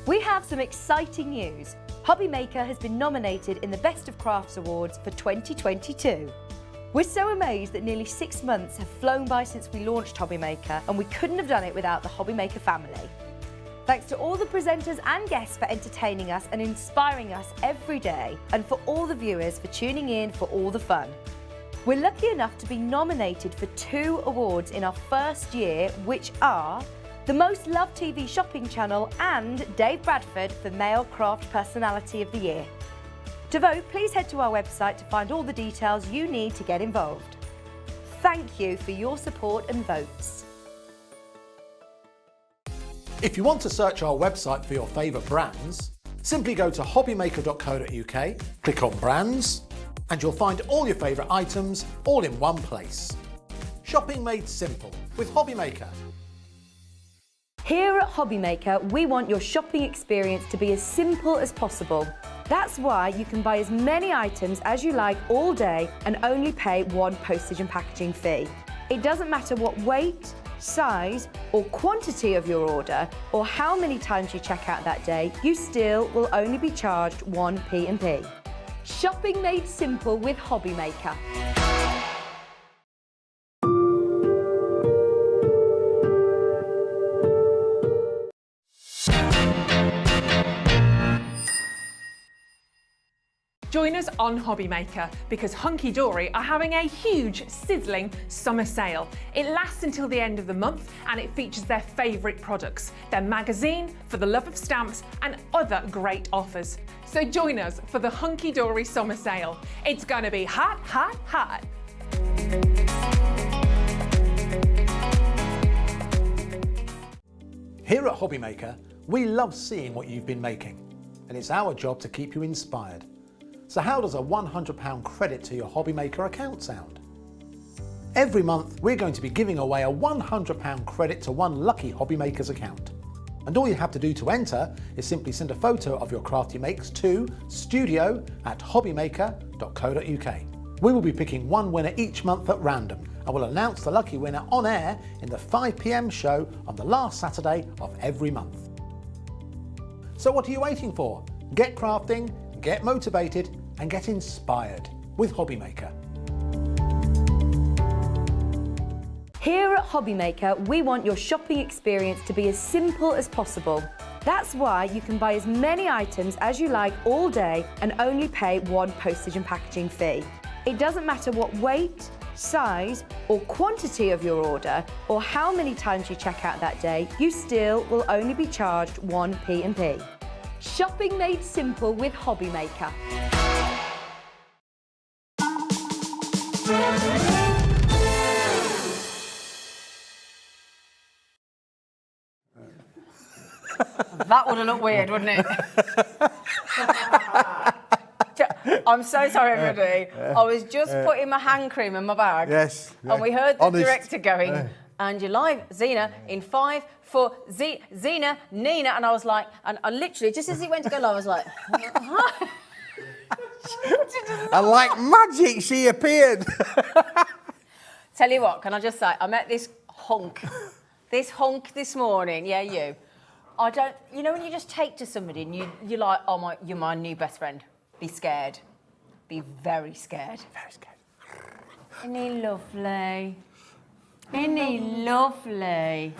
We have some exciting news. Hobbymaker has been nominated in the Best of Crafts Awards for 2022. We're so amazed that nearly 6 months have flown by since we launched Hobbymaker, and we couldn't have done it without the Hobbymaker family. Thanks to all the presenters and guests for entertaining us and inspiring us every day, and for all the viewers for tuning in for all the fun. We're lucky enough to be nominated for 2 awards in our first year, which are the Most Loved TV Shopping Channel and Dave Bradford for Male Craft Personality of the Year. To vote, please head to our website to find all the details you need to get involved. Thank you for your support and votes. If you want to search our website for your favourite brands, simply go to hobbymaker.co.uk, click on Brands, and you'll find all your favourite items all in one place. Shopping made simple with Hobbymaker. Here at Hobbymaker, we want your shopping experience to be as simple as possible. That's why you can buy as many items as you like all day and only pay 1 postage and packaging fee. It doesn't matter what weight, size or quantity of your order or how many times you check out that day, you still will only be charged 1 P&P. Shopping made simple with Hobbymaker. Join us on Hobbymaker because Hunky Dory are having a huge, sizzling summer sale. It lasts until the end of the month and it features their favourite products, their magazine, For the Love of Stamps and other great offers. So join us for the Hunky Dory summer sale. It's going to be hot, hot, hot. Here at Hobbymaker, we love seeing what you've been making, and it's our job to keep you inspired. So how does a £100 credit to your Hobbymaker account sound? Every month, we're going to be giving away a £100 credit to one lucky Hobbymaker's account. And all you have to do to enter is simply send a photo of your crafty makes to studio@hobbymaker.co.uk. We will be picking one winner each month at random, and we'll announce the lucky winner on air in the 5 PM show on the last Saturday of every month. So what are you waiting for? Get crafting, get motivated and get inspired with Hobbymaker. Here at Hobbymaker, we want your shopping experience to be as simple as possible. That's why you can buy as many items as you like all day and only pay 1 postage and packaging fee. It doesn't matter what weight, size or quantity of your order or how many times you check out that day, you still will only be charged 1 P&P. Shopping made simple with Hobbymaker. That would have looked weird, wouldn't it? I'm so sorry, everybody. I was just putting my hand cream in my bag. Yes. And we heard the director going, and you're live, Zena, in 5, 4, Zena, Nina. And I was like, and I literally, just as he went to go live, I was like, and like magic, she appeared. Tell you what, can I just say, I met this hunk this morning. Yeah, you. I don't, you know when you just take to somebody and you're like, oh you're my new best friend. Be scared. Be very scared. Very scared. Isn't he lovely? Isn't he lovely?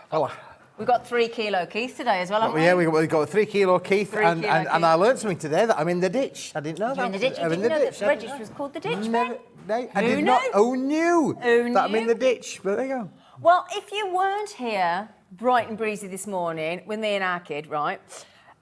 Well, We've got 3 kilo Keith today as well, haven't we? yeah, we got a 3 kilo Keith, 3 and kilo Keith. I learned something today that I'm in the ditch. I didn't know You're that. in the ditch. You I'm in didn't the know ditch. that register was called the ditch, Ben? No, I Who did not. knew? Who knew Who that I'm in knew? the ditch? But there you go. Well, if you weren't here bright and breezy this morning with me and our kid, right?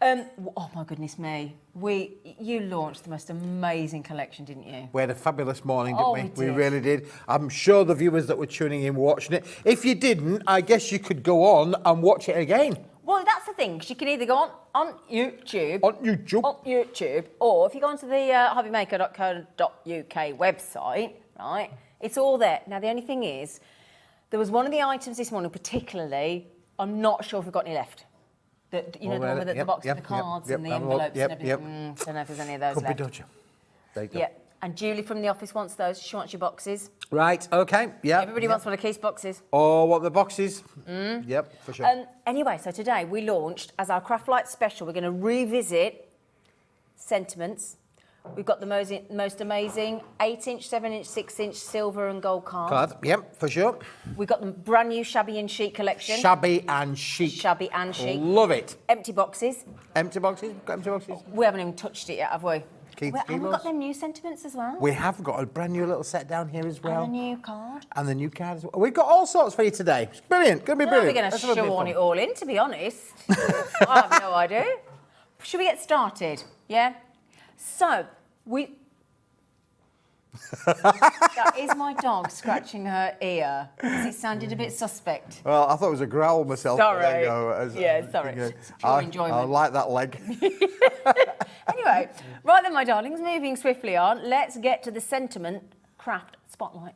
Oh my goodness me. You launched the most amazing collection, didn't you? We had a fabulous morning, didn't Oh, we? we did. We really did. I'm sure the viewers that were tuning in were watching it. If you didn't, I guess you could go on and watch it again. Well, that's the thing, 'cause you can either go on YouTube. On YouTube. On YouTube, or if you go onto the hobbymaker.co.uk website, right, it's all there. Now, the only thing is, there was one of the items this morning particularly, I'm not sure if we've got any left. The one with the box with the cards and the envelopes and everything. Don't know if there's any of those Could left. be dodgy. There you go. Yeah, And Julie from the office wants those. She wants your boxes. Right, okay, yeah. Everybody wants one of Keith's boxes. Oh, what the boxes? Yep, for sure. Anyway, so today we launched, as our Craft Light special, we're going to revisit sentiments. We've got the most amazing 8-inch, 7-inch, 6-inch silver and gold cards. Card, yep, for sure. We've got the brand new Shabby and Chic collection. Shabby and chic. Shabby and Chic. Love it. Empty boxes. Empty boxes? Got empty boxes? We haven't even touched it yet, have we? Keith's And we've got them new sentiments as well. We have got a brand new little set down here as well. And a new card. And the new card as well. We've got all sorts for you today. It's brilliant. Going to be brilliant. We're going to shoehorn it all in, to be honest. I have no idea. Should we get started? Yeah? So, that is my dog scratching her ear because it sounded a bit suspect. Well, I thought it was a growl myself. Sorry. There you go. Yeah, sorry. It's pure enjoyment. I like that leg. Anyway, right then, my darlings, moving swiftly on, let's get to the sentiment craft spotlight.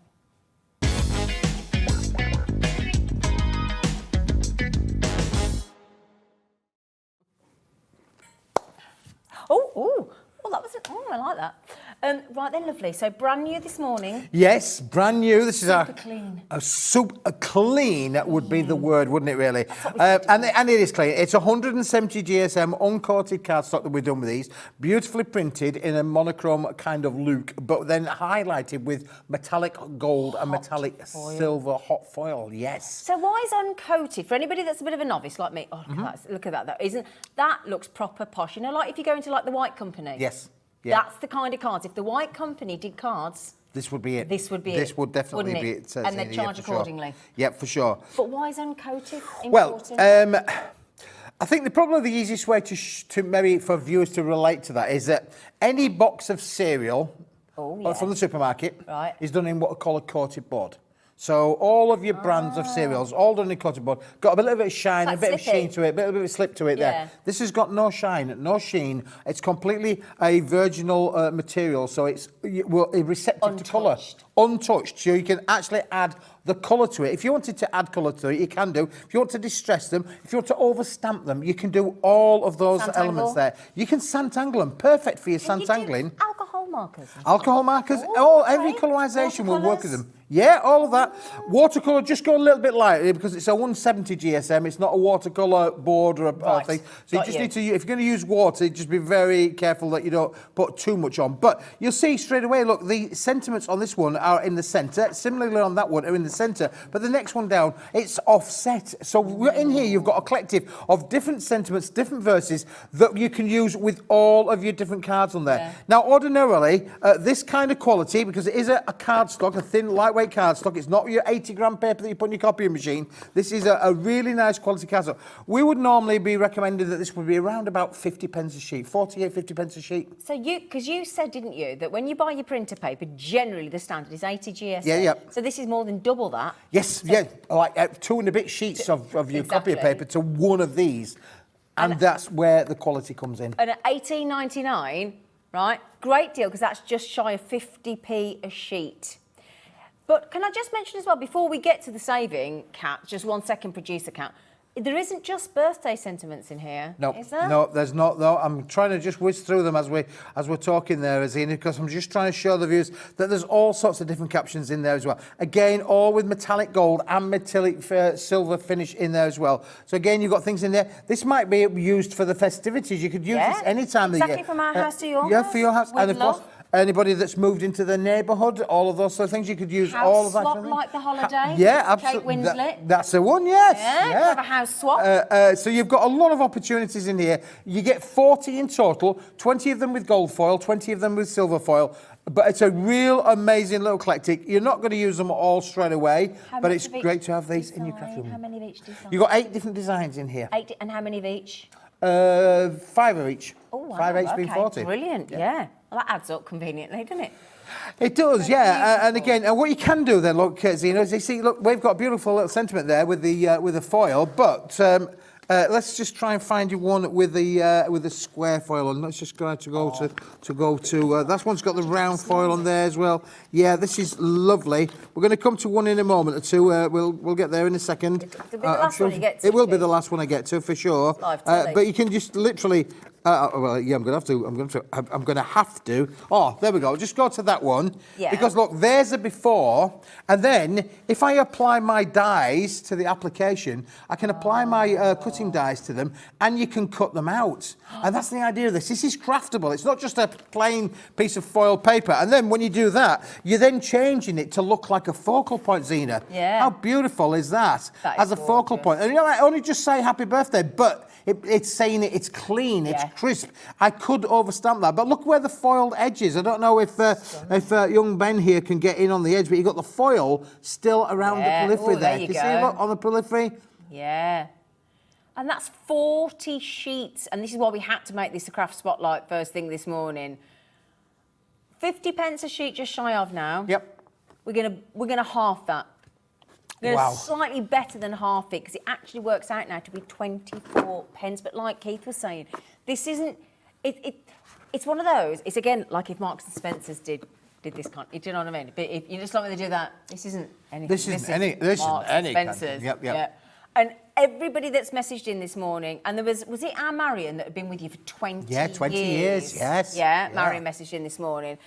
Oh, that was I like that. Right then, lovely. So brand new this morning. Yes, brand new. This is Super clean. A clean would be the word, wouldn't it? Really, and it is clean. It's 170 GSM uncoated cardstock that we've done with these, beautifully printed in a monochrome kind of look, but then highlighted with metallic gold and metallic silver hot foil. Yes. So why is uncoated? For anybody that's a bit of a novice like me, look at that. That looks proper posh. You know, like if you go into like the White Company. Yes. Yeah. That's the kind of cards. If the White Company did cards, this would be it. This would be it. This would definitely be it. And they'd charge accordingly. Sure. Yep, for sure. But why is uncoated important? Well, I think probably the easiest way to maybe for viewers to relate to that is that any box of cereal from the supermarket is done in what I call a coated board. So all of your brands of cereals, all done in coated board, got a little bit of shine, a bit of sheen to it, a bit of slip to it there. This has got no shine, no sheen. It's completely a virginal material, so it's receptive to colour. Untouched, so you can actually add the colour to it. If you wanted to add colour to it, you can do. If you want to distress them, if you want to overstamp them, you can do all of those elements there. You can Santangle them, perfect for your Santangling. Alcohol markers? Alcohol markers, every colorisation will work with them. Yeah, all of that. Watercolour, just go a little bit lighter because it's a 170 GSM. It's not a watercolour board or a thing. So you just need to, if you're going to use water, just be very careful that you don't put too much on. But you'll see straight away, look, the sentiments on this one are in the centre. Similarly on that one are in the centre. But the next one down, it's offset. So in here, you've got a collective of different sentiments, different verses that you can use with all of your different cards on there. Yeah. Now, ordinarily, this kind of quality, because it is a cardstock, a thin, lightweight cardstock. It's not your 80-gram paper that you put in your copying machine. This is a really nice quality cardstock. We would normally be recommending that this would be around about 50 pence a sheet, 48, 50 pence a sheet. So because you said, didn't you, that when you buy your printer paper, generally the standard is 80 GSM. Yeah. So this is more than double that. Yes, so like 2 and a bit sheets of your copy paper to one of these. And that's where the quality comes in. And at $18.99, right, great deal, because that's just shy of 50p a sheet. But can I just mention as well, before we get to the saving, Kat, just 1 second, producer Kat, there isn't just birthday sentiments in here, is there? No, there's not, though. I'm trying to just whiz through them as we're talking there, Azina, because I'm just trying to show the viewers that there's all sorts of different captions in there as well. Again, all with metallic gold and metallic silver finish in there as well. So again, you've got things in there. This might be used for the festivities. You could use this any time of the year. Exactly, from our house to your house. Yeah, for your house. And of course, anybody that's moved into the neighbourhood, all of those sort of things, you could use house all of that. Swap Kind of like the holiday. Yeah, absolutely. Kate Winslet. That's the one, yes. Yeah, have a house swap. So you've got a lot of opportunities in here. You get 40 in total, 20 of them with gold foil, 20 of them with silver foil. But it's a real amazing little eclectic. You're not going to use them all straight away, but it's great to have these in your craft room. How many of each design? You've got 8 different designs in here. 8, and how many of each? 5 of each. Oh, wow. 5 each being 40. Brilliant, yeah. Well, that adds up conveniently, doesn't it? It does, yeah. And again, what you can do then, look, Zena, is you see, look, we've got a beautiful little sentiment there with the foil, but let's just try and find you one with the square foil on. Let's just go to that one's got the round foil on there as well. Yeah, this is lovely. We're going to come to one in a moment or two. We'll get there in a second. It'll be the last one you get to. It will be the last one I get to for sure. But you can just literally Well, yeah, I'm going to have to. Oh, there we go. Just go to that one. Yeah. Because look, there's a before, and then if I apply my dies to the application, I can apply my cutting dies to them, and you can cut them out. And that's the idea of this. This is craftable. It's not just a plain piece of foil paper. And then when you do that, you're then changing it to look like a focal point, Zena. Yeah. How beautiful is that? That as is a focal point. And you know, I only just say happy birthday, but it's saying it's clean, it's crisp. I could overstamp that, but look where the foiled edge is. I don't know if young Ben here can get in on the edge, but you've got the foil still around the periphery there. You see go. on the periphery? Yeah. And that's 40 sheets, and this is why we had to make this a craft spotlight first thing this morning. 50 pence a sheet, just shy of now. Yep. We're gonna half that. Wow. Slightly better than half it, because it actually works out now to be 24 pence. But like Keith was saying, this isn't. It's one of those. It's again like if Marks and Spencer's did this kind. Do you know what I mean? But if you just like when they do that, this isn't anything. This isn't any. This Marks isn't any. and Spencer's. Yep. Yeah. And everybody that's messaged in this morning, and there was it our Marion that had been with you for 20 years? Yeah, 20 years, yes. Yeah, Marion messaged in this morning.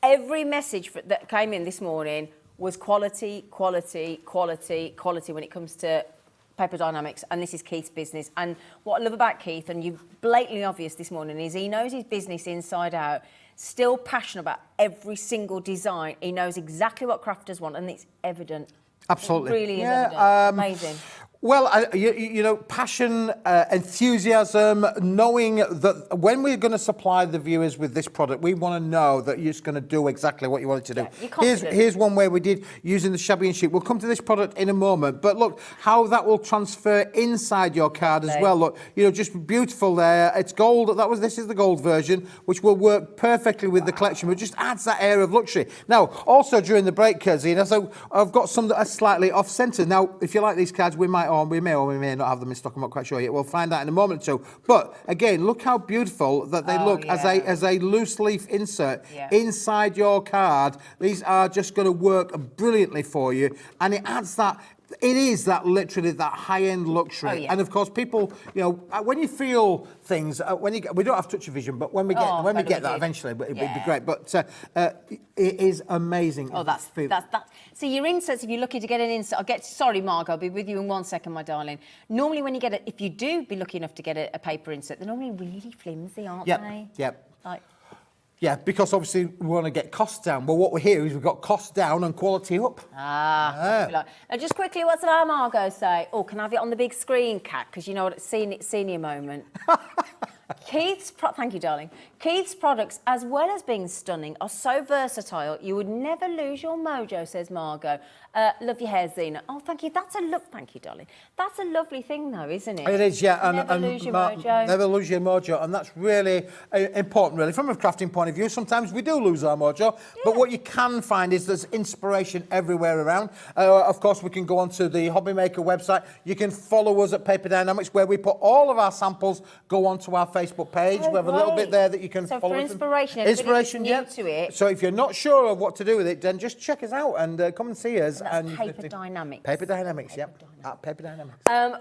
Every message that came in this morning was quality, quality, quality, quality when it comes to Paper Dienamics, and this is Keith's business. And what I love about Keith, and you're blatantly obvious this morning, is he knows his business inside out, still passionate about every single design. He knows exactly what crafters want, and it's evident. Absolutely. It really is evident. Amazing. Well, you know, passion, enthusiasm, knowing that when we're going to supply the viewers with this product, we want to know that you're just going to do exactly what you want it to do. You're confident. Here's one way we did using the Shabby and Chic. We'll come to this product in a moment, but look how that will transfer inside your card as well. Look, you know, just beautiful there. It's gold. This is the gold version, which will work perfectly with the collection, but just adds that air of luxury. Now, also during the break, Zena, so I've got some that are slightly off-centre. Now, if you like these cards, we may or we may not have them in stock. I'm not quite sure yet. We'll find out in a moment or two. But again, look how beautiful that they look as a loose leaf insert inside your card. These are just going to work brilliantly for you, and it adds that. It is that literally that high-end luxury, and of course, people, you know, when you feel things, we don't have touch of vision, but when we get that eventually, it'd be great. But it is amazing. Oh, that's. So your inserts, if you're looking to get an insert, sorry, Margot, I'll be with you in 1 second, my darling. Normally, when you get if you do be lucky enough to get a paper insert, they're normally really flimsy, aren't they? Yep. Like. Yeah, because obviously we want to get costs down. Well, what we're here is we've got costs down and quality up. Now, just quickly, what's our Margot say? Oh, can I have it on the big screen, Kat? Because you know what, senior moment. Thank you, darling. Keith's products, as well as being stunning, are so versatile, you would never lose your mojo, says Margot. Love your hair, Zena. Oh, thank you. Thank you, darling. That's a lovely thing, though, isn't it? It is, yeah. Never lose your mojo. Never lose your mojo, and that's really important, really. From a crafting point of view, sometimes we do lose our mojo, but what you can find is there's inspiration everywhere around. Of course, we can go onto the Hobby Maker website. You can follow us at Paper Dienamics, where we put all of our samples, go onto our Facebook page. We have a little bit there that you can follow. So for inspiration, yeah. To it. So if you're not sure of what to do with it, then just check us out and come and see us. And that's Paper Dienamics. Paper Dienamics, at Paper Dienamics.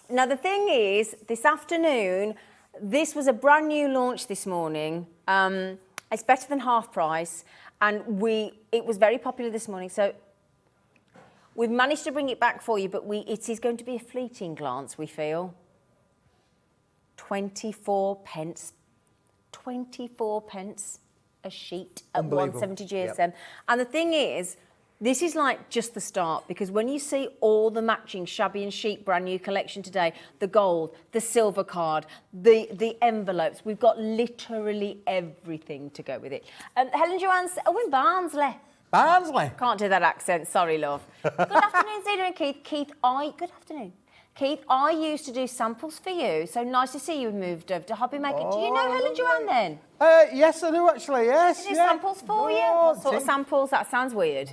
Now the thing is, this afternoon, this was a brand new launch this morning. It's better than half price, and it was very popular this morning. So we've managed to bring it back for you, but it is going to be a fleeting glance, we feel. 24 pence. 24 pence a sheet at 170 GSM. Yep. And the thing is, this is like just the start, because when you see all the matching Shabby and Chic brand new collection today, the gold, the silver card, the envelopes, we've got literally everything to go with it. Helen Joanne's, in Barnsley. Barnsley? Can't do that accent, sorry, love. Good afternoon, Zena and Keith. Good afternoon. Keith, I used to do samples for you, so nice to see you moved over to Hobby Maker. Do you know Helen Joanne then? Yes, I do actually, yes. I do samples for you? What sort of samples? That sounds weird.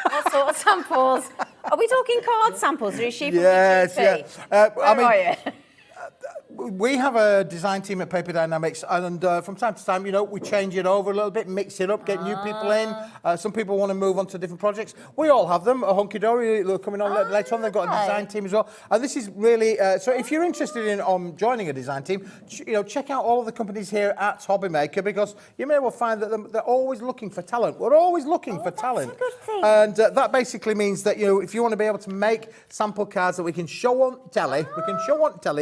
What sort of samples? Are we talking card samples, or is she from Yes, GP? Where are you? we have a design team at Paper Dienamics, and from time to time, you know, we change it over a little bit, mix it up, get new people in. Some people want to move on to different projects. We all have them. Hunky Dory, they're coming on later on. They've got a design team as well. And this is really, so if you're interested in joining a design team, you know, check out all of the companies here at Hobby Maker, because you may well find that they're always looking for talent. We're always looking for talent. That's a good thing. And that basically means that, you know, if you want to be able to make sample cards that we can show on telly,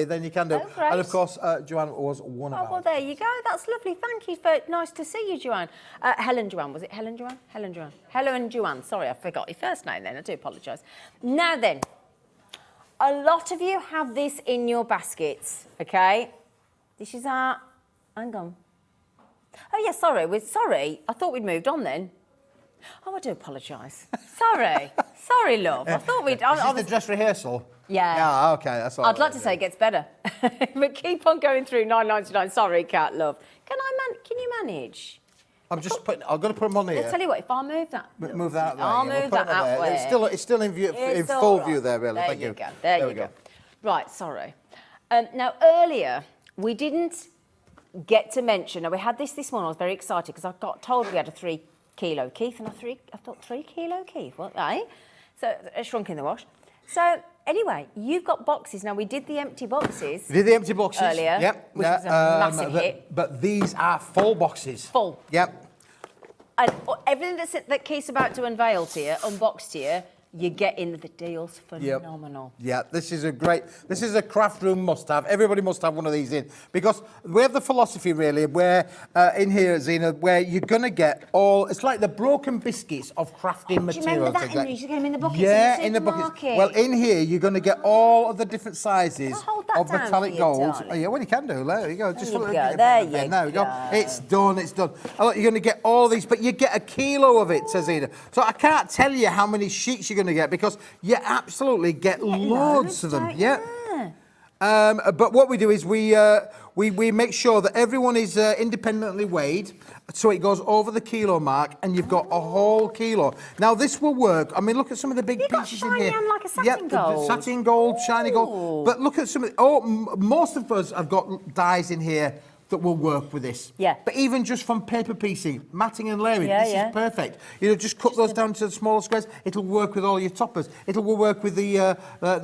then you can do. Great. And of course, Joanne was one of ours. Well, there you go. That's lovely. Thank you. Nice to see you, Joanne. Helen Joanne. Was it Helen Joanne? Helen Joanne. Helen Joanne. Sorry, I forgot your first name then. I do apologise. Now then, a lot of you have this in your baskets, okay? This is our... Hang on. Oh, yeah, sorry. Sorry. I thought we'd moved on then. Oh, I do apologise. Sorry. Sorry, love. I thought we'd... Is this the dress rehearsal? Yeah. Yeah, okay, that's all. I'd like to say it gets better. But keep on going through £9.99. Sorry, Cat, love. Can you manage? I'm going to put them on here. I'll tell you what, if I move that... Move that way. I'll move that out way. It's still in view, in full view there, really. There Thank you go. There you go. Right, sorry. Now, earlier, we didn't get to mention... Now, we had this morning. I was very excited because I got told we had a 3 kilo Keith, and I thought 3 kilo Keith, what, eh? So, it shrunk in the wash. So, anyway, you've got boxes. Now, we did the empty boxes. We did the empty boxes. Earlier, yep. which was a massive hit. But these are full boxes. Full. Yep. And everything that Keith's about to unveil to you, unbox to you, you get in the deals phenomenal. Yep. Yeah, this is a craft room must-have. Everybody must have one of these in, because we have the philosophy really where in here, Zena, where you're going to get it's like the broken biscuits of crafting materials. Do you remember that, Henry? You used to get them in the buckets in the buckets. Well, in here, you're going to get all of the different sizes of metallic gold. Oh, yeah, well, you can do. There you go. There you go. It's done. Oh, look, you're going to get all these, but you get a kilo of it, says Zena. So I can't tell you how many sheets you're going to get, because you absolutely get loads of them. Yeah. But what we do is we make sure that everyone is independently weighed, so it goes over the kilo mark, and you've got a whole kilo. Now this will work. I mean, look at some of the big pieces in here. And like a satin gold. Satin gold, shiny gold. But look at some of most of us have got dies in here that will work with this. Yeah. But even just from paper piecing, matting and layering, this is perfect. You know, just cut those down to the smaller squares. It'll work with all your toppers. It'll work with the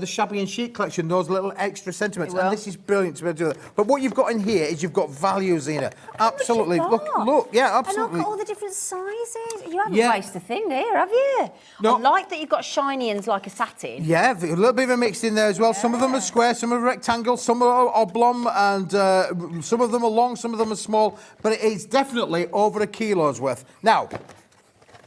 Shabby and Chic collection, those little extra sentiments. And this is brilliant to be able to do that. But what you've got in here is you've got values in it. Absolutely. Look, yeah, absolutely. And look at all the different sizes. You haven't wasted a thing here, have you? No. I like that you've got shiny and like a satin. Yeah, a little bit of a mix in there as well. Some of them are square, some are rectangle, some are oblong, and some of them are long, some of them are small, but it's definitely over a kilo's worth. Now,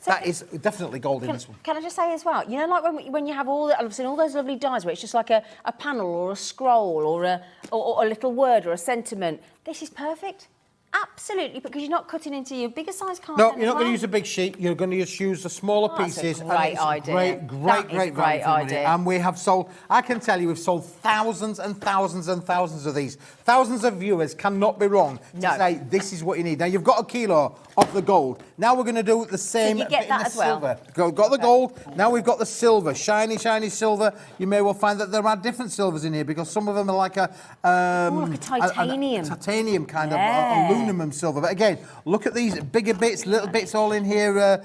that is definitely gold in this one. Can I just say as well, you know, like when you have I've seen all those lovely dies where it's just like a panel or a scroll or a little word or a sentiment. This is perfect. Absolutely, because you're not cutting into your bigger size card. No, you're not going to use a big sheet. You're going to just use the smaller pieces. That's a great idea. Great value. And we have sold, I can tell you, we've sold thousands and thousands and thousands of these. Thousands of viewers cannot be wrong to say this is what you need. Now, you've got a kilo of the gold. Now we're going to do the same you get bit that in the as well. silver. Got the gold. Now we've got the silver. Shiny, shiny silver. You may well find that there are different silvers in here, because some of them are like like a titanium. Titanium kind of aluminum silver. But again, look at these bigger bits, little bits all in here,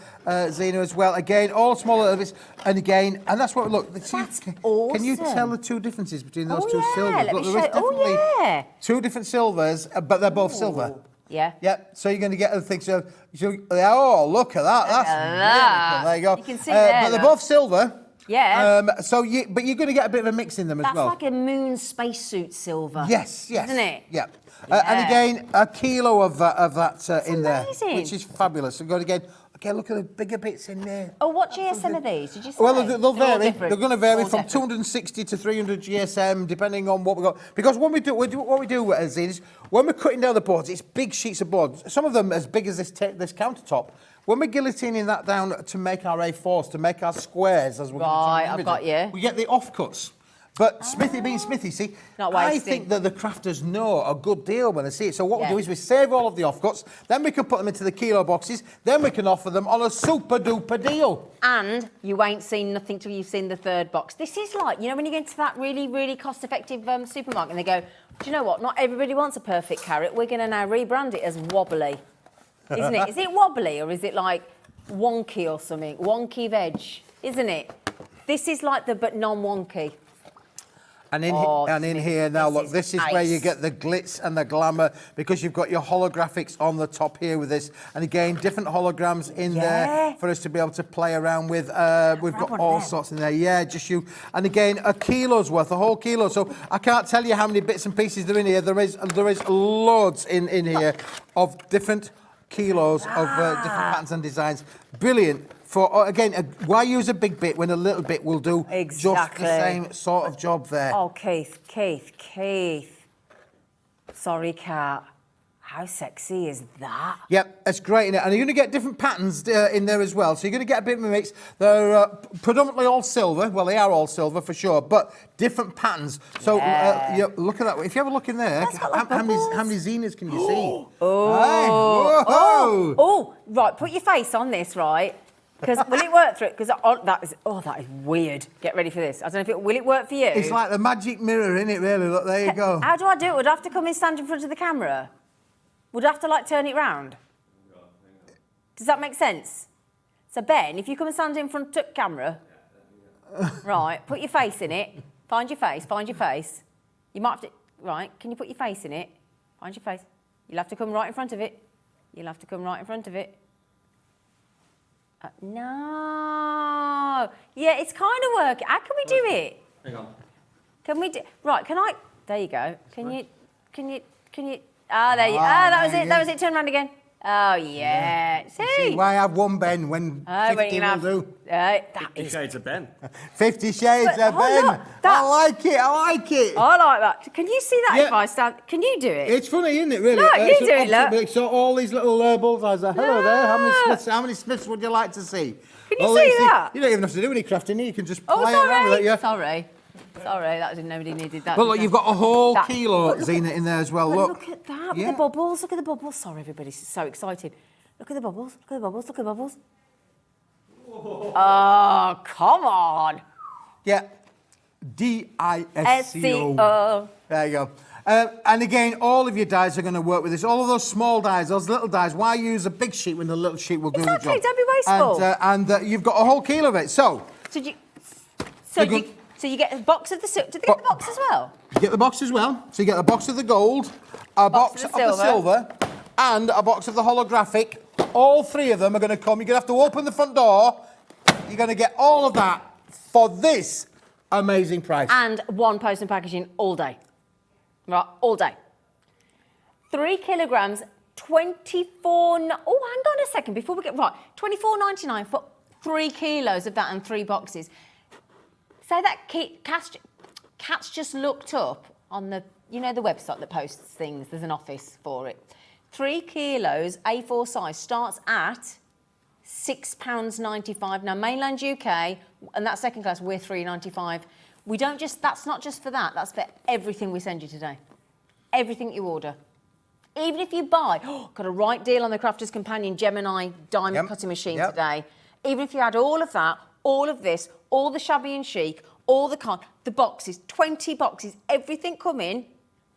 Zena, as well. Again, all smaller little bits. And again, and that's what, look. That's awesome. Can you tell the two differences between those two silvers? Let me show. Definitely two different silvers, but they're both silver. Yeah. Yep. So you're going to get other things. So, oh, look at that. That's really cool. There you go. You can see there. But they're both silver. Yeah. But you're going to get a bit of a mix in them as well. That's like a moon spacesuit silver. Yes. Isn't it? Yeah. And again, a kilo of that in there, which is fabulous. So go again. Okay, look at the bigger bits in there. Oh, what GSM are these? Did you say? Well, they'll vary. They're going to vary from 260 to 300 GSM, depending on what we've got. Because what we do is when we're cutting down the boards, it's big sheets of board. Some of them as big as this countertop. When we're guillotining that down to make our A4s, to make our squares, as we're going to Right, I've got you. We get the offcuts. But Smithy being Smithy, see, I think that the crafters know a good deal when they see it. So what we do is we save all of the offcuts, then we can put them into the kilo boxes, then we can offer them on a super duper deal. And you ain't seen nothing till you've seen the third box. This is like, you know, when you get into that really, really cost-effective supermarket and they go, Do you know what? Not everybody wants a perfect carrot. We're going to now rebrand it as wobbly, isn't it? Is it wobbly or is it like wonky or something? Wonky veg, isn't it? This is like the but non-wonky. And in here now, look, this is where you get the glitz and the glamour because you've got your holographics on the top here with this. And again, different holograms in there for us to be able to play around with. We've got all sorts in there. Yeah, just you. And again, a kilo's worth, a whole kilo. So I can't tell you how many bits and pieces are in here. There is loads in here of different kilos of different patterns and designs. Brilliant. For again, why use a big bit when a little bit will do just the same sort of job there? Oh, Keith. Sorry, Kat. How sexy is that? Yep, that's great. And you're going to get different patterns in there as well. So you're going to get a bit of a mix. They're predominantly all silver. Well, they are all silver for sure, but different patterns. So look at that. If you have a look in there, how many zeniths can you see? Oh, right. Put your face on this, right? Because will it work through it? Because that is weird. Get ready for this. I don't know if will it work for you? It's like the magic mirror, isn't it? Really? Look, there you go. How do I do it? Would I have to come and stand in front of the camera? Would I have to like turn it round? Does that make sense? So Ben, if you come and stand in front of the camera, right? Put your face in it. Find your face. Find your face. You might have to. Right? Can you put your face in it? Find your face. You'll have to come right in front of it. You'll have to come right in front of it. No. Yeah, it's kind of working. How can we do it? Hang on. Can we do... Right, can I... There you go. Can you... Ah, there you... that was it. That was it. Turn around again. Oh, yeah. See? Why have one Ben when 50 will do? That 50 is... Shades of Ben. 50 Shades of Ben. Look, I like it. I like that. Can you see that if I stand... Can you do it? It's funny, isn't it, really? Look, you do it, look. So all these little bullseyes are, hello there, how many Smiths would you like to see? Can you see that? You don't even have to do any crafting, you can just play Oh, around with it. Sorry, nobody needed that. But look, you've got a whole kilo zenith in there as well, Look at that, with the bubbles. Look at the bubbles. Sorry, everybody's so excited. Look at the bubbles. Look at the bubbles. Look at the bubbles. Oh, come on. Yeah. DISCO. There you go. And again, all of your dies are going to work with this. All of those small dies, those little dies. Why use a big sheet when the little sheet will do the job? Exactly, don't be wasteful. And you've got a whole kilo of it. So you get a box of the silver. Do they get the box as well? You get the box as well. So you get a box of the gold, a box of the silver, and a box of the holographic. All three of them are going to come. You're going to have to open the front door. You're going to get all of that for this amazing price. And one post and packaging all day. Right, all day. 3 kilograms, 24... Oh, hang on a second before we get... Right, $24.99 for 3 kilos of that and 3 boxes. Say that Kat's just looked up on the... You know the website that posts things? There's an office for it. 3 kilos, A4 size, starts at £6.95. Now, mainland UK, and that second class, we're £3.95. We don't just... That's not just for that. That's for everything we send you today. Everything you order. Even if you buy... got a right deal on the Crafter's Companion Gemini diamond cutting machine today. Even if you add all of that, all of this, all the Shabby and Chic, all the boxes, 20 boxes, everything come in,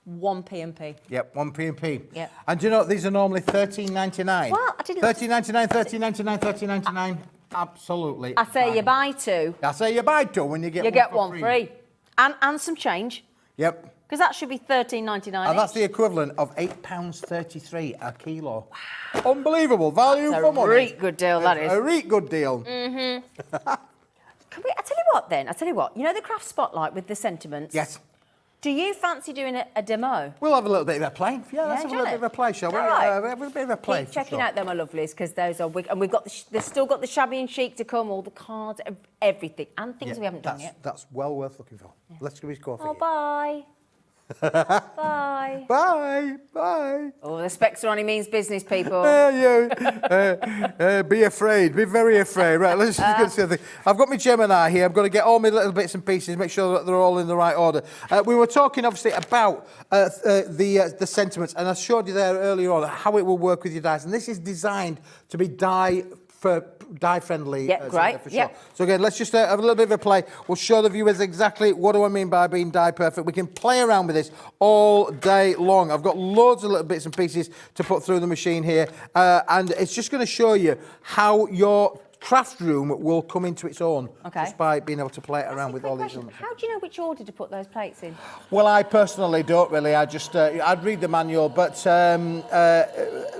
1 P&P. Yep, 1 P&P. Yep. And do you know these are normally $13.99? Well, I didn't... $13.99, $13.99, $13.99. Absolutely. I say you buy 2. I say you buy 2 when you get one free. And some change. Yep. Because that should be $13.99. And that's the equivalent of £8.33 a kilo. Wow. Unbelievable value for money. A really good deal, that is. A really good deal. Mm-hmm. I tell you what then, you know the craft spotlight with the sentiments? Yes. Do you fancy doing a demo? We'll have a little bit of a play. Yeah, let's have a little bit of a play, shall we? Have a bit of a play. Keep checking out them, my lovelies, because those are... And we've got... They've still got the Shabby and Chic to come, all the cards, everything, and things we haven't done yet. That's well worth looking for. Yeah. Let's give his coffee. Oh, bye. Bye. Bye. Bye. Oh, the specs are on. He means business, people. Be afraid. Be very afraid. Right, let's just get to the thing. I've got my Gemini here. I've got to get all my little bits and pieces, make sure that they're all in the right order. We were talking, obviously, about the sentiments, and I showed you there earlier on how it will work with your dies. And this is designed to be die for dye-friendly. Yeah, great. For sure. Yeah. So again, let's just have a little bit of a play. We'll show the viewers exactly what do I mean by being dye perfect. We can play around with this all day long. I've got loads of little bits and pieces to put through the machine here, and it's just going to show you how your craft room will come into its own just by being able to play it around with all these. How do you know which order to put those plates in? Well, I personally don't really. I just I'd read the manual, but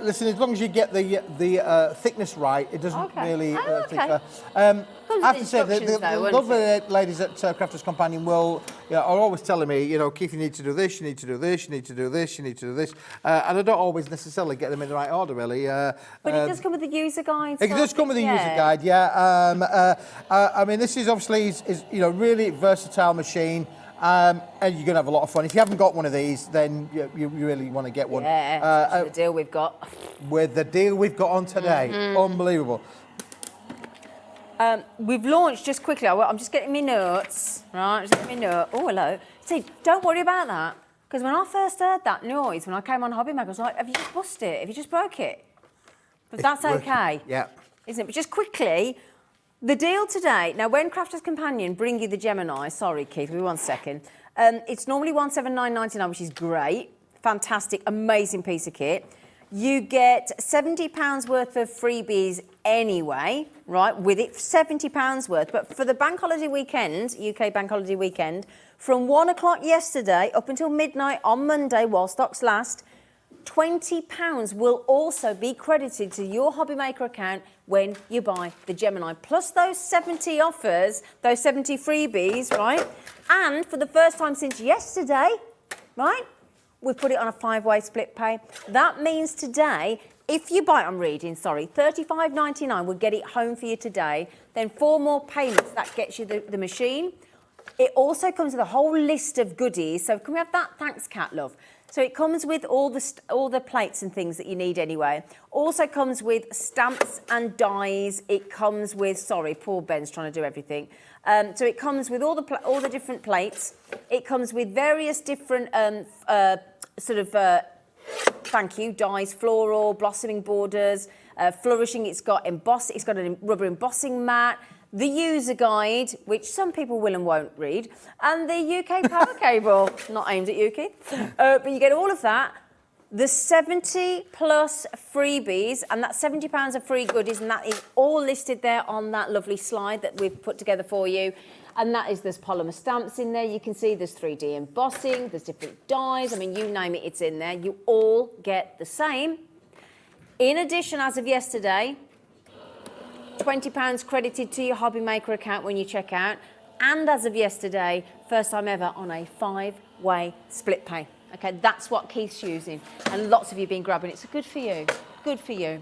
listen, as long as you get the thickness right, it doesn't really. I have to say, the lovely ladies at Crafters Companion will are always telling me, you know, Keith, you need to do this, you need to do this, you need to do this, you need to do this, and I don't always necessarily get them in the right order, really. But it does come with the user guide. It does come with the user guide, yeah. I mean, this is obviously is you know really versatile machine. And you're going to have a lot of fun. If you haven't got one of these, then you really want to get one. Yeah, the deal we've got. With the deal we've got on today. Unbelievable. We've launched, just quickly, I'm just getting my notes, right? Just getting my note. Oh, hello. See, don't worry about that, because when I first heard that noise, when I came on Hobby Mag, I was like, have you just busted it? Have you just broke it? But that's okay. Yeah. Isn't it? But just quickly, the deal today, now when Crafters Companion bring you the Gemini, sorry Keith, wait 1 second, it's normally $179.99, which is great, fantastic, amazing piece of kit. You get £70 worth of freebies anyway, right, with it, £70 worth. But for the bank holiday weekend, UK bank holiday weekend, from 1 o'clock yesterday up until midnight on Monday, while stocks last, £20 will also be credited to your Hobby Maker account when you buy the Gemini. Plus those 70 offers, those 70 freebies, right? And for the first time since yesterday, right, we've put it on a 5-way split pay. That means today, if you buy, I'm reading, sorry, $35.99 will get it home for you today. Then 4 more payments, that gets you the machine. It also comes with a whole list of goodies. So can we have that? Thanks, Cat Love. So it comes with all the plates and things that you need anyway. Also comes with stamps and dies. It comes with, sorry, poor Ben's trying to do everything. So it comes with all the different plates. It comes with various different thank you, dies, floral, blossoming borders, flourishing. It's got a rubber embossing mat, the user guide, which some people will and won't read, and the UK power cable, not aimed at you, Keith. But you get all of that. The 70 plus freebies, and that's £70 of free goodies, and that is all listed there on that lovely slide that we've put together for you. And that is, there's polymer stamps in there. You can see there's 3D embossing, there's different dies. I mean, you name it, it's in there. You all get the same. In addition, as of yesterday, £20 credited to your Hobby Maker account when you check out. And as of yesterday, first time ever on a 5-way split pay. Okay, that's what Keith's using. And lots of you have been grabbing it. So good for you. Good for you.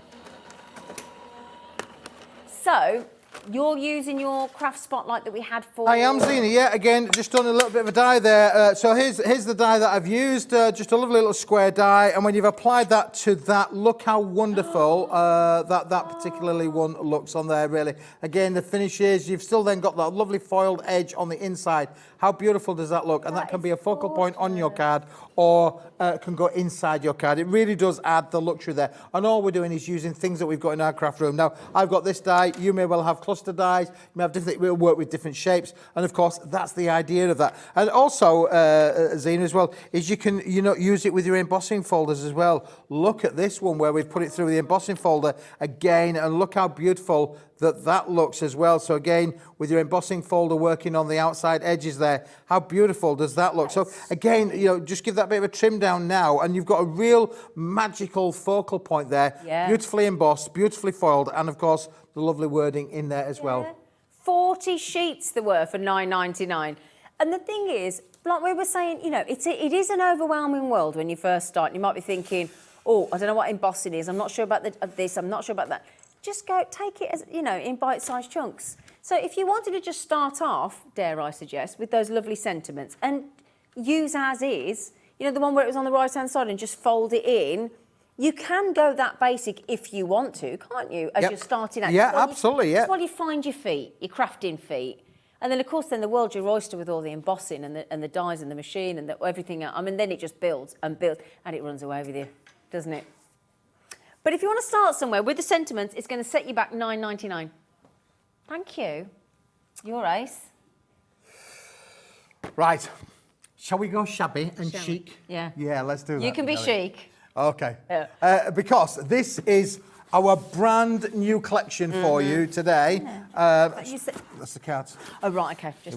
So, you're using your craft spotlight that we had for... I am, Zena, yeah, again, just done a little bit of a die there. So here's the die that I've used, just a lovely little square die, and when you've applied that to that, look how wonderful that particularly one looks on there, really. Again, the finish is, you've still then got that lovely foiled edge on the inside. How beautiful does that look? And that can be a focal point on your card, or can go inside your card. It really does add the luxury there. And all we're doing is using things that we've got in our craft room. Now, I've got this die. You may well have cluster dies. You may have different, we'll work with different shapes. And of course, that's the idea of that. And also, Zena, as well, is you can, use it with your embossing folders as well. Look at this one where we've put it through the embossing folder again, and look how beautiful that looks as well. So again, with your embossing folder working on the outside edges there, how beautiful does that look? So again, just give that bit of a trim down now, and you've got a real magical focal point there. Yeah. Beautifully embossed, beautifully foiled, and of course, the lovely wording in there as well. 40 sheets there were for $9.99. And the thing is, like we were saying, it is an overwhelming world when you first start. You might be thinking, oh, I don't know what embossing is. I'm not sure about this. I'm not sure about that. Just go take it as, in bite-sized chunks. So if you wanted to just start off, dare I suggest, with those lovely sentiments and use as is, the one where it was on the right-hand side, and just fold it in, you can go that basic if you want to, can't you, as you're starting out? Yeah, absolutely, yeah. That's while you find your feet, your crafting feet. And then, of course, the world's your oyster with all the embossing and the dies and the machine and everything else. I mean, then it just builds and builds, and it runs away with you, doesn't it? But if you want to start somewhere with the sentiments, it's going to set you back $9.99. Thank you. Your ace. Right. Shall we go shabby and chic? Yeah. Yeah, let's do that. You can be chic. Okay. Yeah. Because this is our brand new collection for you today. That's the cards. Oh, right, okay. Just,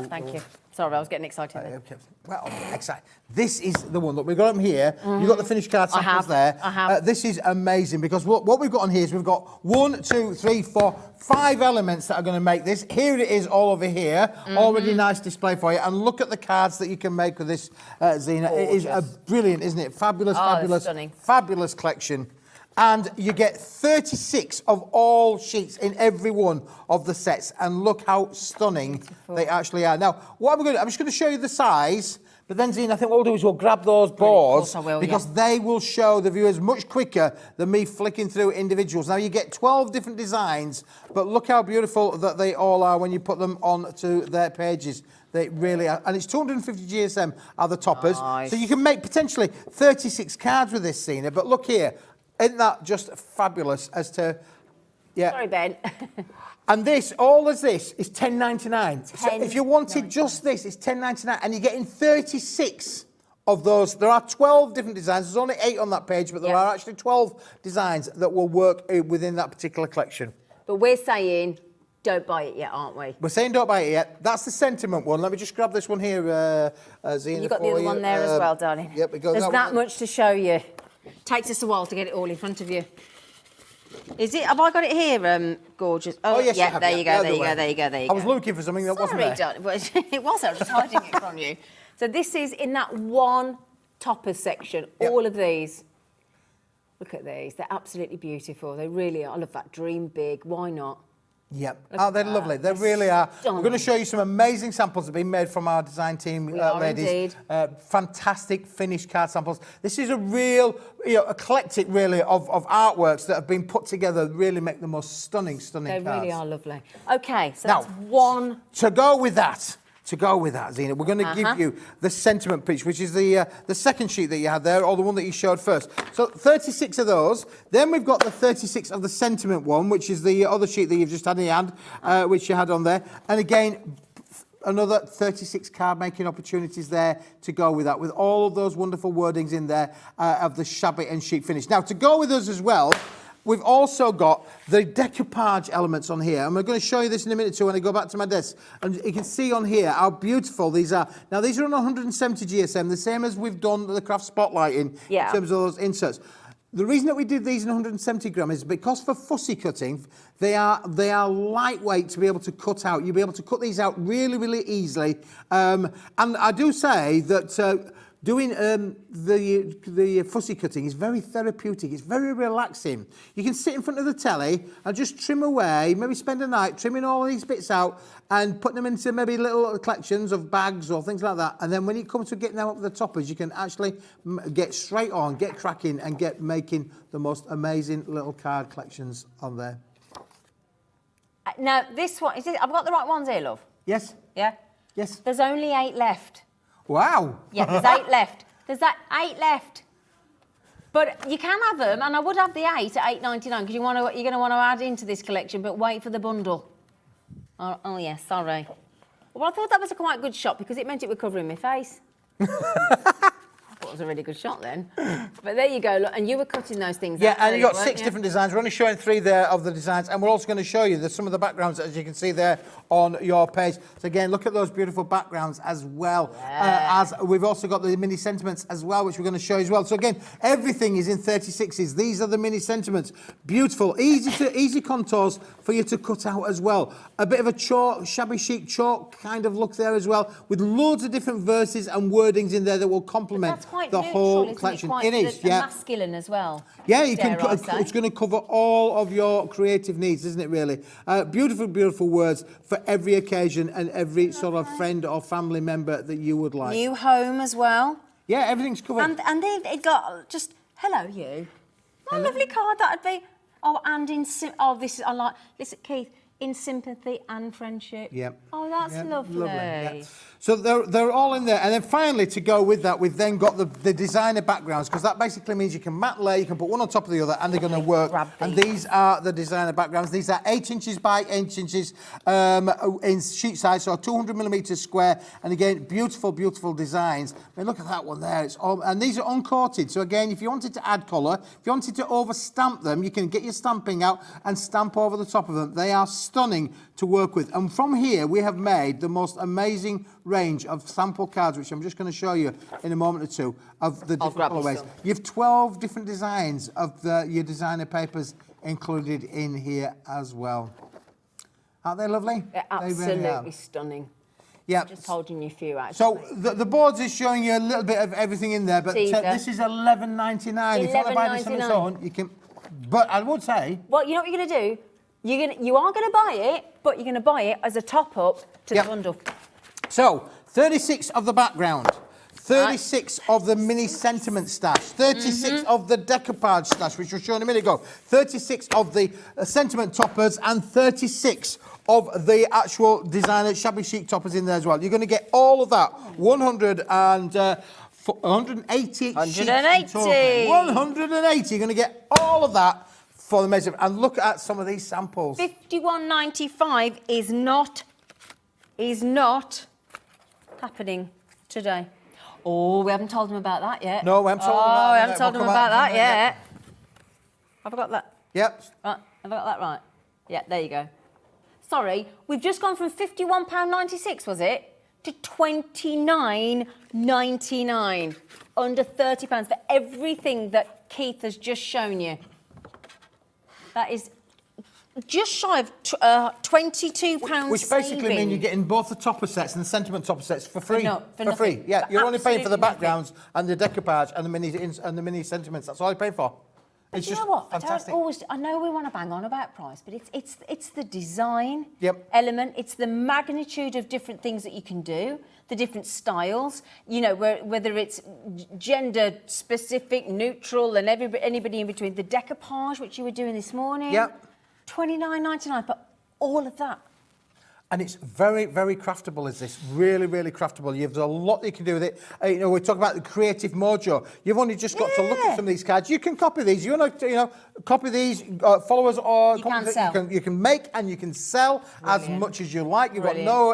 thank you. Sorry, I was getting excited then. Okay. Well, excited. This is the one. Look, we've got them here. You've got the finished card samples there. I have. This is amazing because what we've got on here is we've got 1, 2, 3, 4, 5 elements that are going to make this. Here it is all over here. Already nice display for you. And look at the cards that you can make with this, Zena. It is brilliant, isn't it? Fabulous, fabulous, stunning. Fabulous collection. And you get 36 of all sheets in every one of the sets. And look how stunning they actually are. Now, what I'm going to do, I'm just going to show you the size. But then, Zine, I think what we'll do is we'll grab those boards because they will show the viewers much quicker than me flicking through individuals. Now, you get 12 different designs, but look how beautiful that they all are when you put them onto their pages. They really are. And it's 250 GSM are the toppers. Nice. So you can make potentially 36 cards with this, Zine. But look here. Isn't that just fabulous as to... Yeah. Sorry, Ben. And this, all of this, is $10.99. So if you wanted just this, it's $10.99, and you're getting 36 of those. There are 12 different designs. There's only 8 on that page, but there are actually 12 designs that will work within that particular collection. But we're saying, don't buy it yet, aren't we? We're saying don't buy it yet. That's the sentiment one. Let me just grab this one here, Zena. You've got the other one there as well, darling. Yep, we go. There's that much to show you. Takes us a while to get it all in front of you. Is it? Have I got it here, gorgeous? Oh yes, yeah. You have, there you go. There you go. There you go. There you go. I was looking for something that wasn't there. Sorry, it was. I was just hiding it from you. So this is in that one toppers section. Yep. All of these. Look at these. They're absolutely beautiful. They really are. I love that. Dream big. Why not? Yep. Oh, they're lovely. They really are. We're going to show you some amazing samples that have been made from our design team, ladies. Fantastic finished card samples. This is a real, eclectic, really, of artworks that have been put together. Really make the most stunning cards. They really are lovely. Okay, so now, that's one. To go with that, Zena, we're going to give you the sentiment pitch, which is the second sheet that you had there, or the one that you showed first. So 36 of those. Then we've got the 36 of the sentiment one, which is the other sheet that you've just had in your hand, which you had on there. And again, another 36 card making opportunities there to go with that, with all of those wonderful wordings in there of the shabby and chic finish. Now, to go with us as well, we've also got the decoupage elements on here. I'm going to show you this in a minute too when I go back to my desk. And you can see on here how beautiful these are. Now, these are on 170 GSM, the same as we've done the craft spotlight in terms of those inserts. The reason that we did these in 170 gram is because for fussy cutting, they are lightweight to be able to cut out. You'll be able to cut these out really, really easily. And I do say that... doing the fussy cutting is very therapeutic. It's very relaxing. You can sit in front of the telly and just trim away, maybe spend a night trimming all of these bits out and putting them into maybe little collections of bags or things like that. And then when it comes to getting them up the toppers, you can actually get straight on, get cracking and get making the most amazing little card collections on there. Now, this one, is it? I've got the right ones here, love? Yes. Yeah? Yes. There's only 8 left. Wow. Yeah, there's 8 left. There's 8 left. But you can have them, and I would have the 8 at $8.99 because you're going to want to add into this collection, but wait for the bundle. Oh yes, sorry. Well, I thought that was a quite good shot because it meant it was covering my face. I thought it was a really good shot then. But there you go, look, and you were cutting those things out. Yeah, and you've got 6 different designs. We're only showing 3 there of the designs, and we're also going to show you some of the backgrounds, as you can see there on your page. So again, look at those beautiful backgrounds as well. As we've also got the mini sentiments as well, which we're going to show you as well. So again, everything is in 36s. These are the mini sentiments. Beautiful, easy contours for you to cut out as well. A bit of a chalk, shabby chic chalk kind of look there as well, with loads of different verses and wordings in there that will complement the whole collection. It is, yeah. Masculine as well. Yeah, you can. It's going to cover all of your creative needs, isn't it? Really, beautiful, beautiful words for every occasion and every sort of friend or family member that you would like. New home as well. Yeah, everything's covered. And they got just hello you. What a lovely card that'd be. Oh, and in this is I like. Listen, Keith. in sympathy and friendship. Yep. Oh, that's Yep, lovely. yeah. So they're all in there. And then finally, to go with that, we've then got the designer backgrounds, because that basically means you can mat lay, you can put one on top of the other, and they're going to work. And these are the designer backgrounds. These are 8 inches by 8 inches in sheet size, so 200 millimetres square. And again, beautiful, beautiful designs. I mean, look at that one there. It's all, and these are uncoated. So again, if you wanted to add colour, if you wanted to over stamp them, you can get your stamping out and stamp over the top of them. They are stunning to work with. And from here, we have made the most amazing range of sample cards, which I'm just going to show you in a moment or two, of the different colourways. You have 12 different designs of your designer papers included in here as well. Aren't they lovely? They're absolutely stunning. Yeah. Just holding you a few out. So the boards is showing you a little bit of everything in there, but this is $11.99. If you want to buy this on its own, you can. But I would say. Well, you know what you're going to do? You are going to buy it, but you're going to buy it as a top up to the bundle. So 36 of the background, 36 of the mini sentiment stash, 36 of the decoupage stash, which was shown a minute ago, 36 of the sentiment toppers, and 36 of the actual designer shabby chic toppers in there as well. You're going to get all of that, 180 180. 180. You're going to get all of that for the measure. And look at some of these samples. $51.95 is not happening today. Oh, we haven't told them about that yet. No, we haven't told them about that. We haven't told them about that yet. Have I got that? Yep. Right, have I got that right? Yeah, there you go. Sorry, we've just gone from £51.96, was it, to $29.99. Under £30 for everything that Keith has just shown you. That is just shy of £22 Which basically means you're getting both the topper sets and the sentiment topper sets for free. For free. Yeah, you're only paying for the backgrounds and the decoupage and the mini sentiments. That's all you're paying for. It's just fantastic. I know we want to bang on about price, but it's the design element. It's the magnitude of different things that you can do, the different styles. You know, whether it's gender specific, neutral, and anybody in between. The decoupage, which you were doing this morning. Yep. $29.99, but all of that. And it's very, very craftable, is this. Really, really craftable. You've a lot you can do with it. You know, we talk about the creative mojo. You've only just got to look at some of these cards. You can copy these. You want to, copy these, follow us, or you can make and you can sell as much as you like. You've got no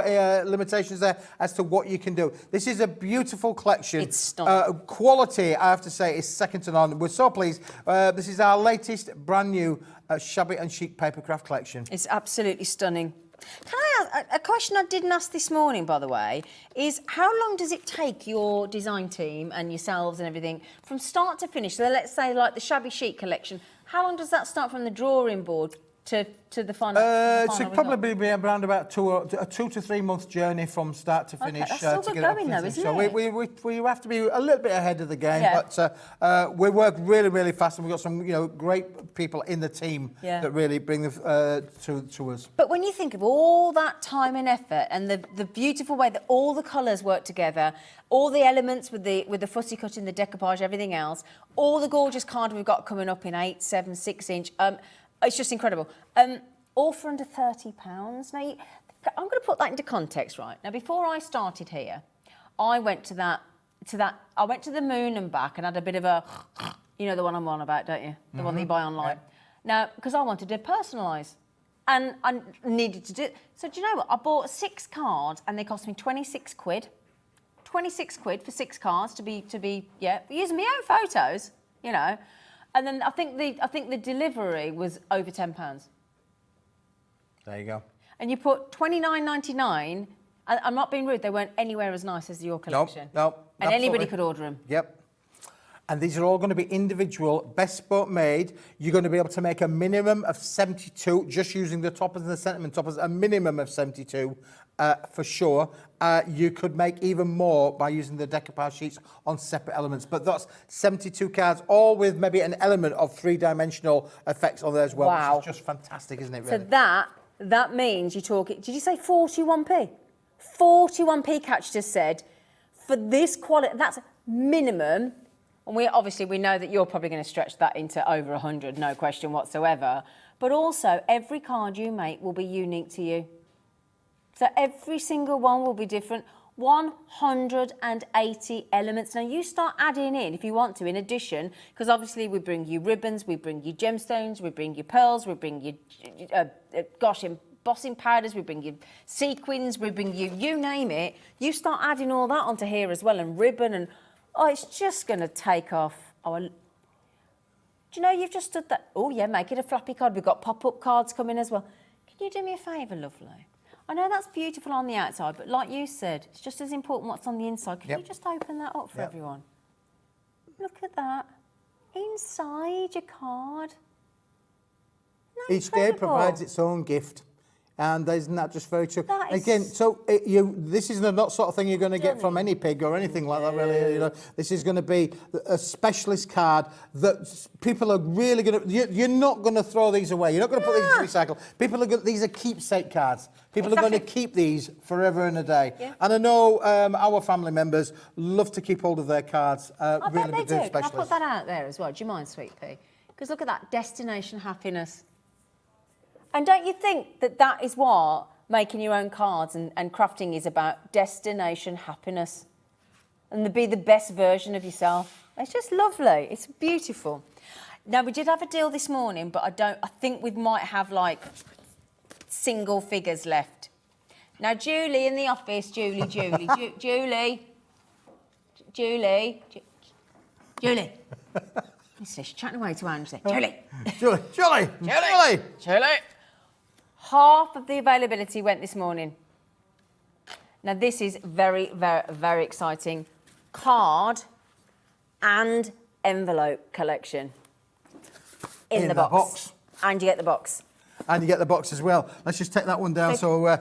limitations there as to what you can do. This is a beautiful collection. It's stunning. Quality, I have to say, is second to none. We're so pleased. This is our latest, brand new shabby and chic papercraft collection. It's absolutely stunning. Can I ask a question I didn't ask this morning, by the way, is how long does it take your design team and yourselves and everything from start to finish? So let's say like the shabby chic collection, how long does that start from the drawing board to the final? It should probably be around about a 2 to 3 month journey from start to finish. That's still good going though, isn't it? We have to be a little bit ahead of the game, but we work really, really fast, and we've got some great people in the team that really bring them to us. But when you think of all that time and effort and the beautiful way that all the colours work together, all the elements with the fussy cutting, the decoupage, everything else, all the gorgeous card we've got coming up in 8, 7, 6 inch. It's just incredible. All for under £30. Now, I'm going to put that into context, right? Now, before I started here, I went I went to the moon and back and had a bit of a, you know the one I'm on about, don't you? The one that you buy online. Now, because I wanted to personalise. And I needed to do it. So do you know what? I bought 6 cards and they cost me 26 quid. 26 quid for 6 cards to be using my own photos, And then I think the delivery was over £10. There you go. And you put $29.99. I'm not being rude. They weren't anywhere as nice as your collection. Nope. And anybody could order them. Yep. And these are all going to be individual, bespoke made. You're going to be able to make a minimum of 72, just using the toppers and the sentiment toppers, a minimum of 72 for sure. You could make even more by using the decoupage sheets on separate elements. But that's 72 cards, all with maybe an element of 3-dimensional effects on there as well, wow. Which is just fantastic, isn't it, really? So that means you're talking, did you say 41p? 41p, Catch just said, for this quality, that's minimum. And we know that you're probably going to stretch that into over 100, no question whatsoever. but also every card you make will be unique to you. So every single one will be different. 180 elements. Now you start adding in, if you want to, in addition, because obviously we bring you ribbons, we bring you gemstones, we bring you pearls, we bring you, embossing powders, we bring you sequins, we bring you, you name it. You start adding all that onto here as well, and ribbon, and oh, it's just going to take off. Oh, do you know, you've just stood that. Oh yeah, make it a flappy card. We've got pop-up cards coming as well. Can you do me a favour, lovely? I know that's beautiful on the outside, but like you said, it's just as important what's on the inside. Can you just open that up for everyone? Look at that. Inside your card. Each day provides its own gift. And isn't that just very true? Again, so this is not sort of thing you're going to get from any pig or anything like that, really. You know, this is going to be a specialist card that people are really going to. You're not going to throw these away. You're not going to put these into recycle. People are going. These are keepsake cards. People are going to keep these forever and a day. Yeah. And I know our family members love to keep hold of their cards. I bet they do. Can I put that out there as well? Do you mind, Sweet Pea? Because look at that, destination happiness. And don't you think that that is what making your own cards and crafting is about? Destination happiness. And to be the best version of yourself. It's just lovely. It's beautiful. Now, we did have a deal this morning, but I think we might have like single figures left. Now, Julie in the office, Julie. She's chatting away to Ange. Julie. Half of the availability went this morning. Now, this is very, very, very exciting. Card and envelope collection in the box. And you get the box. And you get the box as well. Let's just take that one down so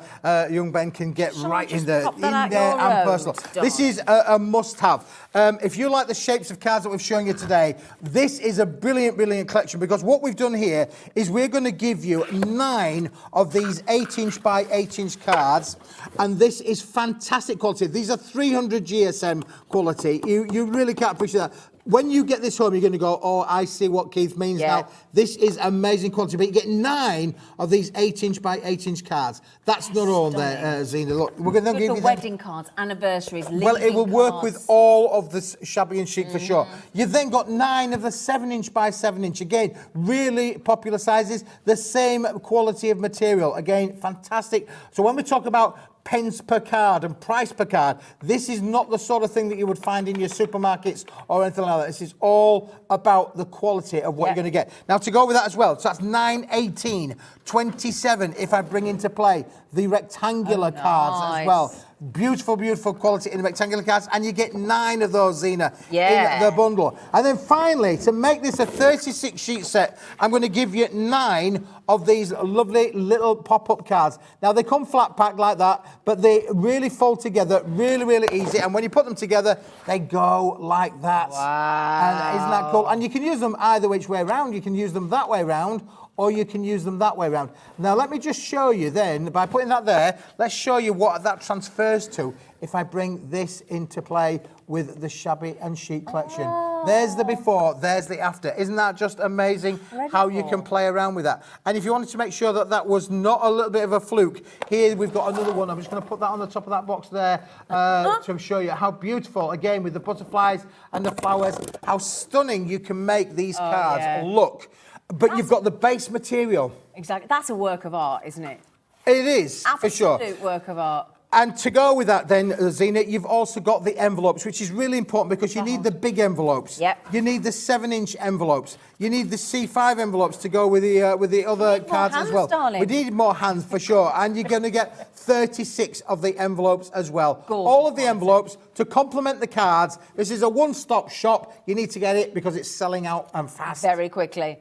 young Ben can get right in there and personal. This is a must-have. If you like the shapes of cards that we've shown you today, this is a brilliant, brilliant collection, because what we've done here is we're going to give you 9 of these 8-inch by 8-inch cards, and this is fantastic quality. These are 300 GSM quality. You really can't appreciate that. When you get this home, you're going to go, oh, I see what Keith means now. This is amazing quality. But you get 9 of these 8-inch by 8-inch cards. That's not all there, Zena. Look, we're going to give you wedding cards, anniversaries, well, it will work with all of the Shabby and Chic for sure. You've then got 9 of the 7-inch by 7-inch. Again, really popular sizes. The same quality of material. Again, fantastic. So when we talk about pence per card and price per card, this is not the sort of thing that you would find in your supermarkets or anything like that. This is all about the quality of what you're going to get. Now, to go with that as well, so that's 9, 18, 27 if I bring into play the rectangular cards as well. Beautiful, beautiful quality in the rectangular cards, and you get 9 of those, Zena, in the bundle. And then finally, to make this a 36 sheet set, I'm going to give you 9 of these lovely little pop-up cards. Now, they come flat packed like that, but they really fold together really, really easy. And when you put them together, they go like that. Wow. And isn't that cool? And you can use them either which way around. You can use them that way around, or you can use them that way around. Now, let me just show you then, by putting that there, let's show you what that transfers to if I bring this into play with the Shabby and Chic collection. There's the before, there's the after. Isn't that just amazing how you can play around with that? And if you wanted to make sure that that was not a little bit of a fluke, here we've got another one. I'm just going to put that on the top of that box there to show you how beautiful, again, with the butterflies and the flowers, how stunning you can make these cards look. But you've got the base material. Exactly. That's a work of art, isn't it? It is, for sure. Absolute work of art. And to go with that then, Zena, you've also got the envelopes, which is really important because you need the big envelopes. Yep. You need the 7-inch envelopes. You need the C5 envelopes to go with the other cards as well. Darling. We need more hands for sure. And you're going to get 36 of the envelopes as well. Gorgeous. All of the envelopes to complement the cards. This is a one-stop shop. You need to get it because it's selling out and fast. Very quickly.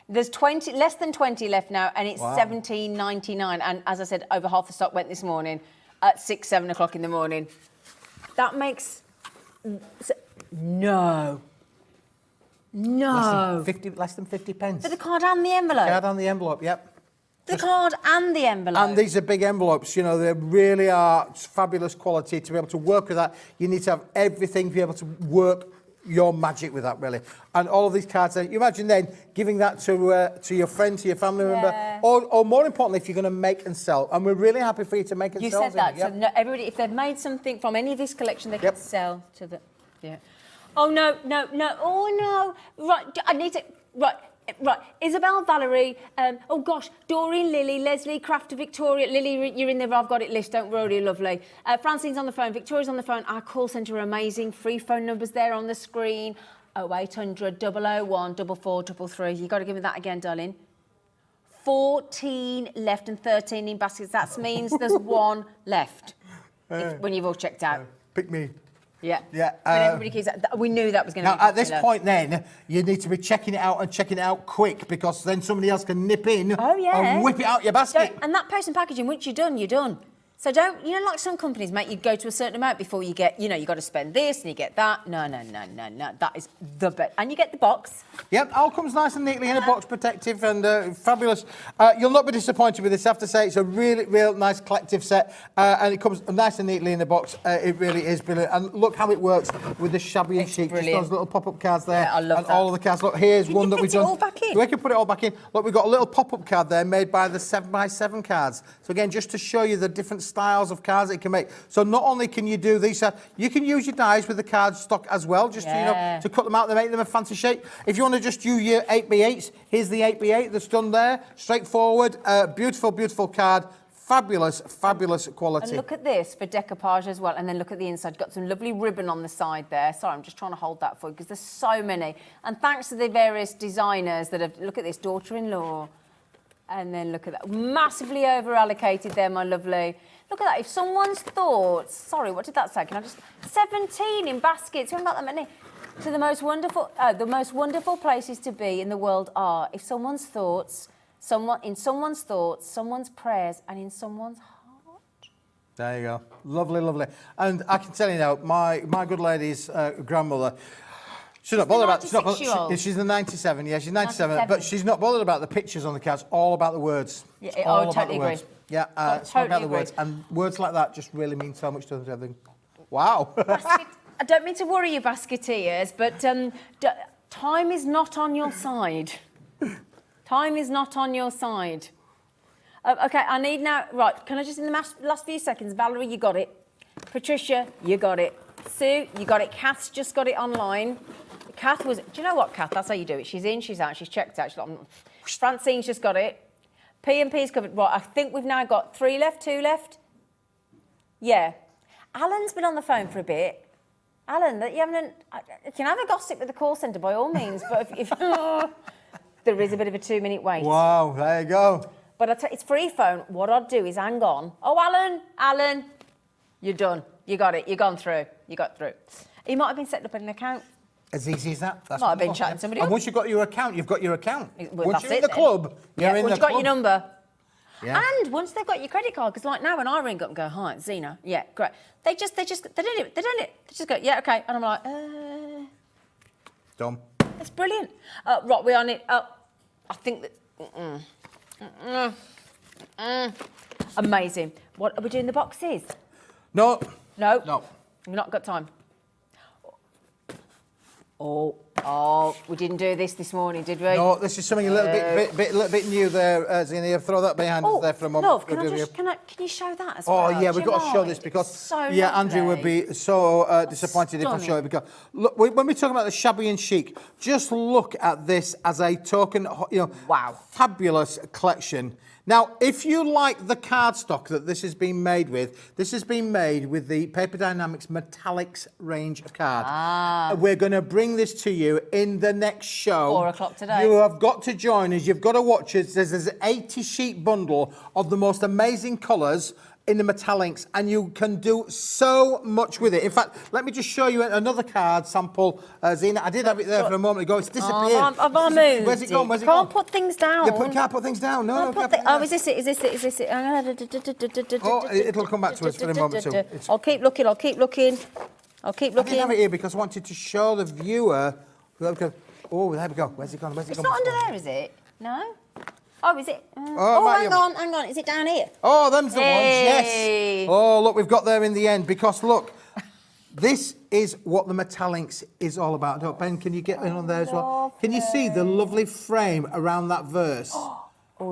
There's less than 20 left now, and it's $17.99. And as I said, over half the stock went this morning at 6, 7 o'clock in the morning. That makes no. Less than 50 pence. For the card and the envelope. Card and the envelope, yep. The card and the envelope. And these are big envelopes, you know, they really are fabulous quality to be able to work with that. You need to have everything to be able to work your magic with that, really. And all of these cards, you imagine then giving that to your friend, to your family member, or more importantly, if you're going to make and sell. And we're really happy for you to make and sell. You said that. So no, everybody, if they've made something from any of this collection, they can sell to the. Yeah. Oh no. Oh no. Right. I need to. Right. Isabel, Valerie, oh gosh, Doreen, Lily, Leslie, Crafter, Victoria. Lily, you're in there, I've got it list, don't worry, lovely. Francine's on the phone, Victoria's on the phone, our call centre are amazing, free phone numbers there on the screen, 0800 001 4433. You got to give me that again, darling. 14 left and 13 in baskets, that means there's one left, when you've all checked out. Pick me. Yeah. But everybody keeps. We knew that was going to be. Now, at this point, then you need to be checking it out and checking it out quick because then somebody else can nip in and whip it out your basket. And that post and packaging, once you're done, you're done. So don't, like some companies make you go to a certain amount before you get, you got to spend this and you get that. No. That is the best. And you get the box. Yep, all comes nice and neatly in a box, protective and fabulous. You'll not be disappointed with this, I have to say. It's a really, real nice collective set and it comes nice and neatly in the box. It really is brilliant. And look how it works with the Shabby and Chic. Just those little pop-up cards there. Yeah, I love and that. all of the cards. Look, here's one that we've done. All back in? We can put it all back in. Look, we've got a little pop-up card there made by the 7x7 cards. So again, just to show you the different styles of cards that you can make. So not only can you do these, you can use your dies with the card stock as well, just to cut them out and make them a fancy shape. If you want to just use your 8x8s, here's the 8x8 that's done there. Straightforward, beautiful, beautiful card. Fabulous, fabulous quality. And look at this for decoupage as well. And then look at the inside. Got some lovely ribbon on the side there. Sorry, I'm just trying to hold that for you because there's so many. And thanks to the various designers that have, look at this, daughter-in-law. And then look at that. Massively over-allocated there, my lovely. Look at that. If someone's thoughts... Sorry, what did that say? Can I just... 17 in baskets. We haven't got that many. So the most wonderful places to be in the world are if someone's thoughts, someone's prayers, and in someone's heart. There you go. Lovely, lovely. And I can tell you now, my good lady's grandmother... She's not bothered about... She's the 97, yeah, she's 97, but she's not bothered about the pictures on the cards, all about the words. Yeah, I totally agree. Yeah, it's all about the words. And words like that just really mean so much to them. Wow. I don't mean to worry you, basketeers, but time is not on your side. Time is not on your side. OK, I need now... Right, can I just, in the last few seconds, Valerie, you got it. Patricia, you got it. Sue, you got it. Kath's just got it online. Kath was... Do you know what, Kath? That's how you do it. She's in, she's out, she's checked out. She's like, Francine's just got it. P&P's covered. Right, I think we've now got 3 left, 2 left. Yeah. Alan's been on the phone for a bit. Alan, that you haven't... You can have a gossip with the call centre by all means, but if there is a bit of a 2-minute wait. Wow, there you go. But it's free phone. What I'd do is hang on. Oh, Alan, you're done. You got it. You've gone through. You got through. He might have been setting up an account. As easy as that. That's might have been chatting to somebody. And once you've got your account, you've got your account. Well, once you're in the club, you're in the club. Once you've got your number. Yeah. And once they've got your credit card, because like now when I ring up and go, hi, it's Zena. Yeah, great. They don't it. They just go, yeah, okay. And I'm like, Done. That's brilliant. Right, we're on it. I think that... Amazing. What, are we doing the boxes? No. We've not got time. Oh, we didn't do this morning, did we? No, this is something a little bit new there, Zena. Throw that behind us there for a moment. Love, can you show that as well? Oh, yeah, we've got to show this because, so Andrew would be so disappointed if I show it. Because, look, when we talk about the Shabby and Chic, just look at this as a token, wow, fabulous collection. Now, if you like the cardstock that this has been made with, this has been made with the Paper Dienamics Metallics range of cards. We're going to bring this to you in the next show. 4 o'clock today. You have got to join us. You've got to watch us. There's an 80-sheet bundle of the most amazing colours in the metallics, and you can do so much with it. In fact, let me just show you another card sample, Zena. I did have it there for a moment ago. It's disappeared. I've moved. Where's it gone? Can't put things down. You can't put things down. No. Is this it? Oh, it'll come back to us for a moment too. I'll keep looking. I didn't have it here because I wanted to show the viewer. Oh, there we go. Where's it gone? It's not under there, is it? No. Oh, is it? Hang on. Is it down here? Oh, them's the ones, yes. Oh, look, we've got there in the end because, look, This is what the Metallics is all about. Oh, Ben, can you get in on there as well? Can you see the lovely frame around that verse? Oh,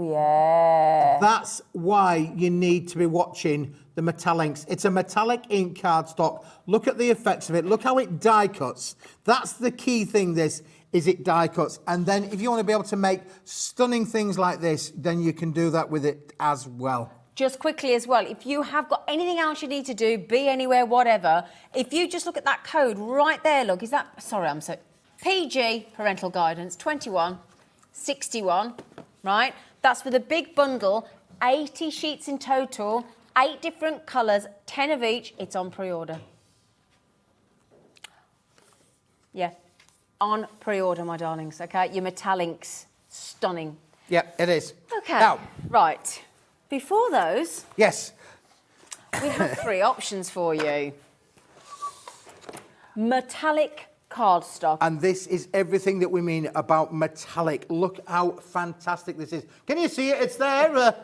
yeah. That's why you need to be watching the Metallics. It's a metallic ink cardstock. Look at the effects of it. Look how it die cuts. That's the key thing, this, is it die cuts. And then if you want to be able to make stunning things like this, then you can do that with it as well. Just quickly as well, if you have got anything else you need to do, be anywhere, whatever, if you just look at that code right there, look, is that, sorry, I'm so, PG, parental guidance, 2161, right? That's for the big bundle, 80 sheets in total, 8 different colours, 10 of each. It's on pre-order. Yeah, on pre-order, my darlings, okay? Your Metallics, stunning. Yep, it is. Okay, Now, right. Before those, yes, we have 3 options for you. Metallic cardstock. and this is everything that we mean about metallic. Look how fantastic this is. Can you see it? It's there.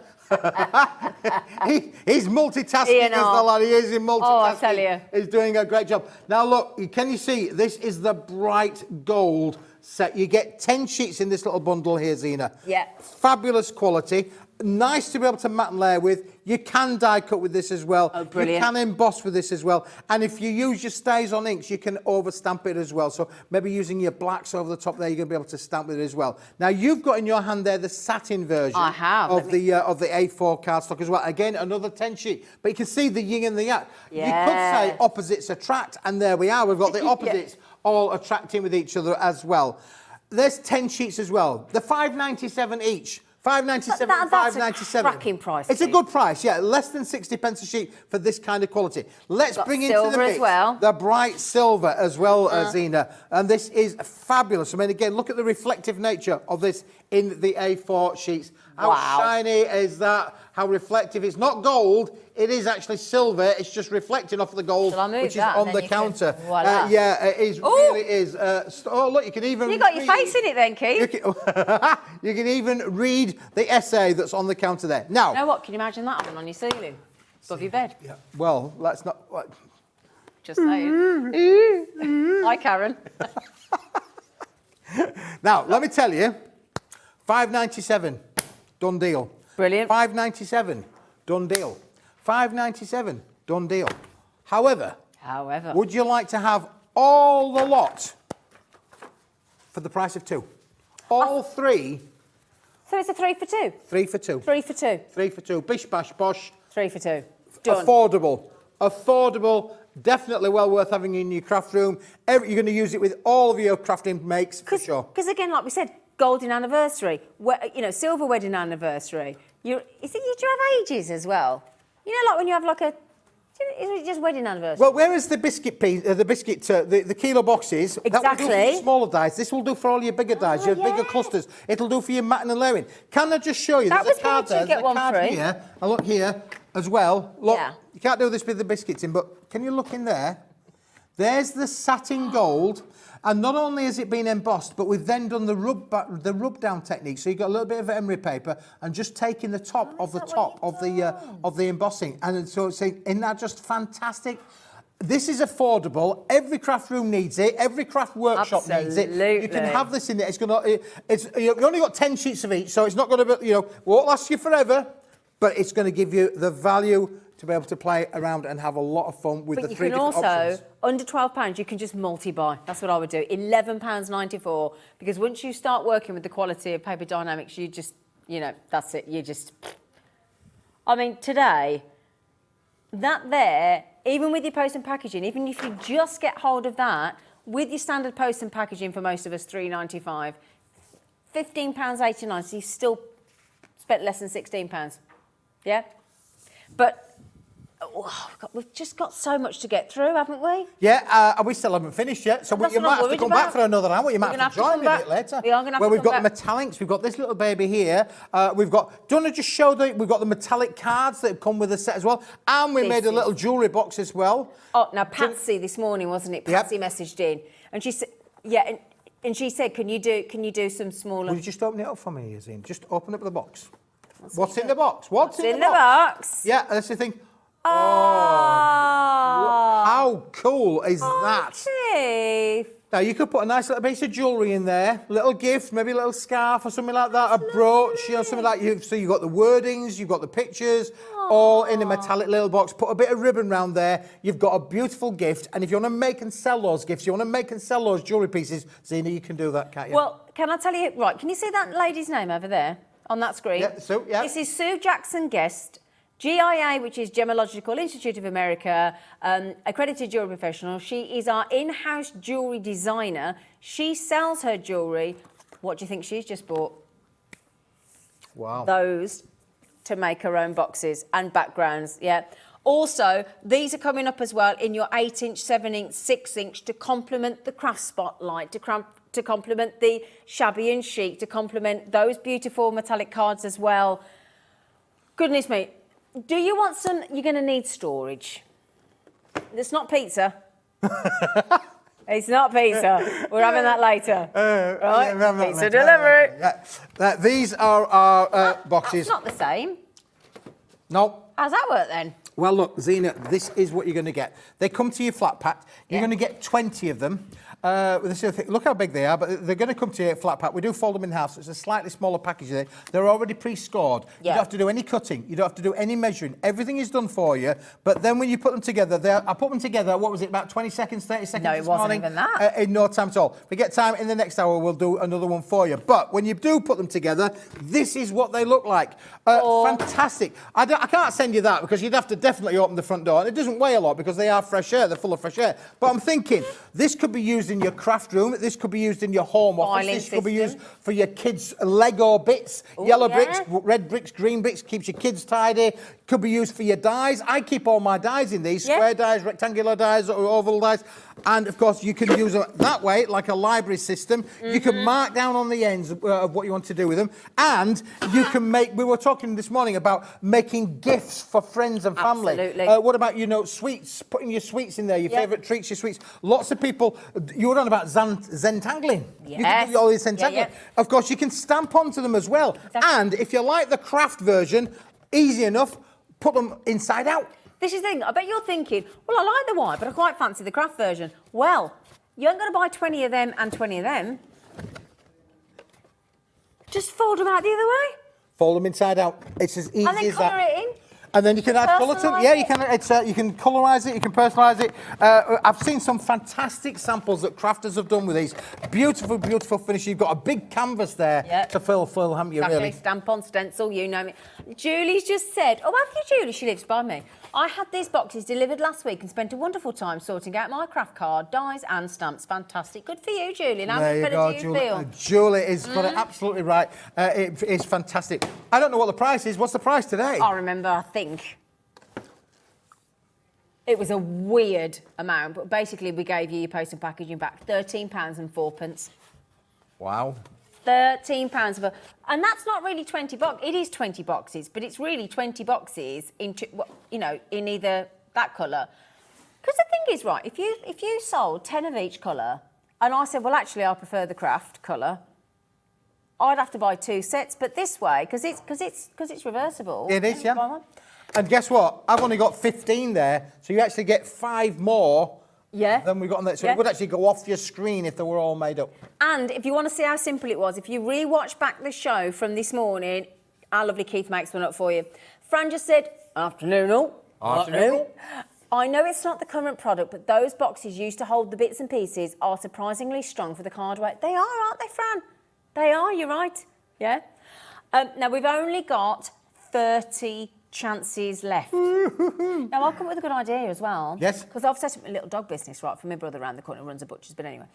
He's multitasking, Ian, is the lad. He is in multitasking. Oh, I tell you. He's doing a great job. Now, look, can you see? This is the bright gold set. You get 10 sheets in this little bundle here, Zena. Yeah. Fabulous quality. Nice to be able to mat and layer with. You can die cut with this as well. Oh, brilliant. You can emboss with this as well. And if you use your stays on inks, you can over stamp it as well. So maybe using your blacks over the top there, you're going to be able to stamp with it as well. Now, you've got in your hand there the satin version I have. of the A4 cardstock as well. Again, another 10 sheet. But you can see the yin and the yang. You could say opposites attract, and there we are. We've got the opposites all attracting with each other as well. There's 10 sheets as well. They're $5.97 each. $5.97, That's $5.97. a cracking price. It's a good price, yeah. Less than 60 pence a sheet for this kind of quality. Let's bring into the silver mix as well. the bright silver as well, Zena. And this is fabulous. I mean, again, look at the reflective nature of this in the A4 sheets. How shiny is that? How reflective. It's not gold. It is actually silver. It's just reflecting off the gold, which is on the counter. Voila. Yeah, it is, really is. Oh, look, you can even... You got your face in it then, Keith. You can even read the essay that's on the counter there. Now... You know what? Can you imagine that on your ceiling? Above your bed? Yeah. Well, let's not... Just saying. Hi, Karen. Now, let me tell you, $5.97, done deal. Brilliant. $5.97, done deal. $5.97, done deal. However, would you like to have all the lot for the price of 2? All 3. So it's a 3 for 2? 3 for 2. 3 for 2. 3 for 2. Bish, bash, bosh. 3 for 2. Done. Affordable, definitely well worth having in your craft room. You're going to use it with all of your crafting makes, for sure. Because again, like we said, golden anniversary, silver wedding anniversary. You have ages as well. You know, like when you have like a, is it just wedding anniversary? Well, whereas the biscuit piece, the kilo boxes, that will do for your smaller dies. This will do for all your bigger dies, your bigger clusters. It'll do for your matting and layering. Can I just show you? That there's was a card there, get one free. Here. And look here as well. Look, you can't do this with the biscuits in, but can you look in there? There's the satin gold. And not only has it been embossed, but we've then done the rub down technique. So you've got a little bit of emery paper and just taking the top of the embossing. And so isn't that just fantastic? This is affordable. Every craft room needs it. Every craft workshop needs it. You can have this in there. You've only got 10 sheets of each, so it's not going to won't last you forever, but it's going to give you the value to be able to play around and have a lot of fun with the 3 different options. But you can also, under £12, you can just multi-buy. That's what I would do. £11.94, because once you start working with the quality of Paper Dienamics, you just, that's it. You just... I mean, today, that there, even with your post and packaging, even if you just get hold of that, with your standard post and packaging for most of us, £3.95, £15.89, so you still spent less than £16. Yeah? But... we've just got so much to get through, haven't we? Yeah, and we still haven't finished yet, so you might have to come back for another hour. You might have to join me a bit later. We are going to have Well, to we've got the metallics. We've got this little baby here. Do you want to just show we've got the metallic cards that come with the set as well, and we made a little jewellery box as well. Oh, now Patsy this morning, wasn't it? Patsy messaged in, and she said, and she said, can you do some smaller? Will you just open it up for me, Yazine? Just open up the box. What's in the box? What's in the box? Yeah, that's the thing. Oh. How cool is that? Keith. Now, you could put a nice little piece of jewellery in there, little gift, maybe a little scarf or something like that, a brooch, you know, something like you. So you've got the wordings, you've got the pictures, all in a metallic little box. Put a bit of ribbon round there. You've got a beautiful gift. And if you want to make and sell those gifts, you want to make and sell those jewellery pieces, Zena, you can do that, can't you? Well, can I tell you, right, can you see that lady's name over there on that screen? Yeah, Sue, yeah. This is Sue Jackson Guest, GIA, which is Gemological Institute of America, accredited jewellery professional. She is our in-house jewellery designer. She sells her jewellery. What do you think she's just bought? Wow. Those to make her own boxes and backgrounds, yeah. Also, these are coming up as well in your 8-inch, 7-inch, 6-inch to complement the craft spotlight, to complement the shabby and chic, to complement those beautiful metallic cards as well. Goodness me. Do you want some? You're going to need storage. It's not pizza. It's not pizza. We're having that later. Right? Yeah, Pizza delivery. Yeah. These are our boxes. That's not the same. No. How's that work then? Well, look, Zena, this is what you're going to get. They come to you flat packed. You're going to get 20 of them. This is the thing. Look how big they are, but they're going to come to you flat pack. We do fold them in half, so it's a slightly smaller package there. They're already pre-scored. Yeah. You don't have to do any cutting. You don't have to do any measuring. Everything is done for you. But then when you put them together, I put them together, what was it, about 20 seconds, 30 seconds No, it this wasn't morning? even that. In no time at all. If we get time in the next hour, we'll do another one for you. But when you do put them together, this is what they look like. Fantastic. I can't send you that because you'd have to definitely open the front door. And it doesn't weigh a lot because they are fresh air. They're full of fresh air. But I'm thinking, this could be used in your craft room. This could be used in your home office. This could be used for your kids' Lego bits, yellow bricks, red bricks, green bricks, keeps your kids tidy. Could be used for your dies. I keep all my dies in these, square dies, rectangular dies, or oval dies. And, of course, you can use them that way, like a library system. You can mark down on the ends of what you want to do with them. And you can we were talking this morning about making gifts for friends and family. Absolutely. What about, sweets, putting your sweets in there, your favourite treats, your sweets. Lots of people, you were on about Zentangling. Yes. You can do all this Zentangling. Yeah. Of course, you can stamp onto them as well. Exactly. And if you like the craft version, easy enough, put them inside out. This is the thing. I bet you're thinking, well, I like the white, but I quite fancy the craft version. Well, you ain't going to buy 20 of them and 20 of them. Just fold them out the other way. Fold them inside out. It's as easy And then as that. colour it in. And then you can add colour to them. Yeah, you can. You can colorise it. You can personalise it. I've seen some fantastic samples that crafters have done with these. Beautiful, beautiful finish. You've got a big canvas there to fill, haven't you? Exactly. Really? Stamp on, stencil, you know me. Julie's just said, oh, have you, Julie? She lives by me. I had these boxes delivered last week and spent a wonderful time sorting out my craft card, dies and stamps. Fantastic. Good for you, Julie. Now, There you go, do you Julie. feel? Julie is got it absolutely right. It is fantastic. I don't know what the price is. What's the price today? I remember, I think. It was a weird amount, but basically we gave you your post and packaging back, £13.04. Wow. £13 and that's not really 20 boxes. It is 20 boxes, but it's really 20 boxes in either that colour. Because the thing is, right, if you sold 10 of each colour, and I said, well, actually, I prefer the craft colour, I'd have to buy 2 sets. But this way, because it's reversible. It is, yeah. And guess what? I've only got 15 there, so you actually get 5 more. Yeah. Than we got on that. So it would actually go off your screen if they were all made up. And if you want to see how simple it was, if you re-watch back the show from this morning, our lovely Keith makes one up for you. Fran just said, afternoon all. Afternoon. I know it's not the current product, but those boxes used to hold the bits and pieces are surprisingly strong for the card weight. They are, aren't they, Fran? They are, you're right. Yeah. Now, we've only got 30 chances left. Now, I'll come up with a good idea as well. Yes. Because I've set up a little dog business, right, for my brother around the corner who runs a butcher's. But anyway,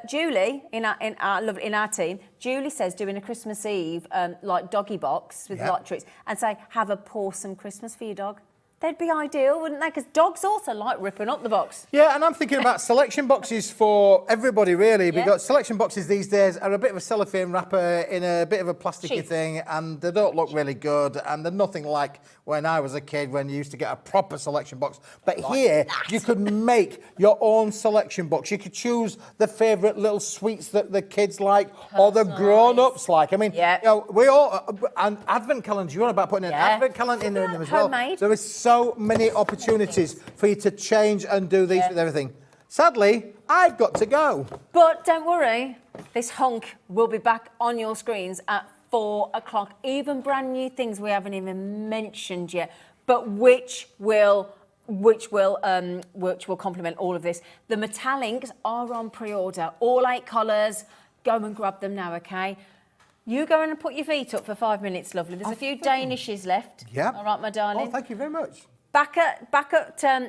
Julie in our team, Julie says doing a Christmas Eve like doggy box with like treats and say have a pawsome Christmas for your dog. They'd be ideal, wouldn't they? Because dogs also like ripping up the box. Yeah, and I'm thinking about selection boxes for everybody, really. Because selection boxes these days are a bit of a cellophane wrapper in a bit of a plasticky thing, and they don't look really good, and they're nothing like when I was a kid when you used to get a proper selection box. But here, you could make your own selection box. You could choose the favourite little sweets that the kids like or the grown-ups like. I mean, you know, we all... and advent calendars, you're on about putting an advent calendar in there as well. Homemade. There is so so many opportunities for you to change and do these with everything. Sadly, I've got to go. But don't worry, this hunk will be back on your screens at 4 o'clock. Even brand new things we haven't even mentioned yet, but which will complement all of this. The metallics are on pre-order, all 8 colours. Go and grab them now, okay? You go in and put your feet up for 5 minutes, lovely. There's a few Danishes left. Yeah. All right, my darling. Oh, thank you very much. Back at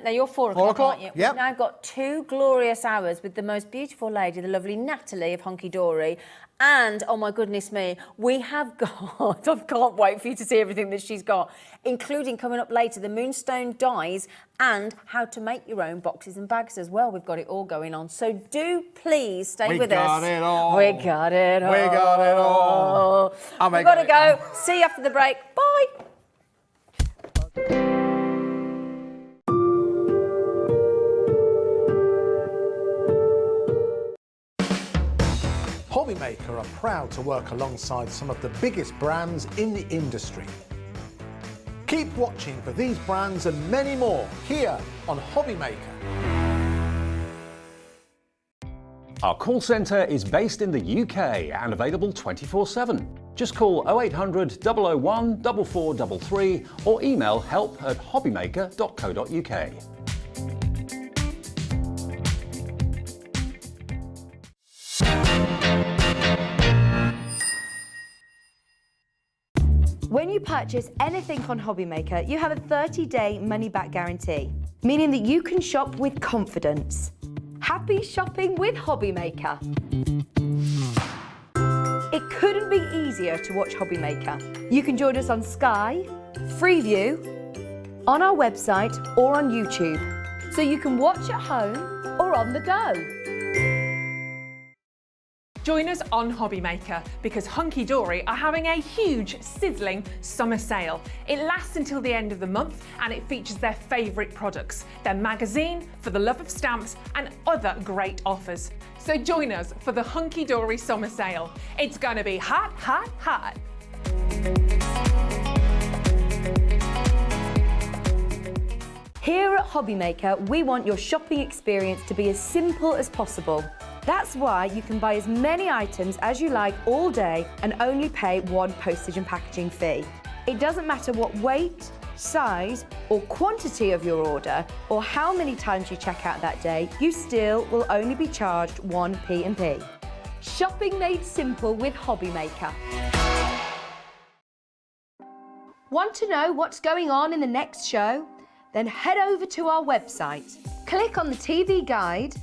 now you're 4 o'clock, 4 o'clock, aren't you? yep. We've now got 2 glorious hours with the most beautiful lady, the lovely Natalie of Hunky Dory. And, oh my goodness me, we have got, I can't wait for you to see everything that she's got, including coming up later, the Moonstone dies and how to make your own boxes and bags as well. We've got it all going on. So do please stay with us. We got it all. We got it all. We got it all. We've got to go. See you after the break. Bye. Hobbymaker are proud to work alongside some of the biggest brands in the industry. Keep watching for these brands and many more here on Hobbymaker. Our call centre is based in the UK and available 24/7. Just call 0800 001 4433 or email help@hobbymaker.co.uk. When you purchase anything on Hobbymaker, you have a 30-day money-back guarantee, meaning that you can shop with confidence. Happy shopping with Hobbymaker. It couldn't be easier to watch Hobbymaker. You can join us on Sky, Freeview, on our website or on YouTube, so you can watch at home or on the go. Join us on Hobbymaker because Hunky Dory are having a huge, sizzling summer sale. It lasts until the end of the month and it features their favourite products, their magazine, For the Love of Stamps and other great offers. So join us for the Hunky Dory summer sale. It's going to be hot, hot, hot. Here at Hobbymaker, we want your shopping experience to be as simple as possible. That's why you can buy as many items as you like all day and only pay one postage and packaging fee. It doesn't matter what weight, size or quantity of your order or how many times you check out that day, you still will only be charged one P&P. Shopping made simple with Hobbymaker. Want to know what's going on in the next show? Then head over to our website. Click on the TV guide.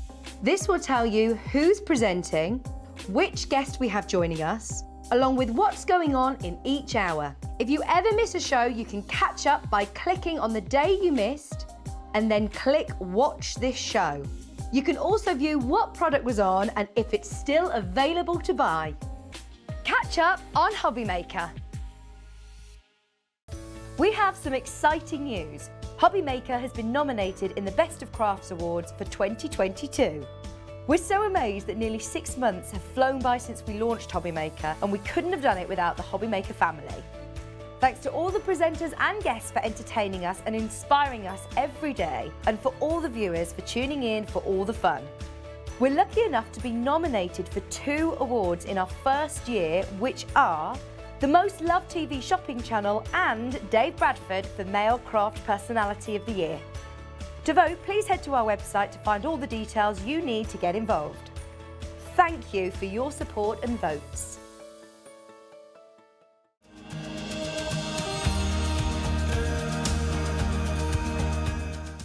This will tell you who's presenting, which guest we have joining us, along with what's going on in each hour. If you ever miss a show, you can catch up by clicking on the day you missed and then click Watch This Show. You can also view what product was on and if it's still available to buy. Catch up on Hobbymaker. We have some exciting news. Hobbymaker has been nominated in the Best of Crafts Awards for 2022. We're so amazed that nearly 6 months have flown by since we launched Hobbymaker, and we couldn't have done it without the Hobbymaker family. Thanks to all the presenters and guests for entertaining us and inspiring us every day, and for all the viewers for tuning in for all the fun. We're lucky enough to be nominated for 2 awards in our first year, which are the Most Loved TV Shopping Channel and Dave Bradford for Male Craft Personality of the Year. To vote, please head to our website to find all the details you need to get involved. Thank you for your support and votes.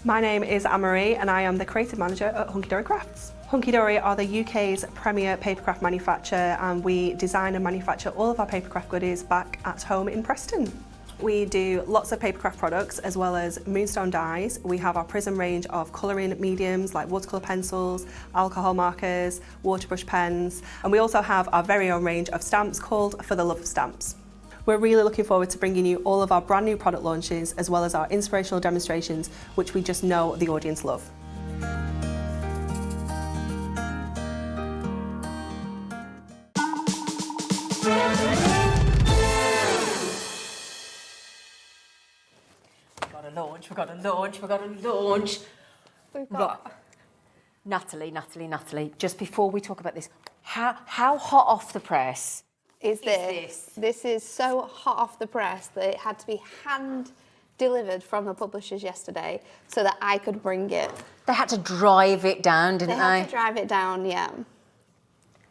My name is Anne-Marie and I am the Creative Manager at Hunkydory Crafts. Hunkydory are the UK's premier papercraft manufacturer and we design and manufacture all of our papercraft goodies back at home in Preston. We do lots of papercraft products as well as Moonstone dies. We have our Prism range of colouring mediums like watercolour pencils, alcohol markers, waterbrush pens, and we also have our very own range of stamps called For the Love of Stamps. We're really looking forward to bringing you all of our brand new product launches as well as our inspirational demonstrations, which we just know the audience love. to launch, we've got to launch, we've got to launch. We've got... Right. Natalie, just before we talk about this, how hot off the press is this? This is so hot off the press that it had to be hand delivered from the publishers yesterday so that I could bring it. They had to drive it down, didn't they? They had to drive it down, yeah.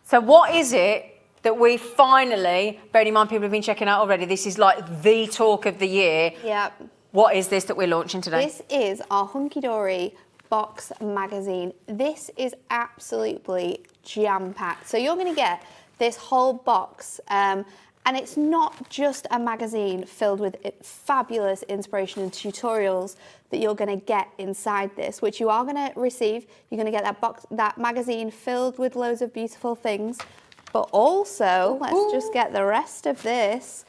So what is it that we finally, bearing in mind people have been checking out already, this is like the talk of the year. Yep. What is this that we're launching today? This is our Hunky Dory box magazine. This is absolutely jam-packed. So you're going to get this whole box, and it's not just a magazine filled with fabulous inspiration and tutorials that you're going to get inside this, which you are going to receive. You're going to get that magazine filled with loads of beautiful things, but also let's just get the rest of this.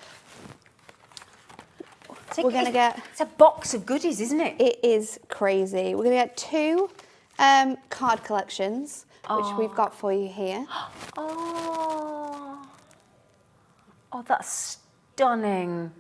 We're going to get... It's a box of goodies, isn't it? It is crazy. We're going to get 2 card collections, which we've got for you here. Oh, that's stunning.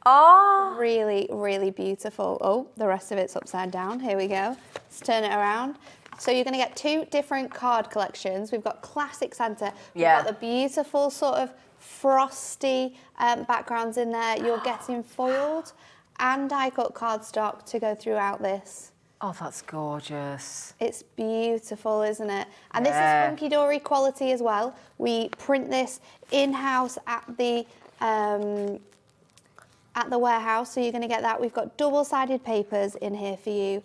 Oh. Really, really beautiful. Oh, the rest of it's upside down. Here we go. Let's turn it around. So you're going to get 2 different card collections. We've got Classic Santa. We've got the beautiful sort of frosty backgrounds in there. You're getting foiled and die-cut cardstock to go throughout this. Oh, that's gorgeous. It's beautiful, isn't it? And this is Hunky Dory quality as well. We print this in-house at the warehouse, so you're going to get that. We've got double-sided papers in here for you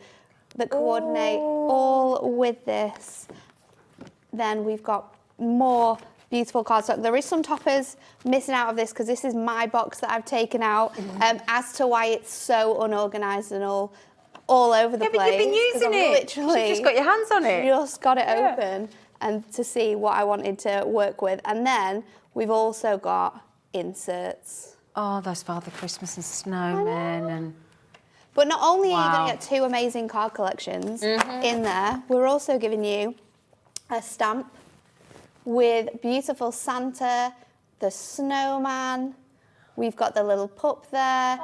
that coordinate all with this. Then we've got more beautiful cardstock. There is some toppers missing out of this because this is my box that I've taken out as to why it's so unorganised and all over the place. Yeah, but you've been using it. Literally, you just got your hands on it. Just got it open and to see what I wanted to work with. And then we've also got inserts. Oh, those Father Christmas and snowmen and... But not only are you going to get 2 amazing card collections in there, we're also giving you a stamp with beautiful Santa, the snowman. We've got the little pup there.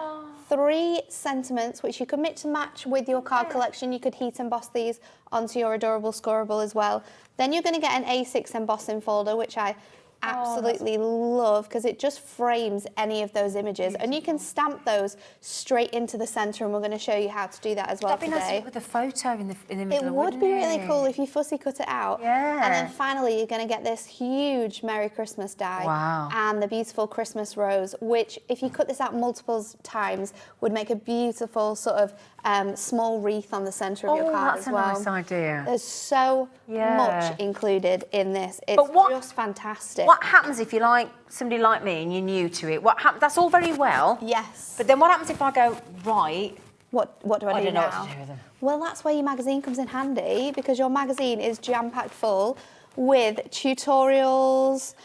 3 sentiments, which you could mix and match with your card collection. You could heat emboss these onto your adorable scorable as well. Then you're going to get an A6 embossing folder, which I absolutely love because it just frames any of those images. And you can stamp those straight into the centre, and we're going to show you how to do that as well today. That'd be nice with a photo in the middle. It would be really cool if you fussy cut it out. Yeah. And then finally, you're going to get this huge Merry Christmas die. Wow. And the beautiful Christmas rose, which, if you cut this out multiple times, would make a beautiful sort of small wreath on the centre of your card as well. That's a nice idea. There's so much included in this. It's just fantastic. What happens if you're like somebody like me and you're new to it? What happens? That's all very well. Yes. But then what happens if I go, right? What do I do don't know now? what to do with them. Well, that's where your magazine comes in handy, because your magazine is jam-packed full with tutorials,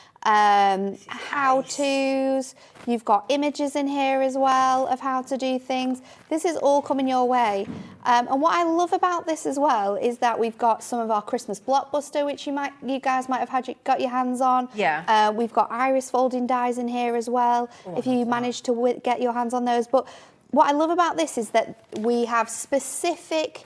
how-tos. You've got images in here as well of how to do things. This is all coming your way. And what I love about this as well is that we've got some of our Christmas blockbuster, which you guys might have got your hands on. Yeah. We've got iris folding dies in here as well, if you manage to get your hands on those. But what I love about this is that we have specific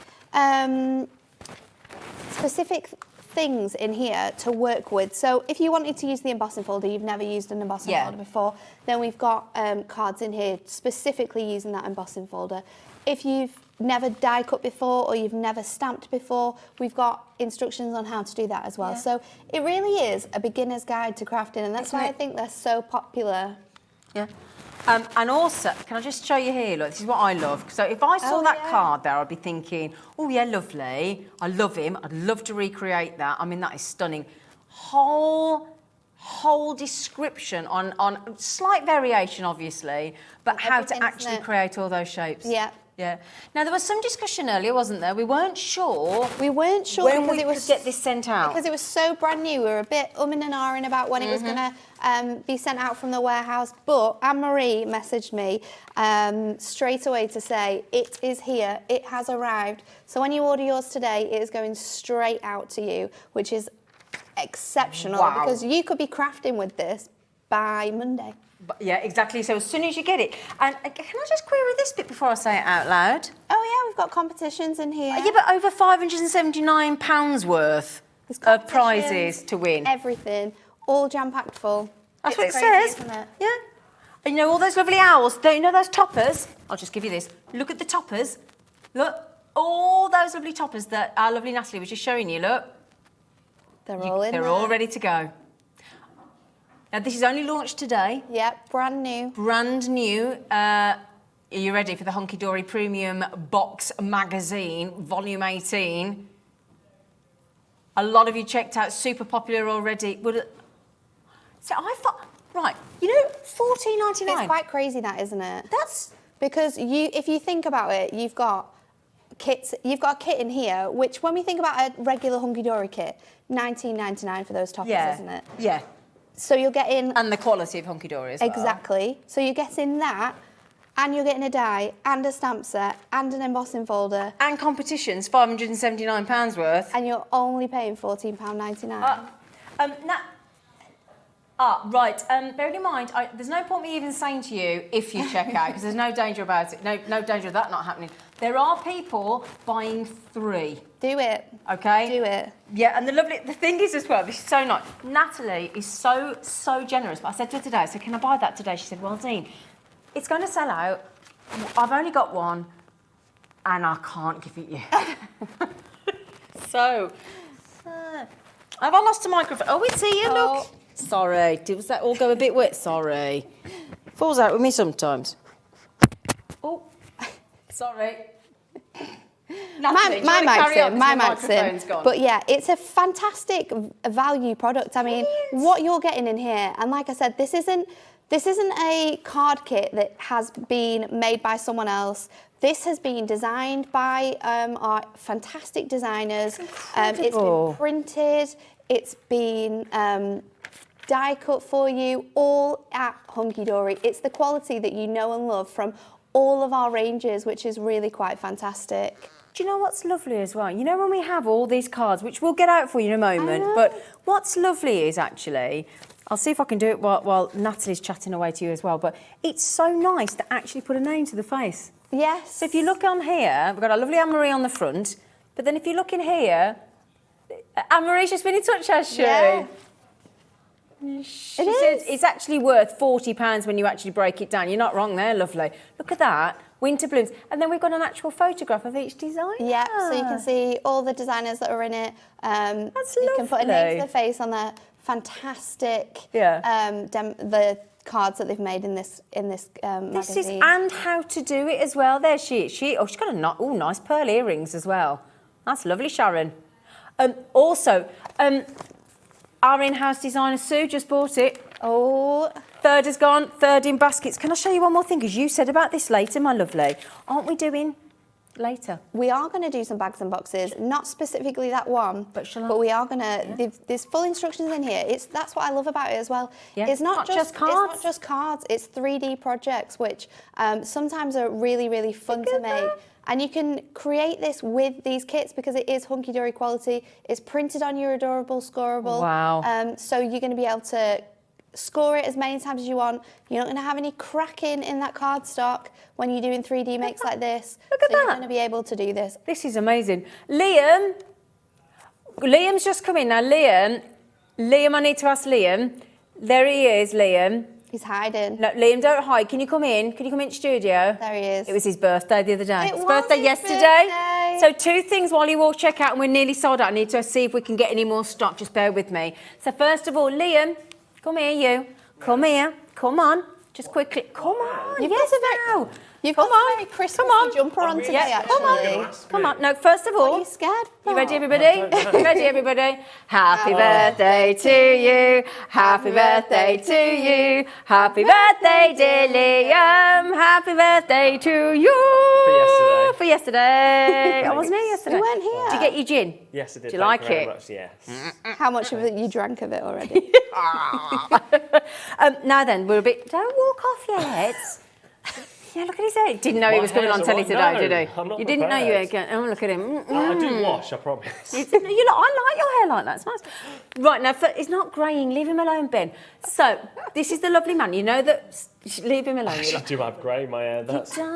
things in here to work with. So if you wanted to use the embossing folder, you've never used an embossing folder before, then we've got cards in here specifically using that embossing folder. If you've never die cut before or you've never stamped before, we've got instructions on how to do that as well. So it really is a beginner's guide to crafting, and that's why I think they're so popular. Yeah. And also, can I just show you here, look, this is what I love. So if I saw that card there, I'd be thinking, oh yeah, lovely, I love him, I'd love to recreate that. I mean, that is stunning. Whole description on slight variation, obviously, but how to actually create all those shapes. Yeah. Yeah. Now, there was some discussion earlier, wasn't there? We weren't sure when we could get this sent out. Because it was so brand new. We were a bit umming and ahhing about when it was going to be sent out from the warehouse. But Anne-Marie messaged me straight away to say, it is here, it has arrived. So when you order yours today, it is going straight out to you, which is exceptional. Because you could be crafting with this by Monday. Yeah, exactly. So as soon as you get it, and can I just query this bit before I say it out loud? Oh yeah, we've got competitions in here. Yeah, but over £579 worth of prizes to win. Everything, all jam-packed full. That's It's what it crazy, says. isn't it? Yeah. And you know all those lovely owls? Don't you know those toppers? I'll just give you this. Look at the toppers. Look, all those lovely toppers that our lovely Natalie was just showing you. Look, They're all in they're there. all ready to go. Now this is only launched today. Yep, brand new. Brand new. Are you ready for the Hunky Dory Premium Box Magazine, Volume 18? A lot of you checked out, super popular already. So I thought, right, you know, $14.99. It's quite crazy, that, isn't it? That's because if you think about it, you've got kits. You've got a kit in here, which when we think about a regular Hunky Dory kit, $19.99 for those toppers, isn't it? Yeah. So you're getting And the quality of Hunky Dory as well. exactly. So you're getting that, and you're getting a die and a stamp set and an embossing folder, And competitions, £579 worth. and you're only paying £14.99. Right. Bearing in mind, there's no point me even saying to you if you check out, because there's no danger about it. No danger of that not happening. There are people buying 3. Do it. Okay. Do it. Yeah, and the thing is as well, this is so nice. Natalie is so generous. But I said to her today, I said, can I buy that today? She said, well, Dean, it's going to sell out. I've only got one, and I can't give it you. So, have I lost the microphone? Oh, it's here, look. Sorry, does that all go a bit wet? Sorry. Falls out with me sometimes. Oh, sorry. Natalie, My mic's in. microphone's gone. But yeah, it's a fantastic value product. I mean, what you're getting in here, and like I said, this isn't a card kit that has been made by someone else. This has been designed by our fantastic designers. It's been printed. It's been die cut for you, all at Hunky Dory. It's the quality that you know and love from all of our ranges, which is really quite fantastic. Do you know what's lovely as well? You know when we have all these cards, which we'll get out for you in a moment, but what's lovely is actually, I'll see if I can do it while Natalie's chatting away to you as well, but it's so nice to actually put a name to the face. Yes. So if you look on here, we've got our lovely Anne-Marie on the front, but then if you look in here, Anne-Marie's just been in touch, has she? Yeah. She said it's actually worth £40 when you actually break it down. You're not wrong there, lovely. Look at that, winter blooms. And then we've got an actual photograph of each designer. Yeah, so you can see all the designers that are in it. That's you can put a name to lovely. the face on their fantastic the cards that they've made in this magazine. And how to do it as well. There she is. She's got nice pearl earrings as well. That's lovely, Sharon. Also, our in-house designer Sue just bought it. Oh, Third has gone, third in baskets. Can I show you one more thing? Because you said about this later, my lovely. Aren't we doing later? we are going to do some bags and boxes, not specifically that one, But we are going to. There's full instructions in here. That's what I love about it as well. Yeah. It's not just cards. It's not just cards. It's 3D projects, which sometimes are really, really fun to make. And you can create this with these kits because it is Hunky Dory quality. It's printed on your adorable scoreable. Wow. So you're going to be able to score it as many times as you want. You're not going to have any cracking in that cardstock when you're doing 3D makes like this. Look at so that. You're going to be able to do this. This is amazing. Liam's just come in now. Liam, I need to ask Liam. There he is, Liam. He's hiding. No, Liam, don't hide. Can you come in? Can you come in studio? There he is. It was his birthday the other day. It His was birthday his yesterday. birthday. So 2 things while you all check out, and we're nearly sold out. I need to see if we can get any more stock. Just bear with me. So first of all, Liam, come here, you. Come here. Come on. Just quickly. Come on. You've yes, got a now. You've Come got on. a very Christmassy Come on. jumper on today, Yeah, actually. come on. Come on. No, first of all, Are you scared? you ready, everybody? You ready, everybody? Happy birthday to you. Happy birthday to you. Happy birthday, dear Liam. Happy birthday to you. For yesterday. I wasn't here yesterday. You weren't here. Did you get your gin? Yes, I did. Do you like it? Much, yes. How much of it you drank of it already? Now then, we're a bit... Don't walk off yet. Yeah, look at his head. Didn't know he was coming on telly today, did he? I'm not You didn't know you were prepared. going, oh, look at him. I do wash, I promise. I like your hair like that. It's nice. Right, now, it's not greying. Leave him alone, Ben. So, this is the lovely man. You know that... Leave him alone. I actually do have grey in my hair.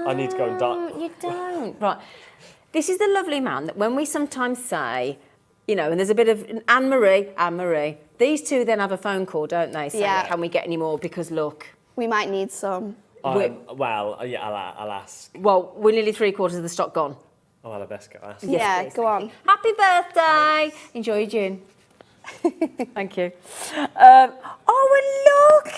I need to go and dye. You don't. Right. This is the lovely man that when we sometimes say, you know, and there's a bit of Anne-Marie, these two then have a phone call, don't they? Say, Yeah. can we get any more? Because look... We might need some. Well, yeah, I'll ask. Well, we're nearly 3/4 of the stock gone. Oh, I'll best go ask. Yeah, please, go on. Happy birthday! Enjoy your gin. Thank you. Look! Look!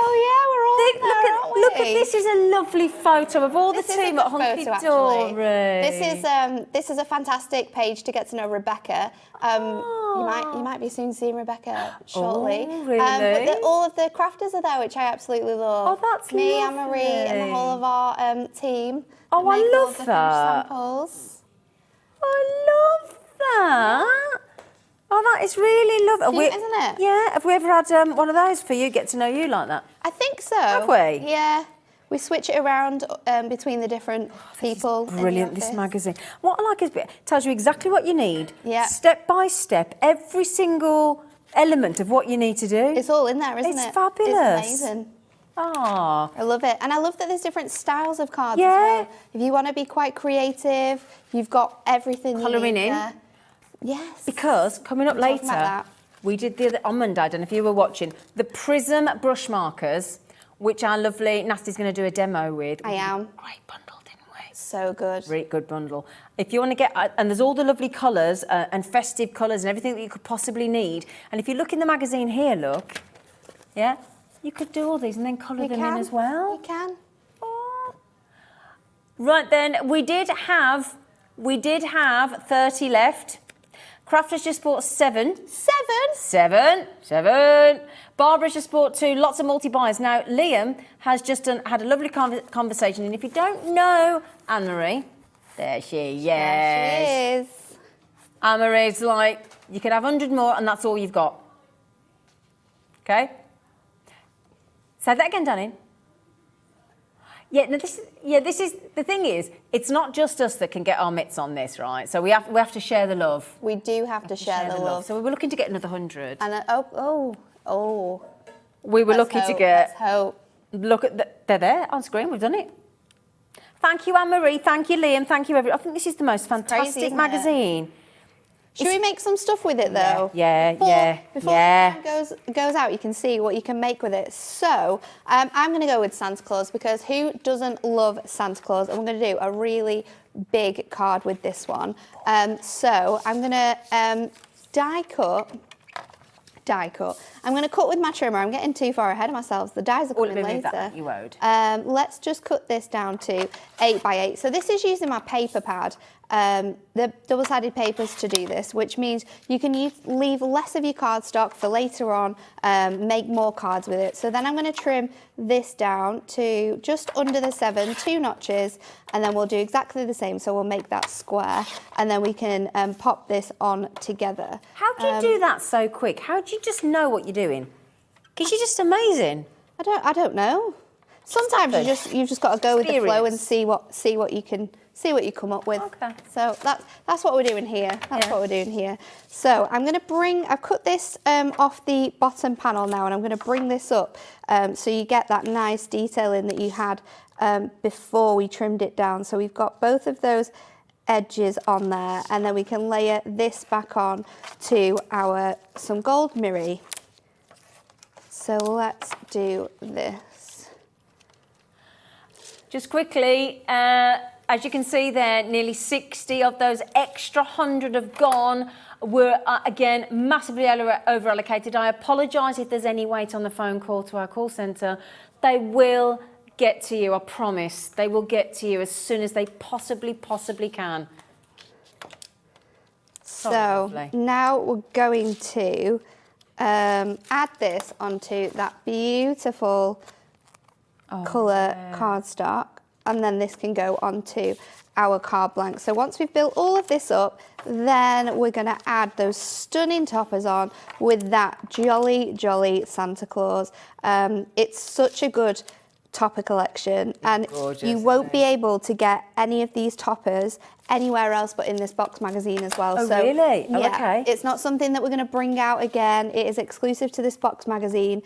Oh yeah, we're all in there, aren't we? Look at this. Is a lovely photo of all This the is a team good at Hunky photo, Dory. actually. This is a fantastic page to get to know Rebecca. You might be soon seeing Rebecca shortly. Oh, really? But all of the crafters are there, which I absolutely love. Oh, that's me, lovely. Anne-Marie, and the whole of our team. Oh, that I make all love of the that. finished samples. I love that. Oh, that is really lovely. Cute, isn't it? Yeah. Have we ever had one of those for you? Get to know you like that? I think so. Have we? Yeah. We switch it around between the different people. in the Brilliant, this office. magazine. What I like is it tells you exactly what you need. Yeah. Step by step, every single element of what you need to do. It's all in there, isn't it? It's fabulous. It's amazing. Ah. I love it. And I love that there's different styles of cards Yeah. as well. If you want to be quite creative, you've got everything Colouring you need in. there. Yes. Because coming up We're talking about later, that. we did the other, on Monday, I don't know if you were watching, the Prism brush markers, which our lovely Nasty's going to do a demo with. I am. Great bundle, didn't we? So good. Great, good bundle. If you want to get, and there's all the lovely colours and festive colours and everything that you could possibly need. And if you look in the magazine here, look, yeah, you could do all these and then colour We them can. in as well. We can. Oh. Right then, we did have 30 left. Crafters just bought 7. 7. Barbara's just bought 2. Lots of multi-buys. Now, Liam has just had a lovely conversation. And if you don't know Anne-Marie, there she is. There she is. Anne-Marie's like, you can have 100 more and that's all you've got. Okay? Say that again, darling. Yeah, no, this is the thing is, it's not just us that can get our mitts on this, right? So we have to share the love. We do have to share the love. So we were looking to get another 100. And We were let's lucky to hope, get. Let's hope. Look at they're there on screen. We've done it. Thank you, Anne-Marie. Thank you, Liam. Thank you, everyone. I think this is the most fantastic isn't it? magazine. Should we make some stuff with it though? Yeah. Before it goes out, you can see what you can make with it. So I'm going to go with Santa Claus because who doesn't love Santa Claus? And we're going to do a really big card with this one. So I'm going to die cut. I'm going to cut with my trimmer. I'm getting too far ahead of myself. The dies are coming later. That you owed. Let's just cut this down to 8 by 8. So this is using my paper pad, the double-sided papers to do this, which means you can leave less of your cardstock for later on, make more cards with it. So then I'm going to trim this down to just under the 7, 2 notches, and then we'll do exactly the same. So we'll make that square, and then we can pop this on together. How do you do that so quick? How do you just know what you're doing? Because you're just amazing. I don't know. Sometimes you've just got to go with the flow and see what you come up with. Okay. So that's what we're doing here. What we're doing here. So I've cut this off the bottom panel now, and I'm going to bring this up so you get that nice detailing that you had before we trimmed it down. So we've got both of those edges on there, and then we can layer this back on to some gold mirror. So let's do this. Just quickly, as you can see there, nearly 60 of those extra 100 have gone. We're, again, massively over-allocated. I apologise if there's any wait on the phone call to our call centre. They will get to you, I promise. They will get to you as soon as they possibly can. So now we're going to add this onto that beautiful colour cardstock, and then this can go onto our card blank. So once we've built all of this up, then we're going to add those stunning toppers on with that jolly Santa Claus. It's such a good topper collection, and gorgeous, you won't be able to get any of these toppers anywhere else but in this box magazine as well. Oh, so, really? Oh, yeah, okay. it's not something that we're going to bring out again. It is exclusive to this box magazine.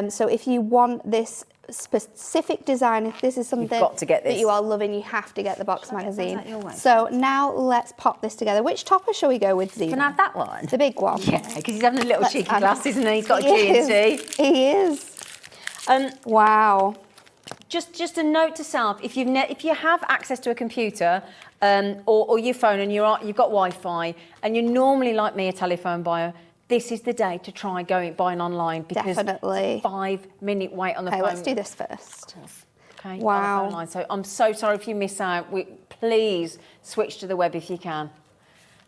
So if you want this specific design, if this is something got to get this. that you are loving, you have to get the box magazine. So now let's pop this together. Which topper shall we go with, Zena? Can I have that one? The big one. Yeah, because he's having a little cheeky add- glass, isn't he? He's got a He G&T. He is. Wow. Just a note to self: if you have access to a computer or your phone and you've got Wi-Fi and you're normally like me a telephone buyer, this is the day to try buying online because Definitely. 5-minute wait on the phone. Okay, let's do this first. Okay. Wow. On the phone line. So I'm so sorry if you miss out. Please switch to the web if you can.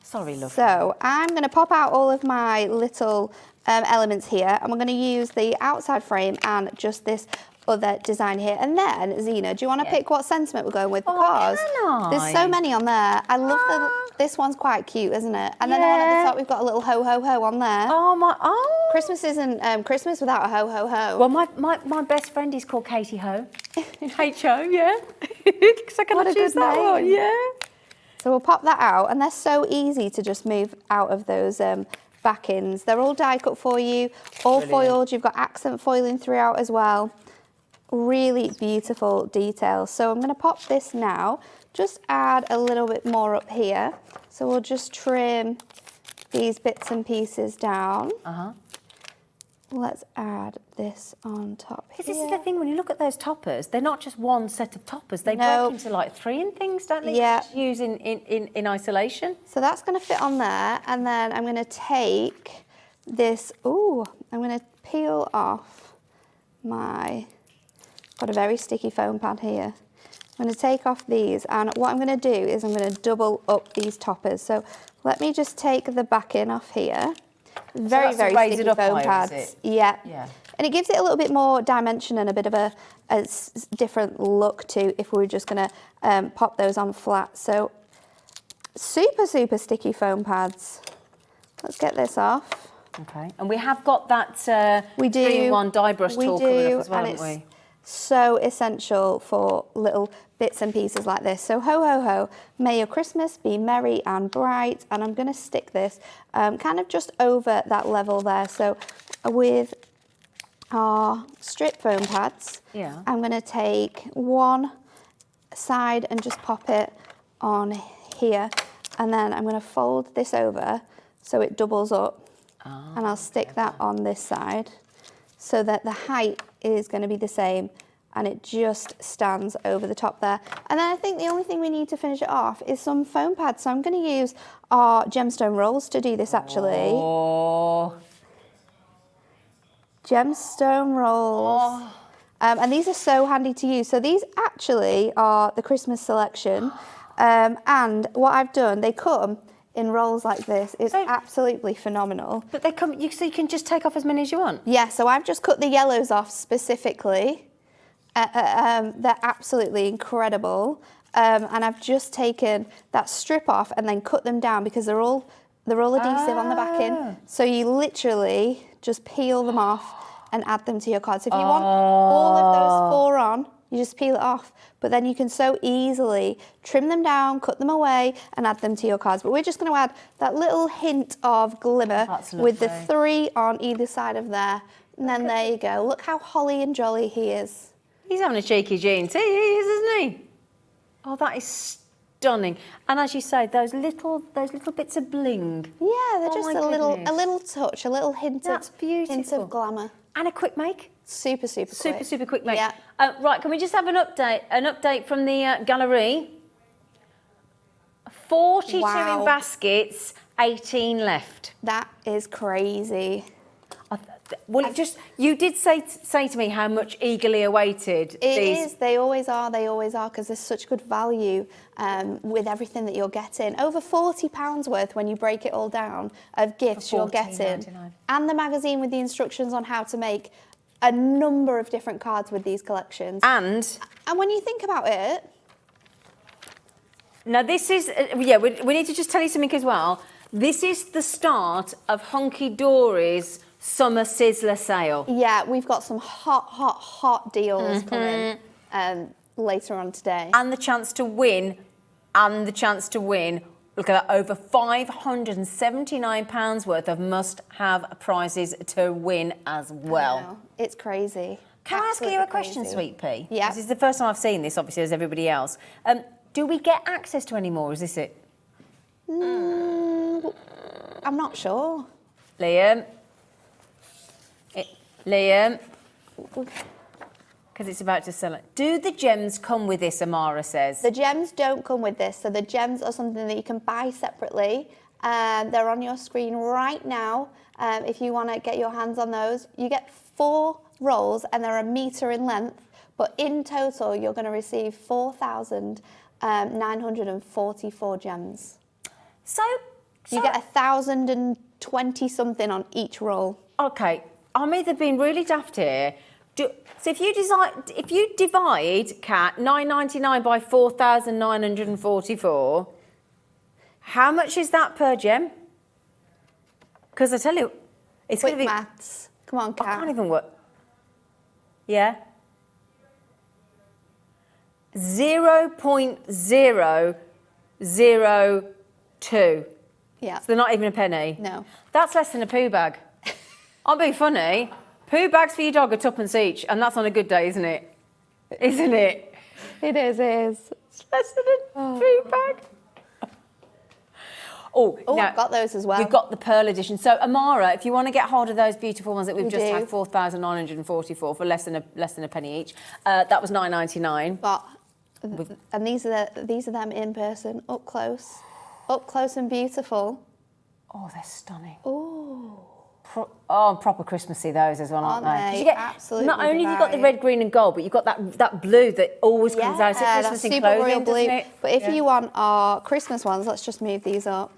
Sorry, love. So I'm going to pop out all of my little elements here, and we're going to use the outside frame and just this other design here. And then, Zena, do you want to pick what sentiment we're going with? Because there's so many on there. I love this one's quite cute, isn't it? And then the one at the top, we've got a little ho ho ho on there. Oh. Christmas isn't Christmas without a ho ho ho. Well, my best friend is called Katie Ho. H-O, yeah. So can What I a choose good that one? name. Yeah. So we'll pop that out, and they're so easy to just move out of those back-ins. They're all die cut for you, all foiled. You've got accent foiling throughout as well. Really beautiful details. So I'm going to pop this now, just add a little bit more up here. So we'll just trim these bits and pieces down. Let's add this on top here. This is the thing, when you look at those toppers, they're not just one set of toppers. They No. break into like 3 and things, don't they? Yeah. Just use in isolation. So that's going to fit on there, and then I'm going to take this, I'm going to peel off got a very sticky foam pad here. I'm going to take off these, and what I'm going to do is I'm going to double up these toppers. So let me just take the backing off here. Very, that's very raise it sticky up foam higher, is pads. it? Yeah. Yeah. And it gives it a little bit more dimension and a bit of a different look to if we were just going to pop those on flat. So super, super sticky foam pads. Let's get this off. Okay. And we have got that We do. 3-in-1 dye brush tool coming up as well, and haven't it's we? so essential for little bits and pieces like this. So ho, ho, ho, may your Christmas be merry and bright. And I'm going to stick this kind of just over that level there. So with our strip foam pads, I'm going to take one side and just pop it on here. And then I'm going to fold this over so it doubles up. And I'll stick that on this side so that the height is going to be the same and it just stands over the top there. And then I think the only thing we need to finish it off is some foam pads. So I'm going to use our gemstone rolls to do this actually. Oh. Gemstone rolls. And these are so handy to use. So these actually are the Christmas selection. And what I've done, they come in rolls like this. It's absolutely phenomenal. But they come, so you can just take off as many as you want? Yeah, so I've just cut the yellows off specifically. They're absolutely incredible. And I've just taken that strip off and then cut them down because they're all adhesive on the back end. So you literally just peel them off and add them to your card. So if you want all of those 4 on, you just peel it off. But then you can so easily trim them down, cut them away, and add them to your cards. But we're just going to add that little hint of glimmer with the 3 on either side of there. And then there you go. Look how holly and jolly he is. He's having a cheeky G&T, isn't he? Oh, that is stunning. And as you say, those little bits of bling. Yeah, they're just my a little goodness. touch, a little hint That's beautiful. hint of glamour. And a quick make. Super quick. Super quick make. Yeah. Right, can we just have an update from the gallery? 42 in baskets, 18 left. That is crazy. Well, you did say to me how much eagerly awaited It is. They always are, because there's such good value with everything that you're getting. Over £40 worth when you break it all down of gifts you're getting. $14.99. And the magazine with the instructions on how to make a number of different cards with these collections. And when you think about it... Now this is, we need to just tell you something as well. This is the start of Hunky Dory's summer sizzler sale. Yeah, we've got some hot deals coming later on today. And the chance to win, look at that, over £579 worth of must-have prizes to win as well. I know. It's crazy. Can I ask you a question, crazy. Sweet Pea? Yeah. This is the first time I've seen this, obviously, as everybody else. Do we get access to any more? Is this it? I'm not sure. Liam? Because it's about to sell it. Do the gems come with this, Amara says? The gems don't come with this. So the gems are something that you can buy separately. They're on your screen right now. If you want to get your hands on those, you get 4 rolls and they're 1 metre in length. But in total, you're going to receive 4,944 gems. So you get 1,020 something on each roll. Okay, I'm either being really daft here. So if you divide Cat 9.99 by 4,944, how much is that per gem? Because I tell you, it's going to be maths. Come on, Cat. I can't even work. Yeah. 0.002. Yeah. So they're not even a penny. No. That's less than a poo bag. I'm being funny. Poo bags for your dog are twopence each, and that's on a good day, isn't it? Isn't it? It is. It's less than a poo bag. Oh, now, I've got those as well. We've got the Pearl edition. So, Amara, if you want to get hold of those beautiful ones that we've just had, 4,944 for less than a penny each. That was $9.99. But and these are them in person, up close and beautiful. Oh, they're stunning. Oh. Proper Christmassy those as well, aren't they? 'Cause they? You get, Absolutely. not only have you got the red, green and gold, but you've got that blue that always comes out at Christmas in super clothing, royal blue. doesn't it? But if you want our Christmas ones, let's just move these up.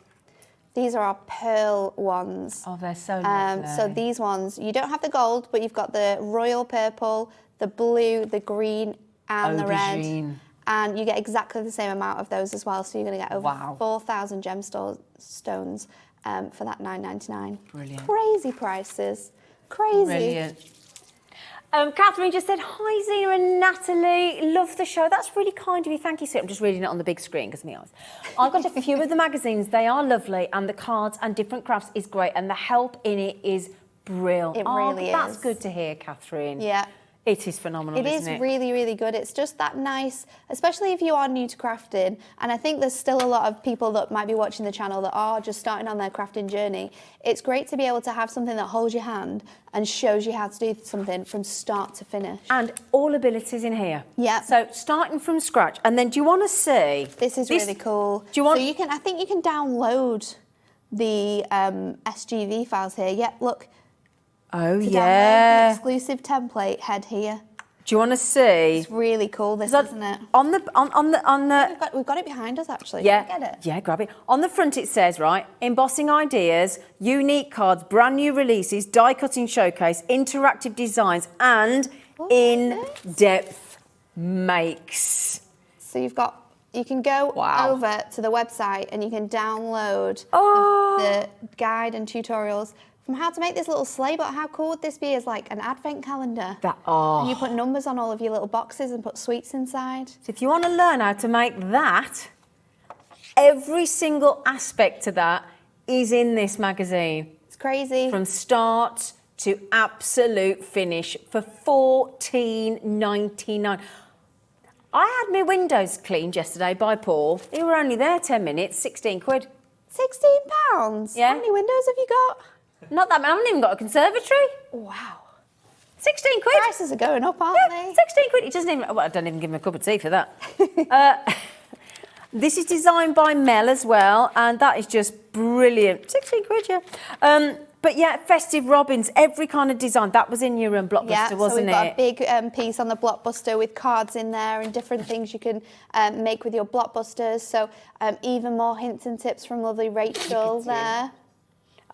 These are our pearl ones. Oh, they're so lovely. So these ones, you don't have the gold, but you've got the royal purple, the blue, the green, and the red. Aubergine. And you get exactly the same amount of those as well. So you're going to get over Wow. 4,000 gemstones for that $9.99. Brilliant. Crazy prices. Crazy. Brilliant. Catherine just said, hi, Zena and Natalie. Love the show. That's really kind of you. Thank you, sweet. I'm just reading it on the big screen because me eyes. I've got a few of the magazines. They are lovely. And the cards and different crafts is great. And the help in it is brilliant. It really That's is. good to hear, Catherine. Yeah. It is phenomenal, It is isn't it? really, really good. It's just that nice, especially if you are new to crafting. And I think there's still a lot of people that might be watching the channel that are just starting on their crafting journey. It's great to be able to have something that holds your hand and shows you how to do something from start to finish. And all abilities in here. Yeah. So starting from scratch. And then do you want to see? This is really cool. Do you want? So you can, I think you can download the SGV files here. Yeah, look. Oh, To download yeah. the exclusive template head here. Do you want to see? It's really cool, this, isn't it? On the We've got it behind us, actually. yeah, Can I get it? yeah, grab it. On the front it says, right, embossing ideas, unique cards, brand new releases, die cutting showcase, interactive designs, and in-depth makes. So you can go Wow. over to the website and you can download the guide and tutorials from how to make this little sleigh. But how cool would this be as like an advent calendar? And you put numbers on all of your little boxes and put sweets inside. So if you want to learn how to make that, every single aspect to that is in this magazine. It's crazy. From start to absolute finish for $14.99. I had my windows cleaned yesterday by Paul. They were only there 10 minutes, 16 quid. £16? Yeah. How many windows have you got? Not that many, I haven't even got a conservatory. Wow. 16 quid. Prices are going up, aren't they? 16 quid. It doesn't even, well, I don't even give him a cup of tea for that. This is designed by Mel as well, and that is just brilliant. 16 quid, yeah. But yeah, festive robins, every kind of design. That was in your Blockbuster, wasn't it? So we've got a big piece on the Blockbuster with cards in there and different things you can make with your Blockbusters. So even more hints and tips from lovely Rachel there.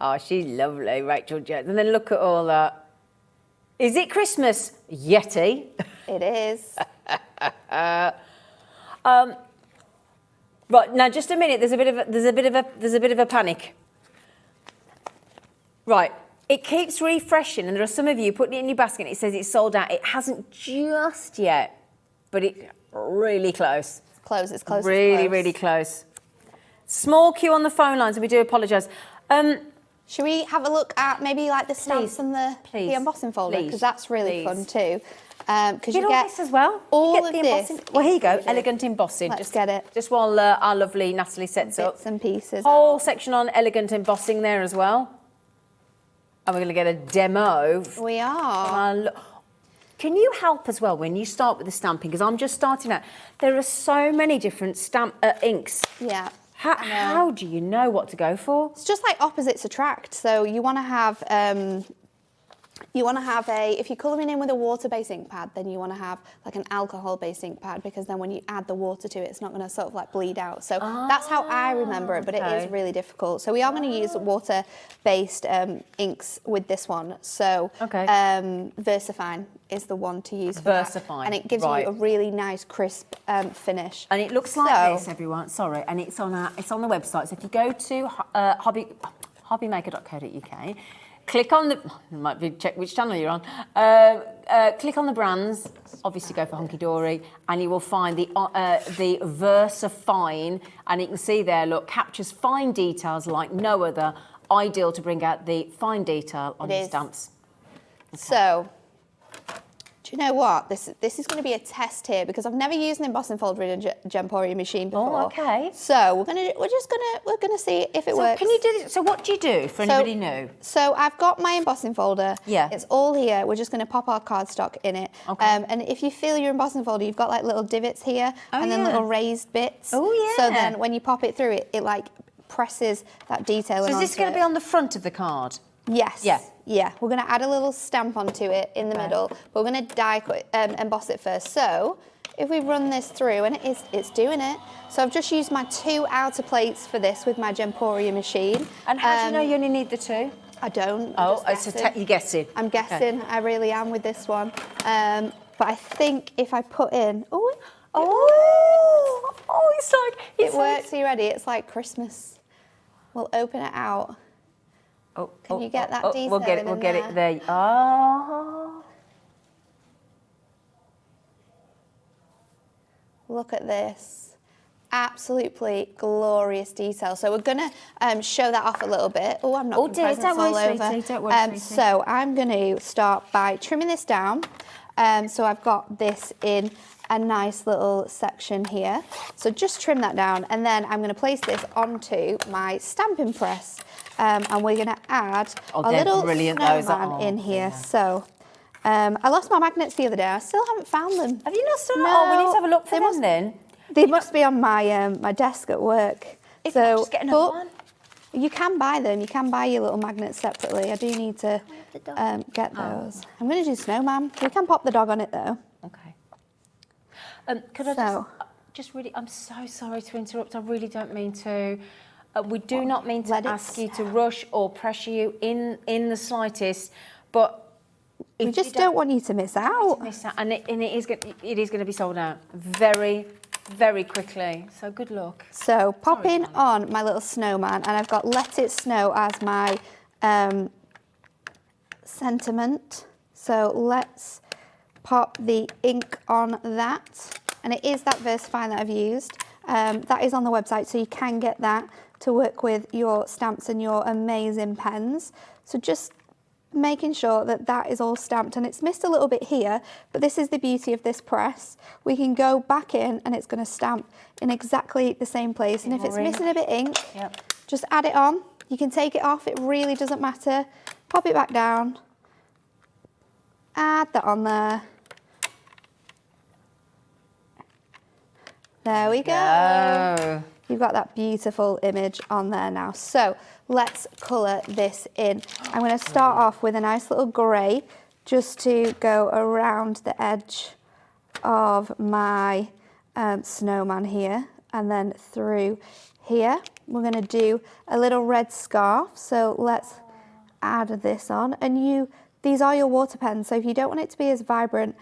Oh, she's lovely, Rachel Jones. And then look at all that. Is it Christmas? Yeti. It is. Right, now just a minute. There's a bit of a panic. Right, It keeps refreshing, and there are some of you putting it in your basket and it says it's sold out. It hasn't just yet, but it's really close. It's close, it's close. Really, really close. Small queue on the phone lines, and we do apologise. Should we have a look at maybe like the stamps and the embossing folder? Because that's really fun too. Because you get this as well. All of this. Well, here you go, elegant embossing. Let's get it. Just while our lovely Natalie sets up. Bits and pieces. Whole section on elegant embossing there as well. And we're going to get a demo. We are. Can you help as well when you start with the stamping? Because I'm just starting out. There are so many different inks. Yeah. How do you know what to go for? It's just like opposites attract. So you want to have if you're colouring in with a water-based ink pad, then you want to have like an alcohol-based ink pad, because then when you add the water to it, it's not going to sort of like bleed out. So that's how I remember it, but it is really difficult. So we are going to use water-based inks with this one. So VersaFine is the one to use for that. And it gives you a really nice crisp finish. And it looks like this, everyone. Sorry, and it's on the website. So if you go to hobbymaker.co.uk, click on the, might be check which channel you're on. Click on the brands. Obviously, go for Hunkydory, and you will find the VersaFine, and you can see there. Look, captures fine details like no other. Ideal to bring out the fine detail on your stamps. Okay. So, do you know what? This is going to be a test here, because I've never used an embossing folder in a Gemporia machine before. Oh, okay. So we're gonna see if it works. Can you do this? So what do you do for anybody new? So I've got my embossing folder. Yeah. It's all here. We're just going to pop our cardstock in it. Okay. And if you feel your embossing folder, you've got like little divots here and then little raised bits. Oh yeah. So then when you pop it through, it like presses that detail. So is this going to be on the front of the card? Yes. Yeah. Yeah. We're going to add a little stamp onto it in the middle, but we're going to emboss it first. So if we run this through, and it's doing it. So I've just used my 2 outer plates for this with my Gemporia machine. And how do you know you only need the 2? I don't. You're guessing. I'm guessing. Okay. I really am with this one. But I think if I put in, it's like it works. Are you ready? It's like Christmas. We'll open it out. Can you get that detail? We'll get it there. Oh. Look at this. Absolutely glorious detail. So we're going to show that off a little bit. Oh, I'm not going to presents all over. Don't worry, so I'm going to start by trimming this down. So I've got this in a nice little section here. So just trim that down, and then I'm going to place this onto my stamping press. And we're going to add a little snowman in here. Yeah. So I lost my magnets the other day. I still haven't found them. Have you lost them? No. Oh, we need to have a look for them then. They must be on my my desk at work. If not, just get another one. You can buy them. You can buy your little magnets separately. I do need to get those. I'm going to do snowman. We can pop the dog on it though. Okay. Could I just really? I'm so sorry to interrupt. I really don't mean to. We do not mean to ask you to rush or pressure you in the slightest, but we just don't want you to miss out. And it is going to be sold out very, very quickly. So good luck. So popping on my little snowman, and I've got Let It Snow as my sentiment. So let's pop the ink on that, and it is that VersaFine that I've used. That is on the website, so you can get that to work with your stamps and your amazing pens. So just making sure that that is all stamped, and it's missed a little bit here, but this is the beauty of this press. We can go back in and it's going to stamp in exactly the same place. And if it's missing a bit of ink, just add it on. You can take it off, it really doesn't matter. Pop it back down, add that on there. There we go. You've got that beautiful image on there now. So let's colour this in. I'm going to start off with a nice little grey just to go around the edge of my snowman here, and then through here. We're going to do a little red scarf. So let's add this on. And these are your water pens, so if you don't want it to be as vibrant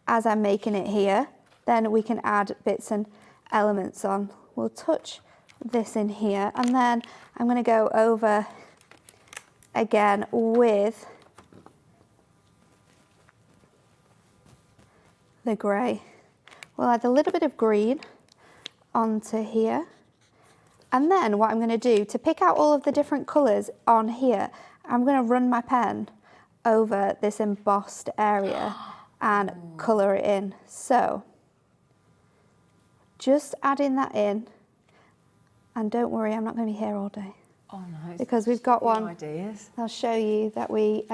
as I'm making it here, then we can add bits and elements on. We'll touch this in here, and then I'm going to go over again with the grey. We'll add a little bit of green onto here. And then what I'm going to do, to pick out all of the different colours on here, I'm going to run my pen over this embossed area and colour it in. So, just adding that in. And don't worry, I'm not going to be here all day. Oh no. Because we've got one. Ideas. I'll show you that we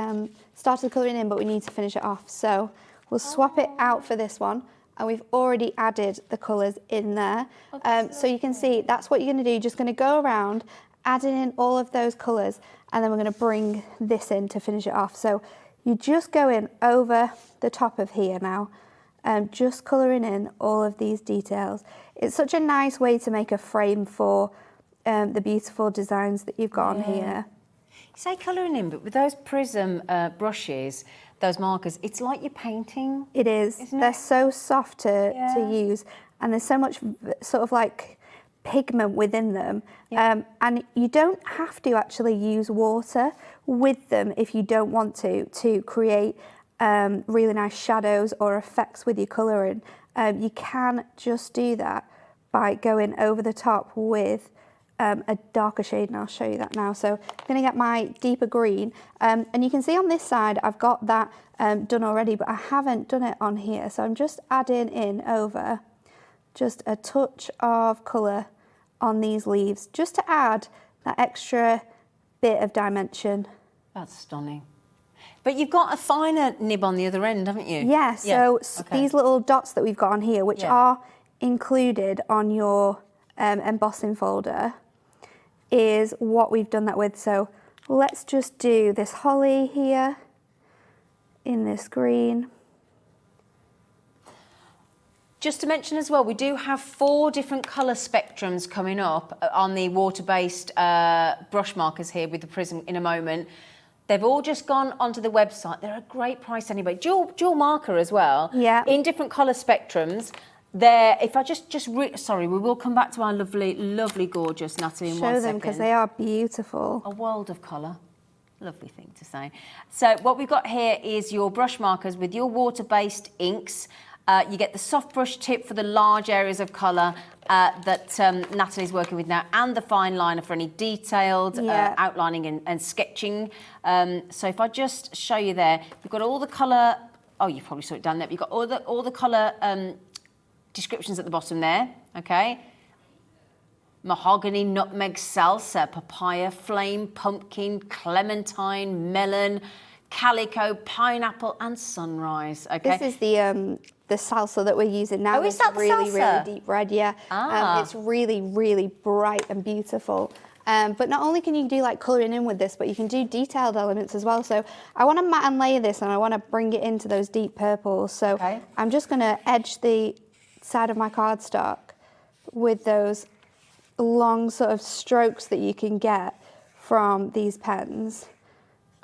started colouring in, but we need to finish it off. So we'll swap it out for this one. And we've already added the colours in there. So you can see that's what you're going to do. Just going to go around, adding in all of those colours, and then we're going to bring this in to finish it off. So you just go in over the top of here now, just colouring in all of these details. It's such a nice way to make a frame for the beautiful designs that you've got on here. You say colouring in, but with those prism brushes, those markers, it's like you're painting. It is. They're so soft to use, and there's so much sort of like pigment within them. And you don't have to actually use water with them if you don't want to create really nice shadows or effects with your colouring. You can just do that by going over the top with a darker shade, and I'll show you that now. So I'm going to get my deeper green, and you can see on this side I've got that done already, but I haven't done it on here. So I'm just adding in over just a touch of colour on these leaves, just to add that extra bit of dimension. That's stunning. But you've got a finer nib on the other end, haven't you? Yeah, so these little dots that we've got on here, which are included on your embossing folder, is what we've done that with. So let's just do this holly here in this green. Just to mention as well, we do have 4 different colour spectrums coming up on the water-based brush markers here with the prism in a moment. They've all just gone onto the website. They're a great price anyway. Dual marker as well. Yeah. In different colour spectrums. There, if I sorry, we will come back to our lovely, gorgeous Natalie in 1 second. Show them, because they are beautiful. A world of colour. Lovely thing to say. So what we've got here is your brush markers with your water-based inks. You get the soft brush tip for the large areas of colour that Natalie's working with now, and the fine liner for any detailed outlining and sketching. So if I just show you there, you've got all the colour. Oh, you probably saw it down there. But you've got all the colour descriptions at the bottom there. Okay. Mahogany, nutmeg, salsa, papaya, flame, pumpkin, clementine, melon, calico, pineapple, and sunrise. Okay. This is the salsa that we're using now. Oh, is that the really, salsa? really deep red, yeah. It's really, really bright and beautiful. But not only can you do like colouring in with this, but you can do detailed elements as well. So I want to matte and layer this, and I want to bring it into those deep purples. So I'm just going to edge the side of my cardstock with those long sort of strokes that you can get from these pens.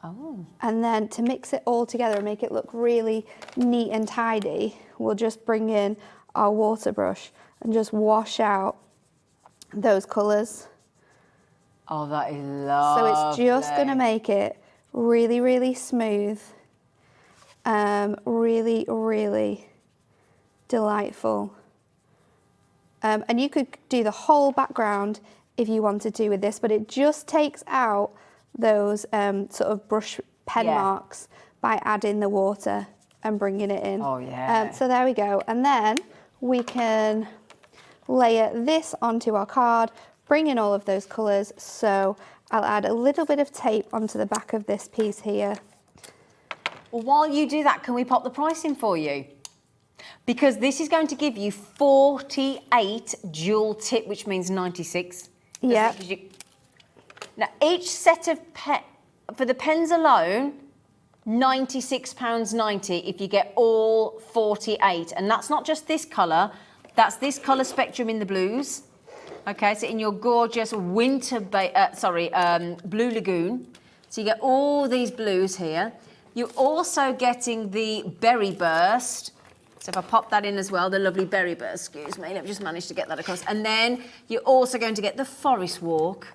Oh. And then to mix it all together and make it look really neat and tidy, we'll just bring in our water brush and just wash out those colours. Oh, that is lovely. So it's just going to make it really, really smooth, really, really delightful. And you could do the whole background if you wanted to with this, but it just takes out those sort of brush pen marks by adding the water and bringing it in. Oh, yeah. So there we go. And then we can layer this onto our card, bring in all of those colours. So I'll add a little bit of tape onto the back of this piece here. Well, while you do that, can we pop the price in for you? Because this is going to give you 48 dual tip, which means 96. Yeah. Now, each set of for the pens alone, £96.90 if you get all 48. And that's not just this colour, that's this colour spectrum in the blues. Okay, so in your gorgeous winter, Blue Lagoon. So you get all these blues here. You're also getting the Berry Burst. So if I pop that in as well, the lovely Berry Burst, excuse me, I've just managed to get that across. And then you're also going to get the Forest Walk.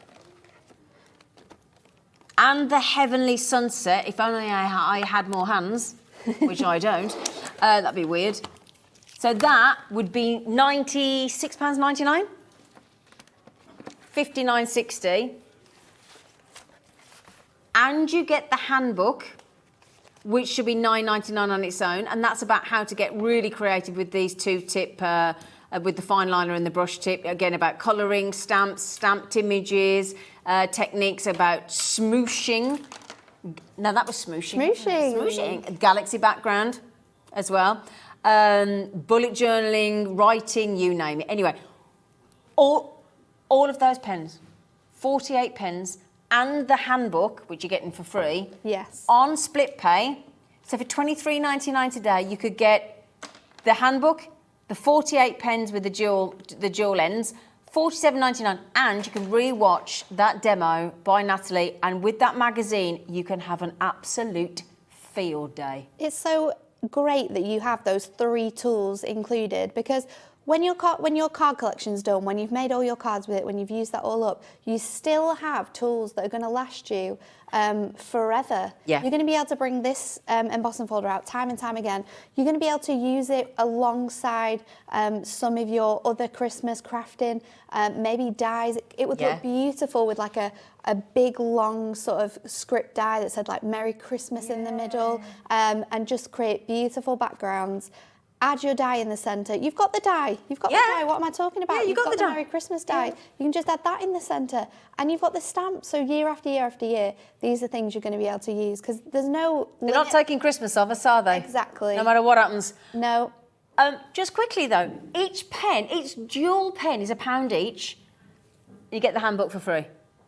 and the Heavenly Sunset. If only I had more hands, which I don't. That'd be weird. So that would be £96.99, £59.60, and you get the handbook, which should be £9.99 on its own, and that's about how to get really creative with these two-tip, with the fine liner and the brush tip. Again, about colouring, stamps, stamped images, techniques about smooshing. Now that was smooshing. Smooshing. Galaxy background as well. Bullet journaling, writing, you name it. Anyway, all of those pens, 48 pens, and the handbook, which you're getting for free. Yes. On split pay. So for £23.99 today, you could get the handbook, the 48 pens with the dual ends, £47.99, and you can re-watch that demo by Natalie, and with that magazine, you can have an absolute field day. It's so great that you have those 3 tools included, because when your card collection's done, when you've made all your cards with it, when you've used that all up, you still have tools that are going to last you forever. Yeah. You're going to be able to bring this embossing folder out time and time again. You're going to be able to use it alongside some of your other Christmas crafting, maybe dies. It would look beautiful with like a big long sort of script die that said like Merry Christmas in the middle, and just create beautiful backgrounds. Add your die in the centre. You've got the die. You've got the die. What am I talking about? Yeah, you've got the die. Merry Christmas die. You can just add that in the centre. And you've got the stamp. So year after year after year, these are things you're going to be able to use, because there's no They're not taking Christmas off us, are they? Exactly. No matter what happens. No. Just quickly though, each dual pen is £1 each. You get the handbook for free.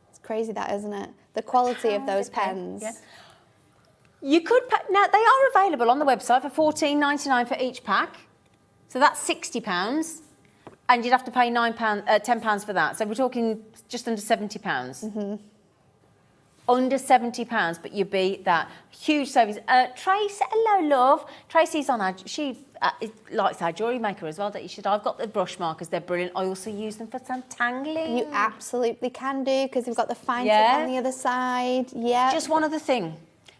It's crazy that, isn't it? The quality of those pens. Yeah. You could now they are available on the website for £14.99 for each pack, so that's £60, and you'd have to pay £10 for that. So we're talking just under £70. Mm-hmm. Under £70, but you'd be that huge savings. Tracy, hello, love. Tracy's on she likes our jewellery maker as well. That you should. I've got the brush markers; they're brilliant. I also use them for some tangling. You absolutely can do, because we've got the fine tip on the other side. Yeah. Just one other thing.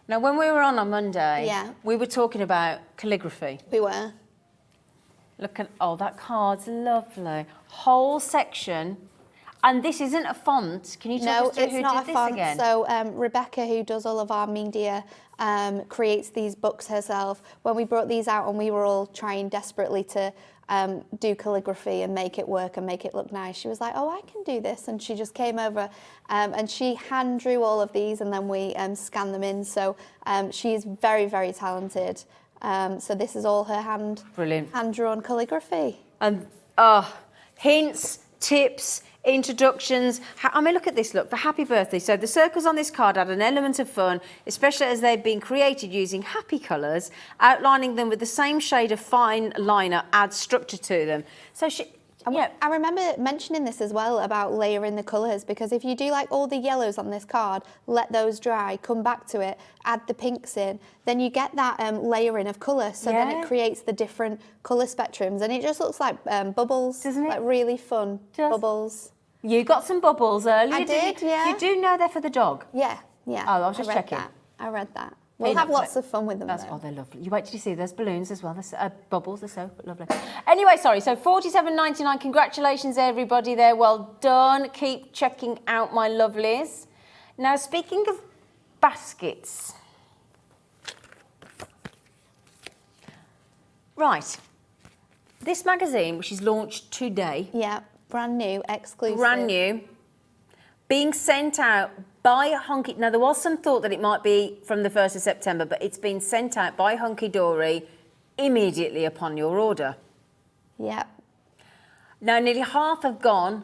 Now, when we were on Monday, we were talking about calligraphy. We were. Look at, oh, that card's lovely. Whole section. And this isn't a font. Can you tell us who did this again? So Rebecca, who does all of our media, creates these books herself. When we brought these out and we were all trying desperately to do calligraphy and make it work and make it look nice, she was like, oh, I can do this. And she just came over and she hand drew all of these, and then we scanned them in. So she is very, very talented. So this is all her hand-drawn calligraphy. And hints, tips, introductions. I mean, look at this, look, for happy birthday. So the circles on this card add an element of fun, especially as they've been created using happy colours. Outlining them with the same shade of fine liner adds structure to them. So I remember mentioning this as well about layering the colours, because if you do like all the yellows on this card, let those dry, come back to it, add the pinks in, then you get that layering of colour. So then it creates the different colour spectrums, and it just looks like bubbles, doesn't it? Like really fun bubbles. You got some bubbles earlier. I did, yeah. You do know they're for the dog? Yeah. Oh, I was just checking. I read that. We'll have lots of fun with them. Oh, they're lovely. You wait till you see those balloons as well. The bubbles, they're so lovely. Anyway, sorry, so £47.99. Congratulations, everybody there. Well done. Keep checking out my lovelies. Now, speaking of baskets. Right. This magazine, which is launched today. Yeah, brand new, exclusive. Brand new. Being sent out by Hunky... Now, there was some thought that it might be from the 1st of September, but it's been sent out by Hunkydory immediately upon your order. Yep. Now, nearly half have gone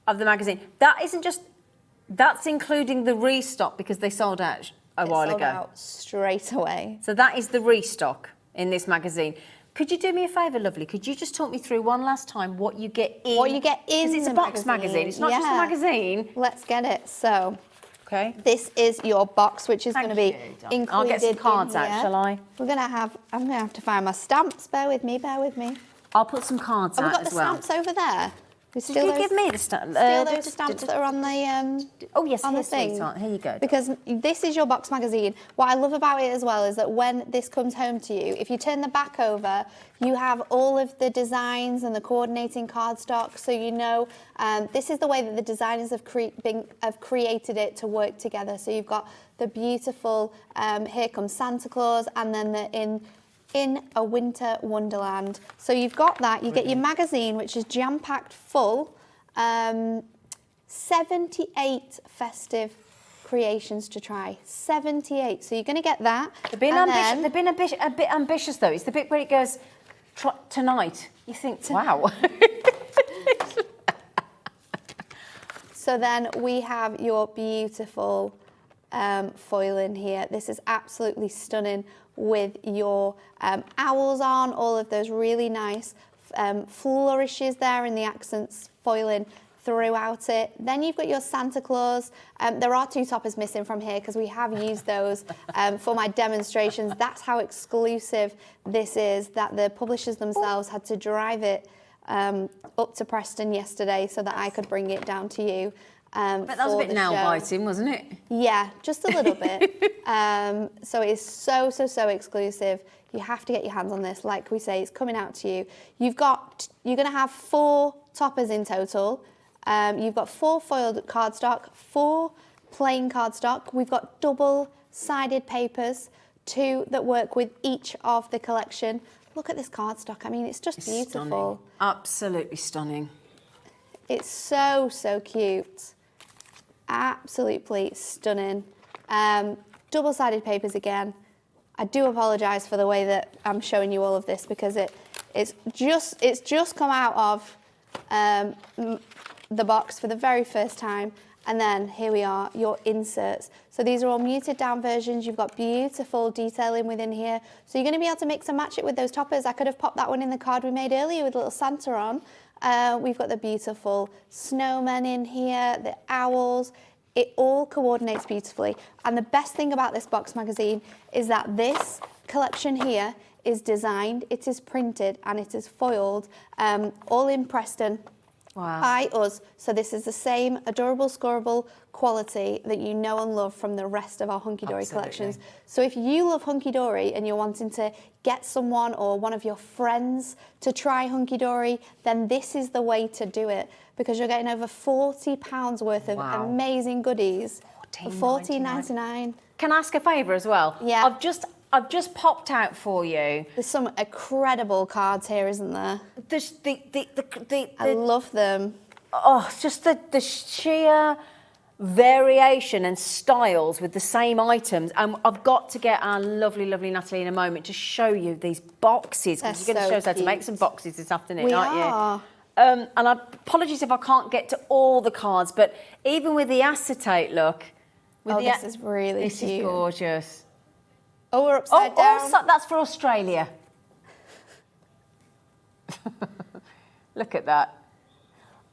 of the magazine. That isn't just... That's including the restock, because they sold out a while ago. Sold out straight away. So that is the restock in this magazine. Could you do me a favour, lovely? Could you just talk me through one last time what you get in? What you get in Because it's a box magazine. It's not just a magazine. Let's get it. So, okay. This is your box, which is going to be included. I'll get some cards out, shall I? I'm going to have to find my stamps. Bear with me. I'll put some cards out as well. Have we got the stamps over there? Did you give me the stamp? Steal those stamps that are on the oh yes, on the here, thing. sweetheart. Here you go. Because this is your box magazine. What I love about it as well is that when this comes home to you, if you turn the back over, you have all of the designs and the coordinating cardstock. So you know this is the way that the designers have created it to work together. So you've got the beautiful Here Comes Santa Claus, and then the in a winter wonderland. So you've got that. You get your magazine, which is jam-packed full. 78 festive creations to try. 78. So you're going to get that. They've been ambitious. They've been a bit ambitious though. It's the bit where it goes tonight. You think, wow. So then we have your beautiful foil in here. This is absolutely stunning with your owls on, all of those really nice flourishes there in the accents foiling throughout it. Then you've got your Santa Claus. There are 2 toppers missing from here because we have used those for my demonstrations. That's how exclusive this is, that the publishers themselves had to drive it up to Preston yesterday so that I could bring it down to you. But that was a bit nail-biting, wasn't it? Yeah, just a little bit. So it's so exclusive. You have to get your hands on this. Like we say, it's coming out to you. You're going to have 4 toppers in total. You've got 4 foiled cardstock, 4 plain cardstock. We've got double-sided papers, 2 that work with each of the collection. Look at this cardstock. I mean, it's just beautiful. Stunning. Absolutely stunning. It's so cute. Absolutely stunning. Double-sided papers again. I do apologise for the way that I'm showing you all of this because it's just come out of the box for the very first time, and then here we are, your inserts. So these are all muted down versions. You've got beautiful detailing within here. So you're going to be able to mix and match it with those toppers. I could have popped that one in the card we made earlier with a little Santa on. We've got the beautiful snowmen in here, the owls. It all coordinates beautifully. And the best thing about this box magazine is that this collection here is designed, it is printed, and it is foiled, all in Preston. Wow. By us. So this is the same adorable, scoreable quality that you know and love from the rest of our Hunky Dory collections. So if you love Hunky Dory and you're wanting to get someone or one of your friends to try Hunky Dory, then this is the way to do it, because you're getting over £40 worth of amazing goodies for $14.99. Can I ask a favour as well? Yeah. I've just popped out for you. There's some incredible cards here, isn't there? I love them. Oh, just the sheer variation and styles with the same items. And I've got to get our lovely, lovely Natalie in a moment to show you these boxes, because you're going to show us how to make some boxes this afternoon, aren't you? And apologies if I can't get to all the cards, but even with the acetate look, this is really cute. This is gorgeous. Oh, we're upside down. Also, that's for Australia. Look at that.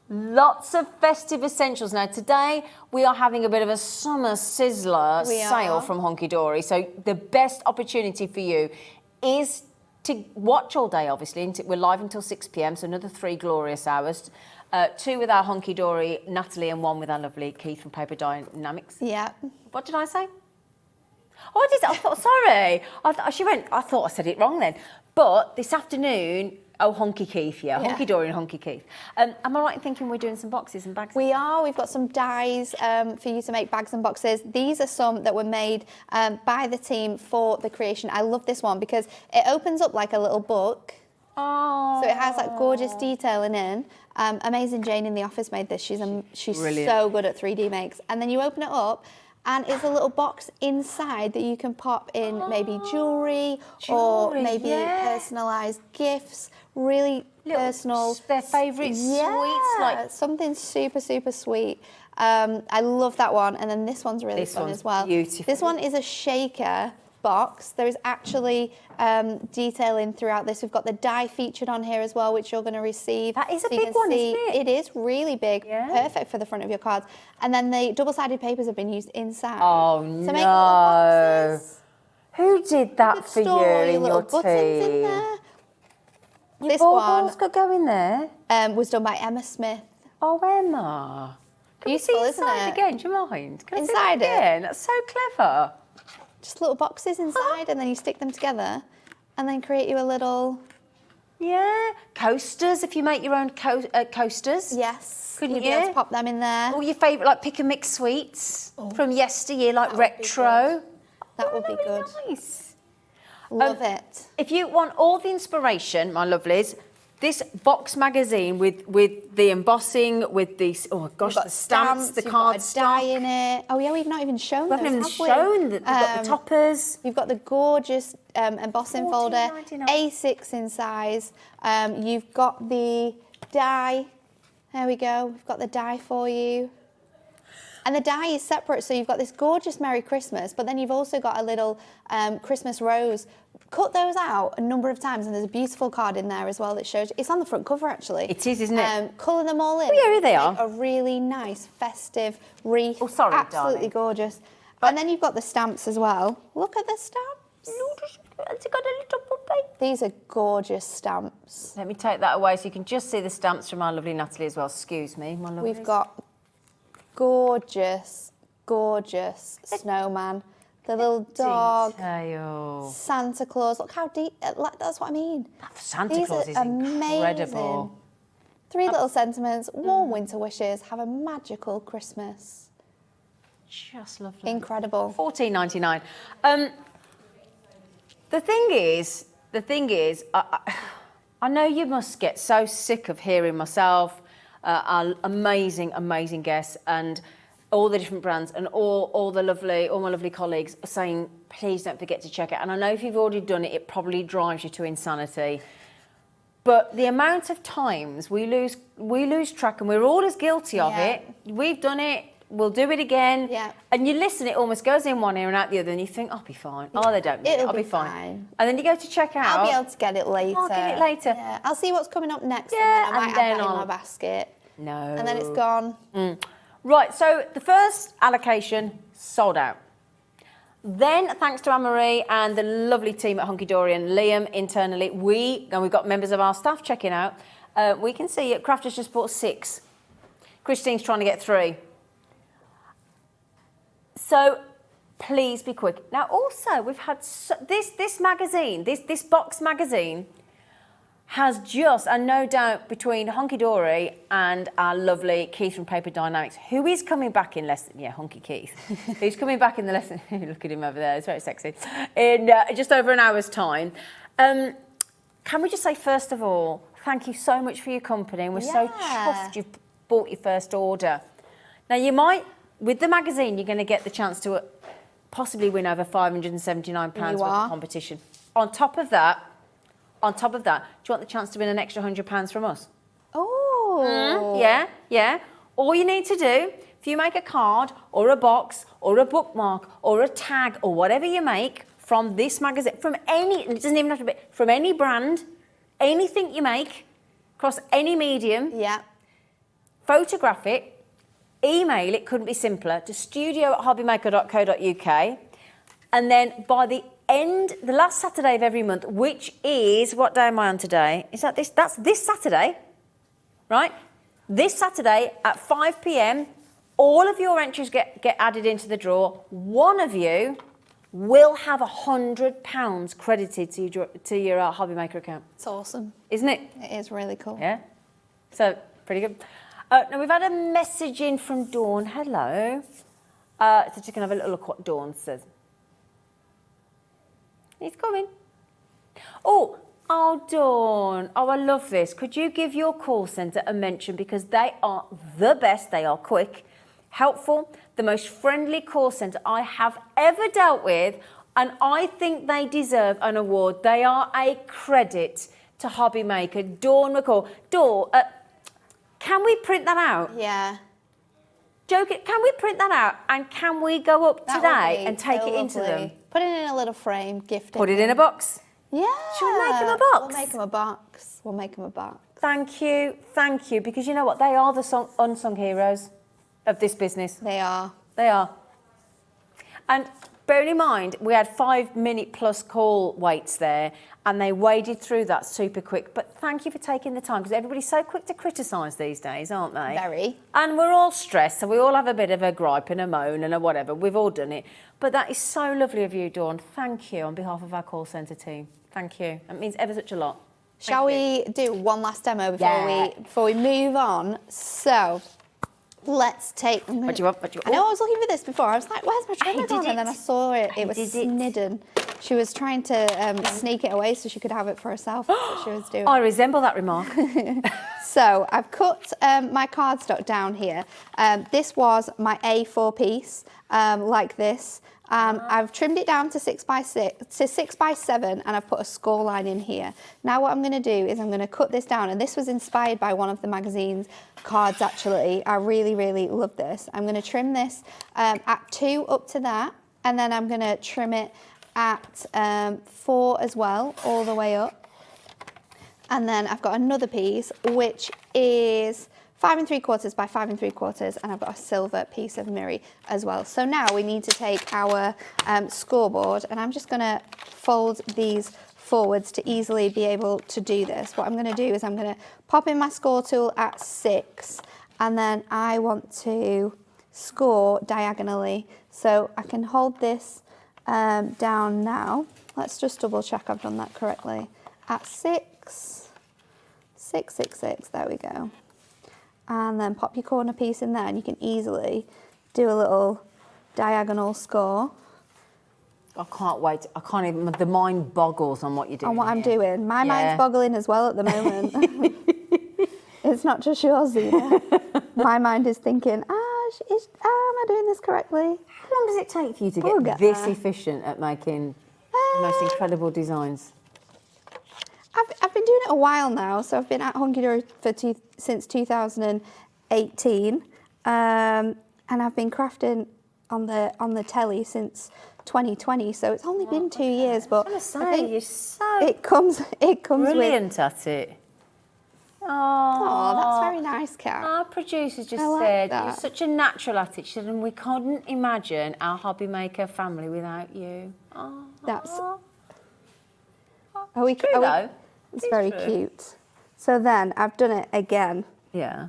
Lots of festive essentials. Now, today we are having a bit of a summer sizzler sale from Hunky Dory. So the best opportunity for you is to watch all day, obviously. We're live until 6 p.m, so another 3 glorious hours. 2 with our Hunky Dory, Natalie, and 1 with our lovely Keith from Paper Dienamics. Yeah. What did I say? Oh, I did. I thought, sorry. I thought I said it wrong then. But this afternoon, Hunky Keith, Hunky Dory and Hunky Keith. Am I right in thinking we're doing some boxes and bags? We are. We've got some dies for you to make bags and boxes. These are some that were made by the team for the creation. I love this one because it opens up like a little book. Oh. So it has that gorgeous detailing in. Amazing Jane in the office made this. She's so good at 3D makes. And then you open it up, and it's a little box inside that you can pop in maybe jewellery or maybe personalised gifts, really personal. Their favourite sweets. Like something super, super sweet. I love that one. And then this one's really fun as well. Beautiful. This one is a shaker box. There is actually detailing throughout this. We've got the die featured on here as well, which you're going to receive. That is a big one, isn't it? It is really big. Yeah. Perfect for the front of your cards. And then the double-sided papers have been used inside. Oh, to no. make little boxes. Who did that for you in your buttons in team? there. This one could go in there. Was done by Emma Smith. Oh, Emma. Can Beautiful, you see isn't inside it? again? Do you mind? Can I see Inside that it? again? That's so clever. Just little boxes inside, and then you stick them together, and then create you a little. Yeah. Coasters, if you make your own coasters. Yes. Couldn't You'd be able you? to pop them in there. All your favourite, like pick and mix sweets from yesteryear, like That would be retro. That would be Really good. nice. Love it. If you want all the inspiration, my lovelies, this box magazine with the embossing, with these, oh gosh, You've got the stamps, the you've got a cardstock. die in it. Oh yeah, we've not even shown We those, haven't even have we? shown that. We've got the toppers. You've got the gorgeous embossing folder, $14.99. A6 in size. You've got the die. There we go. We've got the die for you. And the die is separate, so you've got this gorgeous Merry Christmas, but then you've also got a little Christmas rose. Cut those out a number of times, and there's a beautiful card in there as well that shows. It's on the front cover, actually. It is, isn't it? Colour them all in. Oh, yeah, here they Make are. A really nice festive wreath. Oh, sorry, absolutely darling. gorgeous. And then you've got the stamps as well. Look at the stamps. It's got a little puppy. These are gorgeous stamps. Let me take that away so you can just see the stamps from our lovely Natalie as well. Excuse me, my lovely. We've got gorgeous, gorgeous snowman. The little dog. Detail. Santa Claus. Look how deep. That's what I mean. Santa These Claus are is amazing. incredible. 3 little sentiments. Warm winter wishes. Have a magical Christmas. Just lovely. Incredible. $14.99. The thing is, I know you must get so sick of hearing myself, our amazing, amazing guests, and all the different brands, and all my lovely colleagues saying, please don't forget to check it. And I know if you've already done it, it probably drives you to insanity. But the amount of times we lose track, and we're all as guilty of it. We've done it. We'll do it again. Yeah. And you listen, it almost goes in one ear and out the other, and you think, I'll be fine. Oh, they don't need it. I'll be fine. And then you go to check out. I'll be able to get it later. I'll get it later. Yeah. I'll see what's coming up next, Yeah, and then I might and add then that in I'll- my basket. No. And then it's gone. Right, so the first allocation sold out. Then, thanks to Anne-Marie and the lovely team at Hunky Dory and Liam internally, we've got members of our staff checking out. We can see Craft has just bought 6. Christine's trying to get 3. So please be quick. Now, also, we've had this magazine, this box magazine, has just, and no doubt between Hunky Dory and our lovely Keith from Paper Dienamics, who is coming back in less than, Hunky Keith, who's coming back in the lesson, look at him over there, it's very sexy, in just over an hour's time. Can we just say, first of all, thank you so much for your company, and we're so chuffed you've bought your first order. Now, you might, with the magazine, you're going to get the chance to possibly win over £579 worth of competition. On top of that, do you want the chance to win an extra £100 from us? Oh. Yeah. All you need to do, if you make a card or a box or a bookmark or a tag or whatever you make from this magazine, from any, it doesn't even have to be, from any brand, anything you make, across any medium, photograph it, email it, couldn't be simpler, to studio@hobbymaker.co.uk, and then by the last Saturday of every month, which is, what day am I on today? Is that this? That's this Saturday, right? This Saturday at 5 p.m, all of your entries get added into the draw. One of you will have £100 credited to your Hobbymaker account. It's awesome. Isn't it? It is really cool. Yeah. So, pretty good. Now, we've had a message in from Dawn. Hello. So just going to have a little look what Dawn says. He's coming. Oh, Dawn. Oh, I love this. Could you give your call centre a mention, because they are the best. They are quick, helpful, the most friendly call centre I have ever dealt with, and I think they deserve an award. They are a credit to Hobbymaker. Dawn McCall. Dawn, can we print that out? Yeah. Joking, can we print that out, and can we go up That today would be and take so it into lovely. them? Put it in a little frame, gift it. Put it in a box. Yeah. Should we make them a box? We'll make them a box. We'll make them a box. Thank you, because you know what? They are the unsung heroes of this business. They are. They are. And Bearing in mind, we had 5-minute plus call waits there, and they waded through that super quick. But thank you for taking the time, because everybody's so quick to criticise these days, aren't they? Very. And we're all stressed, so we all have a bit of a gripe and a moan and a whatever. We've all done it. But that is so lovely of you, Dawn. Thank you on behalf of our call centre team. Thank you. It means ever such a lot. Shall we do one last demo before we move on? So let's take. What do you want? I know I was looking for this before. I was like, "Where's my trimmer gone?" And then I saw it. It was snidden. She was trying to sneak it away so she could have it for herself. That's what she was doing. I resemble that remark. So I've cut my cardstock down here. This was my A4 piece, like this. I've trimmed it down to 6x7, and I've put a score line in here. Now what I'm going to do is I'm going to cut this down, and this was inspired by one of the magazine's cards actually. I really, really love this. I'm going to trim this at 2 up to that, and then I'm going to trim it at 4 as well, all the way up. And then I've got another piece which is 5 3/4 by 5 3/4, and I've got a silver piece of mirror as well. So now we need to take our scoreboard, and I'm just going to fold these forwards to easily be able to do this. What I'm going to do is I'm going to pop in my score tool at 6, and then I want to score diagonally. So I can hold this down now. Let's just double check I've done that correctly. At 6, 6, 6, 6, there we go. And then pop your corner piece in there, and you can easily do a little diagonal score. I can't wait. I can't even, the mind boggles on what you're doing. On what I'm doing. My mind's boggling as well at the moment. It's not just yours either. My mind is thinking, am I doing this correctly? How long does it take for you to get this efficient at making the most incredible designs? I've been doing it a while now, so I've been at Hunkydory since 2018, and I've been crafting on the telly since 2020. So it's only been 2 years, but I was gonna say, you're so it comes brilliant at it. Oh, that's very nice, Kat. Our producer just like said that. you're such a natural at it. She said, and we couldn't imagine our hobby maker family without you. Oh, That's. though. It's very cute. So then I've done it again. Yeah.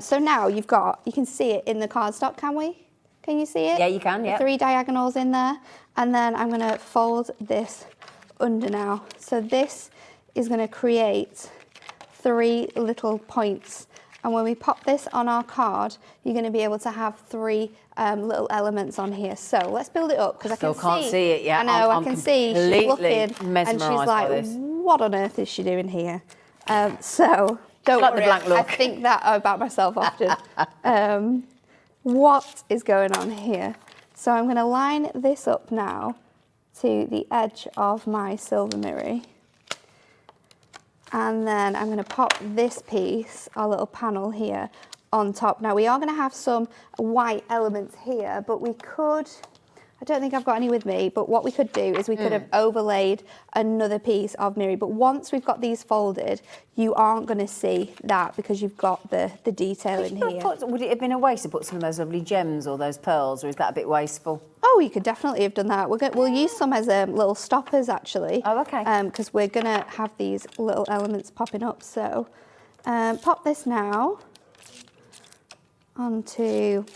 So now you can see it in the cardstock, can we? Can you see it? Yeah, you can, yeah. 3 diagonals in there. And then I'm going to fold this under now. So this is going to create 3 little points. And when we pop this on our card, you're going to be able to have 3 little elements on here. So let's build it up, because I Still can't see it yet. I know, I can see she's looking, and she's mesmerised like, by this. what on earth is she doing here? So don't like the worry, blank look. I think that about myself often. What is going on here? So I'm going to line this up now to the edge of my silver mirror. And then I'm going to pop this piece, our little panel here, on top. Now we are going to have some white elements here, but we could, I don't think I've got any with me, but what we could do is we could have overlaid another piece of mirror. But once we've got these folded, you aren't going to see that, because you've got the detail in here. Would it have been a waste to put some of those lovely gems or those pearls, or is that a bit wasteful? Oh, you could definitely have done that. We'll use some as little stoppers, actually. Oh, okay. Because we're going to have these little elements popping up. So pop this now onto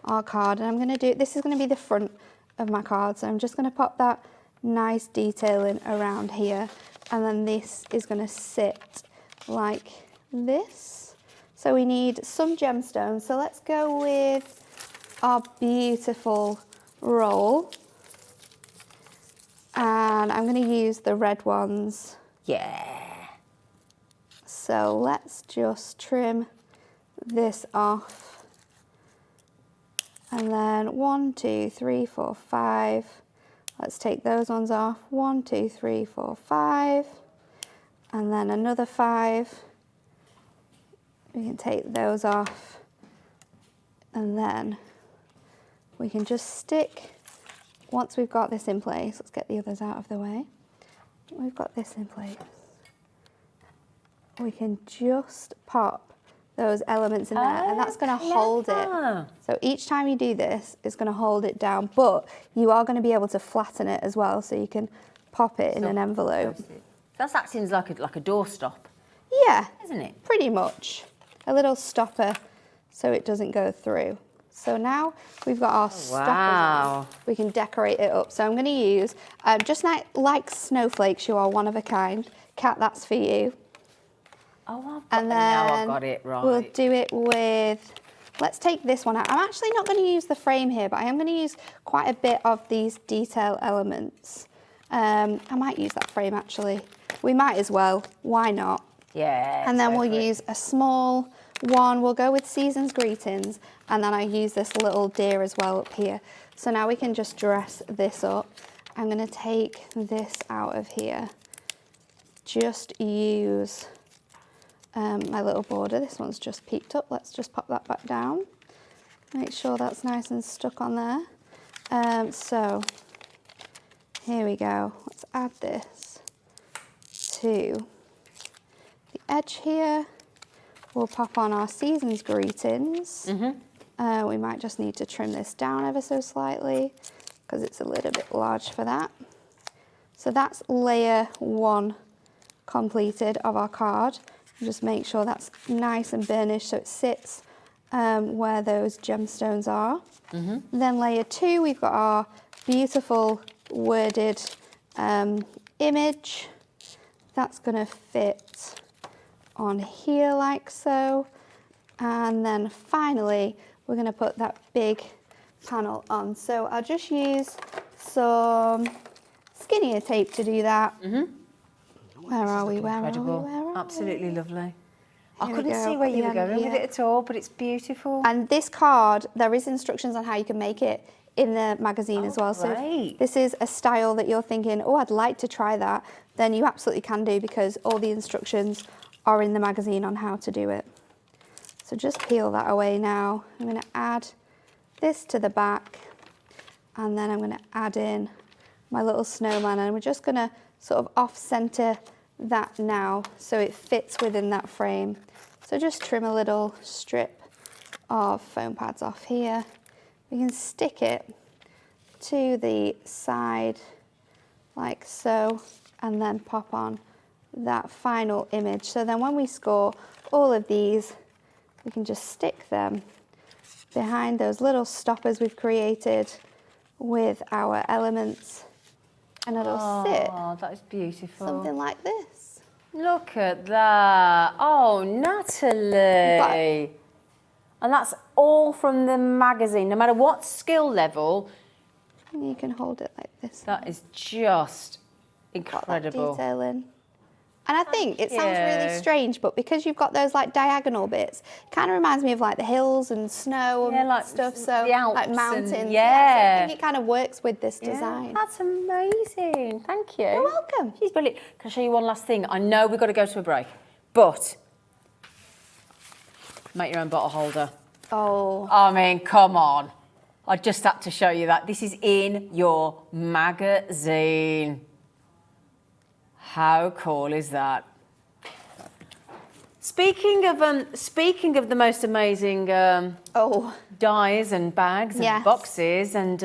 our card. And I'm going to do, this is going to be the front of my card. So I'm just going to pop that nice detailing around here. And then this is going to sit like this. So we need some gemstones. So let's go with our beautiful roll, and I'm going to use the red ones. Yeah. So let's just trim this off, and then 1, 2, 3, 4, 5. Let's take those ones off. 1, 2, 3, 4, 5, and then another 5. We can take those off, and then we can just stick, once we've got this in place, let's get the others out of the way. We've got this in place. We can just pop those elements in there, and that's going to hold it. So each time you do this, it's going to hold it down, but you are going to be able to flatten it as well, so you can pop it in an envelope. That's acting like a doorstop. Yeah, isn't it? Pretty much. A little stopper so it doesn't go through. So now we've got our stoppers. We can decorate it up. So I'm going to use, just like snowflakes, you are one of a kind. Kat, that's for you. Oh, now I've got it right. We'll do it with, let's take this one out. I'm actually not going to use the frame here, but I am going to use quite a bit of these detail elements. I might use that frame actually. We might as well, why not? Yeah. And then we'll use a small one, we'll go with Season's Greetings, and then I use this little deer as well up here. So now we can just dress this up. I'm going to take this out of here. Just use my little border. This one's just peeked up. Let's just pop that back down. Make sure that's nice and stuck on there. So here we go. Let's add this to the edge here. We'll pop on our Season's Greetings. We might just need to trim this down ever so slightly because it's a little bit large for that. So that's layer 1 completed of our card. Just make sure that's nice and burnished so it sits where those gemstones are. Then layer 2, we've got our beautiful worded image. That's going to fit on here like so. And then finally, we're going to put that big panel on. So I'll just use some skinnier tape to do that. Where are we? Where are we? Absolutely lovely. I couldn't see where you were going with it at all, but it's beautiful. And this card, there is instructions on how you can make it in the magazine as well. So if this is a style that you're thinking, oh, I'd like to try that, then you absolutely can do because all the instructions are in the magazine on how to do it. So just peel that away now. I'm going to add this to the back, and then I'm going to add in my little snowman, and we're just going to sort of off-center that now so it fits within that frame. So just trim a little strip of foam pads off here. We can stick it to the side like so, and then pop on that final image. So then when we score all of these, we can just stick them behind those little stoppers we've created with our elements, and it'll sit. Oh, that is beautiful. Something like this. Look at that. Oh, Natalie. And that's all from the magazine, no matter what skill level. You can hold it like this. That is just incredible. Got that detail in. And I think it sounds really strange, but because you've got those like diagonal bits, it kind of reminds me of like the hills and snow and like stuff. So the Alps like mountains. and, So I think it kind of works with this design. That's amazing. Thank you. You're welcome. She's brilliant. Can I show you one last thing? I know we've got to go to a break, but make your own bottle holder. Oh. I mean, come on. I just had to show you that. This is in your magazine. How cool is that? Speaking of the most amazing dies and bags and boxes and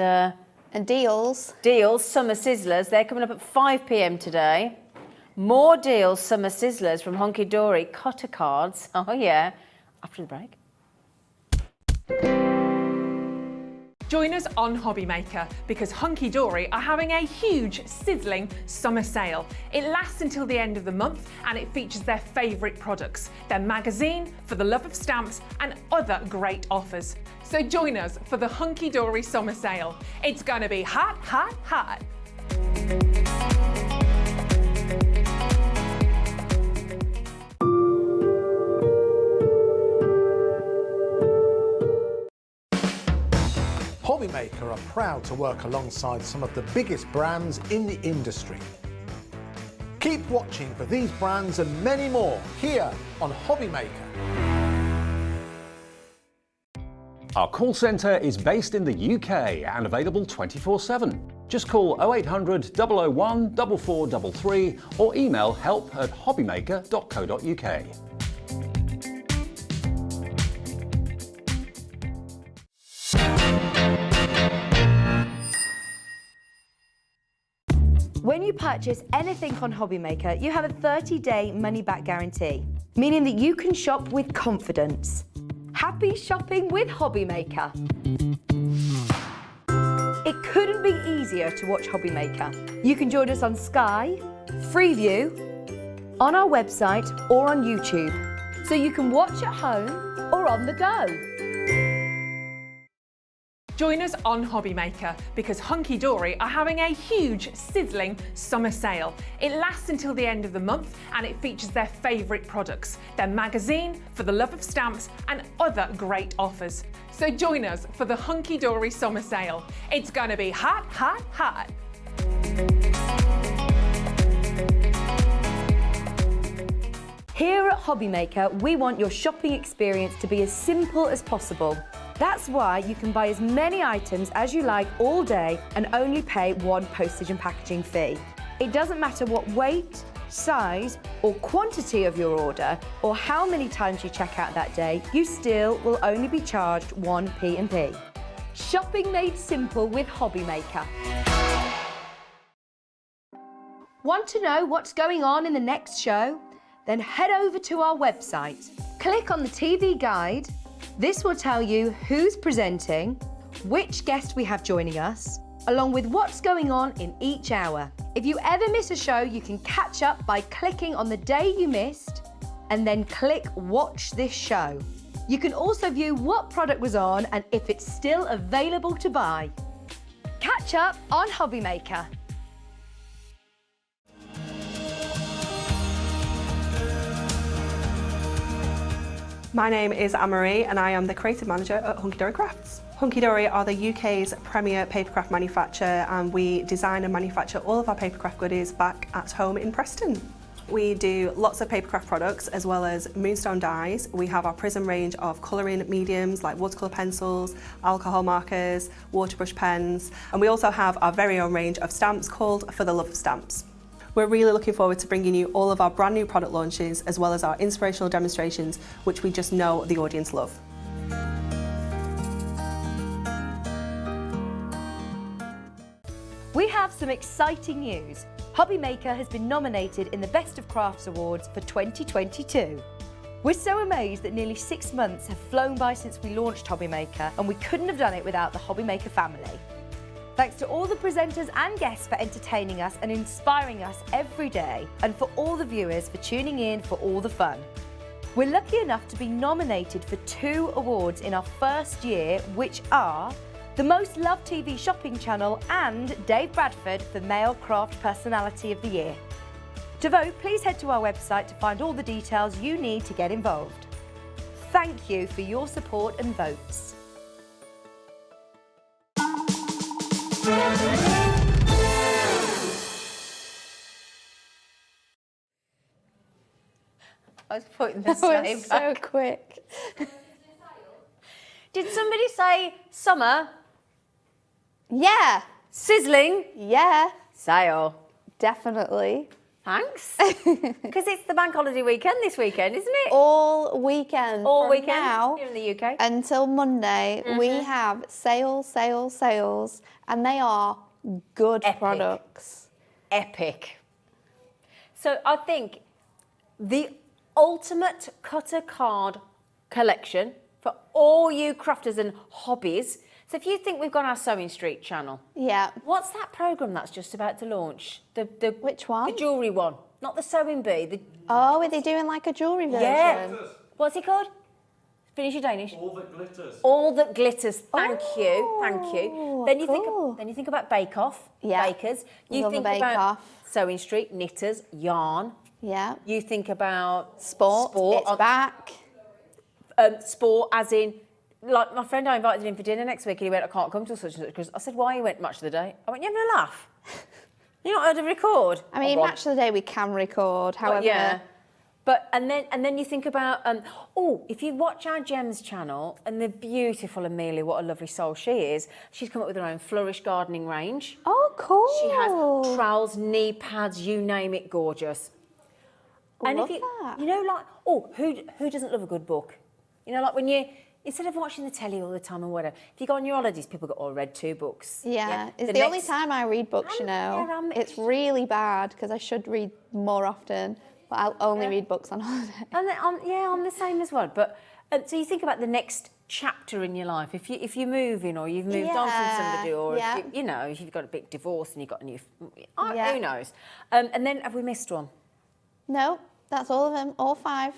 deals. Summer Sizzlers. They're coming up at 5 p.m. today. More deals, Summer Sizzlers from Hunky Dory cutter cards. Oh yeah, after the break. Join us on Hobby Maker because Hunky Dory are having a huge, sizzling summer sale. It lasts until the end of the month and it features their favourite products, their magazine, for the love of stamps and other great offers. So join us for the Hunky Dory summer sale. It's going to be hot, hot, hot. Hobby Maker are proud to work alongside some of the biggest brands in the industry. Keep watching for these brands and many more here on Hobby Maker. Our call centre is based in the UK and available 24/7. Just call 0800 001 4433 or email help@hobbymaker.co.uk. When you purchase anything on Hobbymaker, you have a 30-day money-back guarantee, meaning that you can shop with confidence. Happy shopping with Hobbymaker. It couldn't be easier to watch Hobbymaker. You can join us on Sky, Freeview, on our website or on YouTube, so you can watch at home or on the go. Join us on Hobbymaker because Hunky Dory are having a huge, sizzling summer sale. It lasts until the end of the month and it features their favourite products, their magazine, For the Love of Stamps and other great offers. So join us for the Hunky Dory summer sale. It's going to be hot, hot, hot. Here at Hobbymaker, we want your shopping experience to be as simple as possible. That's why you can buy as many items as you like all day and only pay one postage and packaging fee. It doesn't matter what weight, size or quantity of your order or how many times you check out that day, you still will only be charged one P&P. Shopping made simple with Hobbymaker. Want to know what's going on in the next show? Then head over to our website. Click on the TV guide. This will tell you who's presenting, which guest we have joining us, along with what's going on in each hour. If you ever miss a show, you can catch up by clicking on the day you missed and then click Watch This Show. You can also view what product was on and if it's still available to buy. Catch up on Hobbymaker. My name is Anne-Marie and I am the creative manager at Hunkydory Crafts. Hunkydory are the UK's premier papercraft manufacturer and we design and manufacture all of our papercraft goodies back at home in Preston. We do lots of papercraft products as well as moonstone dyes. We have our Prism range of colouring mediums like watercolour pencils, alcohol markers, waterbrush pens, and we also have our very own range of stamps called For the Love of Stamps. We're really looking forward to bringing you all of our brand new product launches as well as our inspirational demonstrations, which we just know the audience love. We have some exciting news. Hobbymaker has been nominated in the Best of Crafts Awards for 2022. We're so amazed that nearly 6 months have flown by since we launched Hobbymaker, and we couldn't have done it without the Hobbymaker family. Thanks to all the presenters and guests for entertaining us and inspiring us every day, and for all the viewers for tuning in for all the fun. We're lucky enough to be nominated for 2 awards in our first year, which are the Most Loved TV Shopping Channel and Dave Bradford for Male Craft Personality of the Year. To vote, please head to our website to find all the details you need to get involved. Thank you for your support and votes. I was putting the That same was so quick. Did somebody say summer, Yeah, sizzling, yeah, sale? definitely. Thanks. Because it's the bank holiday weekend this weekend, isn't it? All weekend. All from weekend now here in the UK. until Monday, we have sales, and they are good Epic. products. Epic. So I think the ultimate cutter card collection for all you crafters and hobbies. So if you think we've got our Sewing Street channel, Yeah. what's that programme that's just about to launch? The Which one? The jewellery one, not the Sewing Bee. The, Oh, are they doing like a jewellery version? yeah. What's it called? Finish your Danish. All that glitters. All that glitters. Thank you. Thank you. Oh, Then you cool. think about Bake Off. Yeah. Bakers. You Love a think Bake about Off. Sewing Street, knitters, yarn. Yeah. You think about Sport. It's on- back. sport as in, like my friend I invited him for dinner next week and he went, I can't come till such and such because I said, why? He went, Match of the Day. I went, you having a laugh? You not heard of record? I mean, Oh, God. Match of the Day we can record, however. But yeah. But and then you think about if you watch our Gems channel and the beautiful Amelia, what a lovely soul she is. She's come up with her own Flourish gardening range. Oh, cool. She has trowels, knee pads, you name it, gorgeous. And Love if you that. you know, like, who doesn't love a good book? You know, like when you Instead of watching the telly all the time and whatever, if you go on your holidays, people go, oh, I read 2 books. Yeah, it's the only time I read books, you know. It's really bad because I should read more often, but I'll only read books on holiday. And then, I'm the same as well. But so you think about the next chapter in your life. If you're moving or you've moved on from somebody, or if if you've got a big divorce and you've got a new, who knows? And then have we missed one? No, that's all of them, all 5.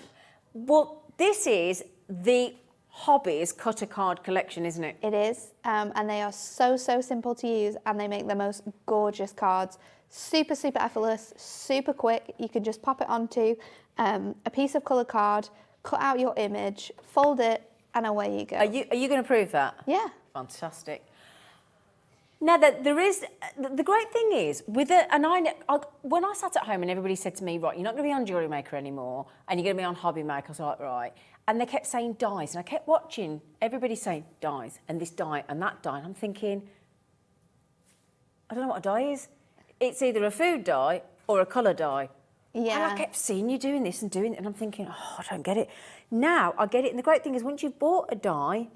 Well, this is the Hobbies Cutter Card Collection, isn't it? It is, and they are so simple to use, and they make the most gorgeous cards. Super effortless, super quick. You can just pop it onto a piece of colour card, cut out your image, fold it, and away you go. Are you going to prove that? Yeah. Fantastic. Now, there is the great thing is with it, and when I sat at home and everybody said to me, right, you're not going to be on Jewellery Maker anymore, and you're going to be on Hobby Maker. I was like, right. And they kept saying dies, and I kept watching everybody saying dies, and this die, and that die. And I'm thinking, I don't know what a die is. It's either a food die or a colour die. Yeah. And I kept seeing you doing this and doing it, and I'm thinking, oh, I don't get it. Now I get it, and the great thing is once you've bought a die,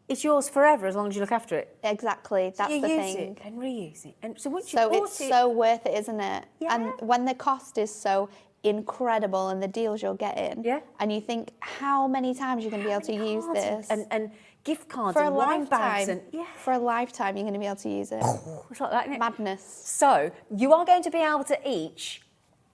it's yours forever as long as you look after it. Exactly, that's so the use thing. It and reuse it. And so once you so bought it's it, so worth it, isn't it? Yeah. And when the cost is so incredible and the deals you're getting, and you think how many times you're going to be able to use this, and gift cards for and a wine bags, lifetime. and For a lifetime, you're going to be able to use it. It's like that, isn't it? Madness. So you are going to be able to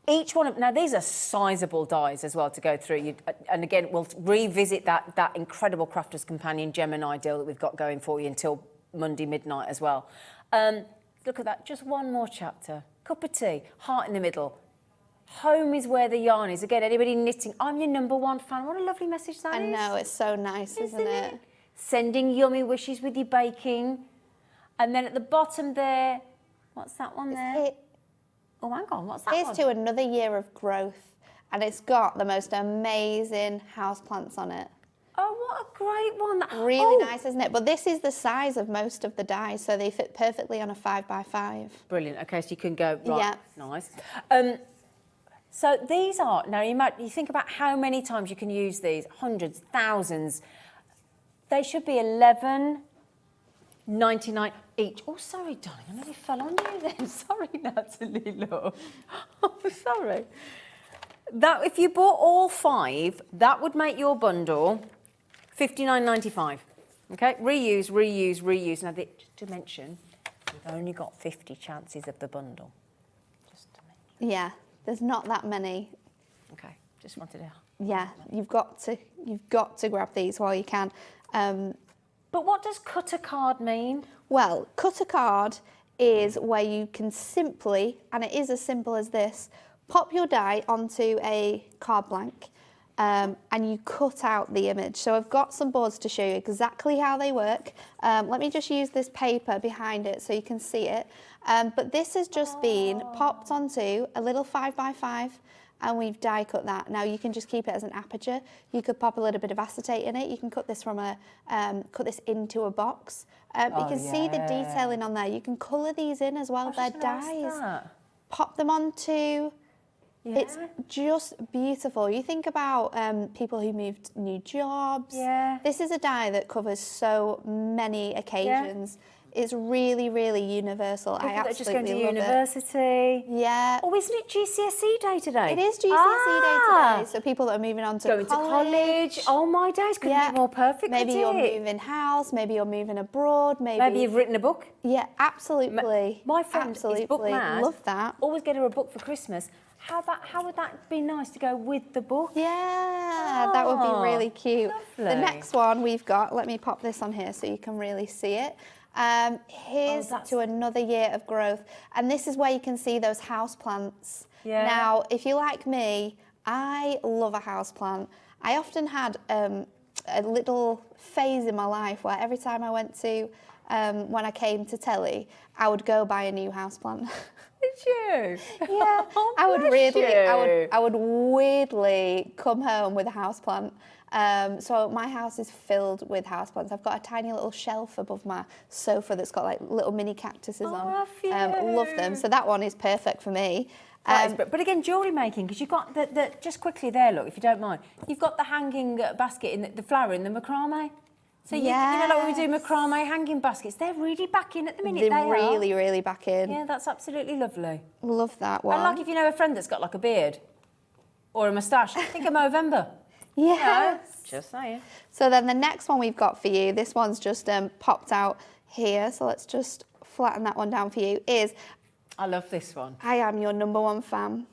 each one of now these are sizable dies as well to go through. And again, we'll revisit that incredible Crafters Companion Gemini deal that we've got going for you until Monday midnight as well. Look at that, just one more chapter. Cup of tea, heart in the middle. Home is where the yarn is. Again, anybody knitting, I'm your #1 fan. What a lovely message that is. I know, it's so nice, isn't it? Sending yummy wishes with your baking. And then at the bottom there, what's that one there? Oh, hang on, what's that one? Here's to another year of growth. And it's got the most amazing houseplants on it. Oh, what a great one. Really nice, isn't it? But this is the size of most of the dies, so they fit perfectly on a 5x5. Brilliant. Okay, so you can go, right, Yeah. nice. So these are, now you think about how many times you can use these, hundreds, thousands. They should be $11.99 each. Oh, sorry, darling, I nearly fell on you then. Sorry, Natalie, love. Oh, sorry. That, if you bought all 5, that would make your bundle $59.95. Okay, reuse, reuse, reuse. Now, just to mention, we've only got 50 chances of the bundle. Just to mention. Yeah, there's not that many. Okay, just wanted to. Yeah, you've got to grab these while you can. But what does cut a card mean? Well, cut a card is where you can simply, and it is as simple as this, pop your die onto a card blank and you cut out the image. So I've got some boards to show you exactly how they work. Let me just use this paper behind it so you can see it. But this has just been popped onto a little 5x5 and we've die cut that. Now you can just keep it as an aperture. You could pop a little bit of acetate in it. You can cut this from cut this into a box. You can see the detailing on there. You can colour these in as well. They're dies. Pop them onto. Yeah. It's just beautiful. You think about people who moved new jobs. Yeah. This is a die that covers so many occasions. Yeah. It's really, really universal. People I absolutely just going to love university. It. Yeah. Oh, isn't it GCSE day today? It is GCSE day today. So people that are moving on to going college. to college. Oh, my days couldn't be more perfect. Maybe you're moving house. Maybe you're moving abroad. Maybe you've written a book. Yeah, absolutely. My friend is book mad. Love that. Always get her a book for Christmas. How would that be nice to go with the book? Yeah, that would be really cute. Lovely. The next one we've got, let me pop this on here so you can really see it. Here's to another year of growth. And this is where you can see those house plants. Yeah. Now, if you're like me, I love a house plant. I often had a little phase in my life where every time I went to, when I came to telly, I would go buy a new house plant. Did you? Yeah. Oh, I would weirdly come home with a house plant. So my house is filled with houseplants. I've got a tiny little shelf above my sofa that's got like little mini cactuses on. Love them. So that one is perfect for me. But again, jewellery making, because you've got the just quickly there, look, if you don't mind, you've got the hanging basket in the flower in the macrame. So you know, like when we do macrame hanging baskets, they're really back in at the minute. They're really back in. Yeah, that's absolutely lovely. Love that one. And like if you know a friend that's got like a beard or a moustache, think of Movember. Yes. Just saying. So then the next one we've got for you, this one's just popped out here, so let's just flatten that one down for you, is... I love this one. I am your #1 fan.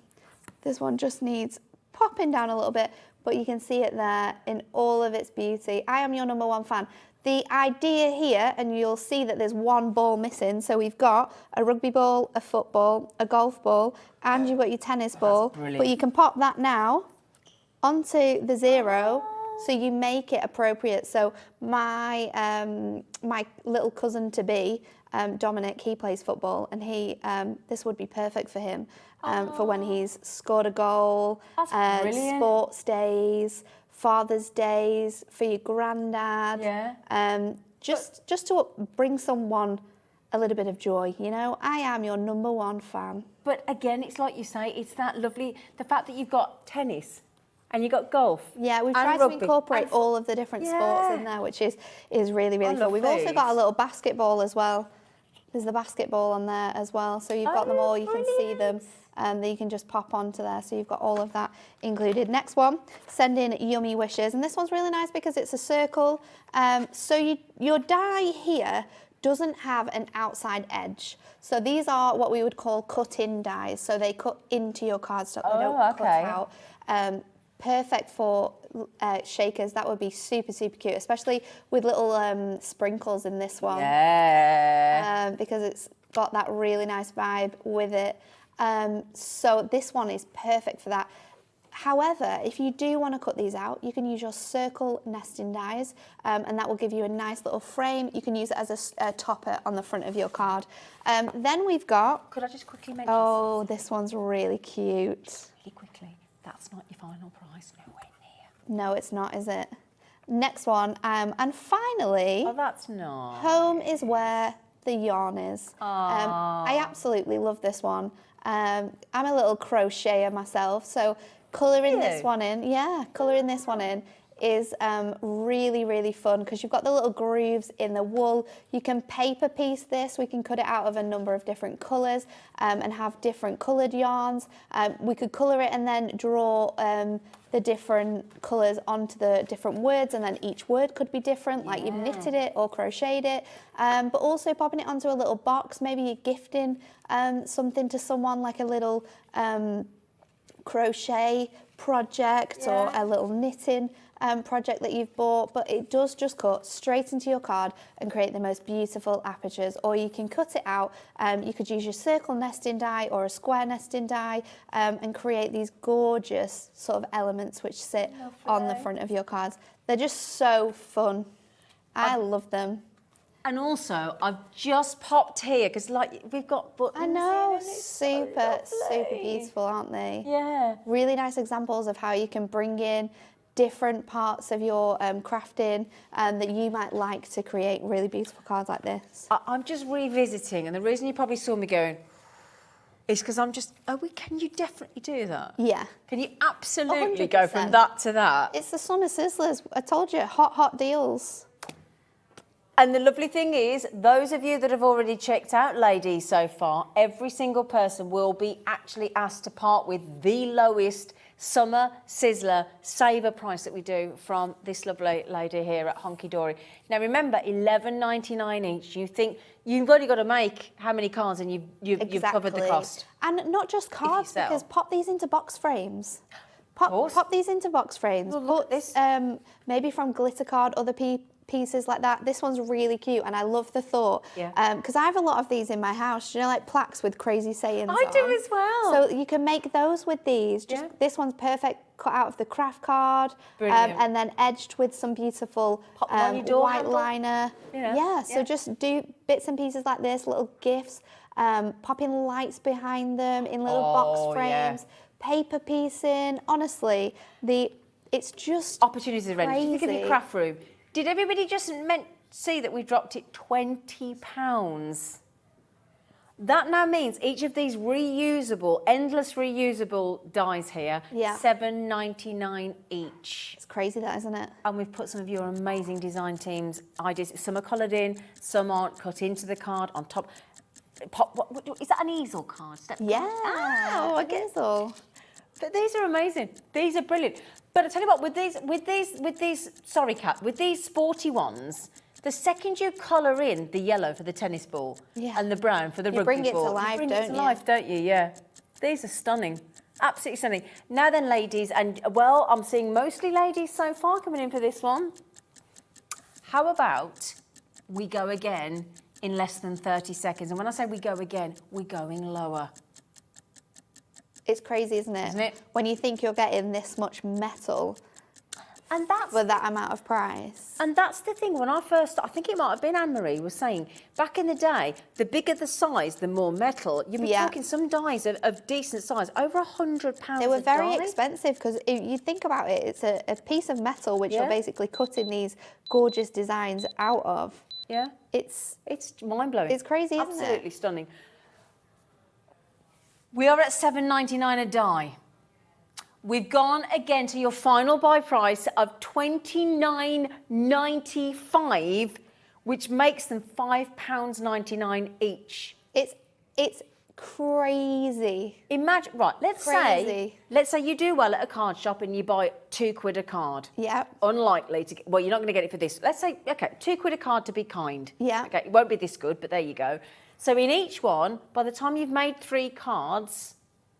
This one just needs popping down a little bit, but you can see it there in all of its beauty. I am your #1 fan. The idea here, and you'll see that there's one ball missing, so we've got a rugby ball, a football, a golf ball, and you've got your tennis ball. But you can pop that now onto the zero, so you make it appropriate. So my my little cousin to be, Dominic, he plays football, and he this would be perfect for him for when he's scored a goal, sports days, Father's Days, for your granddad. Yeah. Just to bring someone a little bit of joy, you know. I am your #1 fan. But again, it's like you say, it's that lovely, the fact that you've got tennis and you've got golf. Yeah, we've tried to incorporate all of the different sports in there, which is really fun. We've also got a little basketball as well. There's the basketball on there as well, so you've got them all, you can see them, that you can just pop onto there, so you've got all of that included. Next one, send in yummy wishes, and this one's really nice because it's a circle, so your die here doesn't have an outside edge. So these are what we would call cut-in dies, so they cut into your cardstock, they don't cut out. Perfect for shakers. That would be super cute, especially with little sprinkles in this one. Yeah. Because it's got that really nice vibe with it. So this one is perfect for that. However, if you do want to cut these out, you can use your circle nesting dies, and that will give you a nice little frame. You can use it as a topper on the front of your card. Then we've got... Could I just quickly mention Oh, this one's really cute. really quickly? That's not your final prize, nowhere near. No, it's not, is it? Next one, and finally... Oh, that's not. Home is where the yarn is. I absolutely love this one. I'm a little crocheter myself, so colouring this one in, colouring this one in is really fun because you've got the little grooves in the wool. You can paper piece this. We can cut it out of a number of different colours and have different coloured yarns. We could colour it and then draw the different colours onto the different words, and then each word could be different, like you've knitted it or crocheted it, but also popping it onto a little box. Maybe you're gifting something to someone, like a little crochet project or a little knitting project that you've bought, but it does just cut straight into your card and create the most beautiful apertures. Or you can cut it out, you could use your circle nesting die or a square nesting die and create these gorgeous sort of elements which sit on the front of your cards. They're just so fun. I love them. And also, I've just popped here, because like we've got buttons. I know, here, super beautiful, aren't they? Yeah. Really nice examples of how you can bring in different parts of your crafting that you might like to create really beautiful cards like this. I'm just revisiting, and the reason you probably saw me going is because I'm just, can you definitely do that? Yeah. Can you absolutely 100%. go from that to that? It's the summer sizzlers. I told you, hot deals. And the lovely thing is, those of you that have already checked out ladies so far, every single person will be actually asked to part with the lowest summer sizzler saver price that we do from this lovely lady here at Hunky Dory. Now remember, $11.99 each. You think you've only got to make how many cards, and you've covered the cost. And not just cards, because pop these into box frames. Pop these into box frames. Well, look at this. Maybe from glitter card, other pieces like that. This one's really cute, and I love the thought. Because I have a lot of these in my house, you know, like plaques with crazy sayings I do as well. So you can make those with these. This one's perfect, cut out of the craft card, and then edged with some beautiful white liner. So just do bits and pieces like this, little gifts, popping lights behind them in little box frames, paper piecing. Honestly, it's just opportunities are ready. crazy. Think of your craft room. Did everybody just see that we dropped it £20? That now means each of these reusable, endless reusable dies here, Yeah. $7.99 each. It's crazy that, isn't it? And we've put some of your amazing design teams' ideas. Some are coloured in, some aren't cut into the card on top. Is that an easel card? Yeah. Oh, I guess so. But these are amazing. These are brilliant. But I tell you what, with these sporty ones, the second you colour in the yellow for the tennis ball and the brown for the rugby ball, bring it to life, you bring it to life, don't you? Yeah. These are stunning. Absolutely stunning. Now then, ladies, and well, I'm seeing mostly ladies so far coming in for this one. How about we go again in less than 30 seconds? And when I say we go again, we're going lower. It's crazy, isn't it? Isn't it? When you think you're getting this much metal and that's for that amount of price. And that's the thing, when I first, I think it might have been Anne-Marie was saying, back in the day, the bigger the size, the more metal. You'd be talking some dies of decent size, over £100 They were very die. expensive because if you think about it, it's a piece of metal which you're basically cutting these gorgeous designs out of. Yeah. It's mind-blowing. It's crazy, isn't it? Absolutely stunning. We are at $7.99 a die. We've gone again to your final buy price of $29.95, which makes them £5.99 each. It's crazy. Imagine, right, let's say you do well at a card shop and you buy £2 a card. Yeah. Unlikely to get, well, you're not going to get it for this. Let's say, okay, £2 a card to be kind. Yeah. Okay, it won't be this good, but there you go. So in each one, by the time you've made 3 cards,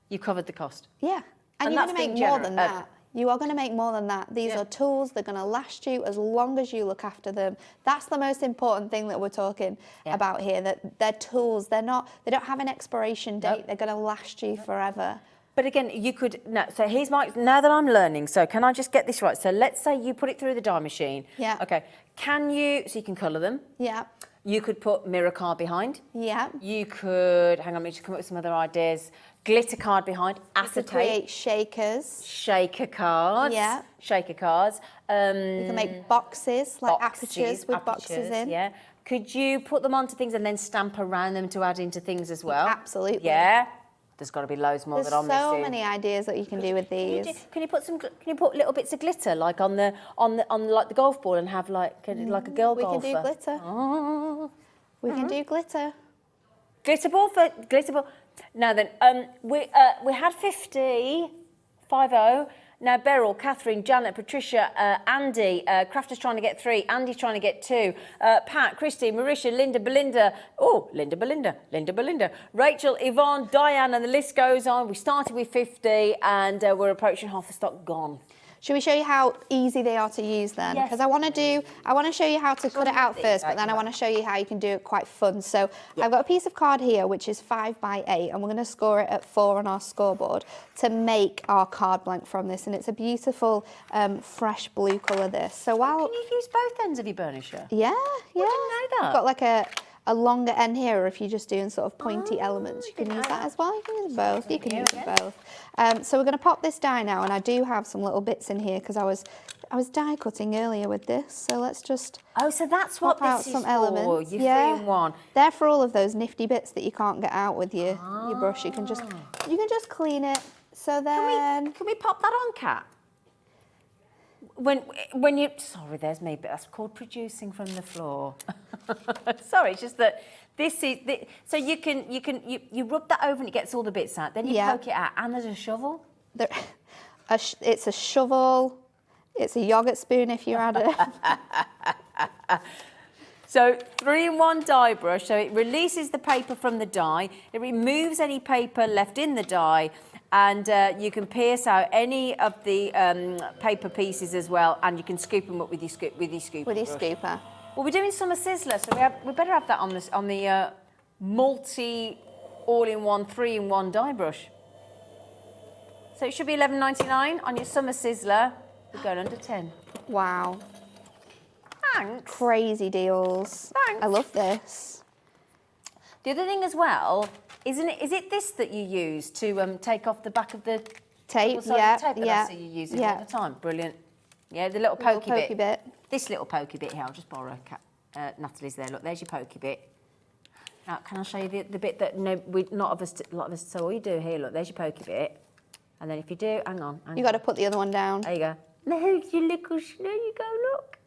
you've covered the cost. Yeah. And you're going to make more than that. You are going to make more than that. These are tools, they're going to last you as long as you look after them. That's the most important thing that we're talking about here, that they're tools. They don't have an expiration date. They're going to last you forever. But again, you could, no, so here's my, now that I'm learning, so can I just get this right? So let's say you put it through the die machine. Yeah. Okay. Can you, so you can colour them. Yeah. You could put mirror card behind. Yeah. You could, hang on, let me just come up with some other ideas. Glitter card behind, acetate. Create shakers. Shaker cards. Yeah. Shaker cards. You can make boxes, like apertures with boxes in. Yeah. Could you put them onto things and then stamp around them to add into things as well? Absolutely. Yeah. There's got to be loads more that I'm missing. There's so many ideas that you can do with these. Can you put little bits of glitter like on like the golf ball and have like a girl golfer? We can do glitter. Oh. We can do glitter. Glitter ball. Now then, we had 50. Now Beryl, Catherine, Janet, Patricia, Andy, Crafter's trying to get 3, Andy's trying to get 2, Pat, Christy, Marisha, Linda, Belinda, Rachel, Yvonne, Diane, and the list goes on. We started with 50 and we're approaching half the stock gone. Should we show you how easy they are to use then? Yes. Because I want to show you how to cut it out first, but then I want to show you how you can do it quite fun. So I've got a piece of card here, which is 5 by 8, and we're going to score it at 4 on our scoreboard to make our card blank from this. And it's a beautiful, fresh blue colour, this. So while... Can you use both ends of your burnisher? Yeah, yeah. I didn't know that. I've got like a longer end here, or if you're just doing sort of pointy elements, you can use that as well. You can use both. You can use both. So we're going to pop this die now, and I do have some little bits in here because I was die cutting earlier with this. So let's just so that's what this is some for. Elements. You're 3 in 1. They're for all of those nifty bits that you can't get out with your brush. You can just clean it. So then can we pop that on, Kat? When you, sorry, there's me, but that's called producing from the floor. Sorry, it's just that this is, so you rub that over and it gets all the bits out, then you poke it out, and there's a shovel. It's a shovel, it's a yoghurt spoon if you add it. So 3-in-1 die brush, so it releases the paper from the die, it removes any paper left in the die, and you can pierce out any of the paper pieces as well, and you can scoop them up with your scooper. With your scooper. Well, we're doing summer sizzler, so we better have that on the multi all-in-one 3-in-1 die brush. So it should be $11.99 on your summer sizzler. We're going under 10. Wow. Thanks. Crazy deals. Thanks. I love this. The other thing as well, is it this that you use to take off the back of the tape? I see you use it all the time. Brilliant. Yeah, the little pokey bit. This little pokey bit here, I'll just borrow Natalie's there. Look, there's your pokey bit. Now, can I show you the bit that lot of us. So all you do here, look, there's your pokey bit, and then if you do, hang on. You got to put the other one down. There you go. There's your little snow. You go, look.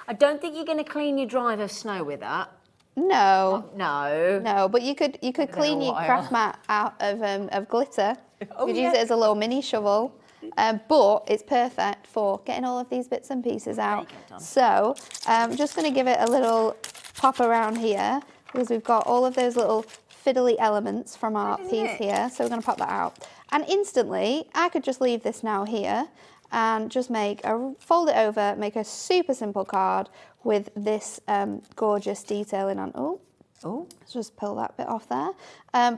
I don't think you're going to clean your drive of snow with that. No. No. But you could clean your craft mat out of glitter. You could use it as a little mini shovel. But it's perfect for getting all of these bits and pieces out. So I'm just going to give it a little pop around here because we've got all of those little fiddly elements from our piece here. So we're going to pop that out. And instantly, I could just leave this now here and just fold it over, make a super simple card with this gorgeous detailing on. Oh, let's just pull that bit off there.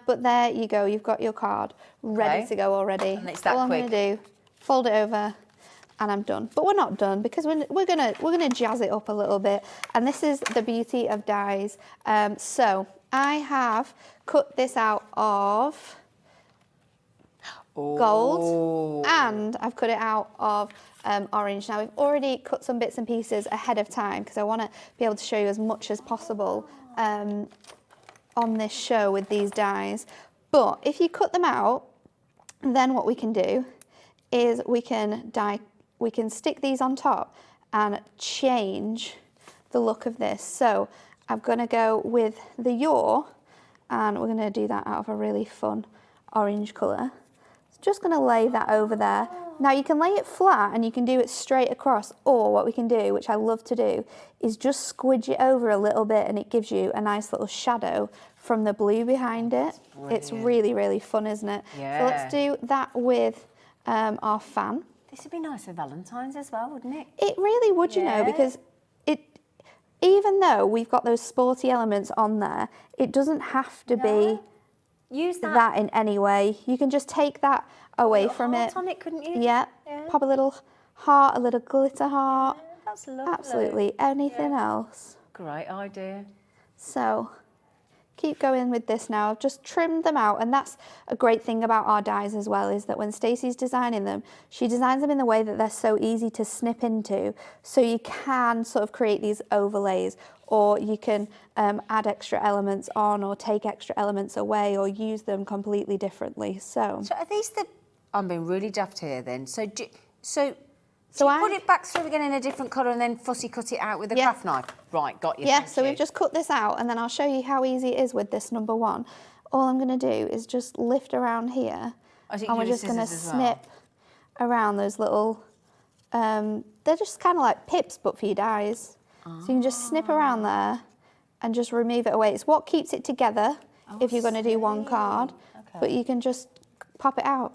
But there you go, you've got your card ready to go already. And it's that all quick. I'm going to do, fold it over, and I'm done. But we're not done because we're gonna jazz it up a little bit. And this is the beauty of dies. So I have cut this out of gold, and I've cut it out of orange. Now we've already cut some bits and pieces ahead of time because I want to be able to show you as much as possible on this show with these dies. But if you cut them out, then what we can do is we can stick these on top and change the look of this. So I'm going to go with the yaw, and we're going to do that out of a really fun orange colour. Just going to lay that over there. Now you can lay it flat and you can do it straight across, or what we can do, which I love to do, is just squidge it over a little bit and it gives you a nice little shadow from the blue behind it. It's really, really fun, isn't it? Yeah. So let's do that with our fan. This would be nice for Valentine's as well, wouldn't it? It really would, you know, because even though we've got those sporty elements on there, it doesn't have to be use that in any way. You can just take that away from it. On it, couldn't you? Yeah. Pop a little heart, a little glitter heart. Yeah, that's lovely. Absolutely anything else. Great idea. So keep going with this now. I've just trimmed them out, and that's a great thing about our dies as well, is that when Stacey's designing them, she designs them in the way that they're so easy to snip into, so you can sort of create these overlays, or you can add extra elements on or take extra elements away or use them completely differently. So are these I'm being really daft here then. So do you I put it back through again in a different colour and then fussy cut it out with a craft knife? Right, got you. Yeah, thank so you. we've just cut this out, and then I'll show you how easy it is with this number one. All I'm going to do is just lift around here, and we're just going to snip around those little, they're just kind of like pips, but for your dies. So you can just snip around there and just remove it away. It's what keeps it together if you're going to do one card, but you can just pop it out.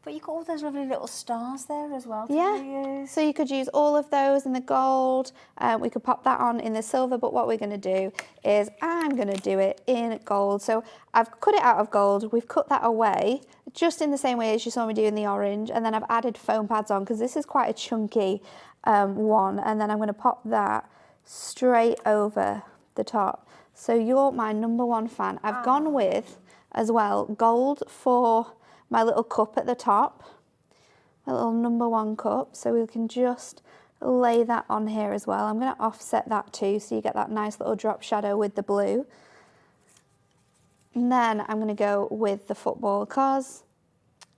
But you've got all those lovely little stars there as well. So you could use all of those in the gold. We could pop that on in the silver, but what we're going to do is I'm going to do it in gold. So I've cut it out of gold. We've cut that away just in the same way as you saw me do in the orange. And then I've added foam pads on because this is quite a chunky one. And then I'm going to pop that straight over the top. So you're my number one fan. I've gone with, as well, gold for my little cup at the top, my little number one cup, so we can just lay that on here as well. I'm going to offset that too, so you get that nice little drop shadow with the blue. And then I'm going to go with the football, because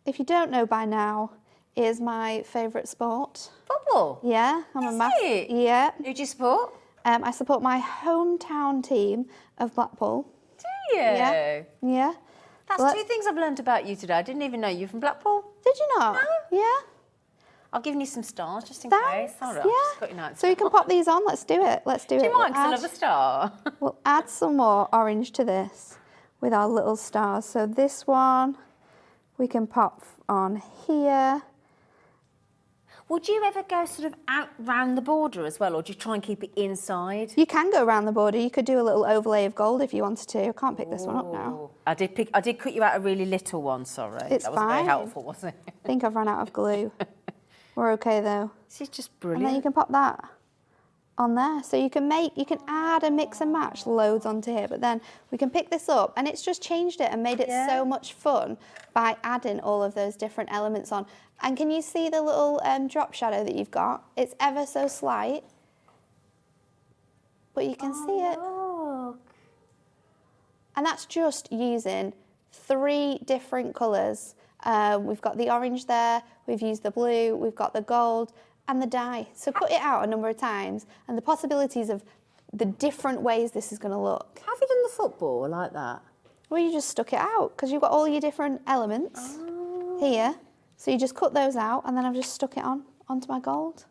if you don't know by now, it is my favourite sport. Football? Yeah, I'm a massive. Yeah. Who do you support? I support my hometown team of Blackpool. Do you? Yeah. Yeah. That's two things I've learned about you today. I didn't even know you're from Blackpool. Did you not? No. Yeah. I've given you some stars just in Thanks. case. All right, Yeah. I'm just cutting out So you can pop these on. Let's do it. Let's do it. Do you mind? Because I love a star. We'll add some more orange to this with our little stars. So this one we can pop on here. Would you ever go sort of out round the border as well, or do you try and keep it inside? You can go around the border. You could do a little overlay of gold if you wanted to. I can't pick this one up now. I did cut you out a really little one, sorry. It's that wasn't fine. very helpful, was it? I think I've run out of glue. We're okay though. This is just And brilliant. then you can pop that on there. So you can add and mix and match loads onto here, but then we can pick this up, and it's just changed it and made it so much fun by adding all of those different elements on. And can you see the little drop shadow that you've got? It's ever so slight, but you can see it. Look. And that's just using 3 different colours. We've got the orange there, we've used the blue, we've got the gold and the dye. So put it out a number of times and the possibilities of the different ways this is going to look. Have you done the football like that? Well, you just stuck it out because you've got all your different elements here. So you just cut those out and then I've just stuck it onto my gold.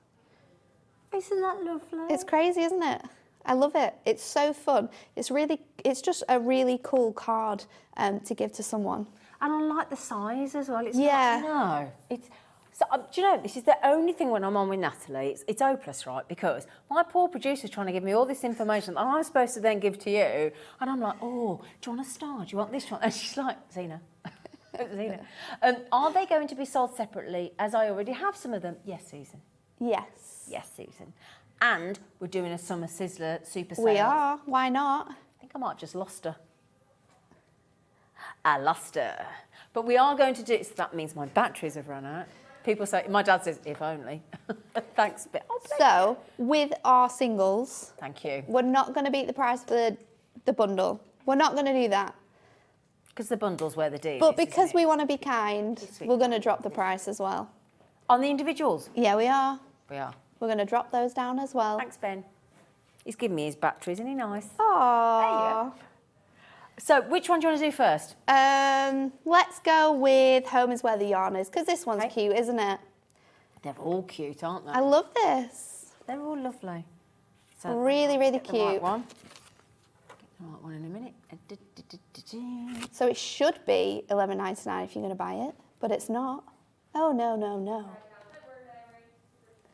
Isn't that lovely? It's crazy, isn't it? I love it. It's so fun. It's just a really cool card to give to someone. And I like the size as well. It's Yeah. No, it's. So, do you know, this is the only thing when I'm on with Natalie, it's hopeless, right? Because my poor producer's trying to give me all this information that I'm supposed to then give to you. And I'm like, oh, do you want a star? Do you want this? Do you want... And she's like, Zena. Zena. Are they going to be sold separately as I already have some of them? Yes, Susan. Yes. Yes, Susan. And we're doing a summer sizzler super sale. We are. Why not? I think I might have just lost her. I lost her. But we are going to do, so that means my batteries have run out. People say, my dad says, if only. Thanks. But, So, with our singles, thank you. we're not going to beat the price for the bundle. We're not going to do that. Because the bundle's where the deal But is, because isn't it? we want to be kind, we're going to drop the price as well. On the individuals? Yeah, we are. We are. We're going to drop those down as well. Thanks, Ben. He's giving me his batteries, isn't he nice? Aww. So, which one do you want to do first? Let's go with Home is Where the Yarn Is, because this one's cute, isn't it? They're all cute, aren't they? I love this. They're all lovely. So Really, really get the right cute. one. Get the right one in a minute. So it should be $11.99 if you're going to buy it, but it's not. Oh, no, no, no.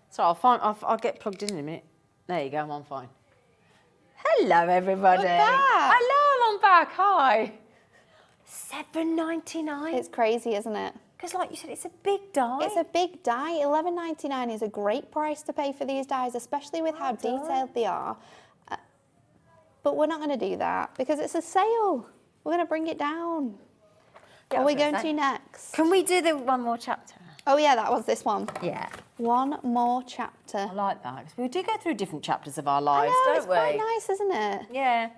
So I'll get plugged in a minute. There you go, I'm fine. Hello, everybody. We're back. Hello, I'm back. Hi. $7.99. It's crazy, isn't it? Because, like you said, it's a big die. It's a big die. $11.99 is a great price to pay for these dies, especially with how detailed they are. But we're not going to do that because it's a sale. We're going to bring it down. Yeah, What are we I was going gonna to next? Can we do the one more chapter? Oh, yeah, that was this one. Yeah. One more chapter. I like that. 'Cause we do go through different chapters of our I lives, know, don't it's we? quite nice, isn't it? Yeah.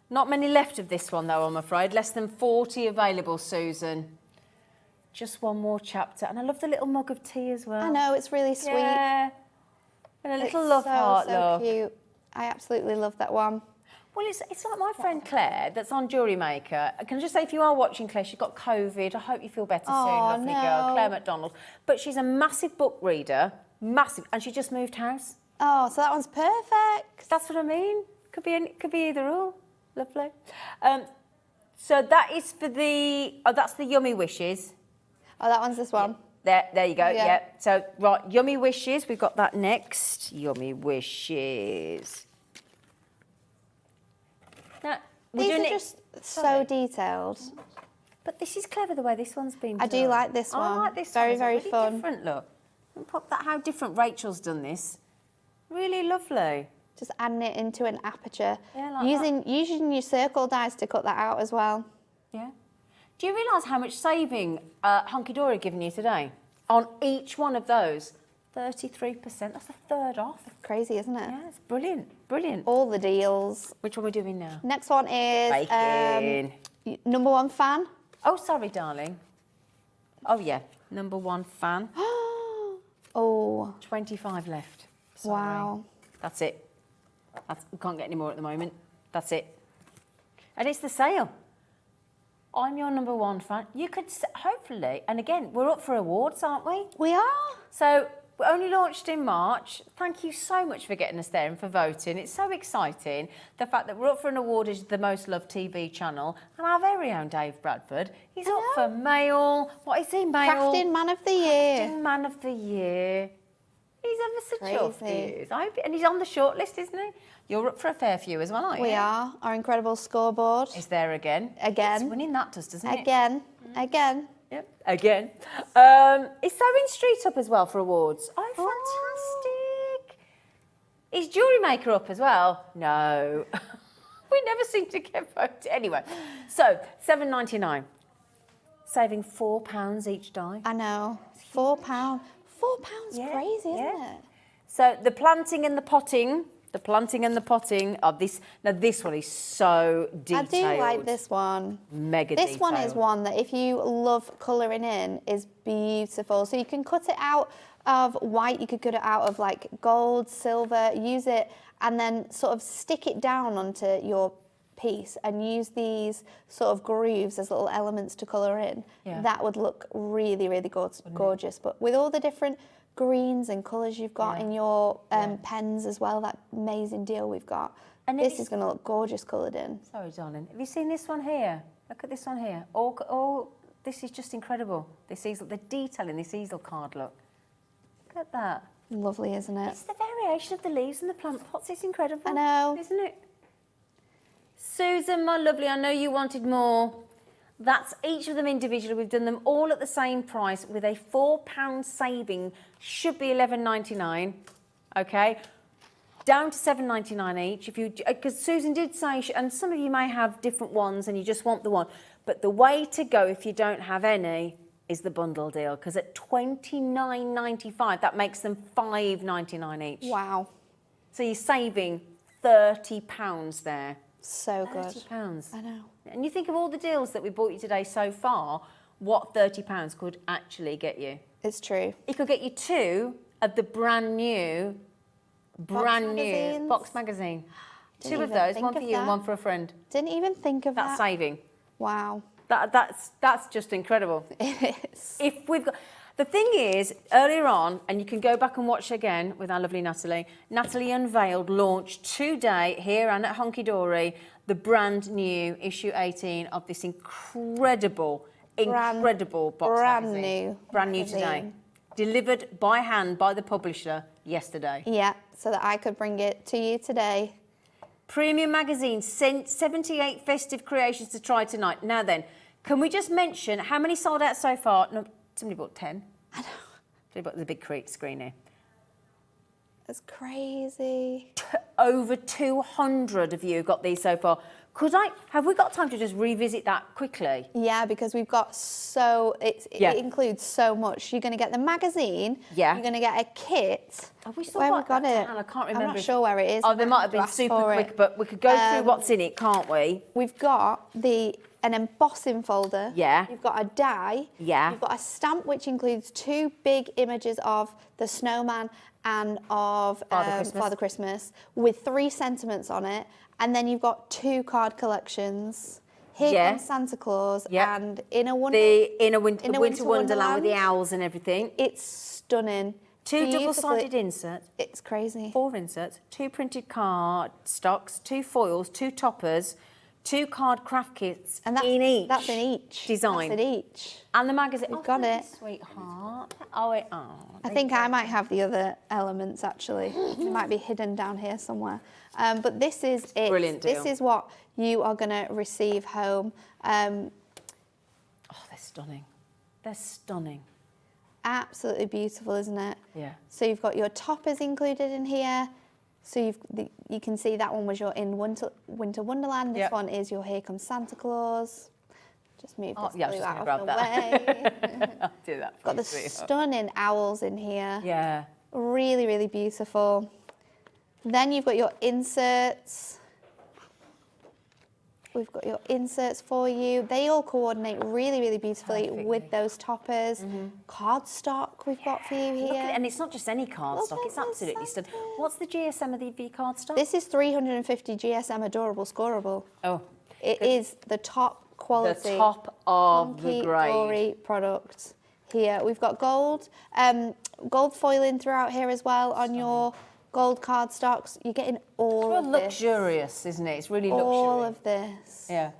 Not many left of this one, though, I'm afraid. Less than 40 available, Susan. Just one more chapter. And I love the little mug of tea as well. I know, it's really sweet. Yeah. And a little It's love so, heart, so look. cute. I absolutely love that one. Well, it's like my friend Claire that's on Jewellery Maker. Can I just say, if you are watching, Claire, she got COVID. I hope you feel better soon, lovely girl. Claire McDonald. But she's a massive book reader, massive, and she just moved house. Oh, so that one's perfect. That's what I mean. Could be either or. Lovely. So that is for that's the Yummy Wishes. Oh, that one's this one. There you go. Yeah. Yeah. So right, Yummy Wishes. We've got that next. Yummy Wishes. Now, we're These doing are it- just so Sorry. detailed. But this is clever the way this one's been done. I do like this one. I like this Very, one. It's very really fun. different, look. And pop that, how different Rachel's done this. Really lovely. Just adding it into an aperture. Yeah, like using your circle dies to cut that out as well. Yeah. Do you realise how much saving Hunky Dory given you today? On each one of those, 33%. That's a third off. Crazy, isn't it? Yeah, it's brilliant. Brilliant. All the deals. Which one are we doing now? Next one is Bacon. number one fan. Oh, sorry, darling. Oh, yeah. Number one fan. Oh, 25 left. Sorry. wow. That's it. We can't get any more at the moment. That's it. And it's the sale. I'm your number one fan. You could, hopefully, and again, we're up for awards, aren't we? We are. So, we only launched in March. Thank you so much for getting us there and for voting. It's so exciting. The fact that we're up for an award as the most loved TV channel. And our very own Dave Bradford, he's up for male. What is he, male? Crafting Man of the Year. Crafting Man of the Year. He's ever so chuffed, he Crazy. is. And he's on the short list, isn't he? You're up for a fair few as well, aren't you? We are. Our incredible scoreboard. Is there again? Again. It's winning that doesn't it? Again. Again. Yep. Again. Is Sewing Street up as well for awards? Oh, fantastic. Is Jewellery Maker up as well? No. We never seem to get voted. Anyway, so $7.99. Saving £4 each die. I know. £4. £4 crazy, isn't it? So the planting and the potting The planting and the potting of this. Now this one is so detailed. I do like this one. Mega This one is detailed. one that if you love colouring in is beautiful. So you can cut it out of white, you could cut it out of like gold, silver, use it and then sort of stick it down onto your piece and use these sort of grooves as little elements to colour in. Yeah. That would look really, really gorgeous. But with all the different greens and colours you've got in your pens as well, that amazing deal we've got. And this is going to look gorgeous coloured in. Sorry, darling. Have you seen this one here? Look at this one here. Oh, this is just incredible. This easel, the detail in this easel card, look. Look at that. Lovely, isn't it? It's the variation of the leaves and the plant pots. It's incredible. I know. Isn't it? Susan, my lovely, I know you wanted more. That's each of them individually. We've done them all at the same price with a £4 saving. Should be $11.99. Okay. Down to $7.99 each. If you, because Susan did say, and some of you may have different ones and you just want the one. But the way to go if you don't have any is the bundle deal, because at $29.95 that makes them $5.99 each. Wow. So you're saving £30 there. So good. £30. I know. And you think of all the deals that we bought you today so far, what £30 could actually get you? It's true. It could get you 2 of the brand new magazines. box magazine. Didn't 2 of even those, think one for of you and that. one for a friend. Didn't even think of That's that. saving. Wow. That's just incredible. It is. If we've got, the thing is, earlier on, and you can go back and watch again with our lovely Natalie, Natalie unveiled, launched today here and at Hunkydory, the brand new issue 18 of this incredible box brand magazine. new Brand new today. magazine. Delivered by hand by the publisher yesterday. Yeah, so that I could bring it to you today. Premium magazine, sent 78 festive creations to try tonight. Now then, can we just mention how many sold out so far? No, somebody bought 10. I know. Somebody bought the big screen here. It's crazy. Over 200 of you got these so far. Have we got time to just revisit that quickly? Yeah, because we've got it includes so much. You're going to get the magazine. Yeah. You're going to get a kit. Have we still Where got have we got that it? down? I can't remember. I'm not sure where it is. Oh, they might have been Ask super for quick, it. but we could go through what's in it, can't we? We've got an embossing folder. Yeah. You've got a die. Yeah. You've got a stamp which includes 2 big images of the snowman and of Father Christmas with 3 sentiments on it. And then you've got 2 card collections. Here Comes Santa Claus and Winter Wonderland with the owls and everything. It's stunning. 2 double-sided inserts. It's crazy. 4 inserts, 2 printed card stocks, 2 foils, 2 toppers, 2 card craft kits in each. That's in each design. That's in each. And the magazine. We've got it. Sweetheart. I think I might have the other elements actually. They might be hidden down here somewhere. But this is it. Brilliant deal. This is what you are going to receive home. They're stunning. They're stunning. Absolutely beautiful, isn't it? Yeah. So you've got your toppers included in here. So you can see that one was your in Winter Wonderland. This one is your Here Comes Santa Claus. Just move this blue out of the way. I'll do that. Got the stunning owls in here. Yeah. Really, really beautiful. Then you've got your inserts. We've got your inserts for you. They all coordinate really, really beautifully with those toppers. Cardstock we've got for you here. And it's not just any cardstock, it's absolutely stunning. What's the GSM of the cardstock? This is 350 GSM Adorable Scoreable. Oh. It is the top quality. The top of the grade. Hunkydory product here. We've got gold, gold foiling throughout here as well on your gold cardstocks. You're getting all of this. Luxurious, isn't it? It's really luxury. All of this. Yeah.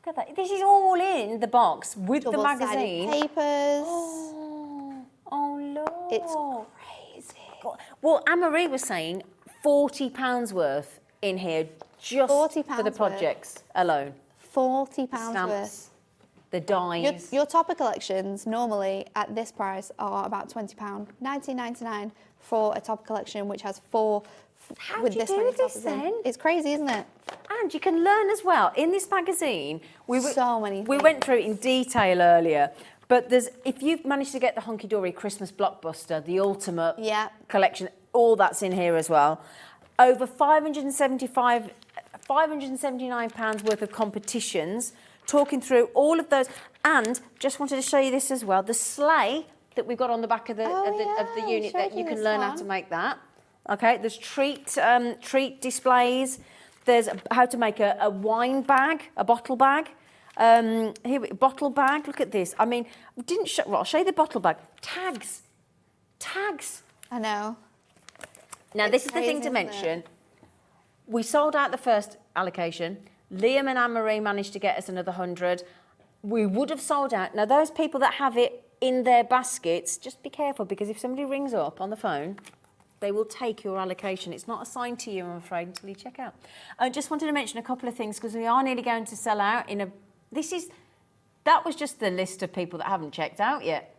Look at that. This is all in the box with the Double-sided magazine. papers. Oh, Lord. It's crazy. Well, Anne-Marie was saying £40 worth in here just £40 for the projects alone. £40 Stamps, worth. the dies. Your topper collections normally at this price are about £20, $19.99 for a topper collection which has 4 How with do you this do many this toppers in. then? It's crazy, isn't it? And you can learn as well. In this magazine, we went through it in detail earlier. But if you've managed to get the Hunkydory Christmas Blockbuster, the ultimate collection, all that's in here as well. over £579 worth of competitions, talking through all of those. And just wanted to show you this as well, the sleigh that we've got on the back of the unit that you can learn how to make that. Okay, there's treat displays. There's how to make a wine bag, a bottle bag. Bottle bag. Look at this. I mean, I'll show you the bottle bag. Tags. I know. Now, this is the thing to mention. We sold out the first allocation. Liam and Anne-Marie managed to get us another 100. We would have sold out. Now, those people that have it in their baskets, just be careful, because if somebody rings up on the phone, they will take your allocation. It's not assigned to you, I'm afraid, until you check out. I just wanted to mention a couple of things, because we are nearly going to sell out in a... That was just the list of people that haven't checked out yet.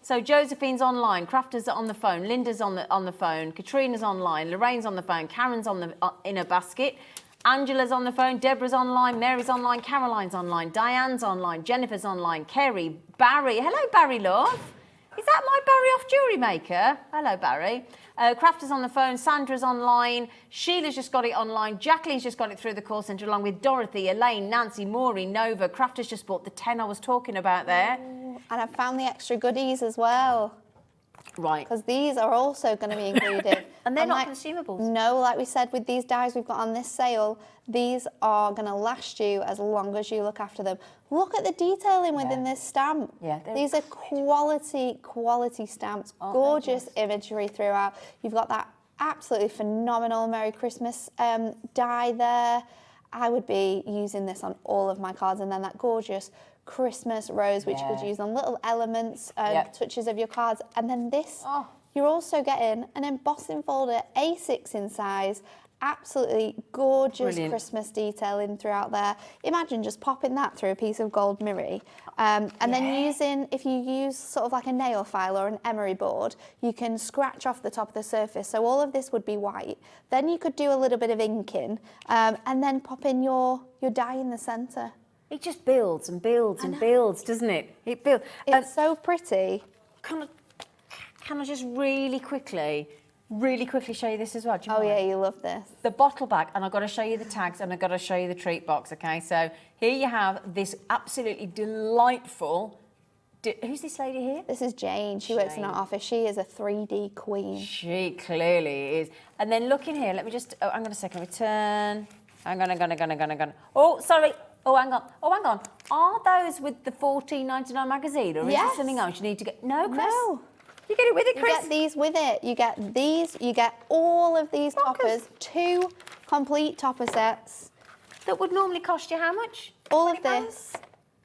So Josephine's online, Crafters are on the phone, Linda's on the phone, Katrina's online, Lorraine's on the phone, Karen's in a basket, Angela's on the phone, Deborah's online, Mary's online, Caroline's online, Diane's online, Jennifer's online, Kerry, Barry. Hello, Barry, love. Is that my Barry off jewellery maker? Hello, Barry. Crafters on the phone, Sandra's online, Sheila's just got it online, Jacqueline's just got it through the call centre, along with Dorothy, Elaine, Nancy, Maureen, Nova. Crafters just bought the 10 I was talking about there. And I've found the extra goodies as well. Right. Because these are also going to be included. And they're not consumables. No, like we said, with these dies we've got on this sale, these are going to last you as long as you look after them. Look at the detailing within this stamp. Yeah, these are quality stamps. Gorgeous imagery throughout. You've got that absolutely phenomenal Merry Christmas die there. I would be using this on all of my cards, and then that gorgeous Christmas rose, which you could use on little elements, touches of your cards. And then this, you're also getting an embossing folder, A6 in size, absolutely gorgeous Christmas detailing throughout there. Imagine just popping that through a piece of gold mirror. And then if you use sort of like a nail file or an emery board, you can scratch off the top of the surface. So all of this would be white. Then you could do a little bit of inking and then pop in your die in the centre. It just builds and builds and builds, doesn't it? It builds. It's so pretty. Can I just really quickly show you this as well? Do you mind? Yeah, you love this. The bottle bag, and I've got to show you the tags, and I've got to show you the treat box, okay? So here you have this absolutely delightful... who's this lady here? This is Jane. She works in our office. She is a 3D queen. She clearly is. And then look in here. Let me just... hang on a second. Return. Hang on. Oh, sorry. Oh, hang on. Are those with the $14.99 magazine, or is it something else you need to get? No, Chris. No. You get it with it, Chris? You get these with it. You get these. You get all of these toppers. 2 complete topper sets. That would normally cost you how much? All of this.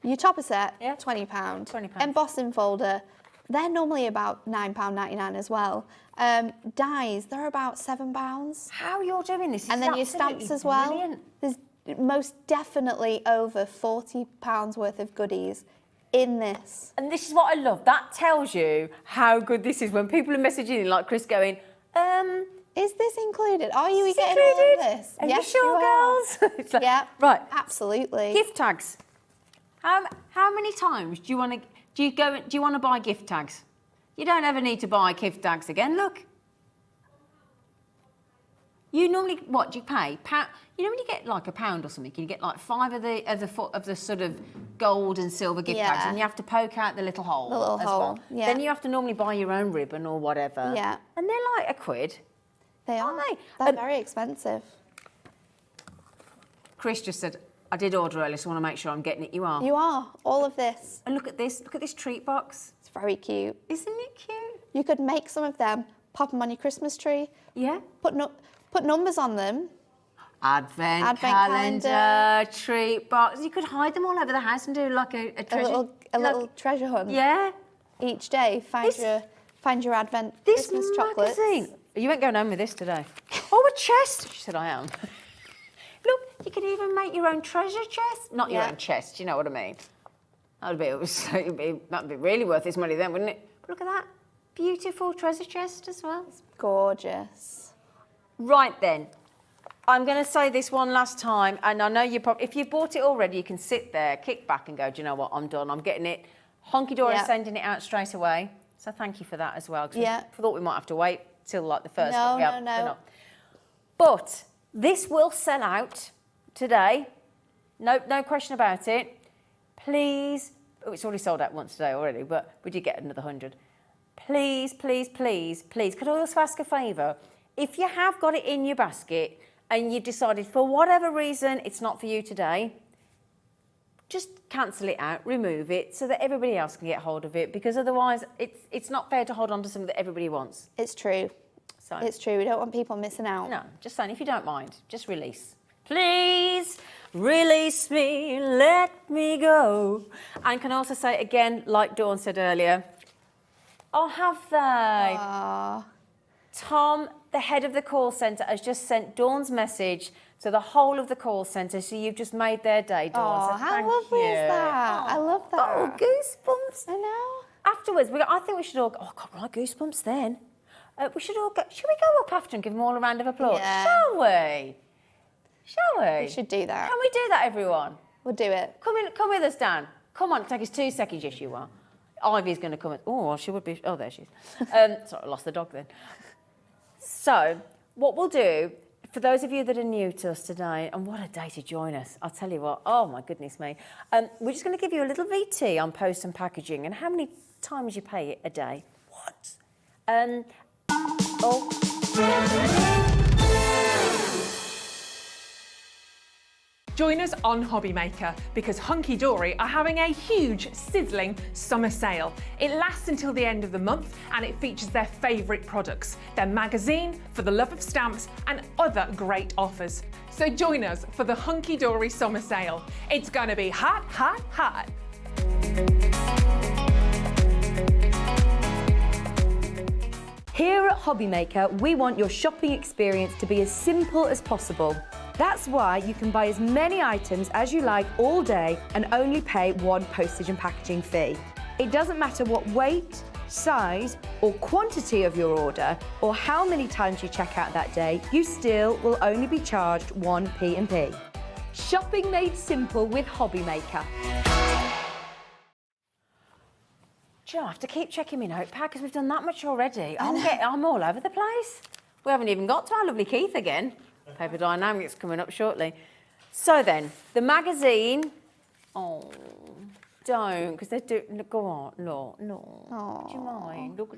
Your topper set, £20. £20. Embossing folder, they're normally about £9.99 as well. Dies, they're about £7. How you're doing this is and then your stamps as well. Brilliant. There's most definitely over £40 worth of goodies in this. And this is what I love. That tells you how good this is when people are messaging in, like Chris going, is this included? Are you getting all of this? Are you sure, girls? It's like, yeah, right. Absolutely. Gift tags. How many times do you want to buy gift tags? You don't ever need to buy gift tags again. Look. You normally, what do you pay? You know when you get like £1 or something, you get like 5 of the sort of gold and silver gift tags, and you have to poke out the little hole. The little hole. Well. Yeah. Then you have to normally buy your own ribbon or whatever. Yeah. And they're like £1. They are. Aren't they? They're very expensive. Chris just said, I did order earlier, so I want to make sure I'm getting it. You are. You are. All of this. And look at this. Look at this treat box. It's very cute. Isn't it cute? You could make some of them, pop them on your Christmas tree. Yeah. Put numbers on them. Advent calendar, treat box. You could hide them all over the house and do like a treasure. A little treasure hunt. Yeah. Each day, find your Advent Christmas chocolates. Magazine. You ain't going home with this today. Oh, a chest. She said, I am. Look, you could even make your own treasure chest. Not your own chest, you know what I mean. That'd be really worth its money then, wouldn't it? But look at that. Beautiful treasure chest as well. It's gorgeous. Right then. I'm going to say this one last time, and I know if you've bought it already, you can sit there, kick back and go, do you know what, I'm done, I'm getting it. Hunkydory is sending it out straight away, so thank you for that as well. We thought we might have to wait till like the first one. No. But this will sell out today. No question about it. Please, oh, it's already sold out once today already, but we did get another 100. Please, please, please, please, could I also ask a favour? If you have got it in your basket and you've decided for whatever reason it's not for you today, just cancel it out, remove it, so that everybody else can get hold of it, because otherwise it's not fair to hold on to something that everybody wants. It's true. So It's true. We don't want people missing out. no, just saying, if you don't mind, just release. Please release me, let me go. And can also say again, like Dawn said earlier, oh, have they? Aww. Tom, the head of the call centre, has just sent Dawn's message to the whole of the call centre, so you've just made their day, Dawn. Oh, so how thank lovely you. is that? I love that. Oh, goosebumps. I know. Afterwards, I think we should all go, oh, God, right, goosebumps then. Should we go up after and give them all a round of applause? Yeah. Shall we? Shall we? We should do that. Can we do that, everyone? We'll do it. Come with us, Dan. Come on, take us 2 seconds. Yes, you are. Ivy's going to come. Oh, well, she would be. Oh, there she is. Sorry, I lost the dog then. So, what we'll do, for those of you that are new to us today, and what a day to join us, I'll tell you what, oh my goodness me. We're just going to give you a little VT on post and packaging and how many times you pay it a day. What? Join us on Hobby Maker because Hunky Dory are having a huge, sizzling summer sale. It lasts until the end of the month and it features their favourite products, their magazine, For the Love of Stamps and other great offers. So join us for the Hunky Dory summer sale. It's going to be hot, hot, hot. Here at Hobby Maker, we want your shopping experience to be as simple as possible. That's why you can buy as many items as you like all day and only pay one postage and packaging fee. It doesn't matter what weight, size or quantity of your order or how many times you check out that day, you still will only be charged one P&P. Shopping made simple with Hobby Maker. Do you know, I have to keep checking my notepad because we've done that much already. I'm all over the place. We haven't even got to our lovely Keith again. Paper Dienamics coming up shortly. So then, the magazine. Oh, don't, because they do. Go on, no. Aww. Do you mind? Look.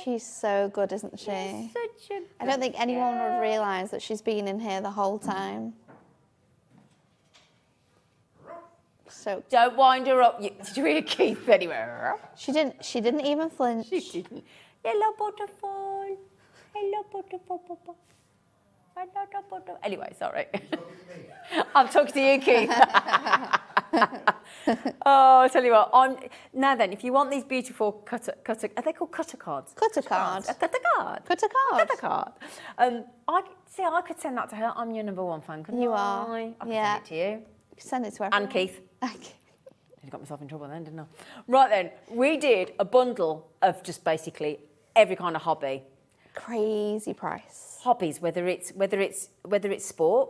She's so good, isn't she? Such a I don't think anyone would realise that she's been in here the whole time. So don't wind her up. Did you hear Keith anywhere? she didn't even flinch. She didn't. Hello, butterfly. Hello, butterfly. Hello, butterfly. Anyway, sorry. I'm talking to you, Keith. Oh, I'll tell you what. Now then, if you want these beautiful cutter, are they called cutter cards? Cutter card. A cutter card. Cutter card. Cutter card. I could send that to her. I'm your number one fan, couldn't You I? are. I could Yeah. send it to you. Send it to everyone. And Keith. Okay. I got myself in trouble then, didn't I? Right then, we did a bundle of just basically every kind of hobby. Crazy price. Hobbies, whether it's sport,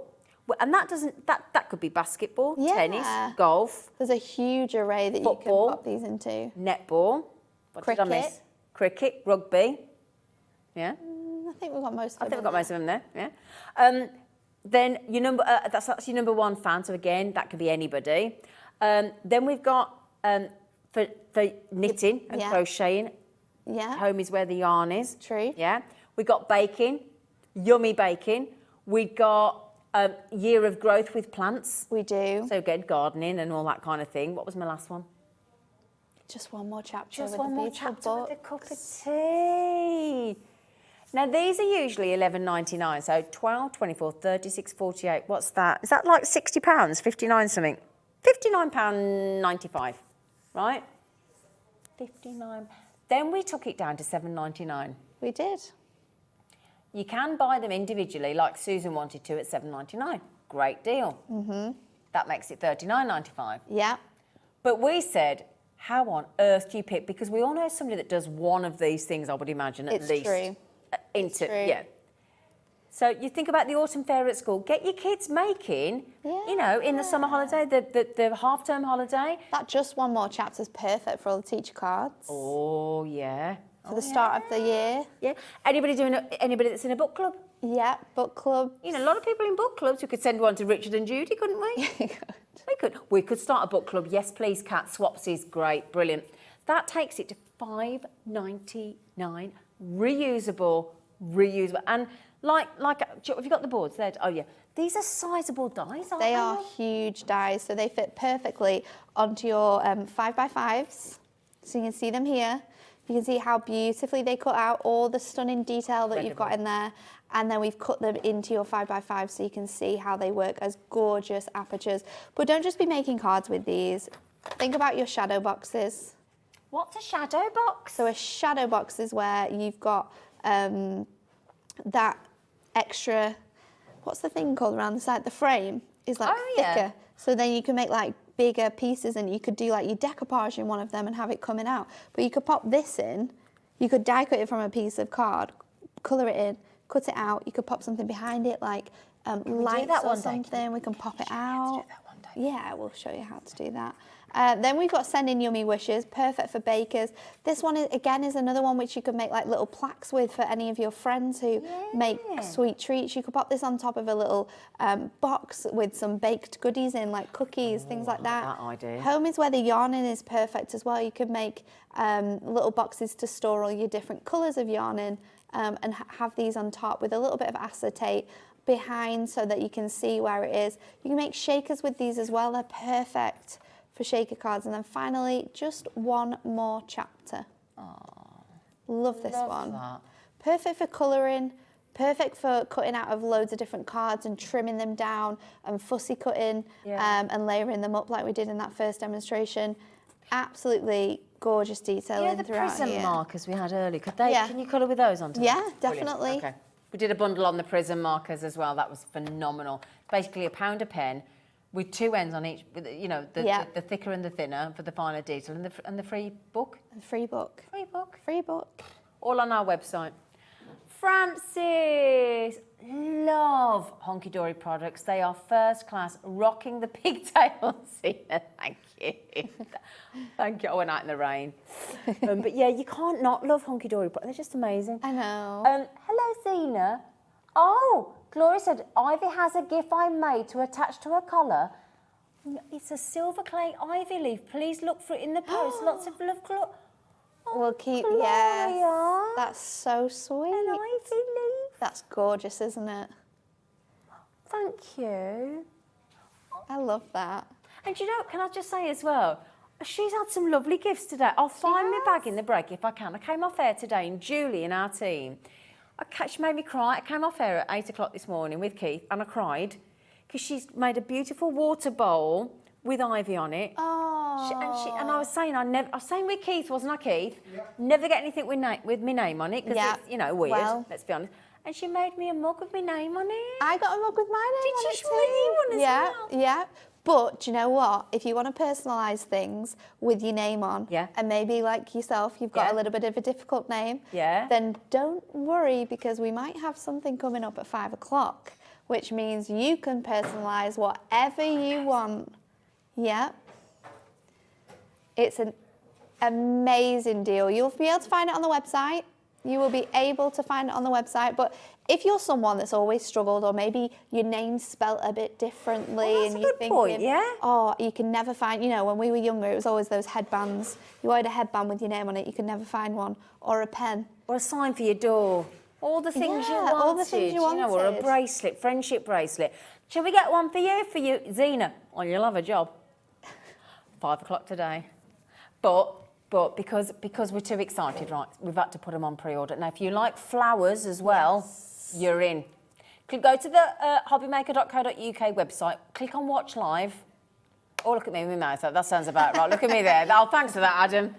and that could be basketball, Yeah. tennis, golf, There's a huge array that Football. you can pop these into. netball, what did I miss? Cricket, rugby. Yeah, I think we've got most of I think them. we've got most of them there. Yeah. Then your number that's your number one fan. So again, that could be anybody. Then we've got for knitting and Yeah. crocheting. Yeah. Home is where the yarn is. True. Yeah. We got baking, yummy baking. We got year of growth with plants. We do. So again, gardening and all that kind of thing. What was my last one? Just one more chapter. Just with one the more beautiful chapter with a books. cup of tea. Now these are usually $11.99. So 12, 24, 36, 48. What's that? Is that like £60? 59 something? £59.95, right? 59. Then we took it down to $7.99. We did. You can buy them individually, like Susan wanted to, at $7.99. Great deal. Mm-hmm. That makes it $39.95. Yeah. But we said, how on earth do you pick? Because we all know somebody that does one of these things, I would imagine, at It's least. true. Yeah. So you think about the autumn fair at school. Get your kids making, in the summer holiday, the half-term holiday. That just one more chapter is perfect for all the teacher cards. Oh, yeah. for the start of the year. Yeah. Anybody that's in a book club? Yeah, book club. You know, a lot of people in book clubs. We could send one to Richard and Judy, couldn't we? We could start a book club. Yes, please, Kat. Swapsies, great, brilliant. That takes it to $5.99, reusable, and like, have you got the boards there? Oh yeah, these are sizable dies, aren't they? They are huge dies, so they fit perfectly onto your 5x5s. So you can see them here. You can see how beautifully they cut out all the stunning detail that you've got in there. And then we've cut them into your 5x5 so you can see how they work as gorgeous apertures. But don't just be making cards with these. Think about your shadow boxes. What's a shadow box? So a shadow box is where you've got that extra, what's the thing called around the side? The frame is like thicker. Yeah. So then you can make like bigger pieces and you could do like your decoupage in one of them and have it coming out. But you could pop this in, you could die cut it from a piece of card, colour it in, cut it out. You could pop something behind it like lights or something. We can pop it out. Yeah, we'll show you how to do that. Then we've got Send In Yummy Wishes, perfect for bakers. This one, is another one which you could make like little plaques with for any of your friends who make sweet treats. You could pop this on top of a little box with some baked goodies in, like cookies, things like that. That idea. Home is where the yarning is perfect as well. You could make little boxes to store all your different colours of yarning and have these on top with a little bit of acetate behind so that you can see where it is. You can make shakers with these as well. They're perfect for shaker cards. And then finally, just one more chapter. Love this one. That. Perfect for colouring, perfect for cutting out of loads of different cards and trimming them down and fussy cutting and layering them up like we did in that first demonstration. Absolutely gorgeous detailing throughout the prism markers we had earlier, can you colour with those on top? Yeah, definitely. Okay. We did a bundle on the prism markers as well. That was phenomenal. Basically a pound a pen with two ends on each, you know, the thicker and the thinner for the finer detail, and the free book. And free book. Free book. Free book. All on our website. Francis, love Hunky Dory products. They are first class, rocking the pigtails. Thank you. Thank you. I went out in the rain. But yeah, you can't not love Hunky Dory products. They're just amazing. I know. Hello, Zena. Oh, Gloria said, Ivy has a GIF I made to attach to her collar. It's a silver clay ivy leaf. Please look for it in the post. Lots of love, Gloria. We'll keep, that's so sweet. An ivy leaf. That's gorgeous, isn't it? Thank you. I love that. And you know, can I just say as well, she's had some lovely gifts today. I'll find my bag in the break if I can. I came off air today and Julie in our team, she made me cry. I came off air at 8 o'clock this morning with Keith and I cried because she's made a beautiful water bowl with ivy on it. Oh. And I was saying, I was saying with Keith, wasn't I, Keith? Yep. Never get anything with my name on it because it's, you know, weird, let's be honest. And she made me a mug with my name on it. I got a mug with my name on it too. Did she make you one as well? Yeah. But do you know what? If you want to personalise things with your name on, and maybe like yourself, you've got a little bit of a difficult name, then don't worry because we might have something coming up at 5 o'clock, which means you can personalise whatever you want. Yeah. It's an amazing deal. You'll be able to find it on the website. You will be able to find it on the website. But if you're someone that's always struggled, or maybe your name's spelt a bit differently, and you're thinking, oh, you can never find, you know, when we were younger, it was always those headbands. You wanted a headband with your name on it, you could never find one, or a pen. Or a sign for your door. All the things you wanted. All the things you wanted. You know, or a bracelet, friendship bracelet. Shall we get one for you, Zena? Well, you'll have a job. 5 o'clock today. But because we're too excited, right, we've had to put them on pre-order. Now, if you like flowers as well, you're in. Go to the hobbymaker.co.uk website, click on Watch Live. Oh, look at me with my mouth. That sounds about right. Look at me there. Oh, thanks for that, Adam.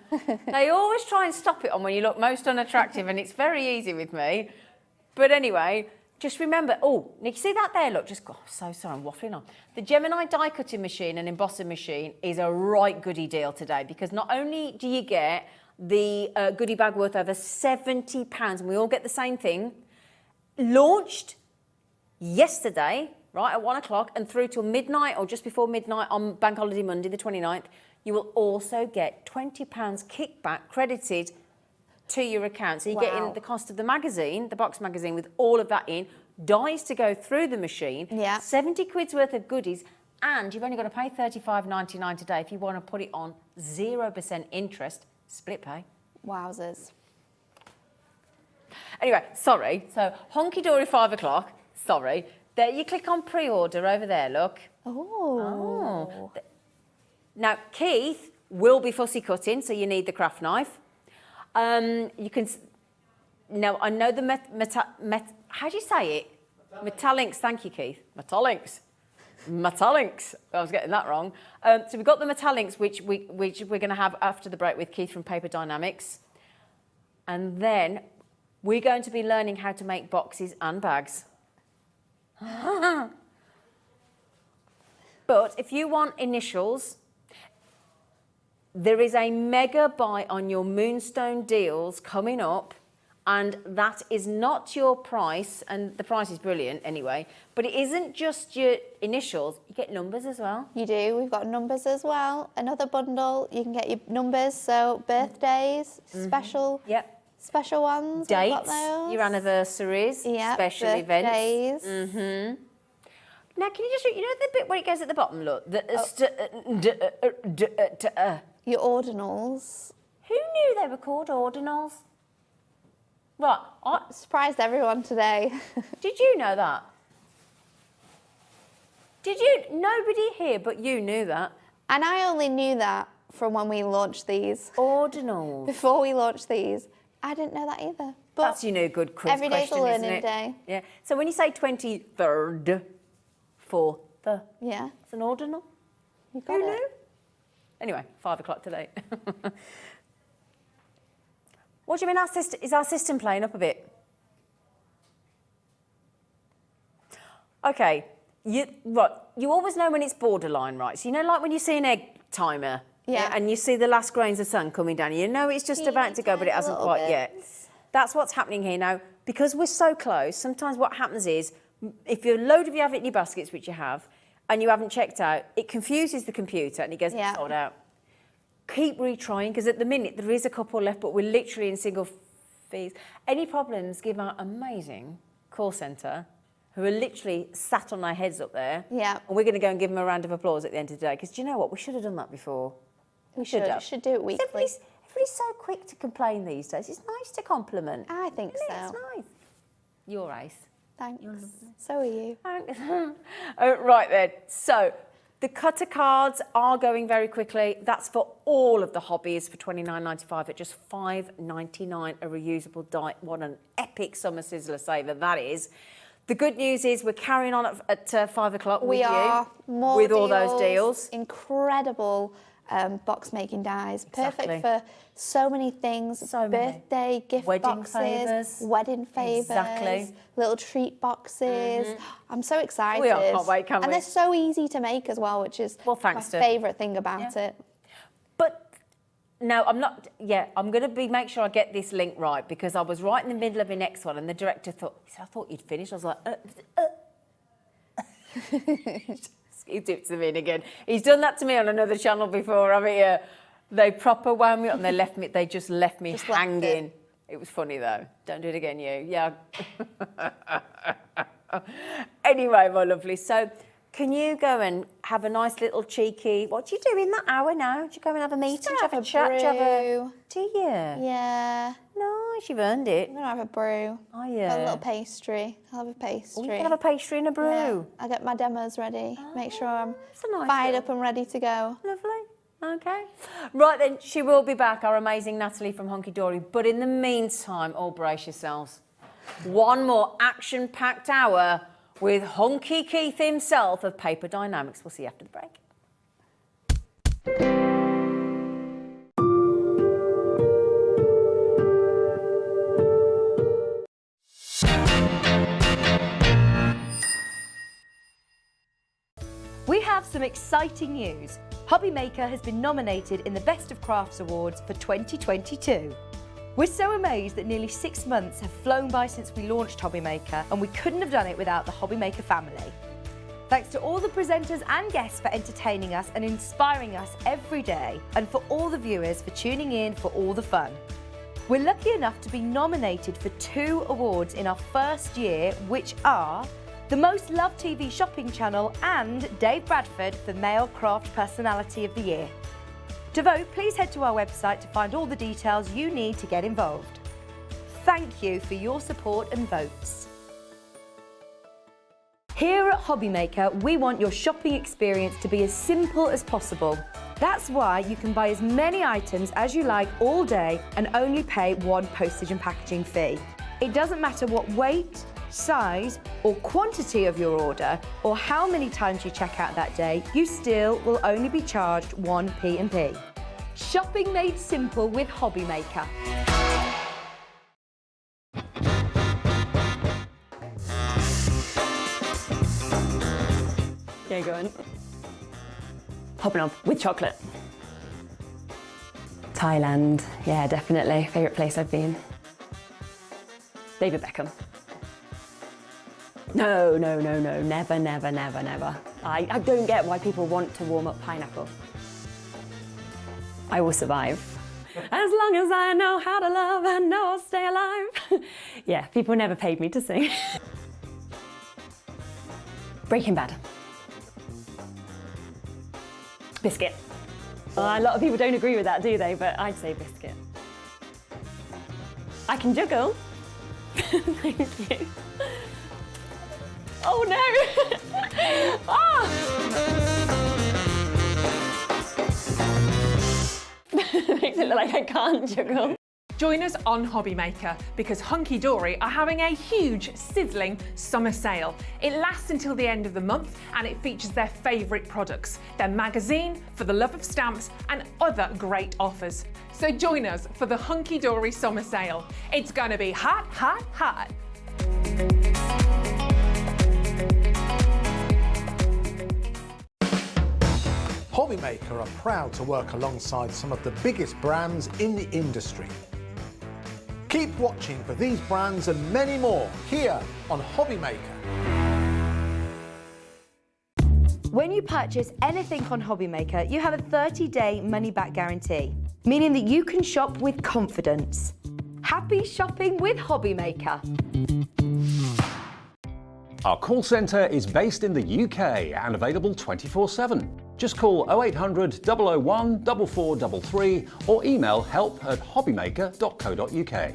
They always try and stop it on when you look most unattractive, and it's very easy with me. But anyway, just remember, Nick, see that there? Look, so sorry, I'm waffling on. The Gemini die cutting machine and embossing machine is a right goodie deal today because not only do you get the goodie bag worth over £70, and we all get the same thing, launched yesterday, right, at 1 o'clock and through till midnight or just before midnight on Bank Holiday Monday, the 29th, you will also get £20 kickback credited to your account. So you're Wow. getting the cost of the magazine, the box magazine with all of that in, dies to go through the machine, Yeah. 70 quid's worth of goodies, and you've only got to pay $35.99 today if you want to put it on 0% interest, split pay. Wowzers. Anyway, sorry. So Hunkydory 5 o'clock. Sorry. There you click on pre-order over there. Look. Oh. Now Keith will be fussy cutting, so you need the craft knife. You can. Now I know the how do you say it? Metallinks. Thank you, Keith. Metallinks. Metallinks. I was getting that wrong. So we've got the Metallinks, which we're going to have after the break with Keith from Paper Dienamics, and then we're going to be learning how to make boxes and bags. But if you want initials, there is a mega buy on your Moonstone deals coming up, and that is not your price, and the price is brilliant anyway, but it isn't just your initials, you get numbers as well. You do. We've got numbers as well. Another bundle. You can get your numbers. So birthdays, special. Yep. Special ones. we've got Dates, those. your anniversaries, Yep, special birthdays. events. Now, can you just, you know the bit where it goes at the bottom, look? Your ordinals. Who knew they were called ordinals? Right, Surprised everyone today. did you know that? Did you? Nobody here but you knew that. And I only knew that from when we launched these. Ordinals. Before we launched these. I didn't know that either. But That's your new good quiz every day's a question, isn't learning it? day. Yeah. So when you say 23rd, 4th, Yeah. it's an ordinal. You got Who it. knew? Anyway, 5 o'clock today. What do you mean is our system playing up a bit? Okay, you always know when it's borderline, right? So you know like when you see an egg timer Yeah. and you see the last grains of sun coming down, you know it's just about to go, but it hasn't little quite yet. bits. That's what's happening here now. Because we're so close, sometimes what happens is, if you're a load of you have it in your baskets, which you have, and you haven't checked out, it confuses the computer and it goes, Yeah. sold out. Keep retrying, because at the minute there is a couple left, but we're literally in single fees. Any problems, give our amazing call centre, who are literally sat on their heads up there. Yeah. And we're going to go and give them a round of applause at the end of the day, because do you know what? We should have done that before. We should have. do it weekly. Everybody's so quick to complain these days. It's nice to compliment. I think Isn't it? so. It's nice. You're ace. Thanks. So are you. Right then. So the cutter cards are going very quickly. That's for all of the hobbies for $29.95 at just $5.99 a reusable die. What an epic summer sizzler saver that is. The good news is we're carrying on at 5 o'clock with We you. are. More with all those deals. Incredible box making dies. Exactly. Perfect for so many things. So many. Birthday gift Wedding boxes. favours. Wedding favours. Exactly. Little treat boxes. I'm so excited. We are, can't wait, can and we? they're so easy to make as well, which is Well, thanks my to- favourite thing about it. But no, I'm not. Yeah, I'm going to make sure I get this link right, because I was right in the middle of the next one, and the director thought, he said, I thought you'd finished. I was like, He dips them in again. He's done that to me on another channel before, haven't you? They proper wound me up, and they just left me Just left hanging. It was funny though. Don't do it again, you. Yeah. Anyway, my lovely. So, can you go and have a nice little cheeky? What do you do in that hour now? Do you go and have a meeting? Do you have a chat? Do you have a? brew. Do you? Yeah. Nice, you've earned it. I'm going to have a brew. Oh Got a yeah. little pastry. I'll have a Oh, pastry. you can have a pastry and a brew. Yeah, I'll get my demos ready. Make sure I'm It's a nice fired little- up and ready to go. Lovely. Okay. Right then, she will be back, our amazing Natalie from Hunkydory. But in the meantime, brace yourselves. One more action-packed hour with Hunky Keith himself of Paper Dienamics. We'll see you after the break. We have some exciting news. Hobby Maker has been nominated in the Best of Crafts Awards for 2022. We're so amazed that nearly 6 months have flown by since we launched Hobby Maker, and we couldn't have done it without the Hobby Maker family. Thanks to all the presenters and guests for entertaining us and inspiring us every day, and for all the viewers for tuning in for all the fun. We're lucky enough to be nominated for 2 awards in our first year, which are the Most Loved TV Shopping Channel and Dave Bradford for Male Craft Personality of the Year. To vote, please head to our website to find all the details you need to get involved. Thank you for your support and votes. Here at Hobbymaker, we want your shopping experience to be as simple as possible. That's why you can buy as many items as you like all day and only pay 1 postage and packaging fee. It doesn't matter what weight, size or quantity of your order or how many times you check out that day, you still will only be charged 1 P&P. Shopping made simple with Hobbymaker. Yeah, go on. Hopping up with chocolate. Thailand, yeah, definitely. Favourite place I've been. David Beckham. No, never. I don't get why people want to warm up pineapple. I will survive. As long as I know how to love, I know I'll stay alive. Yeah, people never paid me to sing. Breaking Bad. Biscuit. A lot of people don't agree with that, do they? But I'd say biscuit. I can juggle. Thank you. Oh no! Oh! Makes it look like I can't juggle. Join us on Hobbymaker because Hunky Dory are having a huge, sizzling summer sale. It lasts until the end of the month and it features their favourite products, their magazine, For the Love of Stamps and other great offers. So join us for the Hunky Dory summer sale. It's going to be hot, hot, hot. Hobbymaker are proud to work alongside some of the biggest brands in the industry. Keep watching for these brands and many more here on Hobbymaker. When you purchase anything on Hobbymaker, you have a 30-day money-back guarantee, meaning that you can shop with confidence. Happy shopping with Hobbymaker. Our call centre is based in the UK and available 24/7. Just call 0800 001 4433 or email help@hobbymaker.co.uk.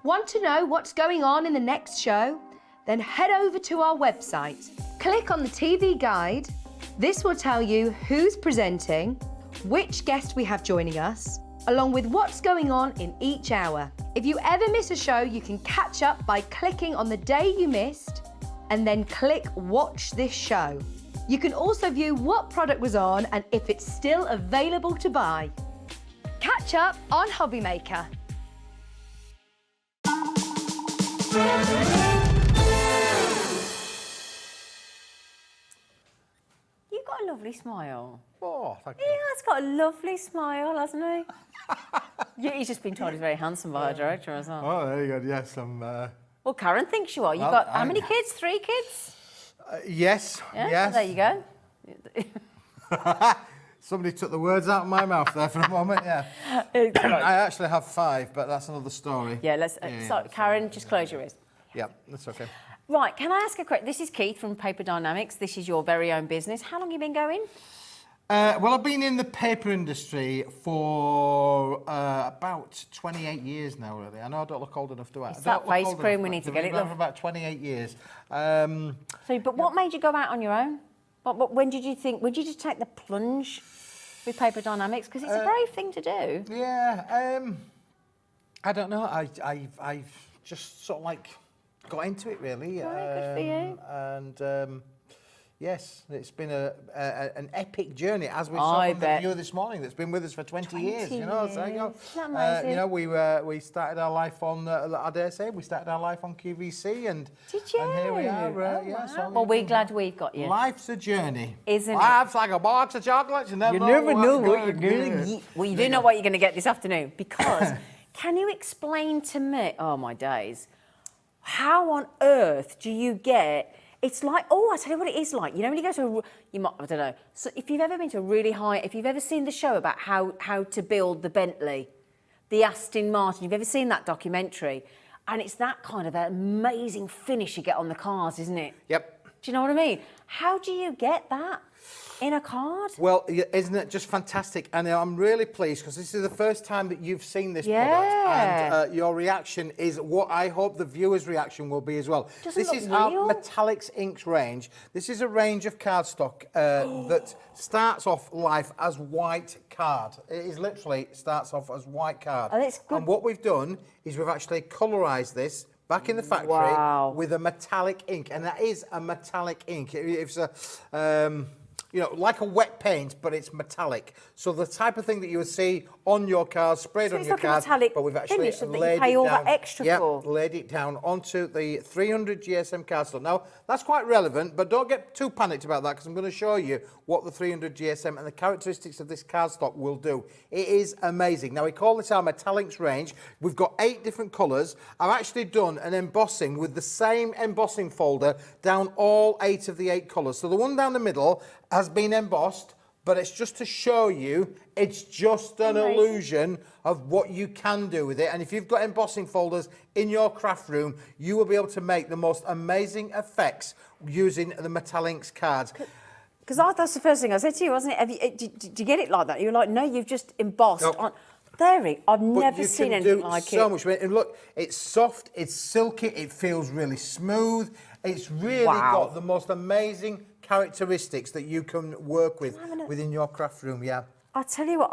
Want to know what's going on in the next show? Then head over to our website. Click on the TV guide. This will tell you who's presenting, which guest we have joining us, along with what's going on in each hour. If you ever miss a show, you can catch up by clicking on the day you missed and then click Watch This Show. You can also view what product was on and if it's still available to buy. Catch up on Hobbymaker. You've got a lovely smile. Oh, thank you. He has got a lovely smile, hasn't he? Yeah, he's just been told he's very handsome by our director as well. Oh, there you go. Yes, I'm... Well, Karen thinks you are. You've got how many kids? 3 kids? yes, Yeah, yes. There you go. Somebody took the words out of my mouth there for a moment, yeah. I actually have 5, but that's another story. Yeah, let's... sorry, Karen, just close your ears. Yeah, that's okay. Right, can I ask a question? This is Keith from Paper Dienamics. This is your very own business. How long have you been going? Well, I've been in the paper industry for about 28 years now, really. I know I don't look old enough to act. It's that face cream, we need to get it, I've been love. for about 28 years. But what made you go out on your own? When did you think... Would you just take the plunge with Paper Dienamics? Because it's a brave thing to do. Yeah, I don't know. I've just sort of like got into it, really. Good for you. And yes, it's been an epic journey, as we saw from the viewer this morning. That's been with us for 20 years. You know, so Isn't that amazing? you know, we started our life on. I dare say, we started our life on QVC, and Did you? And here we are. Oh, yeah. wow. So Well, we're glad we've got you. life's a journey, Isn't it? Life's like a box of chocolates. You never know what you're gonna get. Well, you do know what you're going to get this afternoon because can you explain to me? Oh my days! How on earth do you get It's like, oh, I tell you what it is like. You know, when you go to I don't know. So if you've ever been to a really high, if you've ever seen the show about how to build the Bentley, the Aston Martin, you've ever seen that documentary? And it's that kind of amazing finish you get on the cars, isn't it? Yep. Do you know what I mean? How do you get that in a card? Well, isn't it just fantastic? And I'm really pleased because this is the first time that you've seen this product, and your reaction is what I hope the viewer's reaction will be as well. This is our Metallics Inks range. This is a range of cardstock that starts off life as white card. It is literally starts off as white card. Oh, that's good. And what we've done is we've actually colorised this back in the factory with a metallic ink, and that is a metallic ink. It's a you know, like a wet paint, but it's metallic. So the type of thing that you would see on your car, sprayed on your car, but we've actually laid it down. Laid it down onto the 300 GSM cardstock. Now, that's quite relevant, but don't get too panicked about that because I'm going to show you what the 300 GSM and the characteristics of this cardstock will do. It is amazing. Now, we call this our Metallics range. We've got 8 different colours. I've actually done an embossing with the same embossing folder down all 8 of the 8 colours. So the one down the middle has been embossed, but it's just to show you, it's just an illusion of what you can do with it. And if you've got embossing folders in your craft room, you will be able to make the most amazing effects using the Metallics cards. Because that's the first thing I said to you, wasn't it? Did you get it like that? You were like, no, you've just embossed on. I've never seen anything like it. So much. And look, it's soft, it's silky, it feels really smooth. It's really got the most amazing characteristics that you can work with within your craft room. I'll tell you what,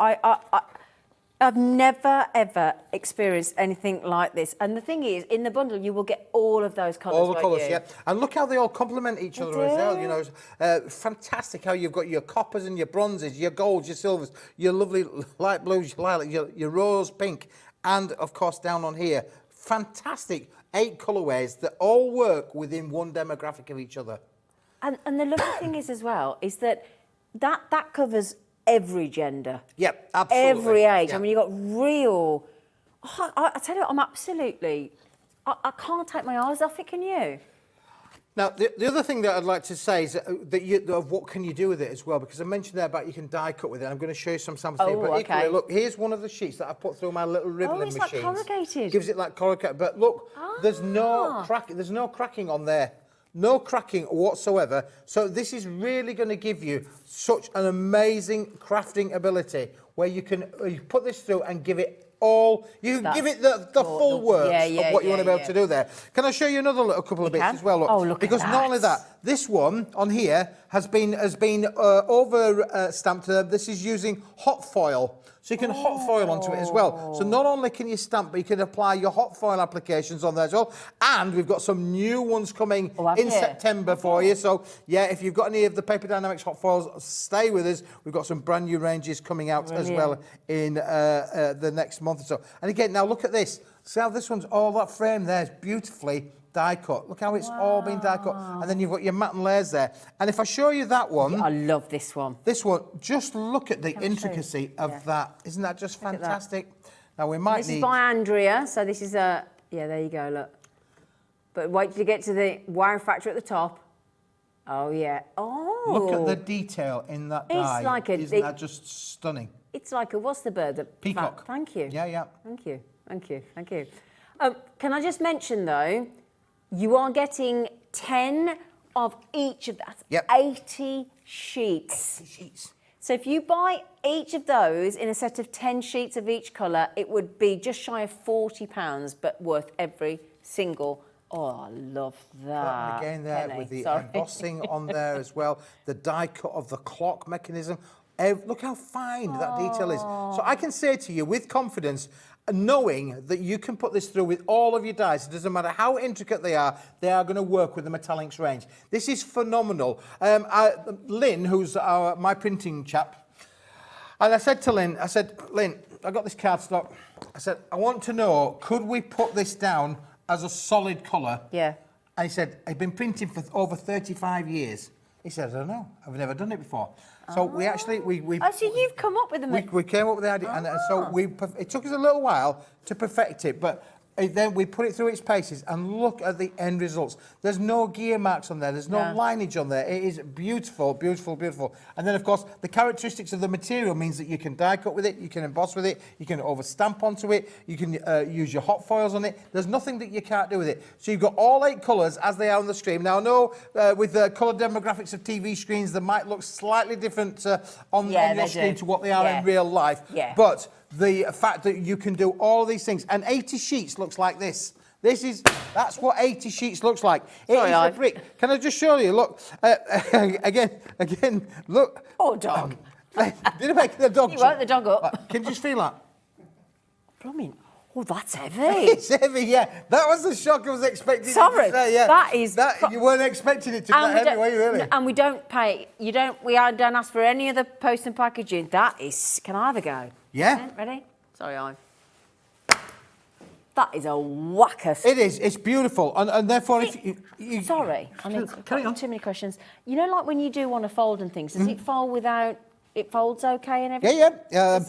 I've never ever experienced anything like this. And the thing is, in the bundle, you will get all of those colours. All the colours, And look how they all complement each other as well. You know, fantastic how you've got your coppers and your bronzes, your golds, your silvers, your lovely light blues, your lilac, your rose pink, and of course down on here, fantastic 8 colourways that all work within one demographic of each other. And the lovely thing is as well is that covers every gender. Yep, absolutely. Every age. I mean, you've got real... I tell you what, I'm absolutely... I can't take my eyes off it, can you? Now, the other thing that I'd like to say is of what can you do with it as well, because I mentioned there about you can die cut with it. I'm going to show you some samples here. But equally, look, here's one of the sheets that I put through my little ribbling machine. Oh, it's like corrugated. Gives it like corrugated. But look, there's no cracking on there. No cracking whatsoever. So this is really going to give you such an amazing crafting ability where you can put this through and give it all. You can give it the full works of what you want to be able to do there. Can I show you another couple of bits as well? Look, look because at that. not only that, this one on here has been over stamped. This is using hot foil. So you can hot foil onto it as well. So not only can you stamp, but you can apply your hot foil applications on there as well. And we've got some new ones coming in September for you. So yeah, if you've got any of the Paper Dienamics hot foils, stay with us. We've got some brand new ranges coming out as well in the next month or so. And again, now look at this. See how this one's all that frame there is beautifully die cut. Look how it's all been die cut. And then you've got your matte and layers there. And if I show you that one... I love this one. This one, just look at the intricacy of that. Isn't that just fantastic? Now, we might This is by Andrea, so this is a... Yeah, there you go, look. But wait till you get to the wire factor at the top. Oh, yeah. Oh! Look at the detail in that die. It's like a... Isn't that just stunning? It's like a... What's the bird? Peacock. Thank you. Yeah. Thank you. Can I just mention, though... You are getting 10 of each of that. 80 sheets. 80 sheets. So if you buy each of those in a set of 10 sheets of each colour, it would be just shy of £40, but worth every single. Oh, I love that. And again there with the embossing on there as well, the die cut of the clock mechanism. Look how fine that detail is. So I can say to you with confidence, knowing that you can put this through with all of your dies, it doesn't matter how intricate they are going to work with the Metallics range. This is phenomenal. Lynn, who's my printing chap, and I said to Lynn, Lynn, I got this cardstock. I said, I want to know, could we put this down as a solid colour? Yeah. And he said, I've been printing for over 35 years. He said, I don't know, I've never done it before. So we actually... so you've come up with them. We came up with the idea, and so it took us a little while to perfect it, but Then we put it through its paces and look at the end results. There's no gear marks on there. There's no lineage on there. It is beautiful, beautiful, beautiful. And then, of course, the characteristics of the material means that you can die cut with it, you can emboss with it, you can overstamp onto it, you can use your hot foils on it. There's nothing that you can't do with it. So you've got all 8 colours as they are on the screen. Now, I know with the colour demographics of TV screens, they might look slightly different on your screen to what they are in real life. But the fact that you can do all these things, and 80 sheets looks like this. That's what 80 sheets looks like. It is a brick. Can I just show you? Look, again, look. Oh, dog. Did I make the dog? You woke the dog up. Can you just feel that? Plumbing. Oh, that's heavy. It's heavy, yeah. That was the shock I was expecting. Sorry, to say, yeah. that is. You weren't expecting it to be that heavy, were you really? And we don't pay. We don't ask for any other post and packaging. That is. Can I have a go? Yeah. Ready? Sorry, that is a whacker. It is. It's beautiful, and therefore, if you sorry, I mean, too many questions. You know, like when you do want to fold and things, does it fold without? It folds okay and everything? Yeah.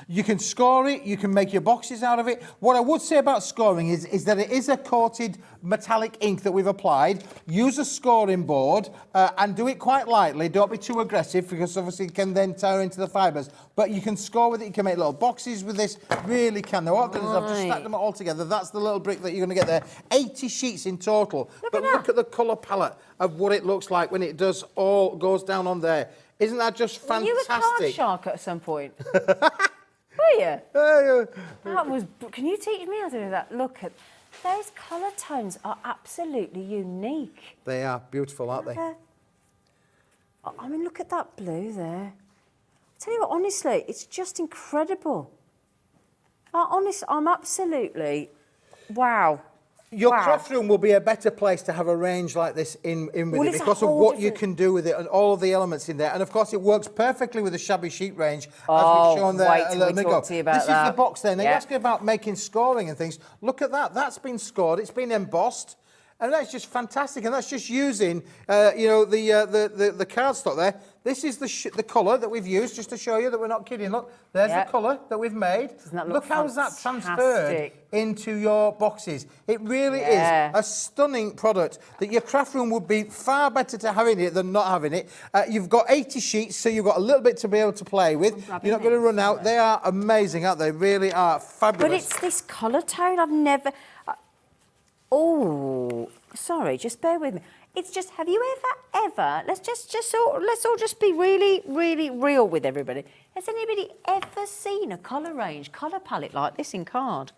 You can score it, you can make your boxes out of it. What I would say about scoring is that it is a coated metallic ink that we've applied. Use a scoring board and do it quite lightly. Don't be too aggressive because obviously it can then tear into the fibres. But you can score with it, you can make little boxes with this. Really can. Now what I've done is I've just stacked them all together. That's the little brick that you're going to get there. 80 sheets in total. Look at the colour palette of what it looks like when it goes down on there. Isn't that just fantastic? Were you a card shark at some point? Were you? That was. Can you teach me how to do that? Look at those colour tones are absolutely unique. They are beautiful, aren't they? I mean, look at that blue there. I tell you what, honestly, it's just incredible. I'm absolutely wow. Your craft room will be a better place to have a range like this in with it because of what you can do with it and all of the elements in there. And of course, it works perfectly with the Shabby sheet range, as we've shown there a little bit ago. This is the box there. Now, you're asking about making scoring and things. Look at that. That's been scored. It's been embossed. And that's just fantastic. And that's just using, the cardstock there. This is the colour that we've used, just to show you that we're not kidding. Look, there's the colour that we've made. Look how that transferred into your boxes. It really is a stunning product that your craft room would be far better to have in it than not having it. You've got 80 sheets, so you've got a little bit to be able to play with. You're not going to run out. They are amazing, aren't they? Really are fabulous. But it's this colour tone I've never... Oh, sorry, just bear with me. It's just, have you ever, let's all just be really, really real with everybody. Has anybody ever seen a colour range, colour palette like this in card?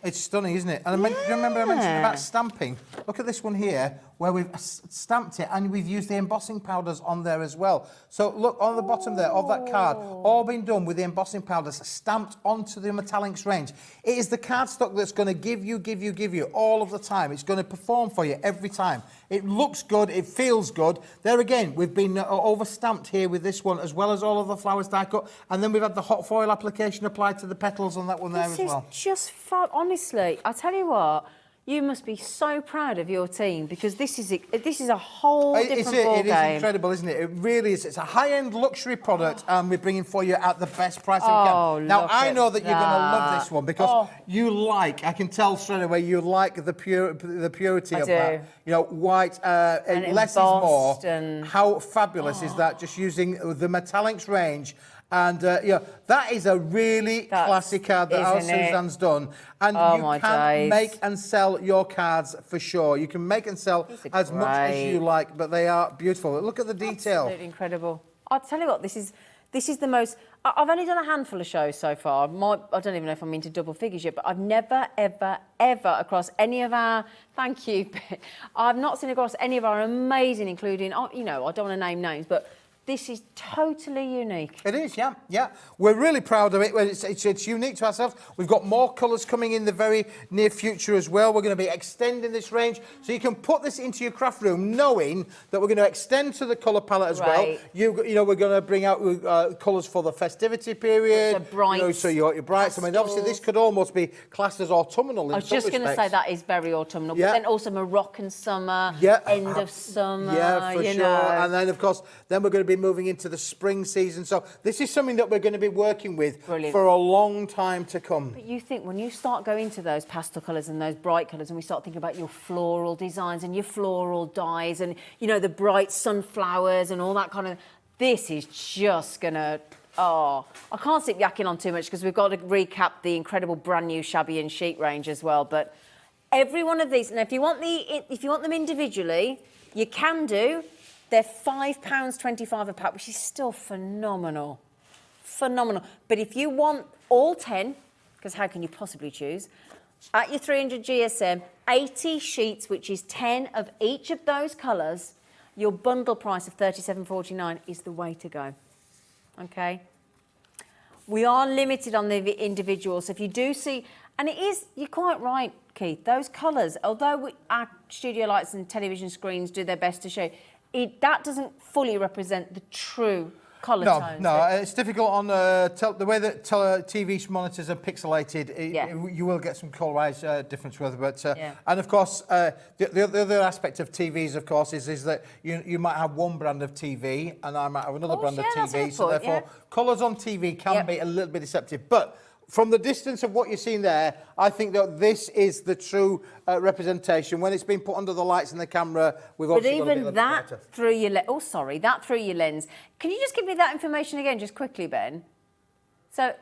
It's stunning, isn't it? And do you remember I mentioned about stamping? Look at this one here, where we've stamped it and we've used the embossing powders on there as well. So look, on the bottom there of that card, all been done with the embossing powders stamped onto the metallics range. It is the cardstock that's going to give you all of the time. It's going to perform for you every time. It looks good, it feels good. There again, we've been over-stamped here with this one, as well as all of the flowers die cut, and then we've had the hot foil application applied to the petals on that one there as well. This is just fun. Honestly, I tell you what, you must be so proud of your team because this is a whole different ballgame. It is incredible, isn't it? It really is. It's a high-end luxury product, and we're bringing for you at the best price we can. Now, I know that you're going to love this one because you like. I can tell straight away you like the purity of that. You know, white, less is more. How fabulous is that? Just using the metallics range. And that is a really classic card that our Suzanne's done. And you can make and sell your cards for sure. You can make and sell as much as you like, but they are beautiful. Look at the detail. Absolutely incredible. I'll tell you what, this is the most... I've only done a handful of shows so far. I don't even know if I'm into double figures yet, but I've never, ever, ever across any of our... Thank you. I've not seen across any of our amazing, including, I don't want to name names, but... This is totally unique. It is, yeah. We're really proud of it. It's unique to ourselves. We've got more colours coming in the very near future as well. We're going to be extending this range. So you can put this into your craft room knowing that we're going to extend to the colour palette as well. We're going to bring out colours for the festivity period. The brights. So you got your brights. I mean, obviously this could almost be classed as autumnal in some respects. I was just going to say that is very autumnal. But then also Moroccan summer, end of summer. Yeah, for sure. And then, of course, we're going to be moving into the spring season. So this is something that we're going to be working with Brilliant. for a long time to come. But you think when you start going to those pastel colours and those bright colours, and we start thinking about your floral designs and your floral dyes and, you know, the bright sunflowers and all that kind of... This is just going to... Oh, I can't sit yakking on too much because we've got to recap the incredible brand new Shabby and Chic range as well. But every one of these... Now, if you want them individually, you can do. They're £5.25 a pack, which is still phenomenal. Phenomenal. But if you want all 10, because how can you possibly choose, at your 300 GSM, 80 sheets, which is 10 of each of those colours, your bundle price of £37.49 is the way to go. Okay? We are limited on the individuals. So if you do see, and it is, you're quite right, Keith, those colours, although our studio lights and television screens do their best to show, that doesn't fully represent the true colour tones. No, it's difficult on the way that TV monitors are pixelated. You will get some colorized difference with it, but and of course the other aspect of TVs, of course, is that you might have one brand of TV and I might have another brand of TV, so therefore colours on TV can be a little bit deceptive, but. From the distance of what you're seeing there, I think that this is the true representation. When it's been put under the lights and the camera, we've obviously got a bit of that through your that through your lens. Can you just give me that information again, just quickly, Ben? So,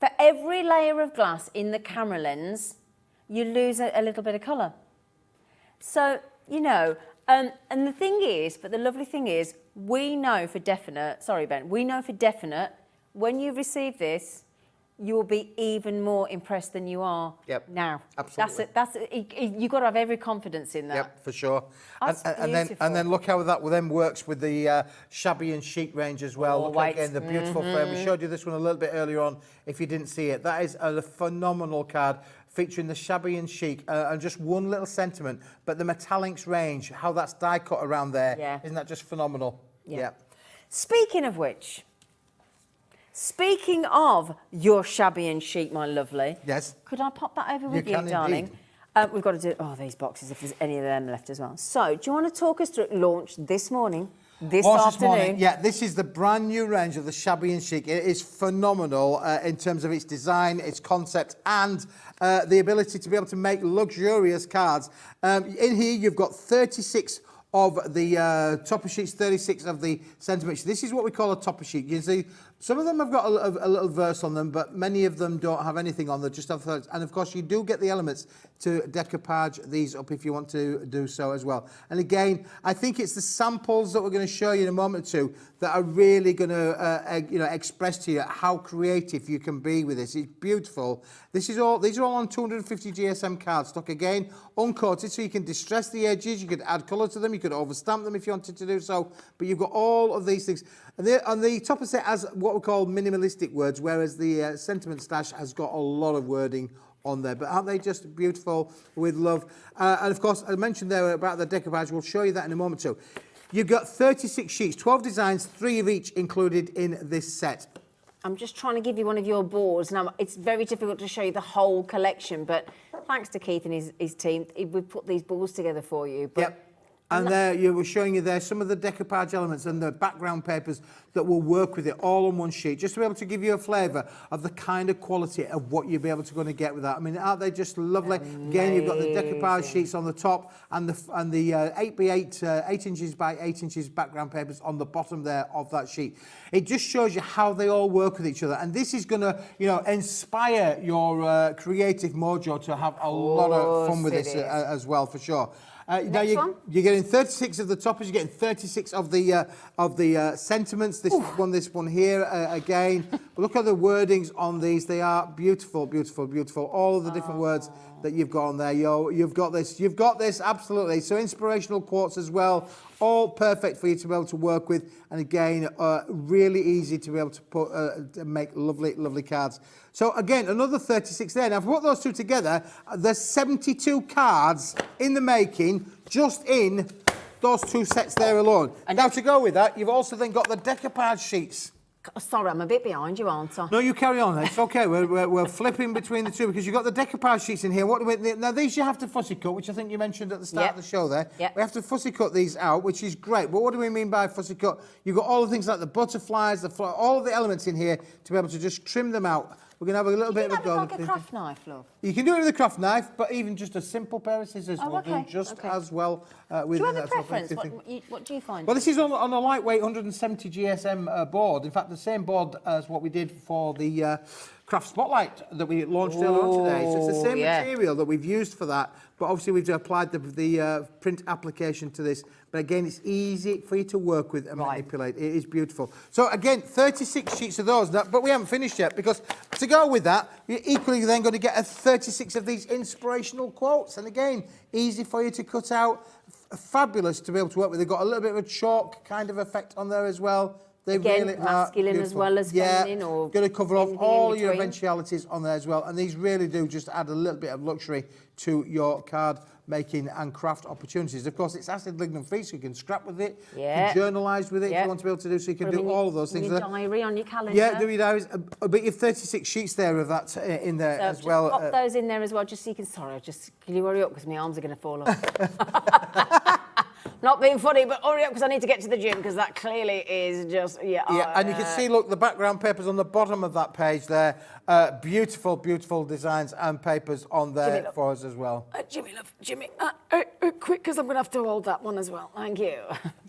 for every layer of glass in the camera lens, you lose a little bit of colour. So, you know, and the thing is, but the lovely thing is, we know for definite. Sorry, Ben. We know for definite when you receive this. You will be even more impressed than you are now. Absolutely. You've got to have every confidence in that. Yep, for sure. And then look how that then works with the Shabby and Chic range as well. Look again, the beautiful frame. We showed you this one a little bit earlier on if you didn't see it. That is a phenomenal card featuring the Shabby and Chic and just one little sentiment, but the metallics range, how that's die cut around there, isn't that just phenomenal? Yeah. Speaking of which... Speaking of your Shabby and Chic, my lovely. Yes. Could I pop that over with you, darling? We've got to do, these boxes, if there's any of them left as well. So, do you want to talk us through, launched this morning, this afternoon? Yeah, this is the brand new range of the Shabby and Chic. It is phenomenal in terms of its design, its concept, and the ability to be able to make luxurious cards. In here, you've got 36 of the topper sheets, 36 of the centimetres. This is what we call a topper sheet. You see, some of them have got a little verse on them, but many of them don't have anything on them, just have thirds. And of course, you do get the elements to decoupage these up if you want to do so as well. And again, I think it's the samples that we're going to show you in a moment or two that are really going to express to you how creative you can be with this. It's beautiful. These are all on 250 GSM cardstock. Again, uncoated, so you can distress the edges. You could add colour to them. You could overstamp them if you wanted to do so. But you've got all of these things. And on the topper set has what we call minimalistic words, whereas the sentiment stash has got a lot of wording on there. But aren't they just beautiful with love? And of course, I mentioned there about the decoupage. We'll show you that in a moment too. You've got 36 sheets, 12 designs, 3 of each included in this set. I'm just trying to give you one of your boards. Now, it's very difficult to show you the whole collection, but thanks to Keith and his team, we've put these boards together for you. But and there, you were showing you there some of the decoupage elements and the background papers that will work with it all on one sheet, just to be able to give you a flavour of the kind of quality of what you'll be able to go and get with that. I mean, aren't they just lovely? Amazing. Again, you've got the decoupage sheets on the top and the 8x8, 8 inches by 8 inches background papers on the bottom there of that sheet. It just shows you how they all work with each other, and this is going to, inspire your creative mojo to have a lot of fun with this as well, for sure. Now you're getting 36 of the toppers. You're getting 36 of the sentiments. This one here again. Look at the wordings on these. They are beautiful, beautiful, beautiful. All of the different words that you've got on there. You've got this. You've got this, absolutely. So inspirational quotes as well. All perfect for you to be able to work with. And again, really easy to be able to put make lovely, lovely cards. So again, another 36 there. Now, if we put those two together, there's 72 cards in the making, just in those two sets there alone. And now, to go with that, you've also then got the decoupage sheets. Sorry, I'm a bit behind you, aren't I? No, you carry on. It's okay. We're flipping between the two because you've got the decoupage sheets in here. Now, these you have to fussy cut, which I think you mentioned at the start of the show there. Yep. We have to fussy cut these out, which is great. But what do we mean by fussy cut? You've got all the things like the butterflies, all of the elements in here to be able to just trim them out. We're going to have a little bit of a go. Like a craft knife, love. You can do it with a craft knife, but even just a simple pair of scissors will do just as well. Do you have a preference? What do you find? Well, this is on a lightweight 170 GSM board. In fact, the same board as what we did for the Craft Spotlight that we launched earlier on today. So it's the same material that we've used for that, but obviously we've applied the print application to this. But again, it's easy for you to work with and manipulate. It is beautiful. So again, 36 sheets of those, but we haven't finished yet because to go with that, you're equally then going to get 36 of these inspirational quotes. And again, easy for you to cut out. Fabulous to be able to work with. They've got a little bit of a chalk kind of effect on there as well. They Again, really masculine are as well as feminine, or going to cover off anything all in your between. eventualities on there as well. And these really do just add a little bit of luxury to your card making and craft opportunities. Of course, it's acid lignin free, so you can scrap with it, you can journalise with it if you want to be able to do, so you can do all of those things. Your diary on your calendar. Yeah, do your diaries. But you've 36 sheets there of that in there as just well. Pop those in there as well, just so you can. Sorry, can you hurry up because my arms are going to fall off. Not being funny, but hurry up because I need to get to the gym because that clearly is just, and you can see, look, the background papers on the bottom of that page there. Beautiful, beautiful designs and papers on there for us as well. Jimmy, love, Jimmy, quick because I'm going to have to hold that one as well. Thank you.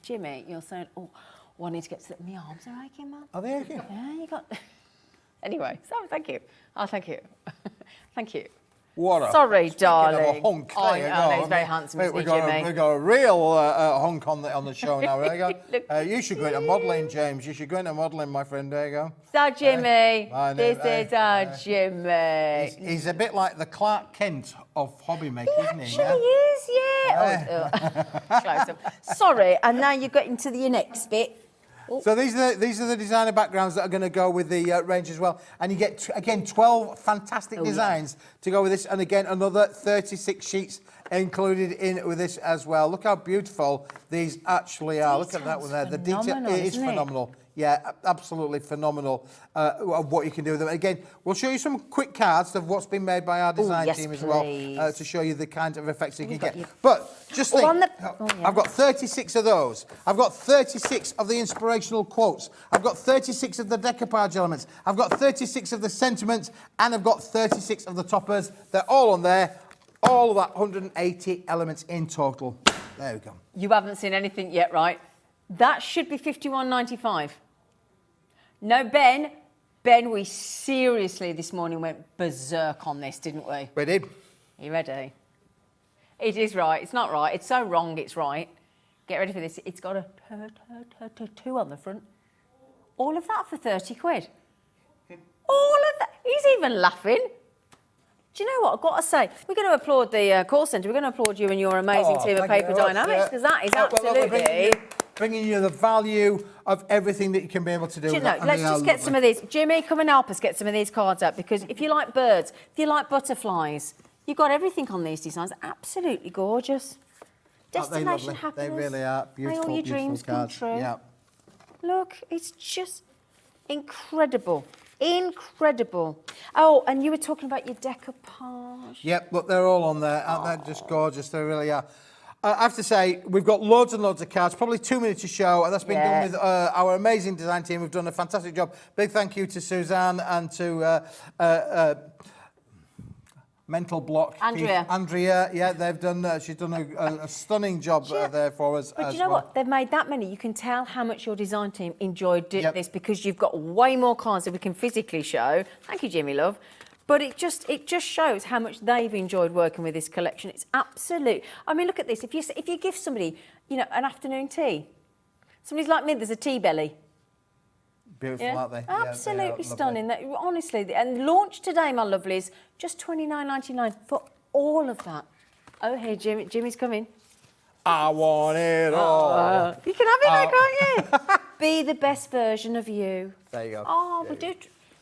Jimmy, you're saying, I need to get to the... My arms are aching, man. Are they aching? Yeah, you got... Anyway, so thank you. Oh, thank you. Thank you. Sorry, darling. Of a hunk. Oh, no, he's very handsome, isn't he, Jimmy? We've got a real hunk on the show now. There you go. You should go into modelling, James. You should go into modelling, my friend. There you go. Our Jimmy. This is our Jimmy. He's a bit like the Clark Kent of hobby making, isn't he? He is, Close up. Sorry, and now you're getting to the next bit. So these are the designer backgrounds that are going to go with the range as well. And you get, again, 12 fantastic designs to go with this. And again, another 36 sheets included in with this as well. Look how beautiful these actually are. Look at that one there. The detail is phenomenal. Yeah, absolutely phenomenal of what you can do with them. Again, we'll show you some quick cards of what's been made by our design team as well to show you the kind of effects you can get. But just think, I've got 36 of those. I've got 36 of the inspirational quotes. I've got 36 of the decoupage elements. I've got 36 of the sentiments, and I've got 36 of the toppers. They're all on there. All of that 180 elements in total. There we go. You haven't seen anything yet, right? That should be £51.95. No, Ben, we seriously this morning went berserk on this, didn't we? We did. Are you ready? It is right. It's not right. It's so wrong, it's right. Get ready for this. It's got a 2 on the front. All of that for 30 quid. All of that. He's even laughing. Do you know what? I've got to say, we're going to applaud the call centre. We're going to applaud you and your amazing team of Paper Dienamics because that is absolutely... Bringing you the value of everything that you can be able to do. Do you know, let's just get some of these. Jimmy, come and help us get some of these cards up because if you like birds, if you like butterflies, you've got everything on these designs. Absolutely gorgeous. Destination happiness. They really are beautiful. May all your dreams come true. Yeah. Look, it's just incredible. Incredible. Oh, and you were talking about your decoupage. Yep, look, they're all on there. Aren't they just gorgeous? They really are. I have to say, we've got loads and loads of cards, probably 2 minutes to show, and that's been done with our amazing design team. We've done a fantastic job. Big thank you to Suzanne and to Mental Block. Andrea, yeah, they've done, she's done a stunning job there for us. But you know what? They've made that many. You can tell how much your design team enjoyed doing this because you've got way more cards that we can physically show. Thank you, Jimmy, love. But it just shows how much they've enjoyed working with this collection. It's absolute. I mean, look at this. If you give somebody, you know, an afternoon tea, somebody's like me, there's a tea belly. Beautiful, aren't they? Absolutely yeah, they stunning. Honestly, and launched today, my lovelies, just $29.99 for all of that. Oh, hey, Jimmy's coming. I want it all. You can have it now, can't you? Be the best version of you. There you go. Oh,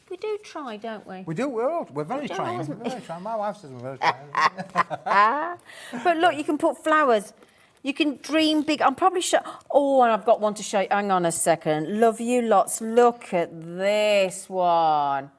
we do try, don't we? We do. We're very trying. We're very trying. My wife says we're very trying. But look, you can put flowers You can dream big. I'm probably oh, and I've got one to show you. Hang on a second. Love you lots. Look at this one. Isn't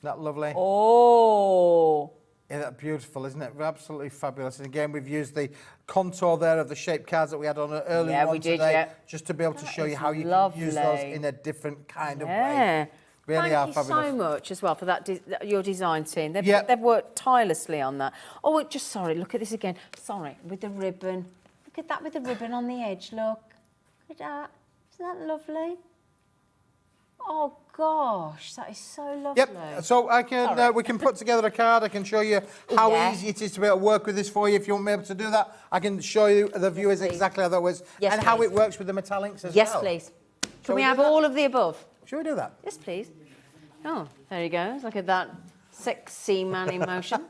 that lovely? Oh. Yeah, that's beautiful, isn't it? Absolutely fabulous. And again, we've used the contour there of the shaped cards that we had on earlier Yeah, on we did, today, yeah. just to be able to show you how you lovely. can use those in a different kind of way. Yeah. Really Thank you fabulous. so much as well for that your design team. They've, Yep. they've worked tirelessly on that. Oh, just sorry, look at this again. Sorry, with the ribbon. Look at that with the ribbon on the edge, look. Look at that. Isn't that lovely? Oh, gosh, that is so lovely. Yep, so I can we can put together a card. I can show you how easy it is to be able to work with this for you. If you want me able to do that, I can show you the viewers exactly how that works and how it works with the metallics as well. Yes, please. Can we have all of the above? Shall we do that? Yes, please. Oh, there he goes. Look at that sexy man in motion.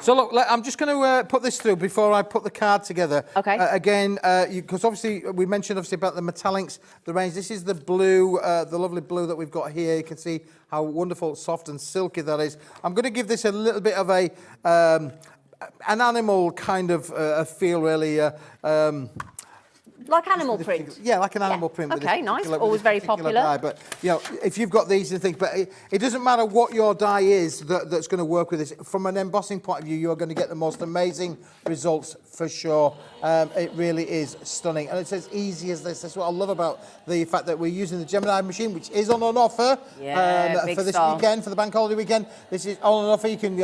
So look, I'm just going to put this through before I put the card together. Okay. Again, because obviously we mentioned about the metallics, the range. This is the blue, the lovely blue that we've got here. You can see how wonderful, soft and silky that is. I'm going to give this a little bit of a an animal kind of feel, really. Like animal print. Yeah, like an animal print. With Okay, nice. Always very popular. Dye. But you know, if you've got these and things, but it doesn't matter what your dye is that's going to work with this. From an embossing point of view, you are going to get the most amazing results for sure. It really is stunning, and it's as easy as this. That's what I love about the fact that we're using the Gemini machine, which is on offer for this weekend, for the bank holiday weekend. This is on offer. You can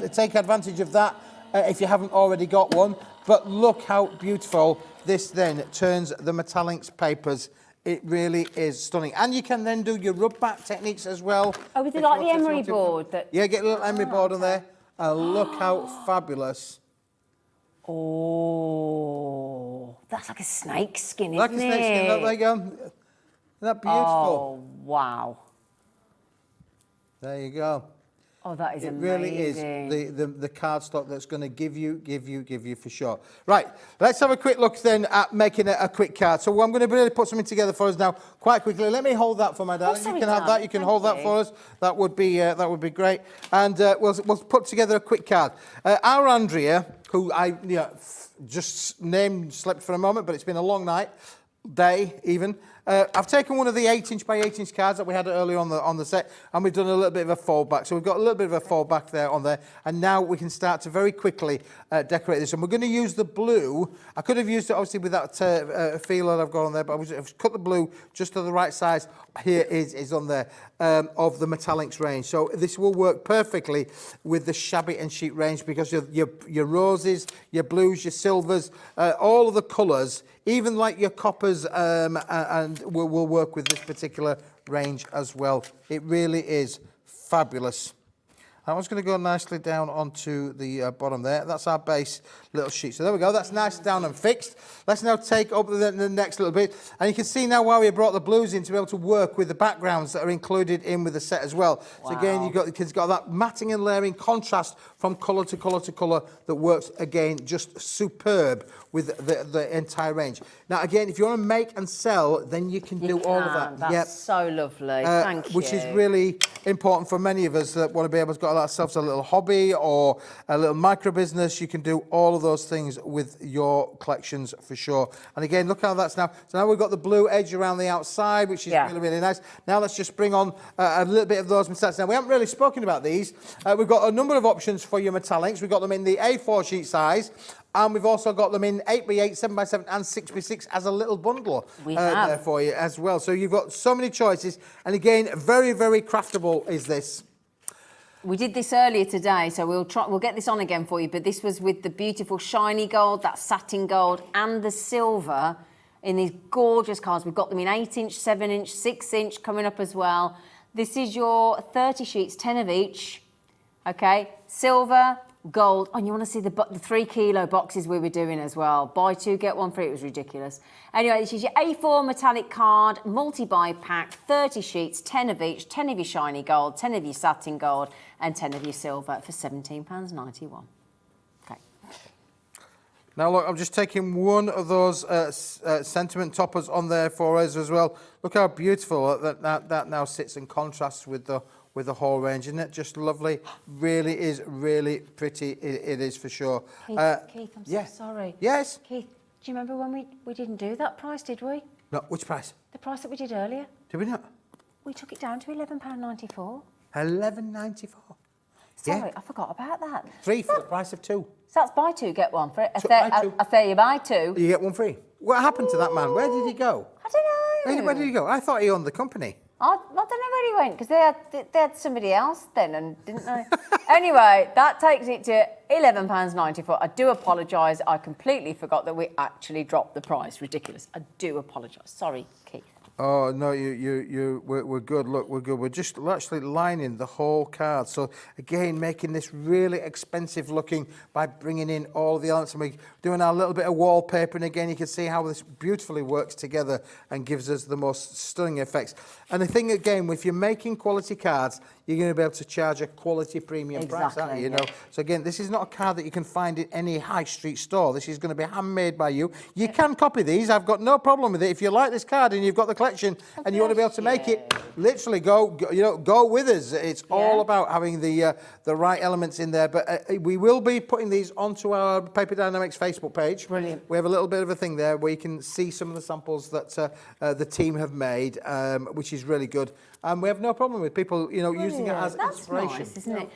take advantage of that if you haven't already got one. But look how beautiful this then turns the metallics papers. It really is stunning. And you can then do your rub back techniques as well. Oh, is it like the emery board? Yeah, get a little emery board on there. And look how fabulous. Oh, that's like a snake skin, isn't it? Like a snake skin. Look, there you go. Isn't that beautiful? Oh, wow. There you go. Oh, that is amazing. It really is the cardstock that's going to give you for sure. Right, let's have a quick look then at making a quick card. So I'm going to really put something together for us now quite quickly. Let me hold that for my darling. You can have that. You can hold that for us. That would be great. And we'll put together a quick card. Our Andrea, who I just slept for a moment, but it's been a long day even. I've taken one of the 8-inch by 8-inch cards that we had earlier on the set, and we've done a little bit of a fold back. So we've got a little bit of a fold back there on there, and now we can start to very quickly decorate this. And we're going to use the blue. I could have used it obviously with that feeler I've got on there, but I've cut the blue just to the right size. Here is on there of the metallics range. So this will work perfectly with the Shabby and Chic range because your roses, your blues, your silvers, all of the colours, even like your coppers, and will work with this particular range as well. It really is fabulous. That one's going to go nicely down onto the bottom there. That's our base little sheet. So there we go. That's nice down and fixed. Let's now take up the next little bit. And you can see now why we brought the blues in to be able to work with the backgrounds that are included in with the set as well. Wow. So again, the kids got that matting and layering contrast from colour to colour to colour that works, again, just superb with the entire range. Now, again, if you want to make and sell, then you can do all of that. That's so lovely. Thank you. Which is really important for many of us that want to be able to got ourselves a little hobby or a little micro business. You can do all of those things with your collections for sure. And again, look how that's now. So now we've got the blue edge around the outside, which is really, really nice. Now let's just bring on a little bit of those metallics. Now, we haven't really spoken about these. We've got a number of options for your metallics. We've got them in the A4 sheet size. And we've also got them in 8x8, 7x7 and 6x6 as a little bundle there for you as well. So you've got so many choices. And again, very, very craftable is this. We did this earlier today, so we'll get this on again for you. But this was with the beautiful shiny gold, that satin gold, and the silver in these gorgeous cards. We've got them in 8-inch, 7-inch, 6-inch coming up as well. This is your 30 sheets, 10 of each. Okay, silver, gold. Oh, and you want to see the 3 kilo boxes we were doing as well. Buy 2, get 1 free. It was ridiculous. Anyway, this is your A4 metallic card, multi-buy pack, 30 sheets, 10 of each, 10 of your shiny gold, 10 of your satin gold, and 10 of your silver for £17.91. Okay. Now, look, I'm just taking one of those sentiment toppers on there for us as well. Look how beautiful that now sits in contrast with the with the whole range, isn't it? Just lovely. Really is really pretty. It is for sure. Keith, I'm yeah. so sorry. Yes. Keith, do you remember when we didn't do that price, did we? No, which price? The price that we did earlier. Did we not? We took it down to £11.94. £11.94. Sorry, Yeah. I forgot about that. 3 for the price of 2. So that's buy 2, get 1 for it. So buy 2. I say you buy 2. You get 1 free. What happened to that man? Where did he go? I don't know. Where did he go? I thought he owned the company. I don't know where he went because they had somebody else then, and didn't they? Anyway, that takes it to £11.94. I do apologise. I completely forgot that we actually dropped the price. Ridiculous. I do apologise. Sorry, Keith. Oh no, we're good. Look, we're good. We're just actually lining the whole card. So again, making this really expensive looking by bringing in all the elements, and we're doing our little bit of wallpaper. And again, you can see how this beautifully works together and gives us the most stunning effects. And the thing again, if you're making quality cards, you're going to be able to charge a quality premium price, aren't you? You know. So again, this is not a card that you can find in any high street store. This is going to be handmade by you. You can copy these. I've got no problem with it. If you like this card and you've got the collection and you want to be able to make it, literally go with us. It's all about having the right elements in there. But we will be putting these onto our Paper Dienamics Facebook page. Brilliant. We have a little bit of a thing there where you can see some of the samples that the team have made, which is really good. And we have no problem with people, using it as inspiration. That's nice, isn't it?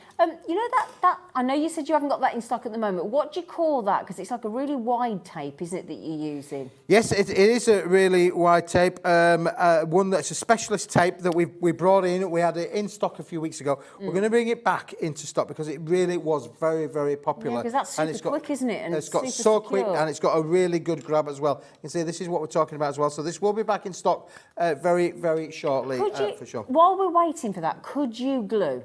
You know that I know you said you haven't got that in stock at the moment. What do you call that? Because it's like a really wide tape, isn't it, that you're using? Yes, it is a really wide tape. One that's a specialist tape that we brought in. We had it in stock a few weeks ago. We're going to bring it back into stock because it really was very, very popular. Yeah, because that's super quick, isn't it? And it's got super so quick, secure. and it's got a really good grab as well. You can see this is what we're talking about as well. So this will be back in stock very, very shortly, for sure. While we're waiting for that, could you glue?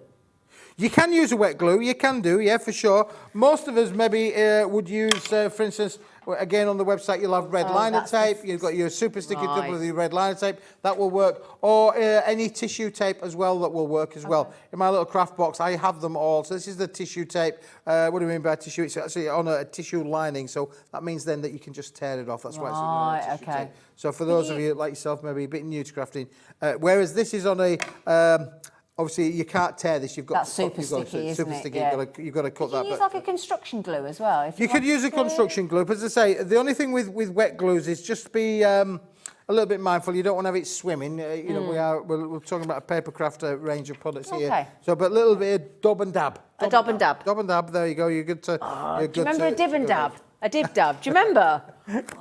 You can use a wet glue, you can do, yeah, for sure. Most of us maybe would use, for instance, again on the website you'll have red liner tape, you've got your super sticky double with your red liner tape, that will work. Or any tissue tape as well, that will work as well. In my little craft box, I have them all. So this is the tissue tape. What do you mean by tissue? It's actually on a tissue lining, so that means then that you can just tear it off. That's why it's on a tissue tape. So for those of you like yourself, maybe a bit new to crafting, whereas this is on a... obviously, you can't tear this. You've got That's super sticky, isn't it? Yeah. You've got to cut that. Could you use like a construction glue as well? You could use a construction glue. But as I say, the only thing with wet glues is just be a little bit mindful. You don't want to have it swimming. We're talking about a papercraft range of products here. So, but a little bit of dab and dab. A dab and dab. Dab and dab. There you go. You're good to. Do you remember a dib and dab? A dib dab. Do you remember?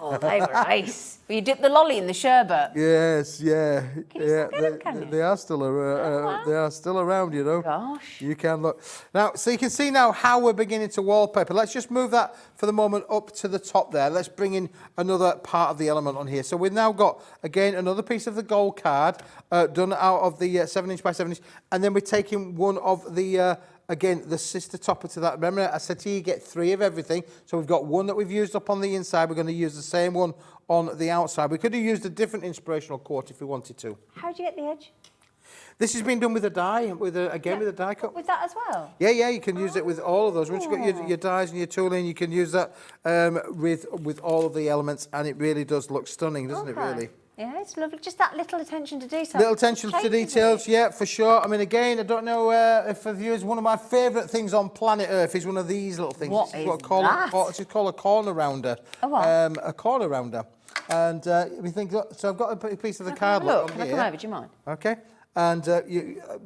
Oh, they were nice. Well, you dipped the lolly in the sherbet. Yes, yeah. Can you still get them, can you? They are still around. They are still around, you know. Gosh. You can look. Now, so you can see now how we're beginning to wallpaper. Let's just move that for the moment up to the top there. Let's bring in another part of the element on here. So we've now got, again, another piece of the gold card done out of the 7-inch by 7-inch. And then we're taking one of the... again, the sister topper to that. Remember, I said to you, get 3 of everything. So we've got one that we've used up on the inside. We're going to use the same one on the outside. We could have used a different inspirational quart if we wanted to. How do you get the edge? This has been done with a die, with a die cut. With that as well? Yeah, you can use it with all of those. Once you've got your dies and your tooling, you can use that with all of the elements, and it really does look stunning, doesn't it, really? Yeah, it's lovely. Just that little attention to detail. Little attention to details, yeah, for sure. I mean, again, I don't know if for viewers, one of my favourite things on planet Earth is one of these little things. What this is what I call that? It's called a corner rounder. A what? A corner rounder. And we think, so I've got a piece of the card on Can I here. come over? Do you mind? Okay. And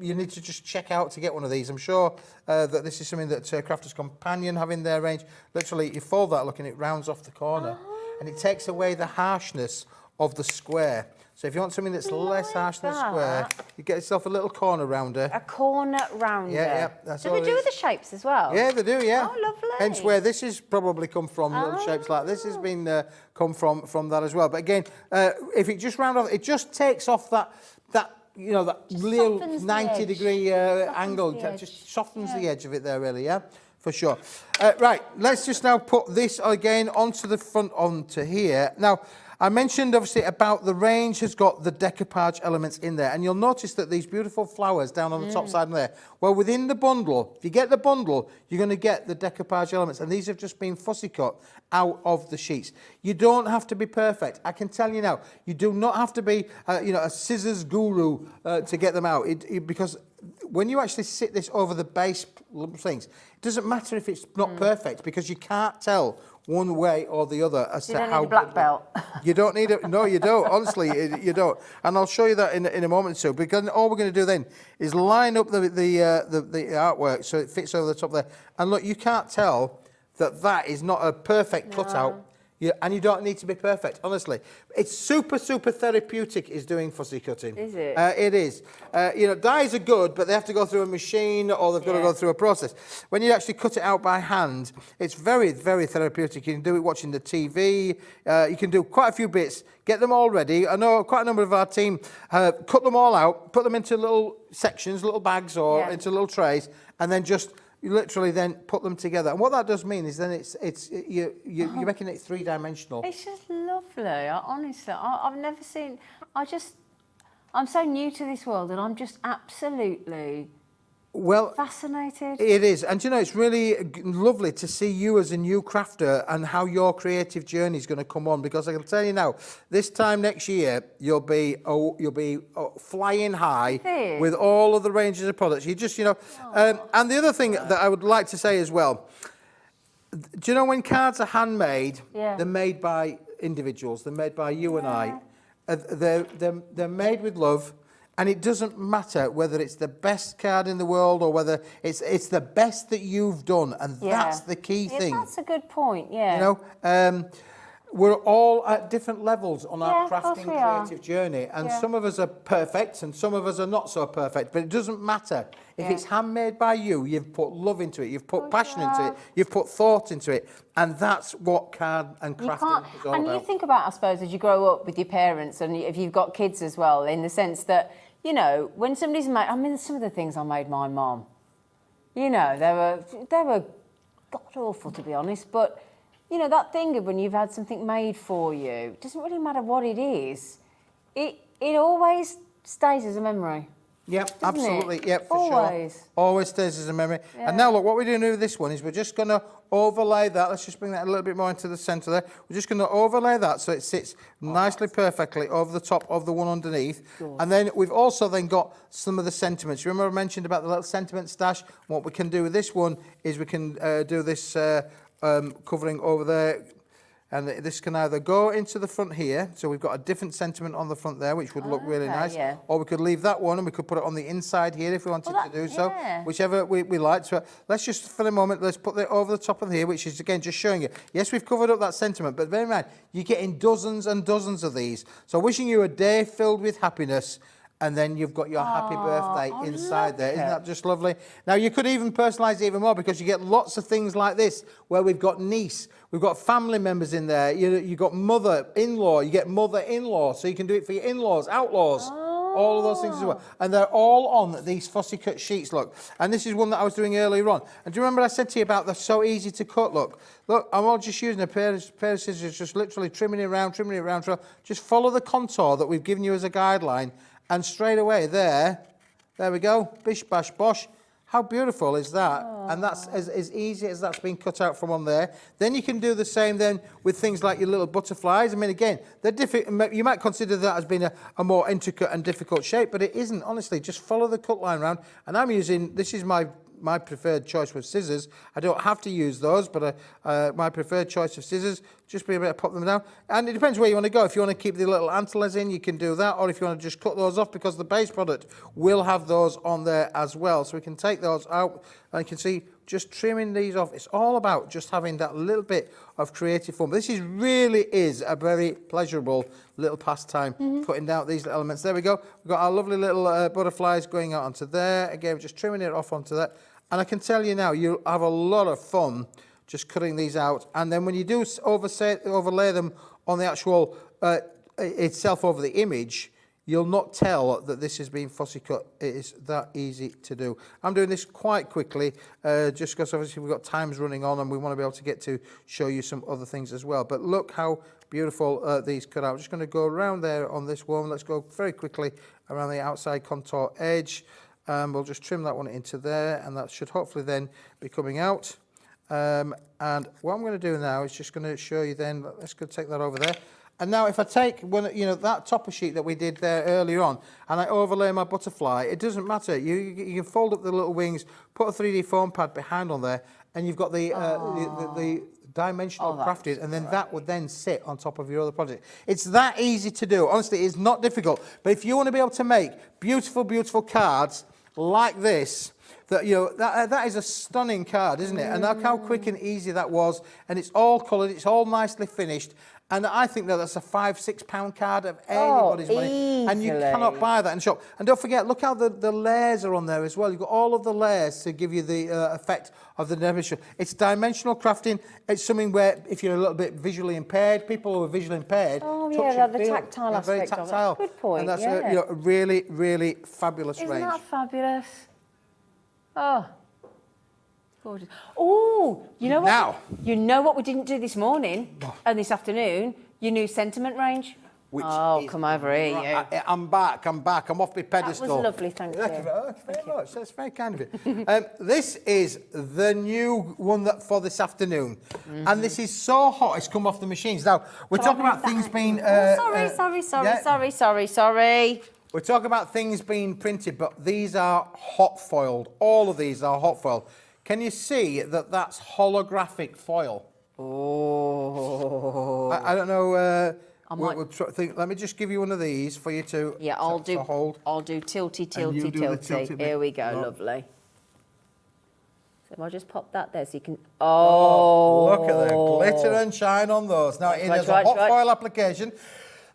you need to just check out to get one of these. I'm sure that this is something that Crafters Companion have in their range. Literally, you fold that look and it rounds off the corner. And it takes away the harshness of the square. So if you want something that's less harsh than a square, you get yourself a little corner rounder. A corner rounder. Yeah, that's do all they it do is. the shapes as well? Yeah, they do, yeah. Oh, lovely. Hence where this has probably come from, little shapes like this has been come from that as well. But again, if it just round off, it just takes off that real 90-degree angle. It just softens the edge of it there, really, yeah? For sure. Right, let's just now put this again onto the front, onto here. Now, I mentioned obviously about the range has got the decoupage elements in there, and you'll notice that these beautiful flowers down on the top side there. Well, within the bundle, if you get the bundle, you're going to get the decoupage elements, and these have just been fussy cut out of the sheets. You don't have to be perfect. I can tell you now, you do not have to be, a scissors guru to get them out, because when you actually sit this over the base things, it doesn't matter if it's not perfect because you can't tell one way or the other as You to don't how need a black belt. You don't need it. No, you don't. Honestly, you don't. And I'll show you that in a moment or two. Because all we're going to do then is line up the artwork so it fits over the top there. And look, you can't tell that is not a perfect cutout. And you don't need to be perfect, honestly. It's super, super therapeutic is doing fussy cutting. Is it? It is. You know, dyes are good, but they have to go through a machine or they've got to go through a process. When you actually cut it out by hand, it's very, very therapeutic. You can do it watching the TV. You can do quite a few bits. Get them all ready. I know quite a number of our team cut them all out, put them into little sections, little bags or into little trays, and then just you literally then put them together. And what that does mean is then you're making it three-dimensional. It's just lovely. Honestly, I've never seen. I'm so new to this world, and I'm just absolutely fascinated. It is, and you know, it's really lovely to see you as a new crafter and how your creative journey is going to come on. Because I can tell you now, this time next year, you'll be flying high with all of the ranges of products. You just, you know, and the other thing that I would like to say as well. Do you know when cards are handmade? They're made by individuals. They're made by you and I. They're made with love. And it doesn't matter whether it's the best card in the world or whether it's the best that you've done, and that's the key thing. That's a good point. Yeah. You know, we're all at different levels on our crafting creative journey, and some of us are perfect, and some of us are not so perfect. But it doesn't matter if it's handmade by you. You've put love into it. You've put passion into it. You've put thought into it, and that's what card and crafting is all about. And you think about, I suppose, as you grow up with your parents, and if you've got kids as well, in the sense that, you know, when somebody's made, I mean, some of the things I made my mum, you know, they were god awful, to be honest. But you know, that thing of when you've had something made for you, it doesn't really matter what it is. It always stays as a memory. Yep, absolutely. It? Yep, for always. Sure. Always stays as a memory. And now look, what we're doing with this one is we're just going to overlay that. Let's just bring that a little bit more into the centre there. We're just going to overlay that so it sits nicely, perfectly over the top of the one underneath. Good. And then we've also then got some of the sentiments. Remember I mentioned about the little sentiment stash? What we can do with this one is we can do this covering over there. And this can either go into the front here, so we've got a different sentiment on the front there, which would look really nice. Yeah. Or we could leave that one and we could put it on the inside here if we wanted to do so, whichever we like. So let's just, for a moment, let's put it over the top of here, which is, again, just showing you. Yes, we've covered up that sentiment, but bear in mind, you're getting dozens and dozens of these. So wishing you a day filled with happiness, and then you've got your happy birthday inside there. Isn't that just lovely? Now, you could even personalise it even more because you get lots of things like this where we've got niece, we've got family members in there, you've got mother-in-law, you get mother-in-law, so you can do it for your in-laws, outlaws, all of those things as well. And they're all on these fussy cut sheets, look. And this is one that I was doing earlier on. And do you remember I said to you about they're so easy to cut, look? Look, I'm all just using a pair of scissors, just literally trimming it around. Just follow the contour that we've given you as a guideline. And straight away there we go, bish, bash, bosh. How beautiful is that? And that's as easy as that's been cut out from on there. Then you can do the same then with things like your little butterflies. I mean, again, they're different. You might consider that as being a more intricate and difficult shape, but it isn't, honestly. Just follow the cut line around. And I'm using, this is my preferred choice with scissors. I don't have to use those, but my preferred choice of scissors, just be able to pop them down. And it depends where you want to go. If you want to keep the little antlers in, you can do that, or if you want to just cut those off, because the base product will have those on there as well. So we can take those out, and you can see just trimming these off. It's all about just having that little bit of creative fun. This really is a very pleasurable little pastime, cutting out these little elements. There we go. We've got our lovely little butterflies going out onto there. Again, we're just trimming it off onto that. And I can tell you now, you'll have a lot of fun just cutting these out. And then when you do overlay them on the actual itself over the image, you'll not tell that this has been fussy cut. It is that easy to do. I'm doing this quite quickly, just because obviously we've got times running on and we want to be able to get to show you some other things as well. But look how beautiful these cut out. I'm just going to go around there on this one. Let's go very quickly around the outside contour edge. We'll just trim that one into there, and that should hopefully then be coming out. And what I'm going to do now is just going to show you then, let's go take that over there. And now if I take one, you know, that topper sheet that we did there earlier on, and I overlay my butterfly, it doesn't matter. You can fold up the little wings, put a 3D foam pad behind on there, and you've got the dimensional crafted, and then that would then sit on top of your other project. It's that easy to do. Honestly, it's not difficult. But if you want to be able to make beautiful, beautiful cards like this, that, you know, that is a stunning card, isn't it? And look how quick and easy that was. And it's all coloured, it's all nicely finished. And I think that that's a £5-6 card of anybody's money. And you cannot buy that in the shop. And don't forget, look how the layers are on there as well. You've got all of the layers to give you the effect of the dimension. It's dimensional crafting. It's something where if you're a little bit visually impaired, people who are visually impaired, the tactile aspect very tactile. of it. Good point. And that's a really, really fabulous range. Isn't that fabulous? Oh. Gorgeous. Oh, you know what? Now. You know what we didn't do this morning and this afternoon? Your new sentiment range. Come over here, you. I'm back. I'm off my pedestal. That was lovely, thank you. Thank you very much. That's very kind of you. This is the new one for this afternoon. And this is so hot, it's come off the machines. Now, we're talking about things being... Sorry. We're talking about things being printed, but these are hot foiled. All of these are hot foiled. Can you see that that's holographic foil? Oh. I don't know... let me just give you one of these for you to hold. I'll do tilty. Here we go, lovely. So if I just pop that there so you can... Look at the glitter and shine on those. Now, it is a hot foil application.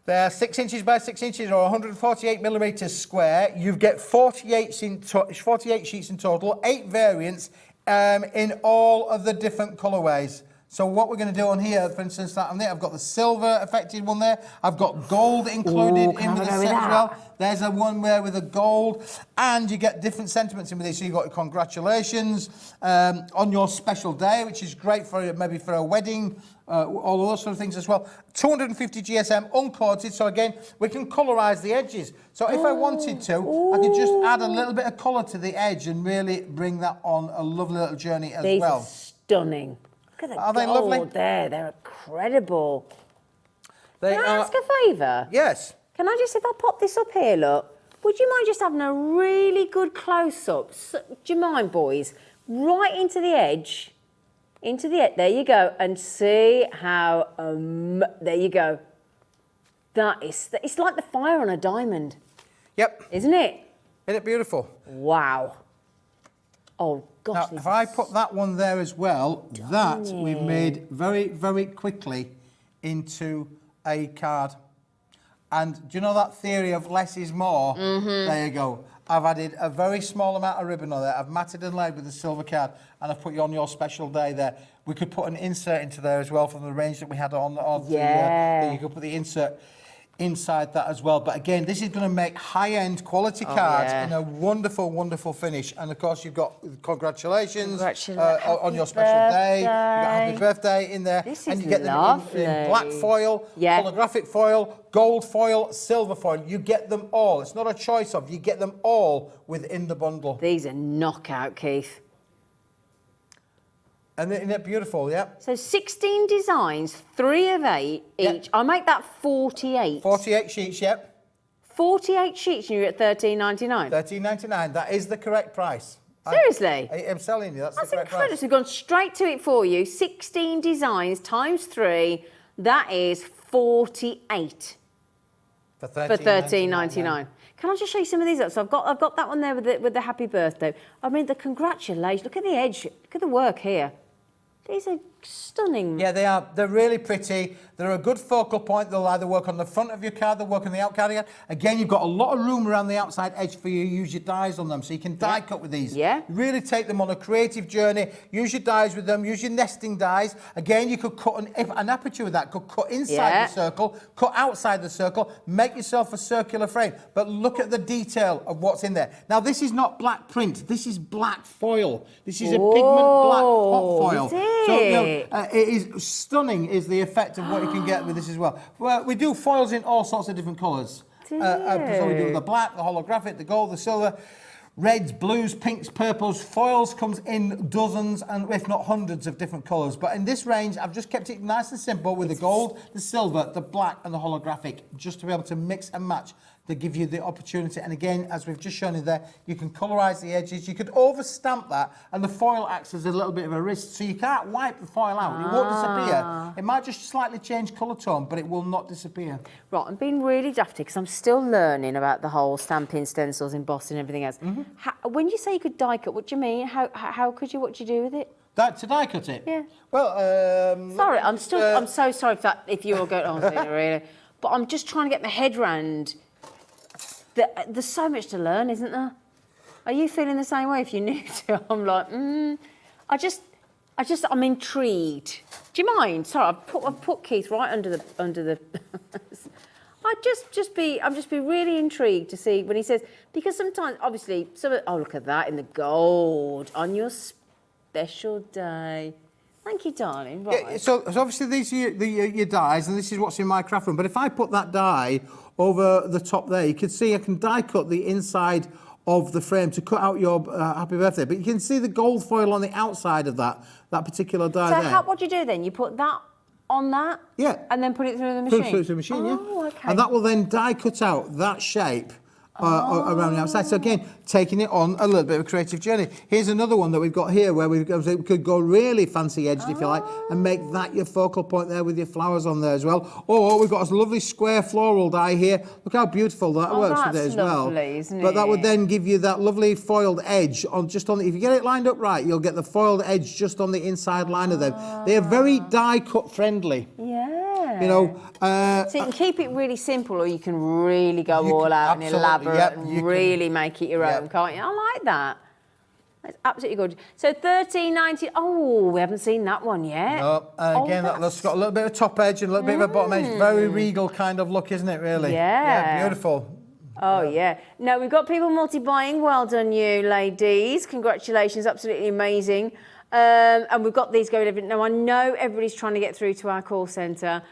They're 6 inches by 6 inches or 148 millimetres square. You get 48 sheets in total, 8 variants in all of the different colourways. So what we're going to do on here, for instance, that on there, I've got the silver affected one there. I've got gold included in with the set as well. There's a one there with a gold, and you get different sentiments in with this. So you've got congratulations on your special day, which is great for maybe for a wedding, all of those sort of things as well. 250 GSM uncoated, so again, we can colorise the edges. So if I wanted to, I could just add a little bit of colour to the edge and really bring that on a lovely little journey as well. These are stunning. Look at the Are they lovely? there. They're incredible. Can I ask a favour? Yes. Can I just, if I pop this up here, look, would you mind just having a really good close-up? Do you mind, boys? Right into the edge. There you go. And see how, there you go. It's like the fire on a diamond. Yep. Isn't it? Isn't it beautiful? Wow. Oh, gosh. Now, if I put that one there as well, that we've made very, very quickly into a card. And do you know that theory of less is more? There you go. I've added a very small amount of ribbon on there. I've matted and laid with a silver card, and I've put you on your special day there. We could put an insert into there as well from the range that we had on the you could put the insert inside that as well. But again, this is going to make high-end quality cards in a wonderful, wonderful finish. And of course, you've got congratulations on your special day. You've got happy birthday in there. And you get them in black foil, holographic foil, gold foil, silver foil. You get them all. It's not a choice of. You get them all within the bundle. These are knockout, Keith. And isn't it beautiful, yeah? So 16 designs, 3 of 8 each. I'll make that 48. 48 sheets, yep. 48 sheets and you're at $13.99? $13.99, that is the correct price. Seriously? I'm telling you, that's the correct incredible. price. So we've gone straight to it for you. 16 designs times 3, that is 48. For $13.99. Can I just show you some of these? So I've got that one there with the happy birthday. I mean, the congratulations. Look at the edge. Look at the work here. These are stunning. Yeah, they are. They're really pretty. They're a good focal point. They'll either work on the front of your card, they'll work on the out card again. Again, you've got a lot of room around the outside edge for you to use your dies on them, so you can die cut with these. Yeah. Really take them on a creative journey. Use your dies with them. Use your nesting dies. Again, you could cut an aperture with that. Could cut inside the circle, cut outside the circle, make yourself a circular frame. But look at the detail of what's in there. Now, this is not black print. This is black foil. This is a pigment black hot foil. So, you know, it is stunning is the effect of what you can get with this as well. Well, we do foils in all sorts of different colours. So we do the black, the holographic, the gold, the silver. Reds, blues, pinks, purples, foils comes in dozens and if not hundreds of different colours. But in this range, I've just kept it nice and simple with the gold, the silver, the black and the holographic, just to be able to mix and match to give you the opportunity. And again, as we've just shown you there, you can colorise the edges. You could over-stamp that and the foil acts as a little bit of a wrist, so you can't wipe the foil out. It won't disappear. It might just slightly change colour tone, but it will not disappear. Right, I'm being really dafty because I'm still learning about the whole stamping, stencils, embossing and everything else. When you say you could die cut, what do you mean? How could you, what do you do with it? To die cut it? Yeah. Well, sorry, I'm so sorry if you're going, oh, really. But I'm just trying to get my head round. There's so much to learn, isn't there? Are you feeling the same way if you're new to it? I'm like, I'm intrigued. Do you mind? Sorry, I've put Keith right under the. I'm just be really intrigued to see when he says, because sometimes, obviously, oh, look at that in the gold on your special day. Thank you, darling. Right. Yeah, so obviously these are your dies, and this is what's in my craft room. But if I put that die over the top there, you can see I can die cut the inside of the frame to cut out your happy birthday. But you can see the gold foil on the outside of that particular die there. So what do you do then? You put that on that? Yeah. And then put it through the machine? Put it through the machine, yeah. Oh, OK. And that will then die cut out that shape around the outside. So again, taking it on a little bit of a creative journey. Here's another one that we've got here where we could go really fancy edged, if you like, and make that your focal point there with your flowers on there as well. Or we've got a lovely square floral die here. Look how beautiful that works with it as well. Lovely, isn't it? But that would then give you that lovely foiled edge on if you get it lined up right, you'll get the foiled edge just on the inside line of them. They are very die cut friendly. Yeah. You know, so you can keep it really simple, or you can really go all out and elaborate and really make it your own, can't you? I like that. That's absolutely good. So $13.90. Oh, we haven't seen that one yet. No, again, that's got a little bit of top edge and a little bit of a bottom edge. Very regal kind of look, isn't it? Really? Yeah. Beautiful. Oh, yeah. Now, we've got people multi-buying. Well done, you ladies. Congratulations. Absolutely amazing. And we've got these going. Now, I know everybody's trying to get through to our call centre,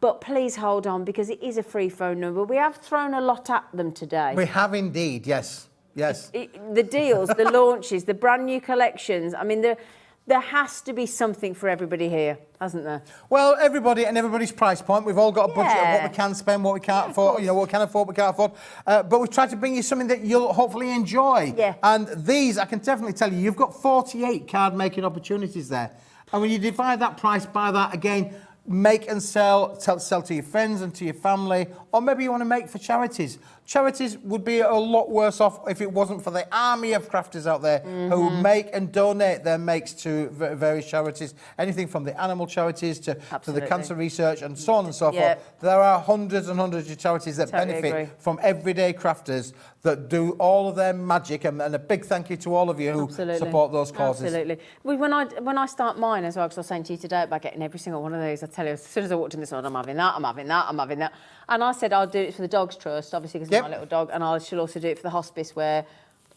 but please hold on because it is a free phone number. We have thrown a lot at them today. We have indeed, yes. Yes. The deals, the launches, the brand new collections. I mean, there has to be something for everybody here, hasn't there? Well, everybody and everybody's price point. We've all got a budget of what we can spend, what we can't afford, what we can afford, what we can't afford. But we've tried to bring you something that you'll hopefully enjoy. Yeah. And these, I can definitely tell you, you've got 48 card-making opportunities there. And when you divide that price by that, again, make and sell to your friends and to your family, or maybe you want to make for charities. Charities would be a lot worse off if it wasn't for the army of crafters out there who make and donate their makes to various charities, anything from the animal charities to the cancer research and so on and so forth. There are hundreds and hundreds of charities that benefit from everyday crafters that do all of their magic, and a big thank you to all of you who support those causes. Absolutely. When I start mine as well, because I was saying to you today about getting every single one of those, I tell you, as soon as I walked in this one, I'm having that, I'm having that, I'm having that. And I said I'll do it for the Dogs Trust, obviously, because my little dog, and I shall also do it for the hospice where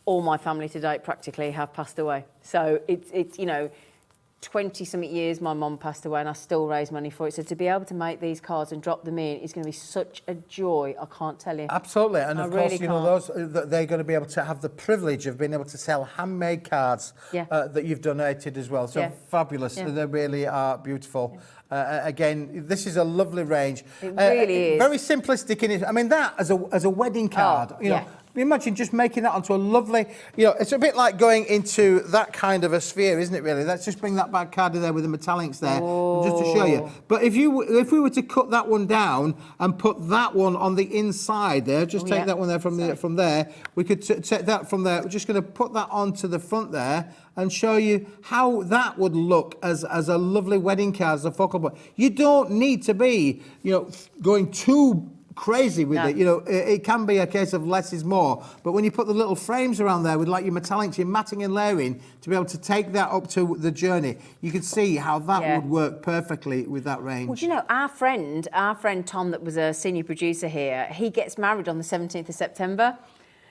all my family to date practically have passed away. So it's 20-something years my mum passed away and I still raise money for it. So to be able to make these cards and drop them in is going to be such a joy, I can't tell you. Absolutely. And of course, those they're going to be able to have the privilege of being able to sell handmade cards that you've donated as well. So fabulous. They really are beautiful. Again, this is a lovely range. It really is. Very simplistic in it. I mean, that as a wedding card, you know, imagine just making that onto a lovely, it's a bit like going into that kind of a sphere, isn't it, really? Let's just bring that back card in there with the metallics there, just to show you. But if we were to cut that one down and put that one on the inside there, just take that one there from there, we could take that from there. We're just going to put that onto the front there and show you how that would look as a lovely wedding card, as a focal point. You don't need to be, going too crazy with it. It can be a case of less is more. But when you put the little frames around there with like your metallics, your matting and layering, to be able to take that up to the journey, you can see how that would work perfectly with that range. Well, our friend Tom, that was a senior producer here, he gets married on the 17th of September.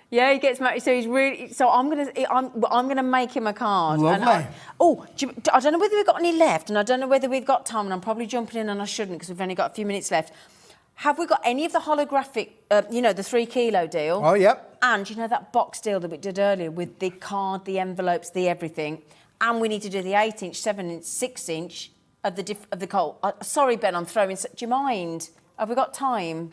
Yeah, he gets married, so he's really. So I'm gonna make him a card. Lovely. I don't know whether we've got any left, and I don't know whether we've got time, and I'm probably jumping in, and I shouldn't because we've only got a few minutes left. Have we got any of the holographic, the 3 kilo deal? Oh, yep. And you know that box deal that we did earlier with the card, the envelopes, the everything, and we need to do the 8-inch, 7-inch, 6-inch of the coal. Sorry, Ben, I'm throwing. Do you mind? Have we got time?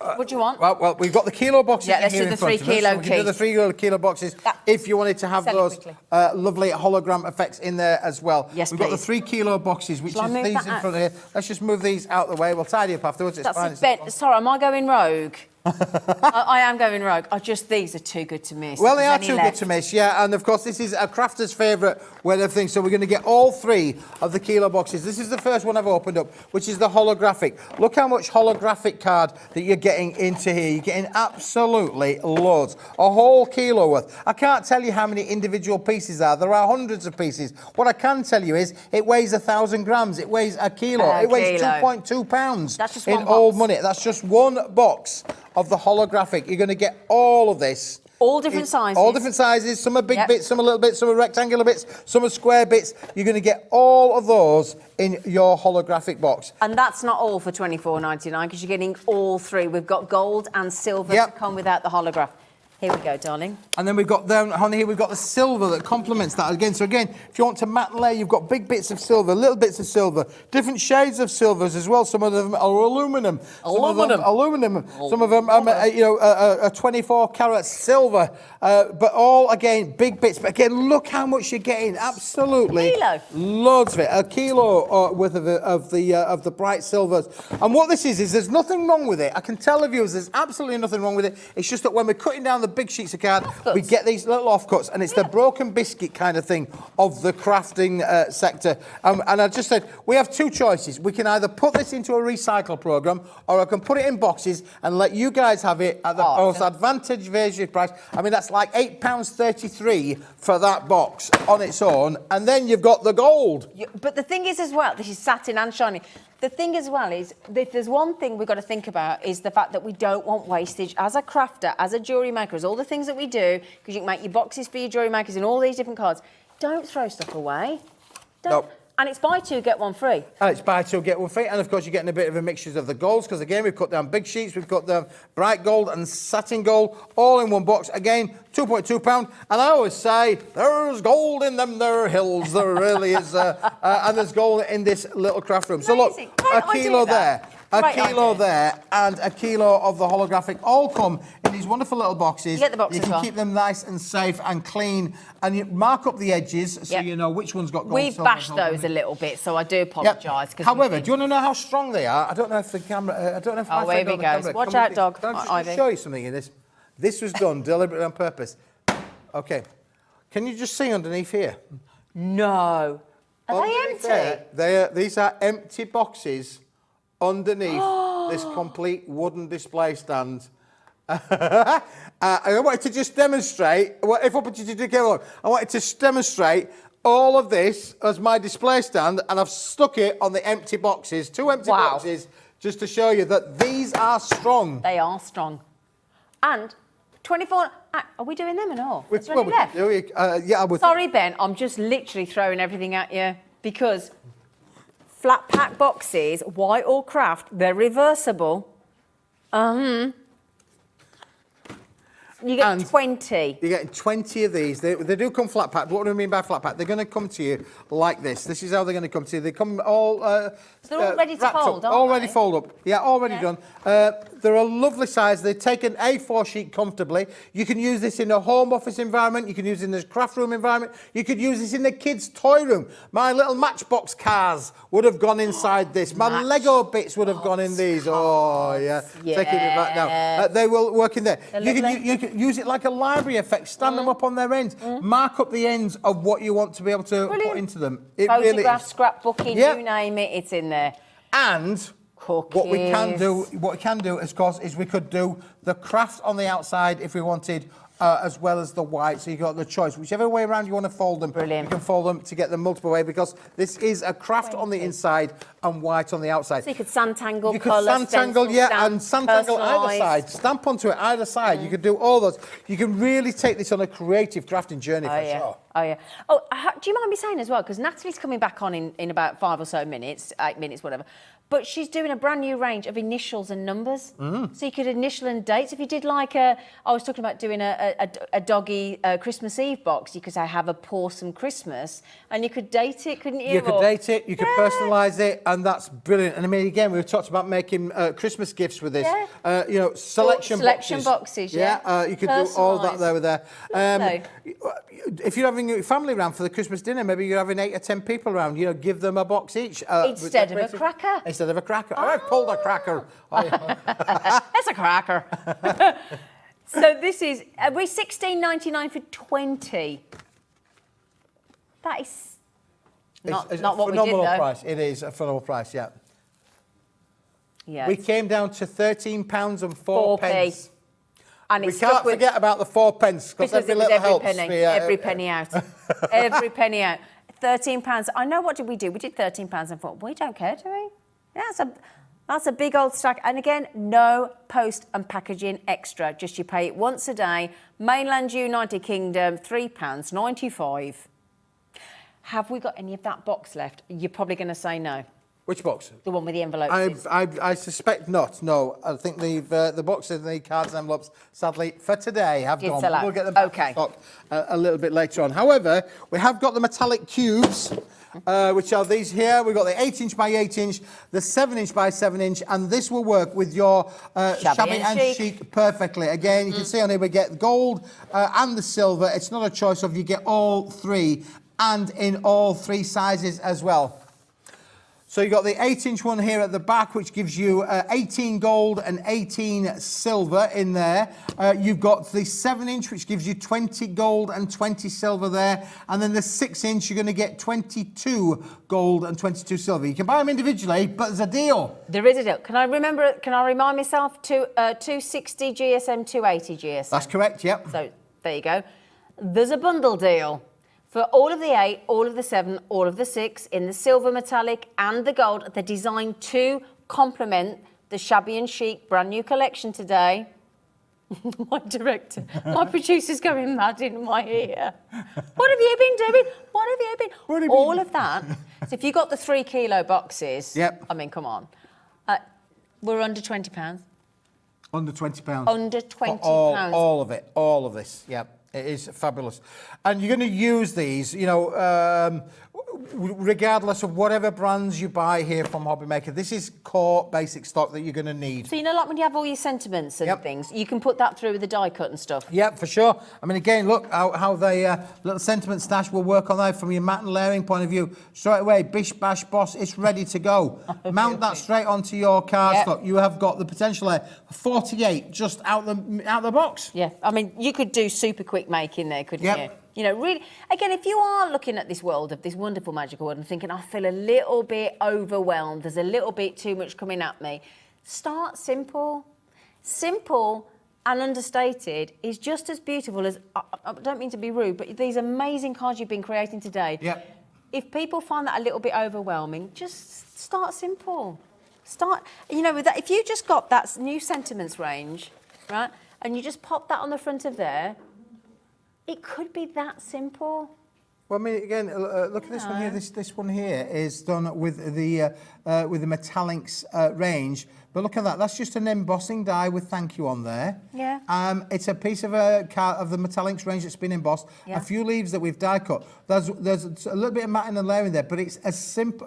What do you want? Well, we've got the kilo boxes Yeah, let's here do the in front 3 of us, kilo so we can do the 3 kilo boxes if you wanted to have those lovely hologram effects in there as well. Yes, We've got the 3 kilo boxes, which is these in front of here. Let's just move these out of the way. We'll tidy up afterwards. It's fine. Ben, sorry, am I going rogue? I am going rogue. These are too good to miss. Well, they are too good to miss, yeah. And of course, this is a crafter's favourite weather thing. So we're going to get all 3 of the kilo boxes. This is the first one I've opened up, which is the holographic. Look how much holographic card that you're getting into here. You're getting absolutely loads. A whole kilo worth. I can't tell you how many individual pieces are. There are hundreds of pieces. What I can tell you is it weighs 1,000 grams. It weighs a kilo. It weighs 2.2 pounds. That's just in one old box. money. That's just one box of the holographic. You're going to get all of this. All different sizes. All different sizes. Some are big bits, some are little bits, some are rectangular bits, some are square bits. You're going to get all of those in your holographic box. And that's not all for $24.99 because you're getting all 3. We've got gold and silver to come without the holograph. Here we go, darling. And then we've got down on here, we've got the silver that complements that again. So again, if you want to matte and layer, you've got big bits of silver, little bits of silver, different shades of silvers as well. Some of them are aluminium. Some of them, a 24 carat silver. But all, again, big bits. But again, look how much you're getting. Absolutely. Kilo. Loads of it. A kilo worth of the bright silvers. And what this is there's nothing wrong with it. I can tell the viewers there's absolutely nothing wrong with it. It's just that when we're cutting down the big sheets of card, we get these little offcuts, and it's the broken biscuit kind of thing of the crafting sector. And I just said, we have 2 choices. We can either put this into a recycle programme, or I can put it in boxes and let you guys have it at the most advantageous price. I mean, that's like £8.33 for that box on its own, and then you've got the gold. But the thing is as well, this is satin and shiny. The thing as well is, if there's one thing we've got to think about is the fact that we don't want wastage as a crafter, as a jewellery maker, as all the things that we do, because you can make your boxes for your jewellery makers and all these different cards. Don't throw stuff away. Nope. And it's buy 2, get 1 free. And it's buy 2, get 1 free. And of course, you're getting a bit of a mixture of the golds, because again, we've cut down big sheets, we've cut down bright gold and satin gold, all in one box. Again, £2.2. And I always say, there's gold in them there hills. There really is. And there's gold in this little craft room. So look, a kilo there. A kilo there and a kilo of the holographic all come in these wonderful little boxes. You get the boxes. You can keep them nice and safe and clean, and you mark up the edges so you know which one's got gold. We've bashed those a little bit, so I do apologise. However, do you want to know how strong they are? I don't know if the camera. I don't know if. Oh, here we go. Watch out, dog. Can I just show you something in this? This was done deliberately on purpose. Okay, can you just see underneath here? No. Are they empty? These are empty boxes underneath this complete wooden display stand. I wanted to just demonstrate, if I put you together, I wanted to demonstrate all of this as my display stand, and I've stuck it on the empty boxes, 2 empty boxes, just to show you that these are strong. They are strong. And 24, are we doing them or not? Sorry, Ben, I'm just literally throwing everything at you because flat pack boxes, white or craft, they're reversible. You get 20. You're getting 20 of these. They do come flat packed. What do I mean by flat packed? They're going to come to you like this. This is how they're going to come to you. They come all so they're all ready to fold, aren't already they? fold up. Yeah, already done. They're a lovely size. They take an A4 sheet comfortably. You can use this in a home office environment. You can use it in a craft room environment. You could use this in the kids' toy room. My little Matchbox cars would have gone inside this. My Lego bits would have gone in these. Oh, yeah. Taking it back now. They will work in there. You can use it like a library effect. Stand them up on their ends. Mark up the ends of what you want to be able to put into them. It Photograph, really scrapbooking, you name it, it's in there. And what we can do, of course, is we could do the craft on the outside if we wanted, as well as the white. So you've got the choice. Whichever way around you want to fold them, brilliant. You can fold them to get them multiple way, because this is a craft on the inside and white on the outside. So you could Santangle, you could colour, Santangle, stamp, and Santangle either side. Stamp onto it either side. You could do all those. You can really take this on a creative crafting journey for sure. Oh, yeah. Oh, do you mind me saying as well, because Natalie's coming back on in about 5 or so minutes, 8 minutes, whatever. But she's doing a brand new range of initials and numbers. So you could initial and dates. If you did like I was talking about doing a doggy Christmas Eve box, you could say have a pawsome Christmas, and you could date it, couldn't you? You could date it, you could personalise it, and that's brilliant. And I mean, again, we've talked about making Christmas gifts with this. Yeah. You know, selection boxes. Yeah. You could do all that there with there. If you're having your family round for the Christmas dinner, maybe you're having 8 or 10 people around, you know, give them a box each. Instead of a cracker. Instead of a cracker. Oh. I've pulled a cracker. That's a cracker. So this is, we're $16.99 for 20. That is not what we did, though. Phenomenal price. It is a phenomenal price, yeah. Yeah. We came down to £13 and 4 pence. And we can't forget about the 4 pence because every little helps. Every penny out. Every penny out. £13. I know, what did we do? We did £13 and 4. We don't care, do we? Yeah, that's a big old stack. And again, no post and packaging extra. Just you pay it once a day. Mainland United Kingdom, £3.95. Have we got any of that box left? You're probably going to say no. Which box? The one with the envelopes. I suspect not. No, I think the boxes and the cards and envelopes, sadly, for today have gone. We'll get them back in stock a little bit later on. However, we have got the metallic cubes, which are these here. We've got the 8-inch by 8-inch, the 7-inch by 7-inch, and this will work with your Shabby and chic perfectly. Again, you can see on here we get the gold and the silver. It's not a choice of, you get all three, and in all three sizes as well. So you've got the 8-inch one here at the back, which gives you 18 gold and 18 silver in there. You've got the 7-inch, which gives you 20 gold and 20 silver there. And then the 6-inch, you're going to get 22 gold and 22 silver. You can buy them individually, but there's a deal. There is a deal. Can I remind myself to 260 GSM, 280 GSM? That's correct, yep. So there you go. There's a bundle deal. For all of the 8, all of the 7, all of the 6, in the silver metallic and the gold, they're designed to complement the Shabby and Chic brand new collection today. My director, my producer's going mad in my ear. What have you been doing? What have you been? All of that. So if you got the 3 kilo boxes, I mean, come on. We're under £20. Under £20. Under £20. All of it, all of this, yep. It is fabulous. And you're going to use these, you know, regardless of whatever brands you buy here from Hobby Maker. This is core basic stock that you're going to need. So, you know, like when you have all your sentiments and things, you can put that through with the die cut and stuff. Yep, for sure. I mean, again, look how the little sentiment stash will work on that from your mat and layering point of view. Straight away, bish, bash, boss, it's ready to go. Mount that straight onto your cardstock. You have got the potential there, 48 just out the box. Yeah, I mean, you could do super quick making there, couldn't you? You know, really, again, if you are looking at this world of this wonderful magical world and thinking, I feel a little bit overwhelmed, there's a little bit too much coming at me, start simple. Simple and understated is just as beautiful as, I don't mean to be rude, but these amazing cards you've been creating today. If people find that a little bit overwhelming, just start simple. You know, with that, if you just got that new sentiments range, right, and you just pop that on the front of there, it could be that simple. Well, I mean, again, look at this one here. This one here is done with the metallics range. But look at that. That's just an embossing die with thank you on there. Yeah. It's a piece of the metallics range that's been embossed. A few leaves that we've die cut. There's a little bit of matting and layering there, but it's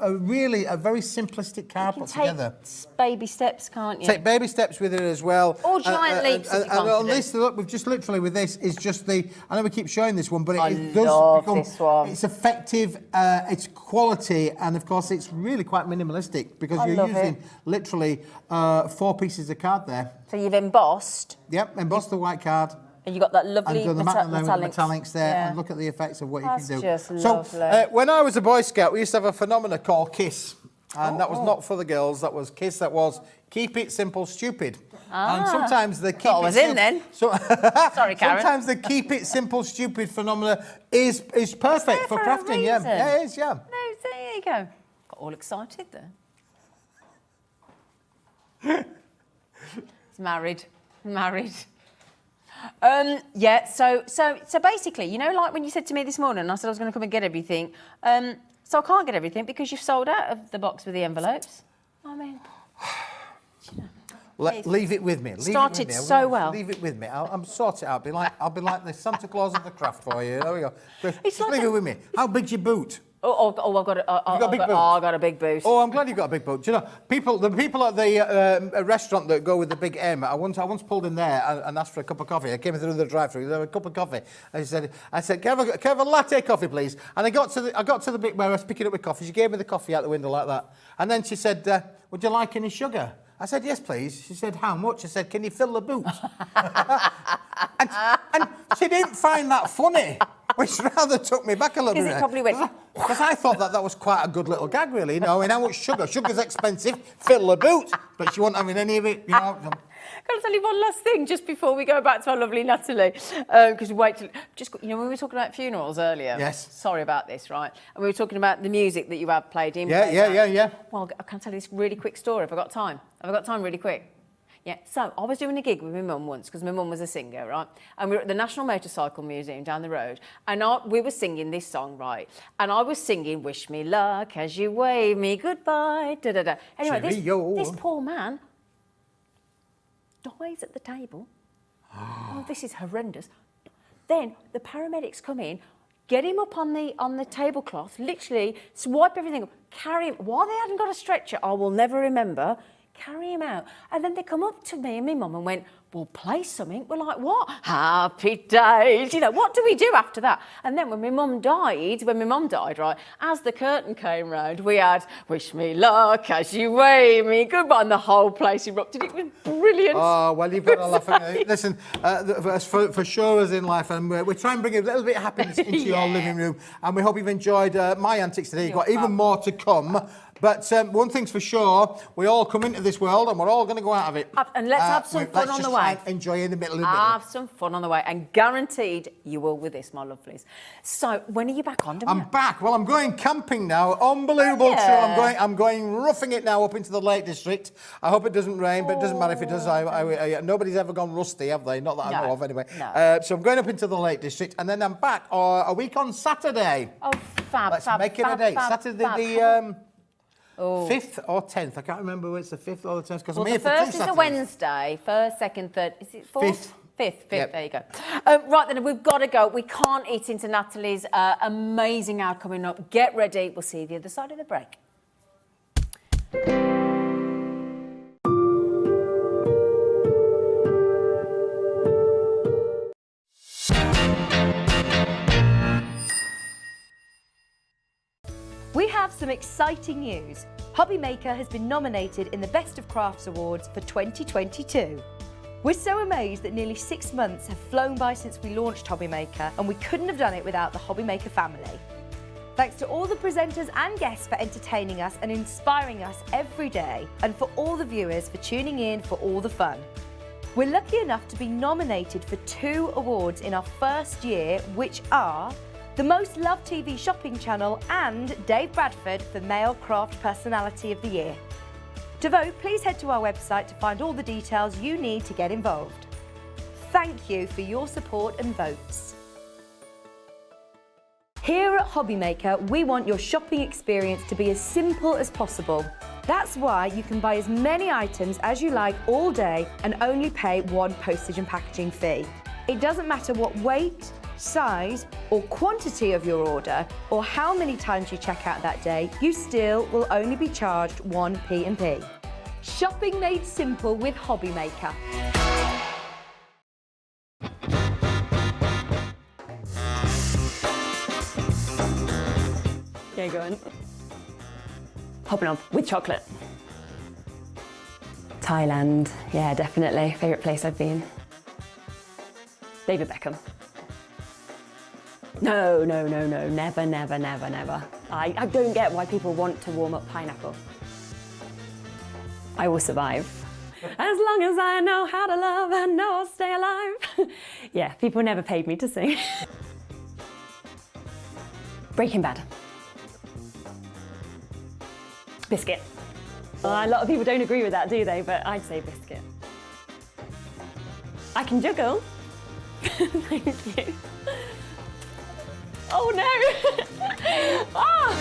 really a very simplistic card put together. Take baby steps, can't you? Take baby steps with it as well. Or giant leaps. And on this, look, we've just literally with this is just the. I know we keep showing this one, but it does love become. This one. It's effective. It's quality, and of course, it's really quite minimalistic because you're using literally 4 pieces of card there. So you've embossed. Yep, embossed the white card. And you've got that lovely metallics there, and look at the effects of what you can do. Just lovely. So when I was a Boy Scout, we used to have a phenomenon called KISS. And that was not for the girls, that was KISS, that was keep it simple, stupid. And sometimes the keep it simple... then. Sorry, Karen. Sometimes the keep it simple, stupid phenomena is perfect for crafting. Yeah, it is, yeah. No, there you go. Got all excited there. It's married. Yeah, so basically, you know, like when you said to me this morning, I said I was going to come and get everything. So I can't get everything because you've sold out of the box with the envelopes. I mean, Leave it with me. Started so well. Leave it with me. I'll sort it out. I'll be like the Santa Claus of the craft for you. There we go. Just leave it with me. How big's your boot? I've got a big boot. I got a big boot. Oh, I'm glad you've got a big boot. Do you know, the people at the restaurant that go with the big M, I once pulled in there and asked for a cup of coffee. I came through the drive-through. There was a cup of coffee. I said, can I have a latte coffee, please? And I got to the bit where I was picking up my coffee. She gave me the coffee out the window like that. And then she said, would you like any sugar? I said, yes, please. She said, how much? I said, can you fill the boot? and she didn't find that funny, which rather took me back a little bit. Because it probably went... Because I thought that was quite a good little gag, really. You know, I mean, how much sugar? Sugar's expensive. Fill the boot. But she wasn't having any of it, you know. Can I tell you one last thing just before we go back to our lovely Natalie? Because we wait till... when we were talking about funerals earlier... Yes. Sorry about this, right? And we were talking about the music that you have played in. Yeah. Well, I can tell you this really quick story. Have I got time? Really quick? Yeah, so I was doing a gig with my mum once, because my mum was a singer, right? And we were at the National Motorcycle Museum down the road, and we were singing this song, right? And I was singing, wish me luck as you wave me goodbye, da-da-da. Anyway, this poor man dies at the table. Oh, this is horrendous. Then the paramedics come in, get him up on the tablecloth, literally swipe everything up, carry him. Why they hadn't got a stretcher, I will never remember. Carry him out. And then they come up to me and my mum and went, well, play something. We're like, what? Happy days. You know, what do we do after that? And then when my mum died, right, as the curtain came round, we had wish me luck as you wave me goodbye, and the whole place erupted. It was brilliant. Oh, well, you've got to laugh. Listen, for sure as in life, and we're trying to bring a little bit of happiness into your living room, and we hope you've enjoyed my antics today. You've got even more to come. But one thing's for sure, we all come into this world and we're all going to go out of it. And let's have some fun on the way. Enjoy in the middle. Have some fun on the way. And guaranteed you will with this, my lovelies. So, when are you back on? I'm back. Well, I'm going camping now. Unbelievable. Yeah. True. I'm going roughing it now up into the Lake District. I hope it doesn't rain, but it doesn't matter if it does. Nobody's ever gone rusty, have they? Not that I know of, anyway. No. So I'm going up into the Lake District, and then I'm back a week on Saturday. Oh, fab. Let's make it a date. Saturday the 5th or 10th. I can't remember whether it's the 5th or the 10th. Well, the first is a Wednesday. First, second, third. Is it fourth? Fifth. Yep. There you go. Right then, we've got to go. We can't eat into Natalie's amazing hour coming up. Get ready. We'll see you the other side of the break. We have some exciting news. Hobbymaker has been nominated in the Best of Crafts Awards for 2022. We're so amazed that nearly 6 months have flown by since we launched Hobbymaker, and we couldn't have done it without the Hobbymaker family. Thanks to all the presenters and guests for entertaining us and inspiring us every day, and for all the viewers for tuning in for all the fun. We're lucky enough to be nominated for 2 awards in our first year, which are the Most Loved TV Shopping Channel and Dave Bradford for Male Craft Personality of the Year. To vote, please head to our website to find all the details you need to get involved. Thank you for your support and votes. Here at Hobbymaker, we want your shopping experience to be as simple as possible. That's why you can buy as many items as you like all day and only pay 1 postage and packaging fee. It doesn't matter what weight, size or quantity of your order or how many times you check out that day, you still will only be charged 1 P&P. Shopping made simple with Hobbymaker. Yeah, go on. Hopping on with chocolate. Thailand, yeah, definitely. Favourite place I've been. David Beckham. No, never. I don't get why people want to warm up pineapple. I will survive. As long as I know how to love, I know I'll stay alive. Yeah, people never paid me to sing. Breaking Bad. Biscuit. A lot of people don't agree with that, do they? But I'd say biscuit. I can juggle. Thank you. Oh no! Ah!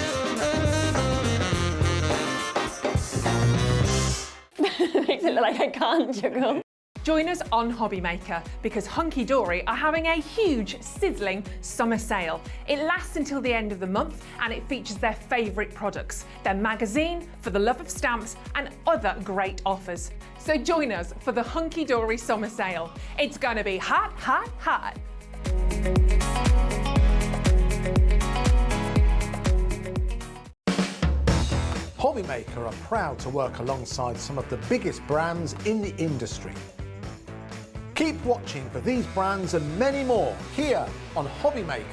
Makes it look like I can't juggle. Join us on Hobby Maker because Hunky Dory are having a huge, sizzling summer sale. It lasts until the end of the month and it features their favourite products, their magazine, For the Love of Stamps and other great offers. So join us for the Hunky Dory summer sale. It's going to be hot, hot, hot. Hobby Maker are proud to work alongside some of the biggest brands in the industry. Keep watching for these brands and many more here on Hobby Maker.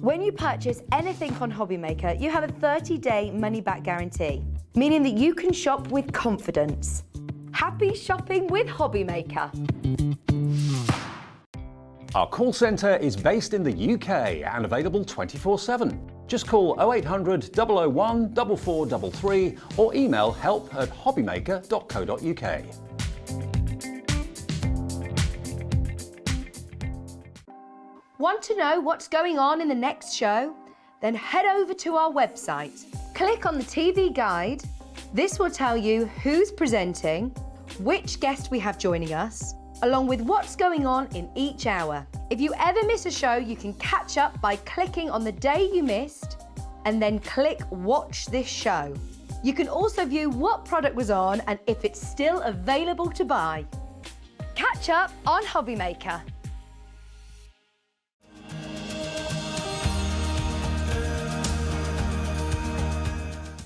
When you purchase anything on Hobby Maker, you have a 30-day money-back guarantee, meaning that you can shop with confidence. Happy shopping with Hobby Maker. Our call centre is based in the UK and available 24/7. Just call 0800 001 4433 or email help@hobbymaker.co.uk. Want to know what's going on in the next show? Then head over to our website. Click on the TV guide. This will tell you who's presenting, which guest we have joining us, along with what's going on in each hour. If you ever miss a show, you can catch up by clicking on the day you missed and then click Watch This Show. You can also view what product was on and if it's still available to buy. Catch up on Hobby Maker.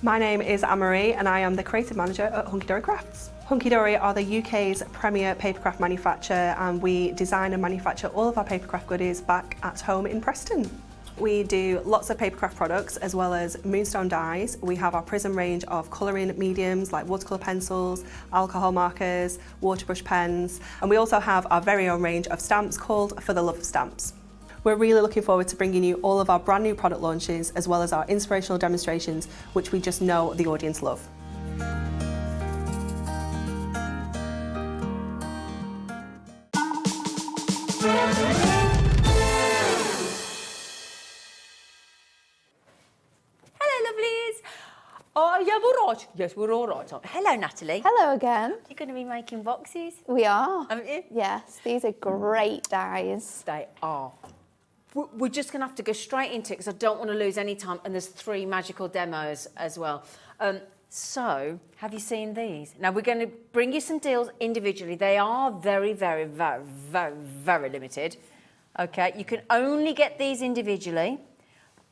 My name is Anne-Marie and I am the creative manager at Hunkydory Crafts. Hunkydory are the UK's premier papercraft manufacturer and we design and manufacture all of our papercraft goodies back at home in Preston. We do lots of papercraft products as well as moonstone dyes. We have our Prism range of colouring mediums like watercolour pencils, alcohol markers, waterbrush pens, and we also have our very own range of stamps called For the Love of Stamps. We're really looking forward to bringing you all of our brand new product launches as well as our inspirational demonstrations, which we just know the audience love. Hello, lovelies. Oh, yeah, we're all right. Yes, we're all right. Hello, Natalie. Hello again. You're going to be making boxes? We are. Haven't you? Yes, these are great dies. They are. We're just going to have to go straight into it because I don't want to lose any time. And there's 3 magical demos as well. So, have you seen these? Now, we're going to bring you some deals individually. They are very, very, very, very, very limited. Okay, you can only get these individually.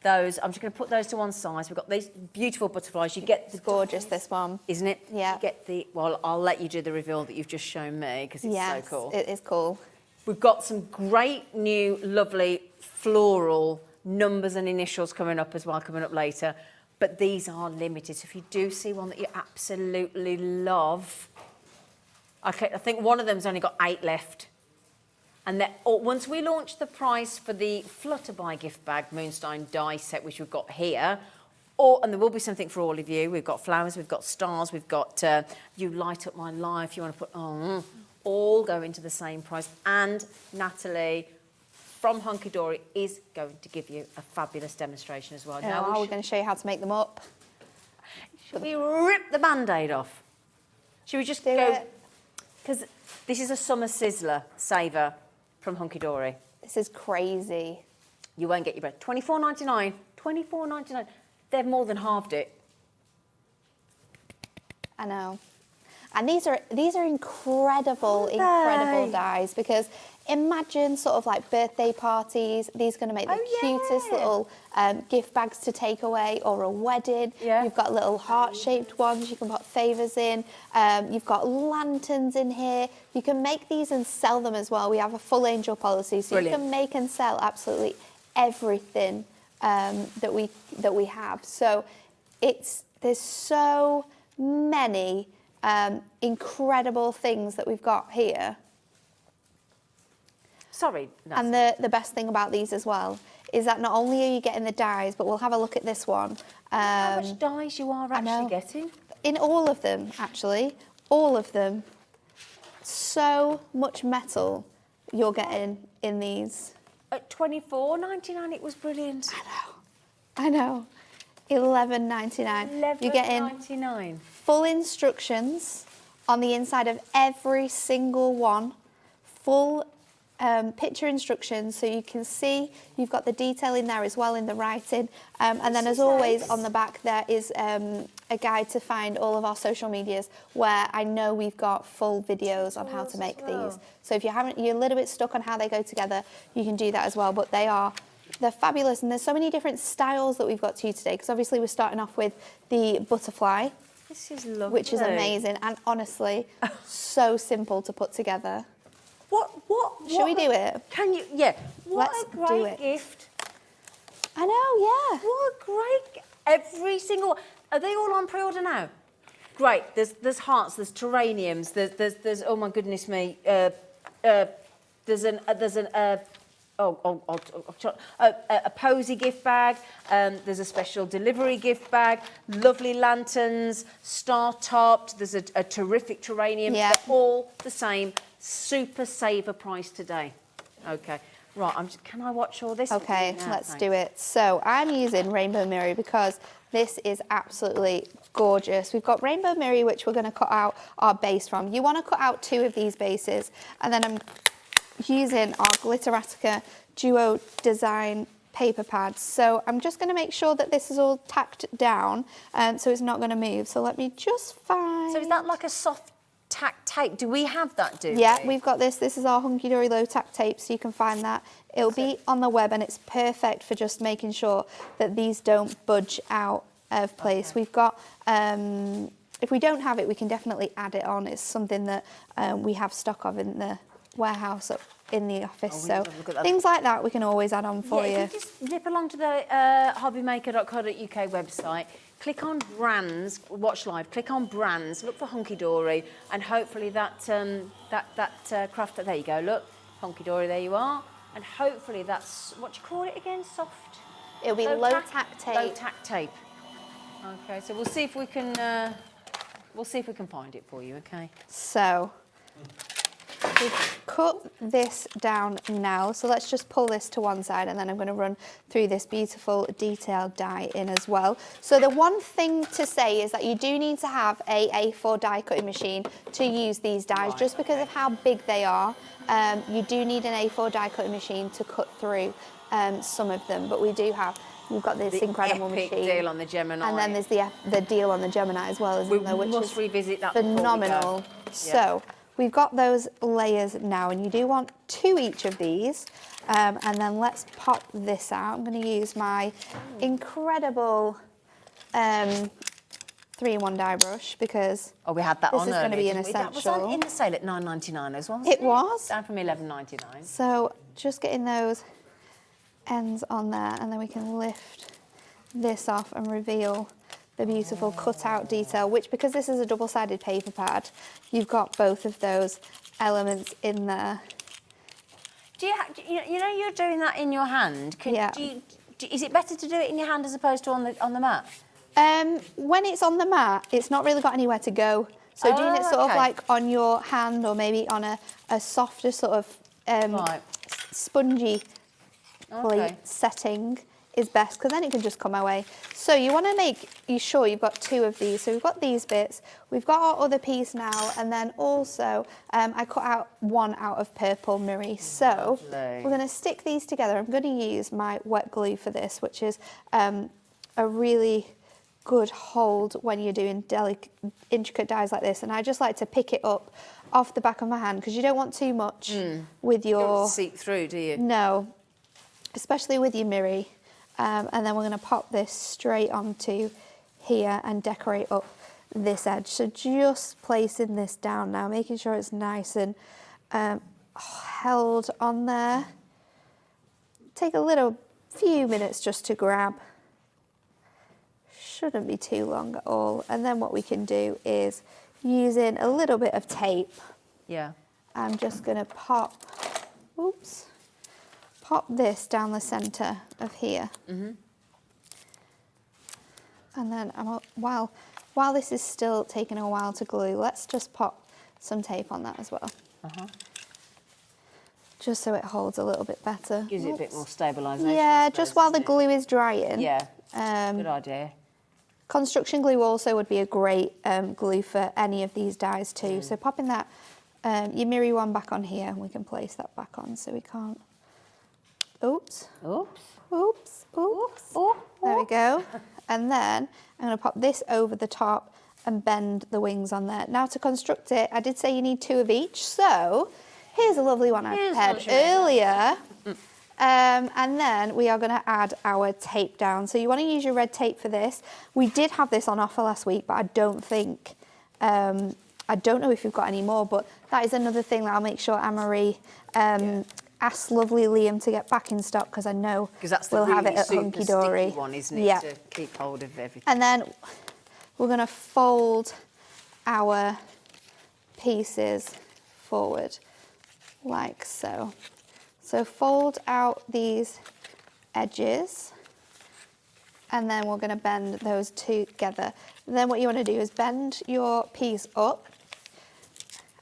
Those, I'm just going to put those to one side. So we've got these beautiful butterflies. You get It's gorgeous, this one. Isn't it? Yeah. You get the, well, I'll let you do the reveal that you've just shown me because it's so cool. It is cool. We've got some great new, lovely floral numbers and initials coming up as well, coming up later. But these are limited. So if you do see one that you absolutely love, okay, I think one of them's only got 8 left. And then once we launch the price for the Flutterby gift bag Moonstone die set, which we've got here, and there will be something for all of you. We've got flowers, we've got stars, we've got You Light Up My Life. You want to put all go into the same price. And Natalie from Hunkydory is going to give you a fabulous demonstration as well. Now we're going to show you how to make them up. Should we rip the Band-Aid off? Should we just go? Because this is a summer sizzler saver from Hunkydory. This is crazy. You won't get your bread. $24.99. $24.99. They've more than halved it. I know. And these are incredible, Aren't incredible they? dies because imagine sort of like birthday parties. These are going to make the cutest little gift bags to take away, or a wedding. Yeah. You've got little heart-shaped ones you can put favours in. You've got lanterns in here. You can make these and sell them as well. We have a full angel policy, so Brilliant. you can make and sell absolutely everything that we have. So there's so many incredible things that we've got here. Sorry. And the best thing about these as well is that not only are you getting the dies, but we'll have a look at this one. How much dies you are actually getting? In all of them, actually. All of them. So much metal you're getting in these. At $24.99 it was brilliant. I know. $11.99. You're getting $11.99. full instructions on the inside of every single one. Full picture instructions, so you can see you've got the detail in there as well in the writing. And then as always on the back there is a guide to find all of our social medias, where I know we've got full videos on how to make these. So if you're a little bit stuck on how they go together, you can do that as well. But they're fabulous, and there's so many different styles that we've got to you today, because obviously we're starting off with the butterfly. This is lovely. Which is amazing, and honestly, so simple to put together. Should we do it? Can you? Yeah. Let's What a great gift. I know, yeah. What a great, every single, are they all on pre-order now? Great, there's hearts, there's terraniums, there's oh my goodness me, there's a posy gift bag, there's a special delivery gift bag, lovely lanterns, star-topped, there's a terrific terranium, Yeah. they're all the same, super saver price today. Okay. Right, can I watch all this? Okay, now? let's Thanks. do it. So I'm using Rainbow Mirror because this is absolutely gorgeous. We've got Rainbow Mirror, which we're going to cut out our base from. You want to cut out 2 of these bases, and then I'm using our Glitterotica Duo Design paper pads. So I'm just going to make sure that this is all tacked down, so it's not going to move. So let me just find... So is that like a soft tack tape? Do we have that, Yeah, we've got this. This is our Hunkydory low tack tape, so you can find that. It'll be on the web, and it's perfect for just making sure that these don't budge out of place. Okay. We've got, if we don't have it, we can definitely add it on. It's something that we have stock of in the warehouse up in the office. So things like that we can always add on for you. If you just nip along to the hobbymaker.co.uk website, click on brands, watch live, click on brands, look for Hunkydory, and hopefully that craft, there you go, look, Hunkydory, there you are, and hopefully that's, what do you call it again, soft? It'll be low tack tape. Low tack tape. Okay, so we'll see if we can, find it for you, okay? So, we've cut this down now, so let's just pull this to one side, and then I'm going to run through this beautiful detailed die in as well. So the one thing to say is that you do need to have a A4 die cutting machine to use these dies, just because of how big they are. You do need an A4 die cutting machine to cut through some of them, but we've got this incredible epic machine. deal on the Gemini. And then there's the deal on the Gemini as well, isn't there? Which must is revisit that phenomenal. before we go. So we've got those layers now, and you do want 2 each of these. And then let's pop this out. I'm going to use my incredible 3-in-1 die brush, because we had that this on is going to be an essential. That was on in the sale at $9.99 as well. It was down from $11.99. So just getting those ends on there, and then we can lift this off and reveal the beautiful cutout detail, which, because this is a double-sided paper pad, you've got both of those elements in there. Do you know you're doing that in your hand? Is it better to do it in your hand as opposed to on the mat? When it's on the mat, it's not really got anywhere to go. So doing it sort of like on your hand, or maybe on a softer sort of spongy plate setting is best, because then it can just come away. So you want to make sure you've got 2 of these. So we've got these bits, we've got our other piece now, and then also I cut out 1 out of purple mirror. So we're going to stick these together. I'm going to use my wet glue for this, which is a really good hold when you're doing intricate dies like this. And I just like to pick it up off the back of my hand, because you don't want too much with your... You don't seep through, do you? No, especially with your mirror. And then we're going to pop this straight onto here and decorate up this edge. So just placing this down now, making sure it's nice and held on there. Take a few minutes just to grab. Shouldn't be too long at all. And then what we can do is, using a little bit of tape, I'm just going to pop this down the centre of here. And then while this is still taking a while to glue, let's just pop some tape on that as well. Just so it holds a little bit better. Gives it a bit more stabilisation. Yeah, just while the glue is drying. Yeah, good idea. Construction glue also would be a great glue for any of these dies too. So popping that your Miri one back on here, and we can place that back on so we can't. Oops. Oops. Oops. Oops. Oh, There we go. And then I'm going to pop this over the top and bend the wings on there. Now to construct it, I did say you need 2 of each. So here's a lovely one I prepared earlier. And then we are going to add our tape down. So you want to use your red tape for this. We did have this on offer last week, but I don't think, I don't know if you've got any more, but that is another thing that I'll make sure Anne-Marie asks lovely Liam to get back in stock, because I know we'll have it at Hunky Dory. One, isn't it? Yeah. To keep hold of everything. And then we're going to fold our pieces forward like so. So fold out these edges, and then we're going to bend those together. And then what you want to do is bend your piece up.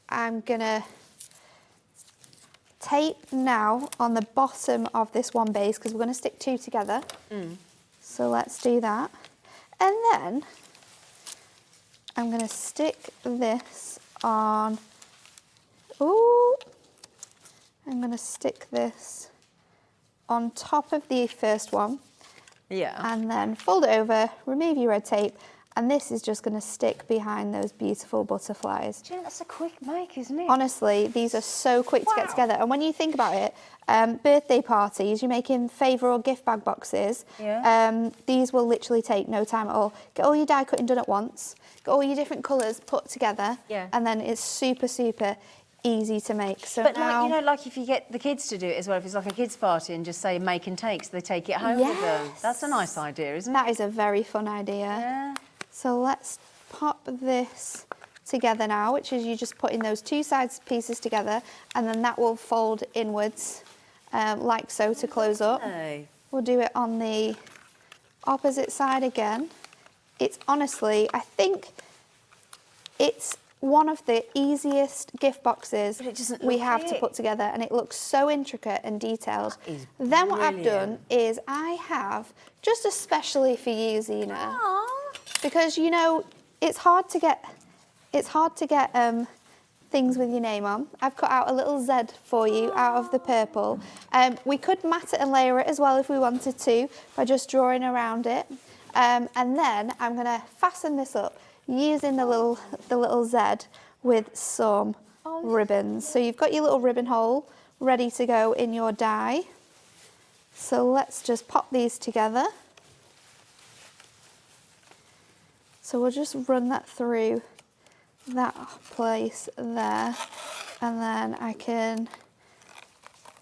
I'm going to tape now on the bottom of this one base, because we're going to stick 2 together. So let's do that. And then I'm going to stick this on. Ooh. I'm going to stick this on top of the first one. Yeah. And then fold it over, remove your red tape, and this is just going to stick behind those beautiful butterflies. Do you know, that's a quick make, isn't it? Honestly, these are so quick to get together. And when you think about it, birthday parties, you're making favour or gift bag boxes, these will literally take no time at all. Get all your die cutting done at once, get all your different colours put together, and then it's super, super easy to make. So but now, like, you know, like if you get the kids to do it as well, if it's like a kids party and just say make and take, so they take it home with them. That's a nice idea, isn't it? That is a very fun idea. Yeah. So let's pop this together now, which is you just putting those 2 sides pieces together, and then that will fold inwards like so to close up. We'll do it on the opposite side again. It's honestly, I think it's one of the easiest gift boxes we have to put together, and it looks so intricate and detailed. Then what I've done is I have, just especially for you, Zena, because you know it's hard to get things with your name on. I've cut out a little Z for you out of the purple. We could mat it and layer it as well if we wanted to by just drawing around it. And then I'm going to fasten this up using the little Z with some ribbons. So you've got your little ribbon hole ready to go in your die. So let's just pop these together. So we'll just run that through that place there, and then I can...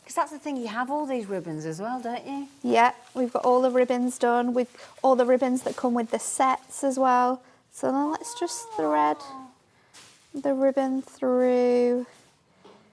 Because that's the thing, you have all these ribbons as well, don't you? Yeah, we've got all the ribbons done, with all the ribbons that come with the sets as well. So then let's just thread the ribbon through.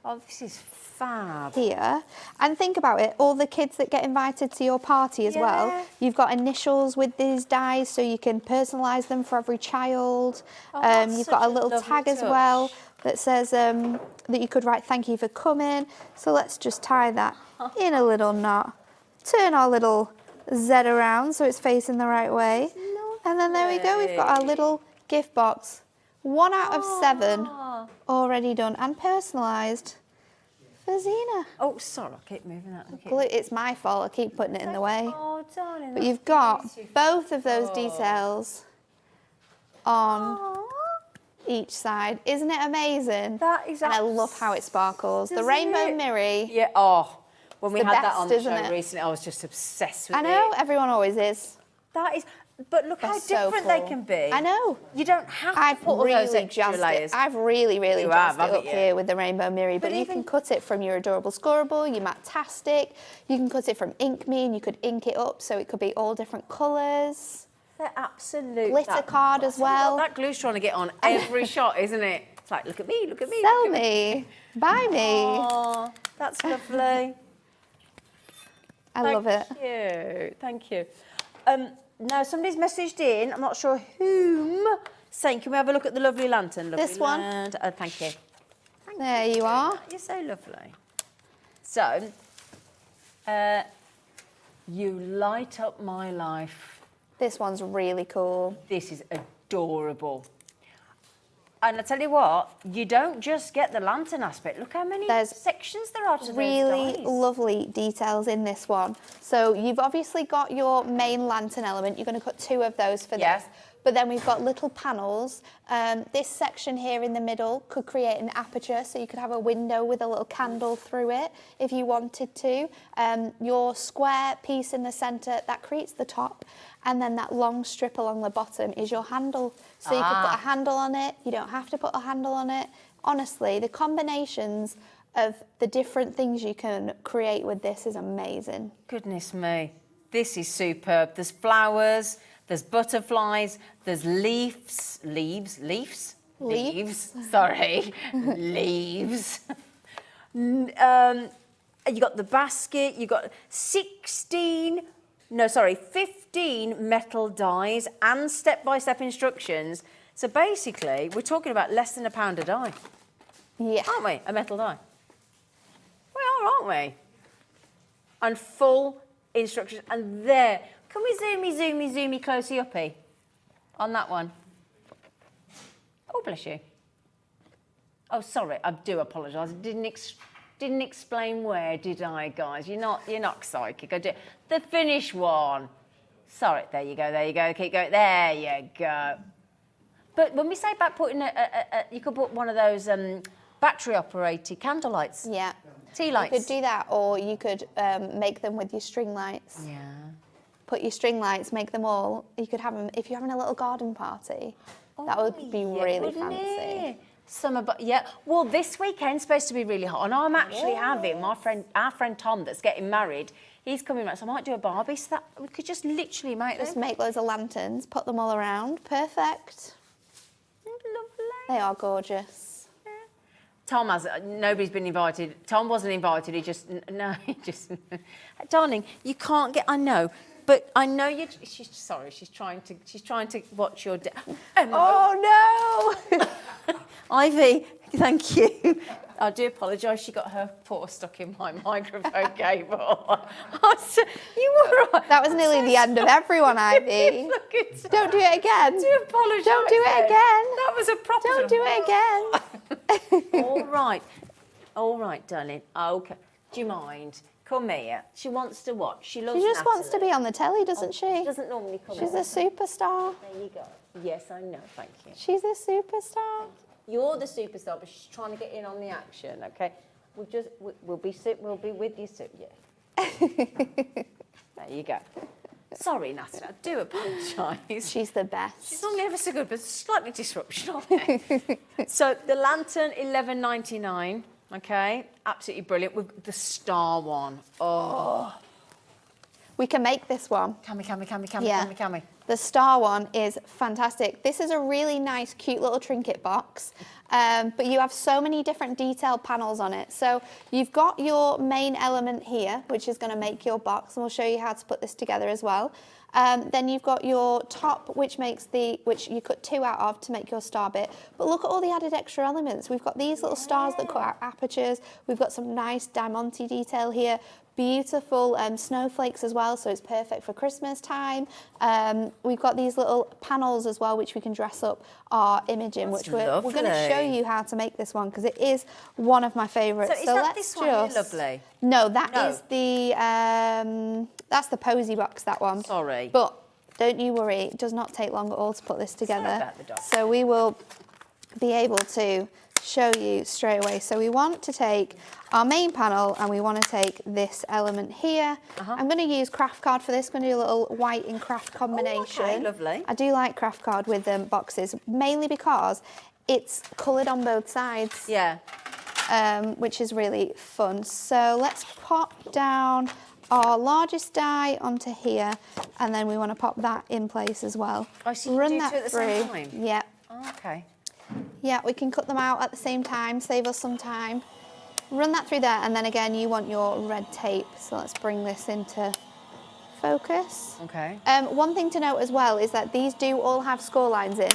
Oh, this is fab. Here. And think about it, all the kids that get invited to your party as well, you've got initials with these dies, so you can personalise them for every child. You've got a little tag as well that says that you could write thank you for coming. So let's just tie that in a little knot. Turn our little Z around so it's facing the right way. And then there we go, we've got our little gift box. 1 out of 7 already done and personalised for Zena. Oh, sorry, I keep moving that. It's my fault, I keep putting it in the way. Oh, darling. But you've got both of those details on each side. Isn't it amazing? That is and I love how it sparkles. The rainbow mirror. Yeah, when we the had that best, on the isn't show it? recently, I was just obsessed with it. I know, everyone always is. That is, but look how That's so different they cool. can be. I know. You don't have I've to put all those really extra jazzed layers. it. I've really You jazzed have, it up haven't you? here with the rainbow mirror, but you even- can cut it from your adorable scorable, your Matastic, you can cut it from Ink Me and you could ink it up so it could be all different colours. They're absolute. Glitter card as well. That glue's trying to get on every shot, isn't it? It's like, look at me, look at me. Sell look at me, buy me. Oh, that's lovely. I love it. Thank you. Now, somebody's messaged in, I'm not sure whom, saying, can we have a look at the lovely lantern? Lovely This one. Oh, thank you. There you are. You're so lovely. So, you light up my life. This one's really cool. This is adorable. And I tell you what, you don't just get the lantern aspect. Look how many sections there are to Really those dies. lovely details in this one. So you've obviously got your main lantern element. You're going to cut 2 of those for this. But then we've got little panels. This section here in the middle could create an aperture, so you could have a window with a little candle through it if you wanted to. Your square piece in the centre, that creates the top, and then that long strip along the bottom is your handle. So you could put a handle on it, you don't have to put a handle on it. Honestly, the combinations of the different things you can create with this is amazing. Goodness me, this is superb. There's flowers, there's butterflies, there's leaves, sorry, leaves. You got the basket, you got 15 metal dies and step-by-step instructions. So basically, we're talking about less than £1 a die. Yeah. Aren't we? A metal die. We are, aren't we? And full instructions. And there, can we zoomy, closey uppy on that one? Oh, bless you. Oh, sorry, I do apologise. I didn't explain where, did I, guys? You're not psychic. I do. The finish one. Sorry, there you go. Keep going. There you go. But when we say about putting you could put one of those battery-operated candle lights. Yeah. Tea lights. You could do that, or you could make them with your string lights. Yeah. Put your string lights, make them all. You could have them if you're having a little garden party. That would be really fancy. Well, this weekend's supposed to be really hot, and I'm actually having our friend Tom that's getting married. He's coming around, so I might do a Barbie, so that we could just literally make make loads of lanterns, put them all around. Perfect. Lovely. They are gorgeous. Yeah. Tom nobody's been invited. Tom wasn't invited. He just darling, you can't get. I know. But I know you. She's trying to watch your. Oh no! Ivy, thank you. I do apologise. She got her paw stuck in my microphone cable. You were right. That was nearly the end of everyone, Ivy. Don't do it again. I do apologise. Don't do it again. That was a proper. Don't do it again. All right, darling. Okay. Do you mind? Come here. She wants to watch. She loves. She just Natalie. wants to be on the telly, doesn't she? She doesn't normally come. She's a superstar. There you go. Yes, I know. Thank you. She's a superstar. You're the superstar, but she's trying to get in on the action. Okay. We'll be with you soon. Yeah. There you go. Sorry, Natalie. I do apologise. She's the best. She's only ever so good, but slightly disruption. Okay. So the lantern, $11.99. Okay, absolutely brilliant with the star one. Oh. We can make this one. Can we? The star one is fantastic. This is a really nice, cute little trinket box, but you have so many different detailed panels on it. So you've got your main element here, which is going to make your box, and we'll show you how to put this together as well. Then you've got your top, which you cut 2 out of to make your star bit. But look at all the added extra elements. We've got these little stars that cut out apertures. We've got some nice diamante detail here. Beautiful snowflakes as well, so it's perfect for Christmas time. We've got these little panels as well, which we can dress up our image in, which we're going to show you how to make this one, because it is one of my favourites. So is that this one here, lovely? No, is the that's the posy box, that one. Sorry. But don't you worry, it does not take long at all to put this together. Sorry about the dog. So we will be able to show you straight away. So we want to take our main panel and we want to take this element here. I'm going to use craft card for this. I'm going to do a little white and craft combination. Okay, lovely. I do like craft card with boxes, mainly because it's coloured on both sides. Yeah. Which is really fun. So let's pop down our largest die onto here, and then we want to pop that in place as well. Oh, so you do two at the same time? Yeah. Oh, okay. Yeah, we can cut them out at the same time, save us some time. Run that through there, and then again, you want your red tape. So let's bring this into focus. Okay. One thing to note as well is that these do all have score lines in,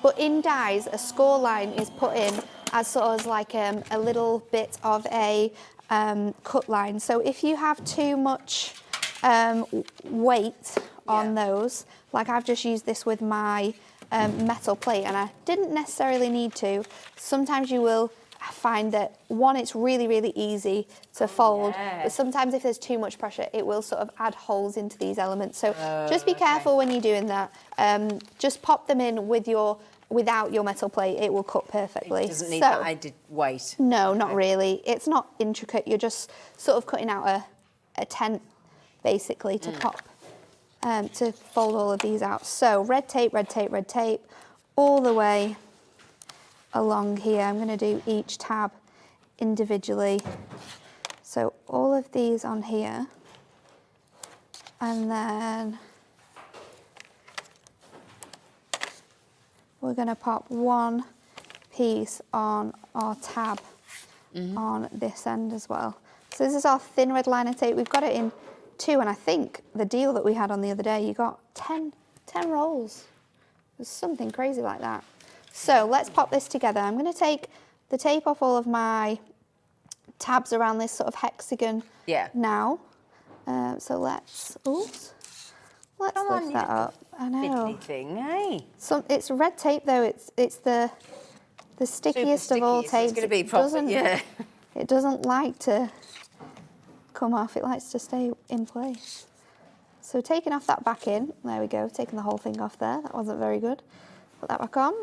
but in dies, a score line is put in as sort of like a little bit of a cut line. So if you have too much weight on those. Like I've just used this with my metal plate, and I didn't necessarily need to. Sometimes you will find that one, it's really, really easy to fold, but sometimes if there's too much pressure, it will sort of add holes into these elements. So just be careful when you're doing that. Just pop them in without your metal plate, it will cut perfectly. It doesn't need that added weight. No, not really. It's not intricate. You're just sort of cutting out a tent, basically, to pop, to fold all of these out. So red tape, red tape, red tape, all the way along here. I'm going to do each tab individually. So all of these on here, and then we're going to pop one piece on our tab on this end as well. So this is our thin red liner tape. We've got it in 2, and I think the deal that we had on the other day, you got 10 rolls. There's something crazy like that. So let's pop this together. I'm going to take the tape off all of my tabs around this sort of hexagon now. So let's lift that up. I know. Thing, hey? It's red tape though. It's the stickiest of all tapes. It's going to be proper, It doesn't like to come off. It likes to stay in place. So taking off that back in. There we go. Taking the whole thing off there. That wasn't very good. Put that back on.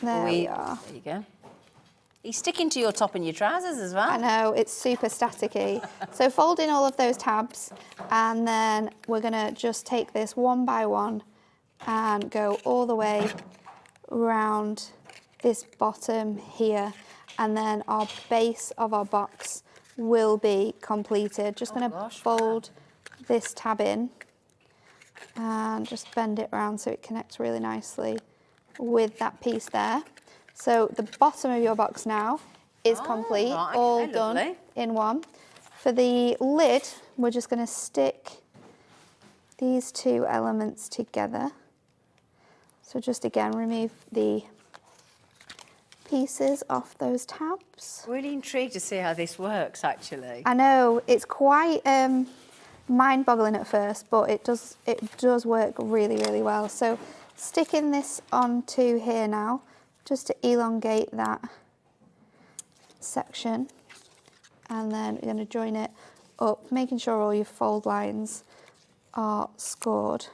There we are. There you go. He's sticking to your top and your trousers as well. I know, it's super staticky. So fold in all of those tabs, and then we're gonna just take this one by one and go all the way around this bottom here, and then our base of our box will be completed. Just gonna fold this tab in and just bend it around so it connects really nicely with that piece there. So the bottom of your box now is complete, all done in one. For the lid, we're just going to stick these 2 elements together. So just again, remove the pieces off those tabs. Really intrigued to see how this works, actually. I know, it's quite mind-boggling at first, but it does work really, really well. So sticking this onto here now, just to elongate that section, and then we're going to join it up, making sure all your fold lines are scored.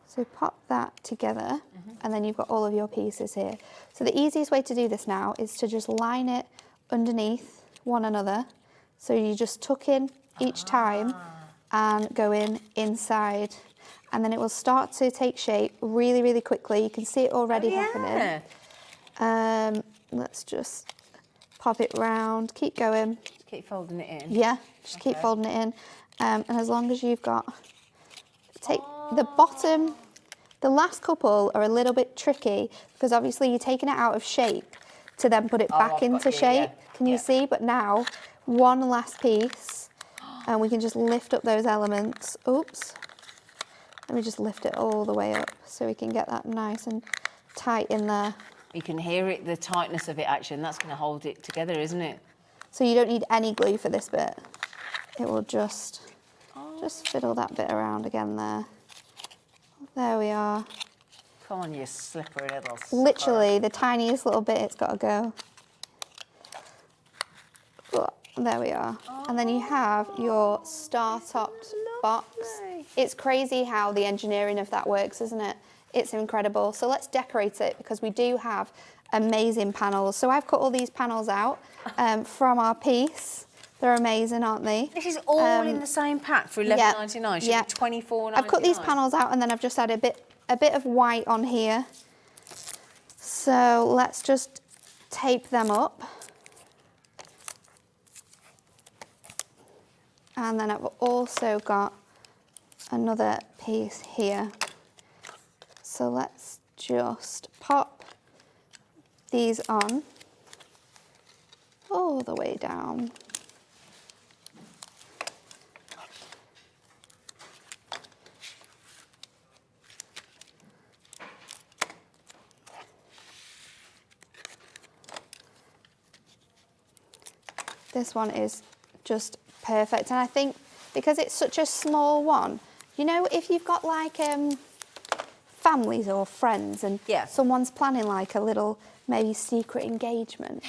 So pop that together, and then you've got all of your pieces here. So the easiest way to do this now is to just line it underneath one another. So you just tuck in each time and go in inside, and then it will start to take shape really, really quickly. You can see it already happening. Let's just pop it round, keep going. Just keep folding it in. Yeah, just keep folding it in. And as long as you've got, take the bottom, the last couple are a little bit tricky because obviously you're taking it out of shape to then put it back into shape. Can you see? But now, one last piece, and we can just lift up those elements. Oops. Let me just lift it all the way up so we can get that nice and tight in there. You can hear it, the tightness of it actually, and that's going to hold it together, isn't it? So you don't need any glue for this bit. It will just fiddle that bit around again there. There we are. Come on, you slippery little sucker. Literally, the tiniest little bit, it's got to go. There we are. And then you have your star-topped box. It's crazy how the engineering of that works, isn't it? It's incredible. So let's decorate it because we do have amazing panels. So I've cut all these panels out from our piece. They're amazing, aren't they? This is all in the same pack for $11.99. Yeah. $24.99. I've cut these panels out and then I've just added a bit of white on here. So let's just tape them up. And then I've also got another piece here. So let's just pop these on all the way down. This one is just perfect, and I think because it's such a small one, You know, if you've got like families or friends and someone's planning like a little maybe secret engagement,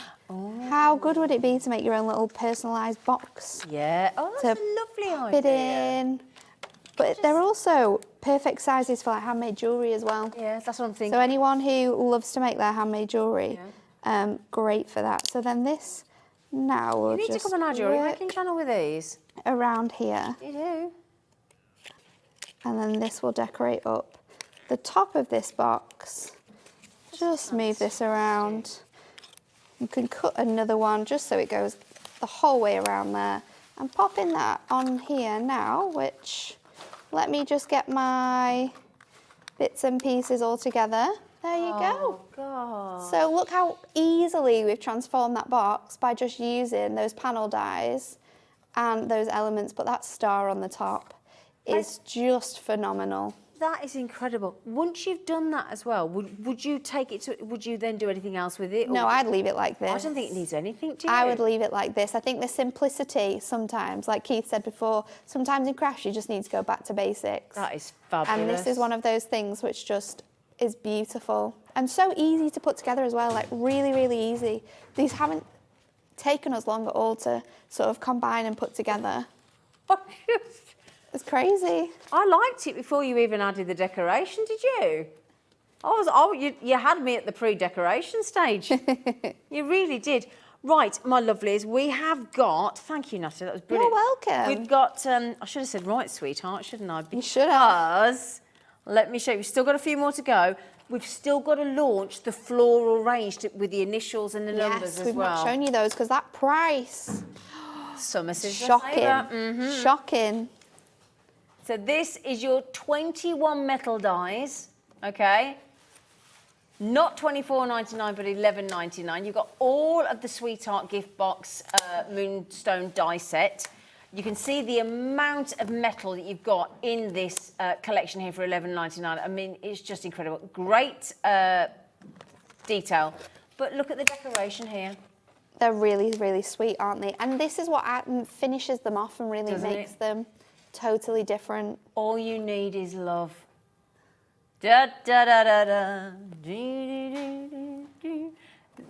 how good would it be to make your own little personalised box? Yeah. Oh, that's a lovely idea. Fit in. But they're also perfect sizes for like handmade jewellery as well. Yeah, that's what I'm thinking. So anyone who loves to make their handmade jewellery, great for that. So then this now will just... You need to come on our jewellery making channel with these. Around here. You do. And then this will decorate up the top of this box. Just move this around. You can cut another one just so it goes the whole way around there. And popping that on here now, which, let me just get my bits and pieces all together. There you go. God. So look how easily we've transformed that box by just using those panel dies and those elements, but that star on the top is just phenomenal. That is incredible. Once you've done that as well, would you take it to, would you then do anything else with it? No, I'd leave it like this. I don't think it needs anything, do you? I would leave it like this. I think the simplicity sometimes, like Keith said before, sometimes in crafts you just need to go back to basics. That is fabulous. And this is one of those things which just is beautiful. And so easy to put together as well, like really, really easy. These haven't taken us long at all to sort of combine and put together. It's crazy. I liked it before you even added the decoration, did you? You had me at the pre-decoration stage. You really did. Right, my lovelies, we have got... Thank you, Natalie, that was brilliant. You're welcome. We've got... I should have said right, sweetheart, shouldn't I? You should have. Because, let me show you, we've still got a few more to go. We've still got to launch the floral range with the initials and the numbers as well. Yes, we've not shown you those because that price... Summer sister shocking. Shocking. So this is your 21 metal dies, okay? Not $24.99, but $11.99. You've got all of the Sweetheart gift box Moonstone die set. You can see the amount of metal that you've got in this collection here for $11.99. I mean, it's just incredible. Great detail. But look at the decoration here. They're really, really sweet, aren't they? And this is what finishes them off and really makes them totally different. All you need is love. Da da da da da.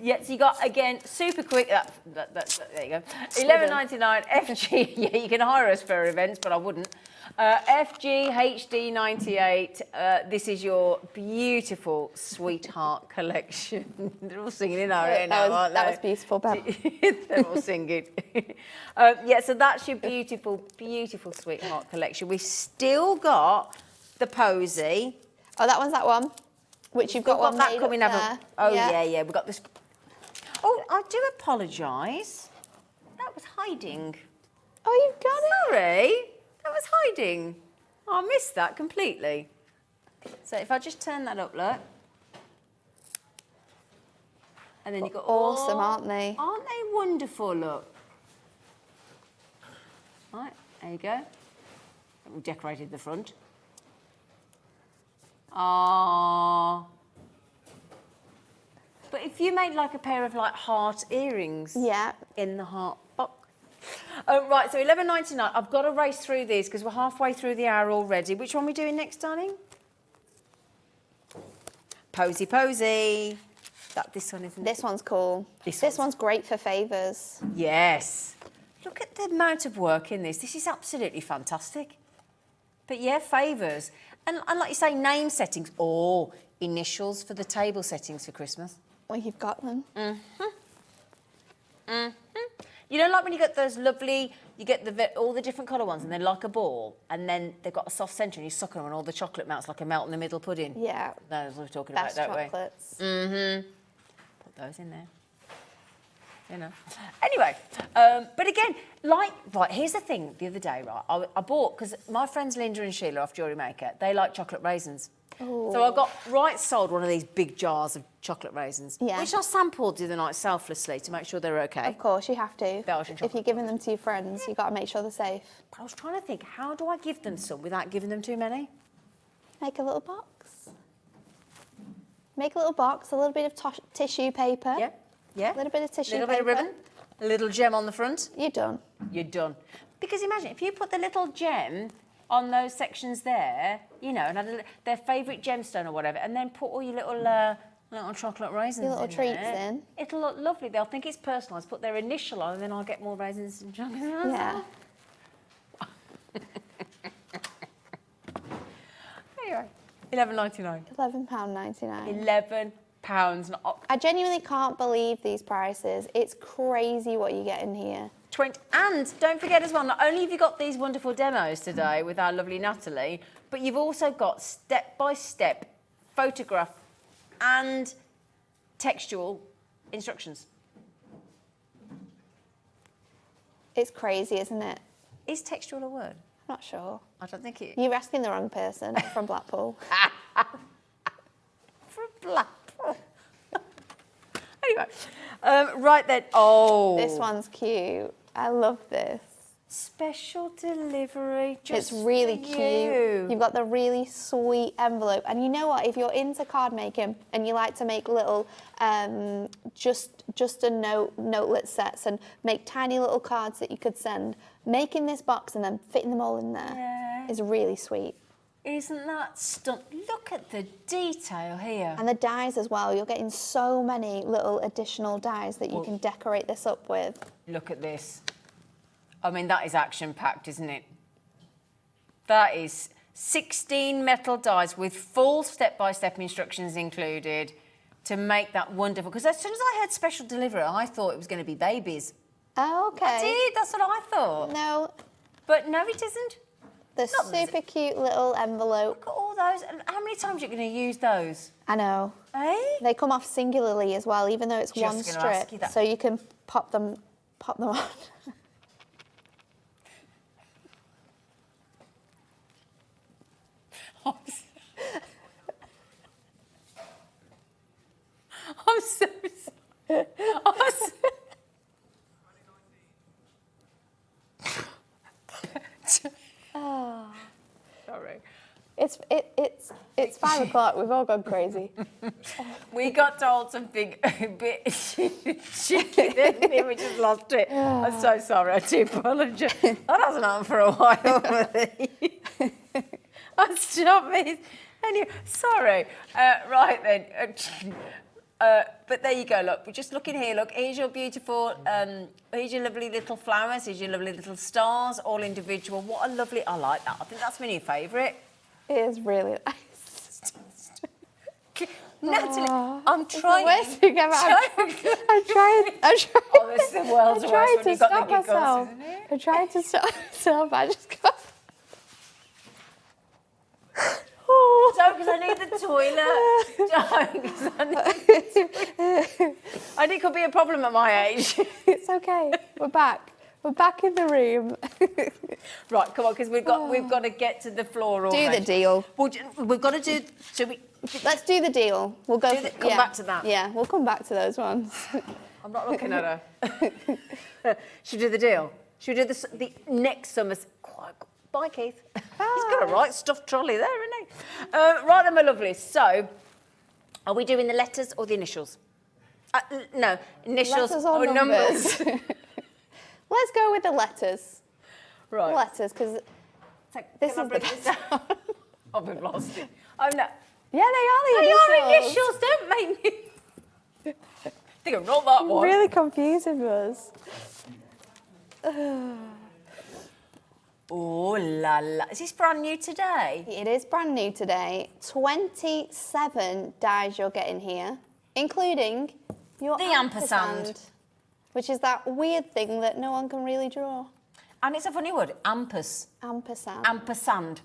Yes, you got again super quick. There you go. $11.99 FG. Yeah, you can hire us for events, but I wouldn't. FG HD 98. This is your beautiful Sweetheart collection. They're all singing in our ear now, aren't they? That was beautiful, Beb. They're all singing. Yeah, so that's your beautiful, beautiful Sweetheart collection. We've still got the posy. Oh, that one's that one. Which you've got one that made coming up up. there. Oh, yeah, we've got this. Oh, I do apologise. That was hiding. Oh, you've got it. Sorry. That was hiding. Oh, I missed that completely. So if I just turn that up, look. And then you've got awesome, aren't they? Aren't they wonderful, look? Right, there you go. We've decorated the front. Ah. But if you made like a pair of like heart earrings in the heart box. Right, so $11.99. I've got to race through these because we're halfway through the hour already. Which one are we doing next, darling? Posy Posy. This one, isn't it? This one's cool. This one's great for favours. Yes. Look at the amount of work in this. This is absolutely fantastic. But yeah, favours. And like you say, name settings or initials for the table settings for Christmas. Well, you've got them. You know, like when you get those lovely, you get all the different colour ones and they're like a ball and then they've got a soft centre and you suck them and all the chocolate melts like a melt-in-the-middle pudding. Yeah. Those we're talking Best about, don't chocolates. we? Put those in there. You know. Anyway, but again, right, here's the thing. The other day, right, I bought, because my friends Linda and Sheila off Jewellery Maker, they like chocolate raisins. Ooh. So I got sold one of these big jars of chocolate raisins, which I sampled the other night selflessly to make sure they're okay. Of course, you have to. Belgian chocolate. If you're giving them to your friends, you've got to make sure they're safe. But I was trying to think, how do I give them some without giving them too many? Make a little box. Make a little box, a little bit of tissue paper. Yeah. Yeah. A little bit of tissue paper. A little bit of ribbon. A little gem on the front. You're done. You're done. Because imagine, if you put the little gem on those sections there, you know, and had their favourite gemstone or whatever, and then put all your little chocolate raisins Your little in treats there. in. It'll look lovely. They'll think it's personalised, put their initial on, and then I'll get more raisins and chocolate. Yeah. Anyway, £11.99. £11.99. £11. I genuinely can't believe these prices. It's crazy what you get in here. 20. And don't forget as well, not only have you got these wonderful demos today with our lovely Natalie, but you've also got step-by-step photograph and textual instructions. It's crazy, isn't it? Is textual a word? I'm not sure. I don't think it... You're asking the wrong person from Blackpool. From Blackpool. Anyway, right then. Oh. This one's cute. I love this. Special delivery. It's really cute. You've got the really sweet envelope. And you know what? If you're into card making and you like to make little, just a notelet sets and make tiny little cards that you could send, making this box and then fitting them all in there is really sweet. Isn't that stunning? Look at the detail here. And the dies as well. You're getting so many little additional dies that you can decorate this up with. Look at this. I mean, that is action-packed, isn't it? That is 16 metal dies with full step-by-step instructions included to make that wonderful. Because as soon as I heard special delivery, I thought it was going to be babies. Oh, okay. I did. That's what I thought. No. But no, it isn't. The super cute little envelope. Look at all those. And how many times are you going to use those? I know. Eh? They come off singularly as well, even though it's Just one gonna ask strip. you that. So you can pop them on. I'm so sorry. Sorry. It's 5 o'clock. We've all gone crazy. We got told something a bit cheeky, didn't we? We just lost it. I'm so sorry. I do apologise. That hasn't happened for a while. I stopped me. Anyway, sorry. Right then. But there you go. Look, we're just looking here. Look, here's your beautiful. Here's your lovely little flowers. Here's your lovely little stars, all individual. What a lovely. I like that. I think that's my new favourite. It is really nice. Natalie, I'm trying. The worst thing ever. I'm trying. Oh, this is the world's I'm worst trying when to you've got stop the giggles, myself. isn't it? I'm trying to stop myself. I just got. Don't, because I need the toilet. Don't, 'cause I need it could be a problem at my age. It's okay. We're back. We're back in the room. Right, come on, because we've got to get to the floor already. Do the deal. Well, we've got to do. Should we? Let's do the deal. We'll go. Come back to that. Yeah, we'll come back to those ones. I'm not looking at her. Should we do the deal? Should we do the next summer's? Bye, Keith. He's got a right stuffed trolley there, isn't he? Right then, my lovely. So, are we doing the letters or the initials? No, initials Letters or numbers. Let's go with the letters. Right. Letters, because this is the best. Oh, we've lost it. Oh, no. Yeah, they are the initials. Don't make me... Think of not that one. Really confusing us. Oh, la la. Is this brand new today? It is brand new today. 27 dies you're getting here, including your The ampersand. Which is that weird thing that no one can really draw. And it's a funny word, ampersand. Ampersand.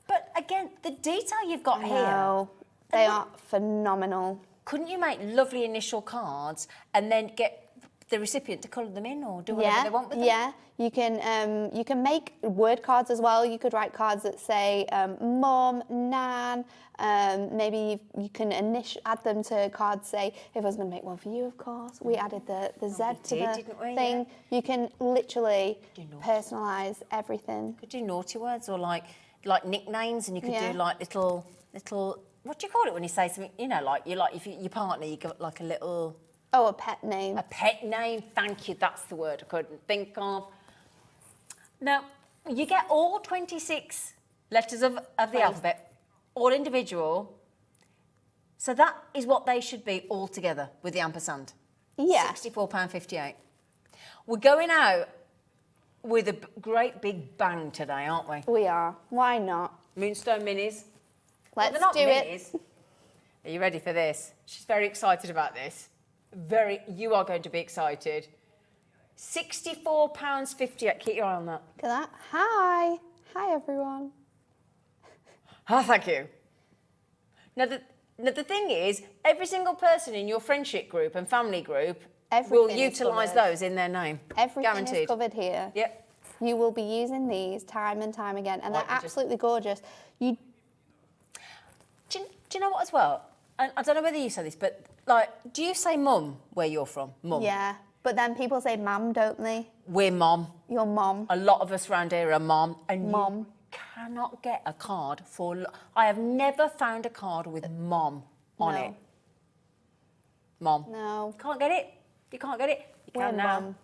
But again, the detail you've got here. No, they are phenomenal. Couldn't you make lovely initial cards and then get the recipient to colour them in or do whatever they want with them? Yeah, you can make word cards as well. You could write cards that say mum, nan. Maybe you can add them to cards. Say if I was going to make one for you, of course. We added the Z to the thing. Yeah. You can literally personalise everything. You could do naughty words or like nicknames, and you could do like little. What do you call it when you say something? You know, if your partner, you got like a little. Oh, a pet name. A pet name, thank you, that's the word I couldn't think of. Now, You get all 26 letters of the alphabet, all individual. So that is what they should be all together with the ampersand. Yeah. £64.58. We're going out with a great big bang today, aren't we? We are. Why not? Moonstone minis. Let's They're not do minis. it. Are you ready for this? She's very excited about this. You are going to be excited. £64.58. Keep your eye on that. Look at that. Hi. Hi, everyone. Oh, thank you. Now, the thing is, every single person in your friendship group and family group will utilise those in their name. Everything Guaranteed. is covered here. Yep. You will be using these time and time again, and they're absolutely gorgeous. Do you know what as well? And I don't know whether you say this, but like, do you say mum where you're from? Mum. Yeah, but then people say mum, don't they? We're mum. Your mum. A lot of us around here are mum. And Mum. you cannot get a card for... I have never found a card with mum on it. Mum. No. Can't get it. You can't get it. You We're can now. mum.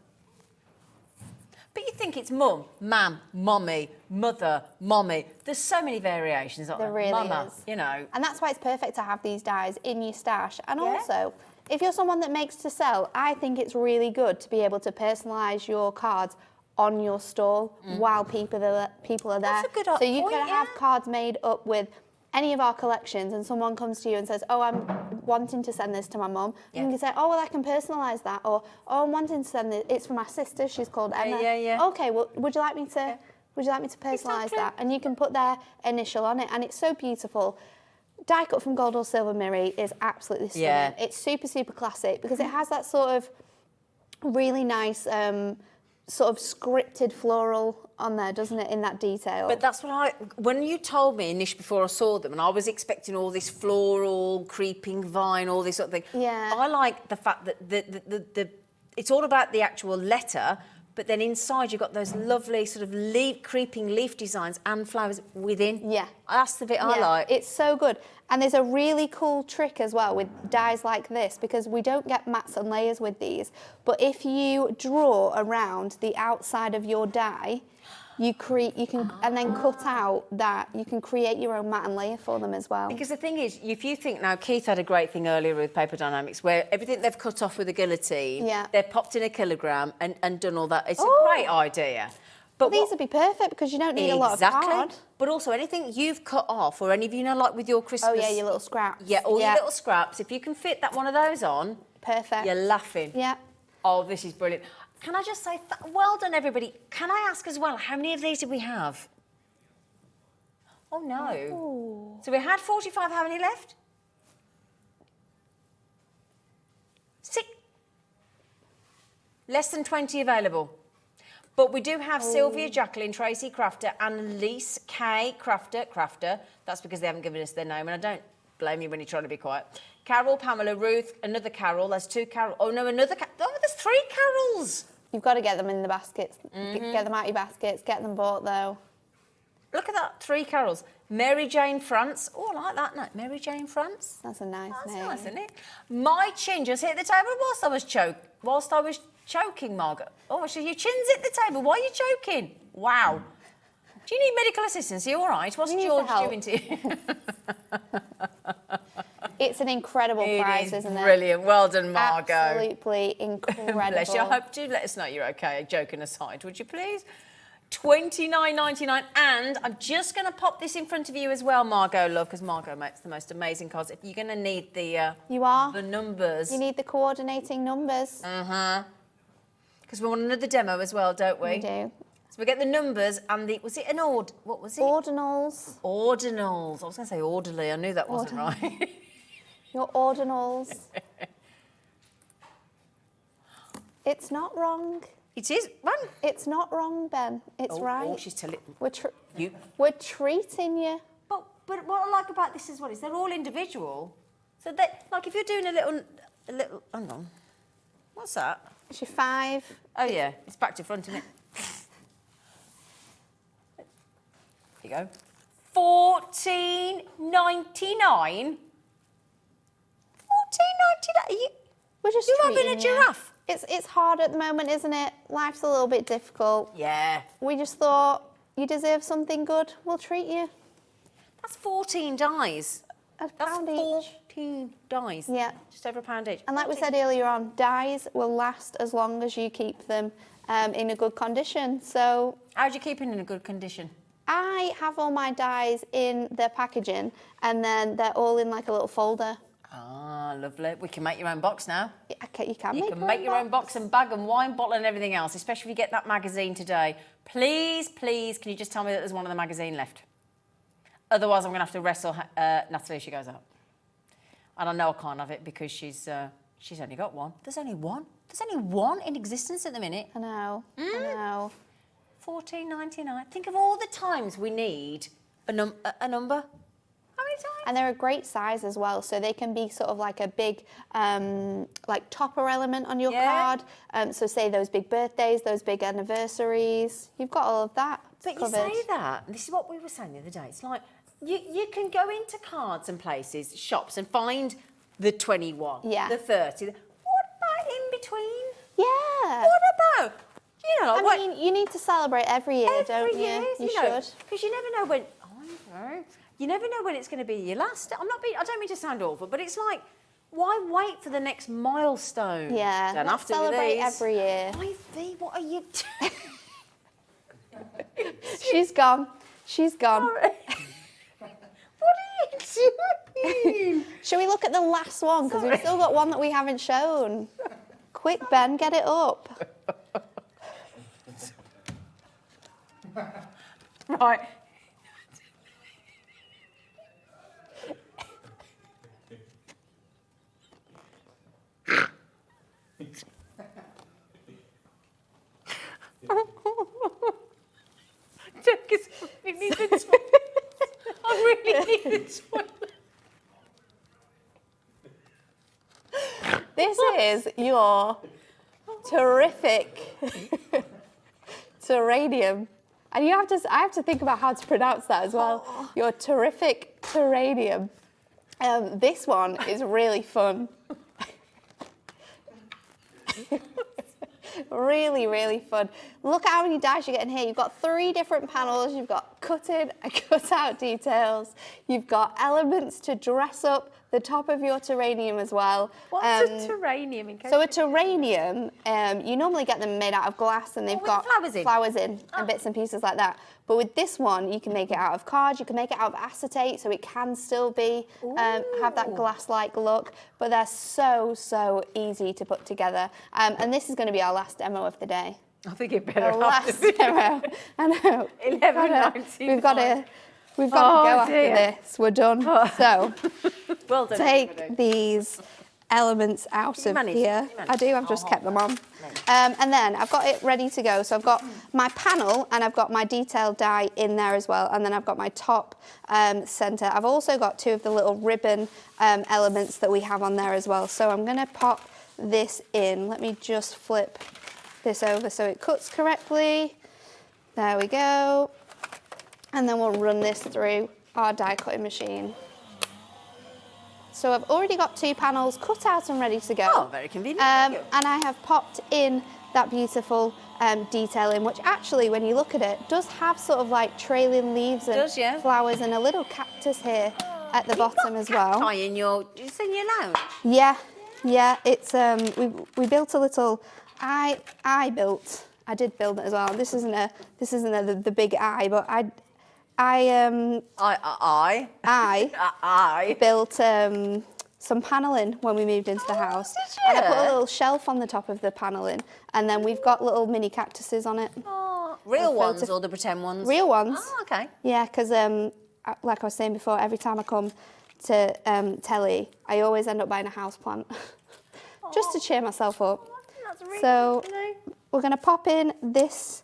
But you think it's mum, mam, mummy, mother, mommy. There's so many variations, aren't there? There really Mama, is. you know. And that's why it's perfect to have these dies in your stash. And also, if you're someone that makes to sell, I think it's really good to be able to personalise your cards on your stall while people are there. That's a good so you point, can have cards made up with any of our collections, and someone comes to you and says, oh, I'm wanting to send this to my mum. And you can say, oh, well, I can personalise that. Or, oh, I'm wanting to send it. It's for my sister. She's called Emma. Okay, well, would you like me to personalise that? And you can put their initial on it. And it's so beautiful. Die cut from gold or silver mirror is absolutely stunning. Yeah. It's super, super classic because it has that sort of really nice sort of scripted floral on there, doesn't it, in that detail? But that's what when you told me initially before I saw them, and I was expecting all this floral, creeping vine, all this sort of thing. Yeah. I like the fact that the it's all about the actual letter, but then inside you've got those lovely sort of creeping leaf designs and flowers within. Yeah. That's the bit I like. It's so good. And there's a really cool trick as well with dies like this, because we don't get mats and layers with these, but if you draw around the outside of your die, you can and then cut out that, you can create your own mat and layer for them as well. Because the thing is, if you think now, Keith had a great thing earlier with Paper Dynamics where everything they've cut off with a guillotine, they've popped in a kilogram and done all that. It's a great idea. But these would be perfect because you don't need a lot of card. But also anything you've cut off, or any of you know, like with your Christmas... Oh, yeah, your little scraps. Yeah, all your little scraps. If you can fit that one of those on... Perfect. You're laughing. Yeah. Oh, this is brilliant. Can I just say, well done, everybody. Can I ask as well, how many of these did we have? Oh, no. Ooh. So we had 45. How many left? 6. Less than 20 available. But we do have Sylvia, Jacqueline, Tracy Crafter, Annalise, Kay Crafter. That's because they haven't given us their name, and I don't blame you when you're trying to be quiet. Carol, Pamela, Ruth, another Carol. There's 2 Carol. Oh, no, another Oh, there's 3 Carols. You've got to get them in the baskets. Get them out your baskets. Get them bought, though. Look at that, 3 Carols. Mary Jane France. Oh, I like that name. Mary Jane France. That's a nice name. That's nice, isn't it? My chin just hit the table whilst I was choking, Margaret. Oh, so your chin's hit the table. Why are you choking? Wow. Do you need medical assistance? Are you all right? What's George doing to you? It's an incredible prize, isn't it? Brilliant. Well done, Margot. Absolutely incredible. Bless you. I hope do let us know you're okay. Joking aside, would you please? $29.99, and I'm just going to pop this in front of you as well, Margot, love, because Margot makes the most amazing cards. You're going to need the the numbers. You need the coordinating numbers. Because we want another demo as well, don't we? We do. So we get the numbers and the what was it? Ordinals. Ordinals. I was going to say orderly. I knew that wasn't right. Your ordinals. It's not wrong. It is wrong. It's not wrong, Ben. It's right. Oh, she's telling you. We're treating you. But what I like about this as well is they're all individual. So that, like, if you're doing a little. Hang on. What's that? It's your 5. Oh yeah, it's back to front, isn't it? Here you go. $14.99. We're just you having a treating giraffe? It's hard at the moment, isn't it? Life's a little bit difficult. Yeah. We just thought You deserve something good. We'll treat you. That's 14 dies. £1 That's each. 14 dies. Yeah. Just over £1 each. And like we said earlier on, dies will last as long as you keep them in a good condition. So how do you keep it in a good condition? I have all my dies in their packaging, and then they're all in like a little folder. Ah, lovely. We can make your own box now. Yeah, you can make your own box and bag and wine bottle and everything else, especially if you get that magazine today. Please, please, can you just tell me that there's one of the magazine left? Otherwise, I'm going to have to wrestle Natalie if she goes out. And I know I can't have it because she's only got one. There's only one. There's only one in existence at the minute. I know. I know. $14.99. Think of all the times we need a number. How many times? And they're a great size as well, so they can be sort of like a big, like topper element on your card. So say those big birthdays, those big anniversaries, you've got all of that But covered. you say that, and this is what we were saying the other day, it's like, you can go into cards and places, shops, and find the 21, the 30. What about in between? Yeah. What about? You know, I mean, you need to celebrate every year, don't you? You should. Because you never know when. You never know when it's going to be your last. I don't mean to sound awful, but it's like, why wait for the next milestone? Yeah. Don't have to celebrate every year. Ivy, what are you doing? She's gone. She's gone. What are you doing? Shall we look at the last one? Because we've still got one that we haven't shown. Quick, Ben, get it up. Right. I need the toilet. I really need the toilet. This is your terrific terranium. And I have to think about how to pronounce that as well. Your terrific terranium. This one is really fun. Really, really fun. Look at how many dice you're getting here. You've got 3 different panels. You've got cut-in and cut-out details. You've got elements to dress up the top of your terranium as well. What's a terranium? So a terranium, you normally get them made out of glass, and they've got flowers in and bits and pieces like that. But with this one, you can make it out of cards, you can make it out of acetate, so it can still be have that glass-like look. But they're so, so easy to put together. And this is going to be our last demo of the day. I think it better. Our last demo. I know. 11.95. We've got to go after this. We're done. So, well done, take these elements out of here. I do, I've just kept them on. And then I've got it ready to go. So I've got my panel and I've got my detailed die in there as well. And then I've got my top centre. I've also got 2 of the little ribbon elements that we have on there as well. So I'm going to pop this in. Let me just flip this over so it cuts correctly. There we go. And then we'll run this through our die cutting machine. So I've already got 2 panels cut out and ready to go. Oh, very convenient. And I have popped in that beautiful detailing, which actually, when you look at it, does have sort of like trailing leaves and flowers and a little cactus here at the bottom as well. In your lounge? Yeah, yeah. It's we built a little. I did build it as well. This isn't the big eye, but I built some paneling when we moved into the house. And I put a little shelf on the top of the paneling, and then we've got little mini cactuses on it. Oh, real ones or the pretend ones? Real ones. Oh, okay. Yeah, because like I was saying before, every time I come to Telly, I always end up buying a houseplant just to cheer myself up. That's really so we're going to pop in this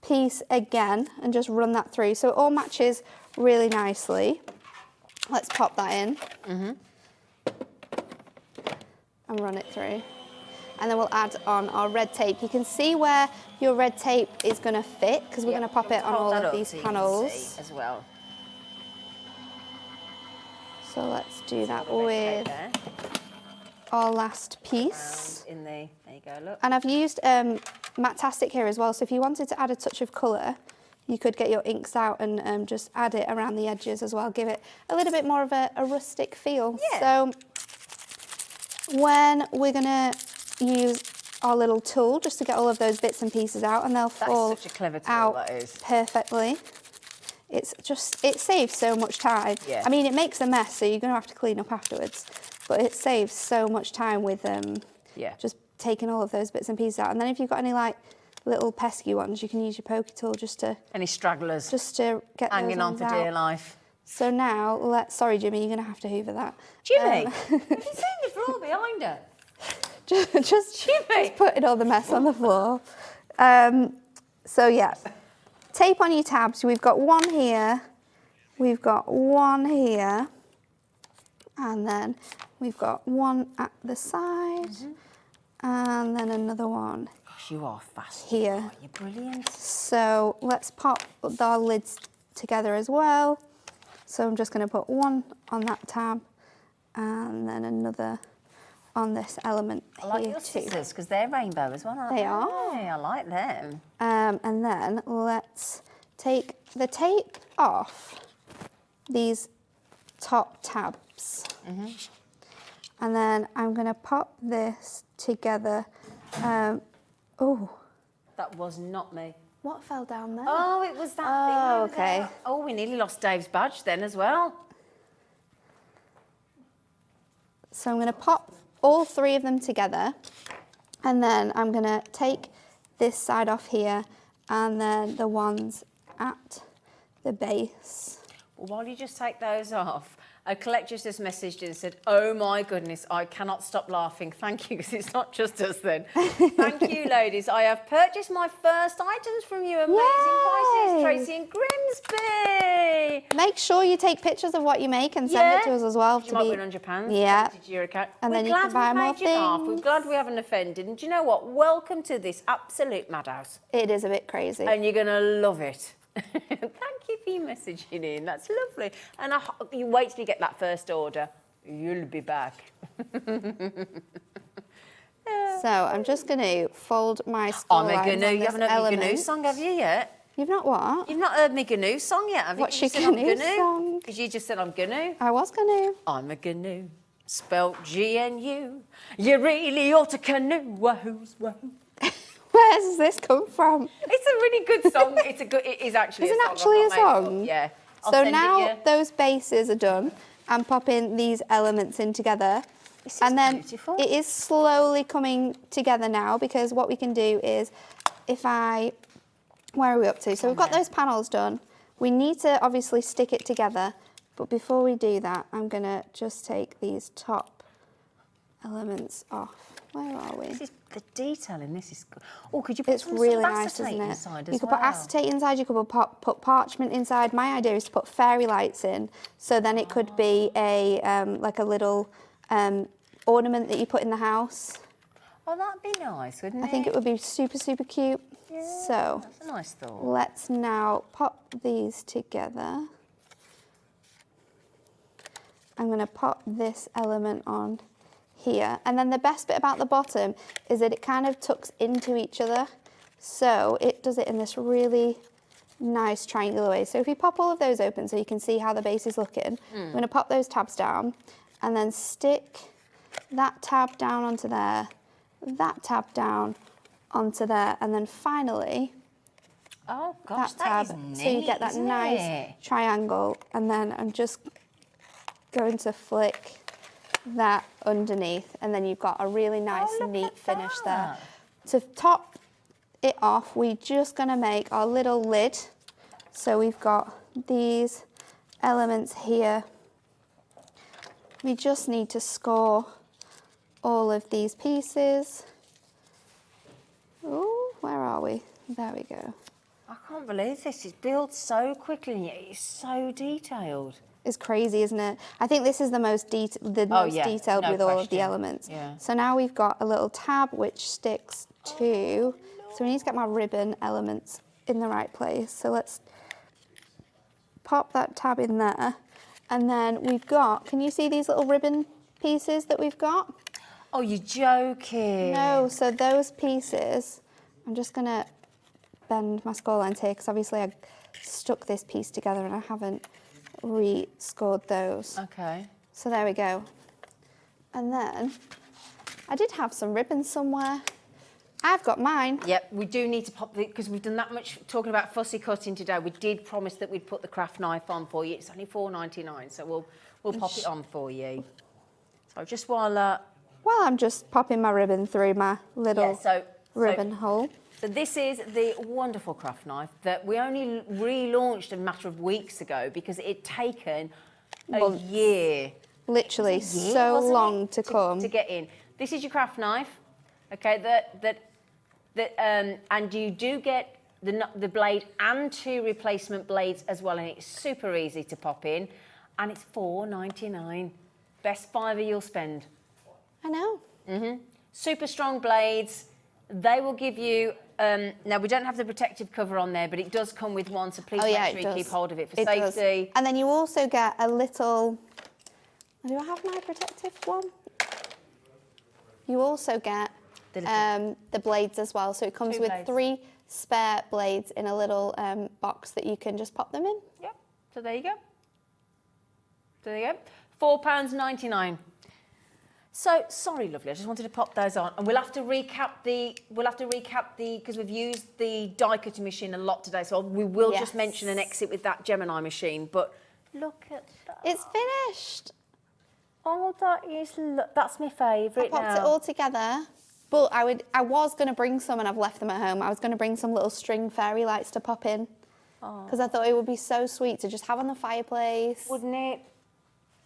piece again and just run that through so it all matches really nicely. Let's pop that in and run it through, and then we'll add on our red tape. You can see where your red tape is going to fit because we're going to pop it on all of these panels as well. So let's do that with our last piece. There you go, look. And I've used Matastic here as well, so if you wanted to add a touch of colour, you could get your inks out and just add it around the edges as well, give it a little bit more of a rustic feel. Yeah. So when we're gonna use our little tool just to get all of those bits and pieces out, and they'll fall such a clever tool, out that is. perfectly. It saves so much time. Yeah. I mean, it makes a mess, so you're gonna have to clean up afterwards, but it saves so much time with just taking all of those bits and pieces out. And then if you've got any like little pesky ones, you can use your pokey tool just to Any stragglers just to get hanging those on ones for out. dear life. So now, sorry Jimmy, you're gonna have to hoover that. Jimmy, have you seen the floor behind her? just Jimmy. putting all the mess on the floor. So yeah, tape on your tabs. We've got one here, we've got one here, and then we've got one at the side, and then another one Gosh, you are fast. here. Oh, you're brilliant. So let's pop our lids together as well. So I'm just going to put one on that tab, and then another on this element I like here your too. scissors because they're rainbow as well, aren't They they? are. I like them. And then let's take the tape off these top tabs. And then I'm going to pop this together. Oh, That was not me. what fell down there? Oh, it was that Oh, thing over okay. there. Oh, we nearly lost Dave's badge then as well. So I'm going to pop all three of them together, and then I'm going to take this side off here, and then the ones at the base. Well, while you just take those off, a collector just messaged in and said, "Oh my goodness, I cannot stop laughing. Thank you," because it's not just us then. Thank you, ladies. I have purchased my first items from you. Amazing prices, Yay! Tracy and Grimsby. Make sure you take pictures of what you make and send it to us as well. You might win £100. Yeah. donated to your account. And We're then you glad can buy we more made you laugh. We're things. glad we haven't offended. And do you know what? Welcome to this absolute madhouse. It is a bit crazy. And you're going to love it. Thank you for your messaging in. That's lovely. And you wait till you get that first order. You'll be back. So I'm just going to fold my score I'm a lines GNU. on You this haven't heard my GNU element. song, have you yet? You've not what? You've not heard my GNU song yet, have you? What's You your said I'm GNU song? Because you just said I'm GNU. I was going to. I'm a GNU. Spelt GNU. You really ought to canoe. Wahoo's wahoo. Where does this come from? It's a really good song. It is actually Is it a song. actually I've a not made it song? up. Yeah. I'll So send it now you. those bases are done, I'm popping these elements in together. This is And then beautiful. it is slowly coming together now, because what we can do is, where are we up to? So we've got those panels done. We need to obviously stick it together, but before we do that, I'm gonna just take these top elements off. Where are we? The detail in this is good. Oh, could you put It's some really sort of nice, acetate isn't it? inside as You could well? put acetate inside, you could put parchment inside. My idea is to put fairy lights in, so then it could be a like a little ornament that you put in the house. Oh, that'd be nice, wouldn't it? I think it would be super, super cute. Yeah, So that's a nice thought. let's now pop these together. I'm going to pop this element on here. And then the best bit about the bottom is that it kind of tucks into each other. So it does it in this really nice triangular way. So if you pop all of those open so you can see how the base is looking, I'm going to pop those tabs down and then stick that tab down onto there, that tab down onto there, and then finally Oh gosh, that tab, that is neat, so you get that isn't nice it? triangle, and then I'm just going to flick that underneath, and then you've got a really nice, look neat at finish there. that. To top it off, we're just going to make our little lid. So we've got these elements here. We just need to score all of these pieces. Oh, where are we? There we go. I can't believe this. It's built so quickly and yet it's so detailed. It's crazy, isn't it? I think this is the most, detailed no with all of the question. elements. Yeah. So now we've got a little tab which sticks to, so we need to get my ribbon elements in the right place. So let's pop that tab in there. And then we've got, can you see these little ribbon pieces that we've got? Oh, you're joking. No, so those pieces, I'm just gonna bend my score lines here because obviously stuck this piece together and I haven't re-scored those. Okay. So there we go. And then I did have some ribbons somewhere. I've got mine. Yep, we do need to pop because we've done that much talking about fussy cutting today. We did promise that we'd put the craft knife on for you. It's only $4.99, so we'll pop it on for you. So just while I'm just popping my ribbon through my little ribbon hole. So this is the wonderful craft knife that we only relaunched a matter of weeks ago because it had taken a year. Literally so long to come. To get in. This is your craft knife, okay, and you do get the blade and 2 replacement blades as well, and it's super easy to pop in, and it's $4.99. Best $5 you'll spend. I know. Super strong blades. They will give you, now we don't have the protective cover on there, but it does come with one, so please make sure you keep hold of it for safety. Does. And then you also get a little, do I have my protective one? You also get the blades as well. So it comes with 3 spare blades in a little box that you can just pop them in. Yep, so there you go. So there you go. £4.99. So sorry, lovely. I just wanted to pop those on, and we'll have to recap the because we've used the die cutting machine a lot today. So we will just mention an exit with that Gemini machine. But look at that. It's finished. Oh, that's my favourite. I popped it all together. But I was going to bring some, and I've left them at home. I was going to bring some little string fairy lights to pop in because I thought it would be so sweet to just have on the fireplace. Wouldn't it?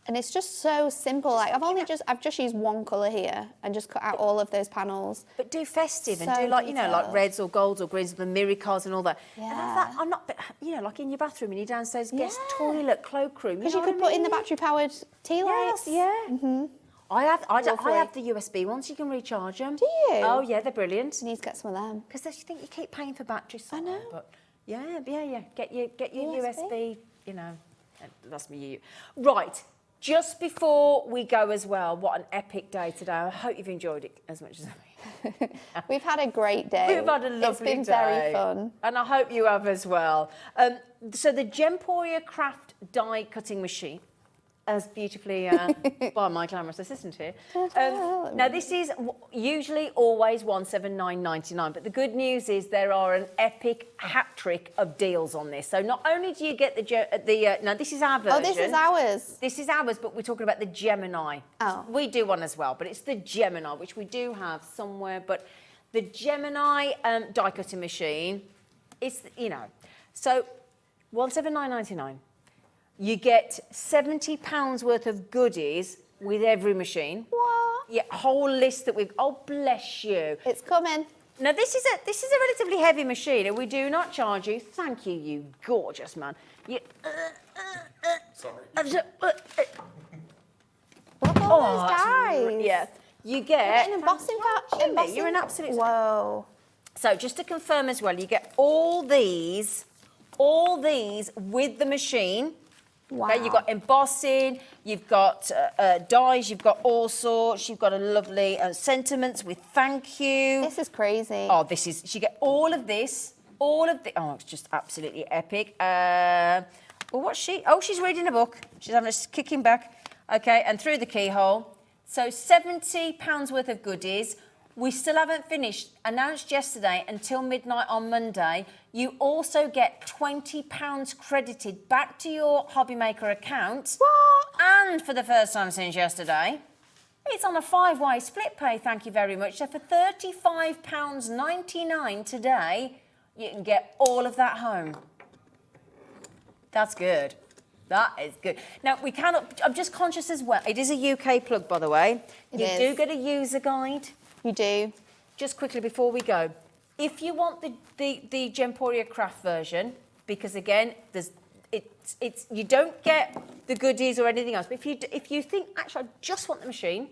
And it's just so simple. Like I've just used one colour here and just cut out all of those panels. But do festive and do like like reds or golds or greens with the mirror cards and all that. Yeah. And I'm not, like in your bathroom, in your downstairs guest toilet, cloakroom. Because you could put in the battery-powered tea lights. Yeah. I have the USB ones. You can recharge them. Do you? Oh yeah, they're brilliant. You need to get some of them. Because you think you keep paying for batteries. I know. But yeah. Get your USB. That's me. Right. Just before we go as well, what an epic day today. I hope you've enjoyed it as much as I mean. We've had a great day. We've had a lovely day. It's been very fun. And I hope you have as well. So the Gemporia Craft die cutting machine, as beautifully by my glamorous assistant here. Now this is usually always $179.99, but the good news is there are an epic hat trick of deals on this. So not only do you get now this is our version. Oh, this is ours. This is ours, but we're talking about the Gemini. Oh. We do one as well, but it's the Gemini, which we do have somewhere. But the Gemini die cutting machine, it's so $179.99. You get £70 worth of goodies with every machine. What? Yeah, whole list that we've. Oh, bless you. It's coming. Now this is a relatively heavy machine, and we do not charge you. Thank you, you gorgeous man. Sorry. Look at all those dies. Yeah, you get. An embossing Embossing. You're an absolute. Whoa. So just to confirm as well, you get all these with the machine. Wow. Okay, you've got embossing, you've got dies, you've got all sorts, you've got a lovely sentiments with thank you. This is crazy. Oh, you get all of this, oh, it's just absolutely epic. Well, what's she? Oh, she's reading a book. She's having a kicking back. Okay, and through the keyhole. So £70 worth of goodies. We still haven't finished. Announced yesterday until midnight on Monday. You also get £20 credited back to your Hobbymaker account. What? And for the first time since yesterday, it's on a 5-way split pay, thank you very much. So for £35.99 today, you can get all of that home. That's good. That is good. Now, we cannot... I'm just conscious as well. It is a UK plug, by the way. You do get a user guide. You do. Just quickly before we go, if you want the Gemporia Craft version, because again, you don't get the goodies or anything else. But if you think actually I just want the machine,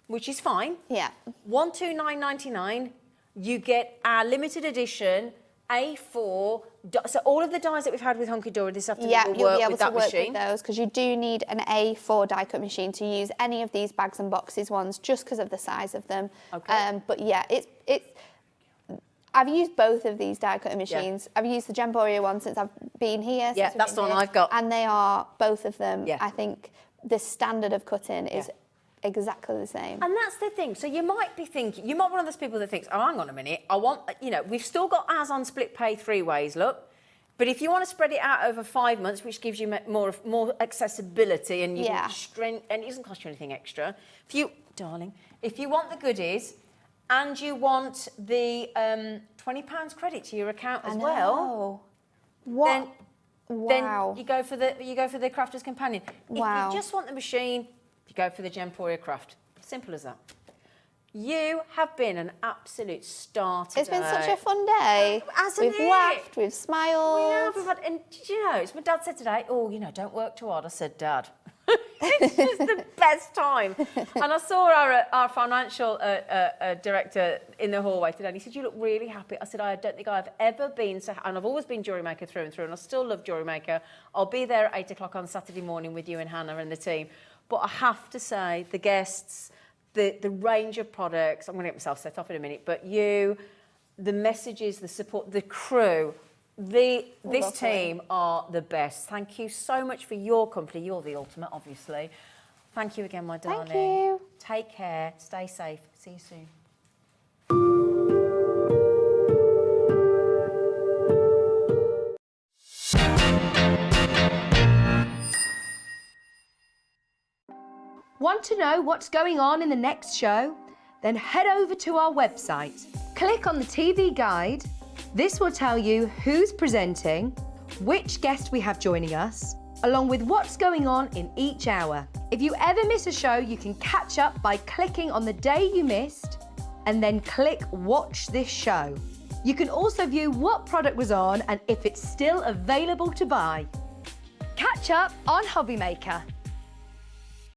which is fine. Yeah. $129.99. You get our limited edition A4. So all of the dies that we've had with Hunky Dory this afternoon will you'll work be able with to that work machine. with those because you do need an A4 die cut machine to use any of these bags and boxes ones just because of the size of them. Okay. But yeah, I've used both of these die cutting machines. I've used the Gemboria one since I've been here. Yeah, that's the one I've got. And they are, both of them, Yeah. I think the standard of cutting is exactly the same. And that's the thing. So you might be thinking, you might be one of those people that thinks, oh, hang on a minute, I want, you know, we've still got ours on split pay 3 ways, look. But if you want to spread it out over 5 months, which gives you more accessibility and you can strength, and it doesn't cost you anything extra. If you, darling, if you want the goodies and you want the £20 credit to your account as well, what? then you go for the Crafter's Companion. Wow. If you just want the machine, you go for the Gemporia Craft. Simple as that. You have been an absolute star today. It's been such a fun day. Hasn't We've it? laughed, we've smiled. We have, we've had, and did you know, it's my dad said today, oh, you know, don't work too hard. I said, Dad, it's just the best time. And I saw our financial director in the hallway today, and he said, you look really happy. I said, I don't think I've ever been so, and I've always been Jewellery Maker through and through, and I still love Jewellery Maker. I'll be there at 8 o'clock on Saturday morning with you and Hannah and the team. But I have to say, the guests, the range of products, I'm going to get myself set off in a minute, but you, the messages, the support, the crew, this team are the best. Thank you so much for your company. You're the ultimate, obviously. Thank you again, my darling. Thank you. Take care. Stay safe. See you soon. Want to know what's going on in the next show? Then head over to our website. Click on the TV guide. This will tell you who's presenting, which guest we have joining us, along with what's going on in each hour. If you ever miss a show, you can catch up by clicking on the day you missed and then click Watch This Show. You can also view what product was on and if it's still available to buy. Catch up on Hobby Maker.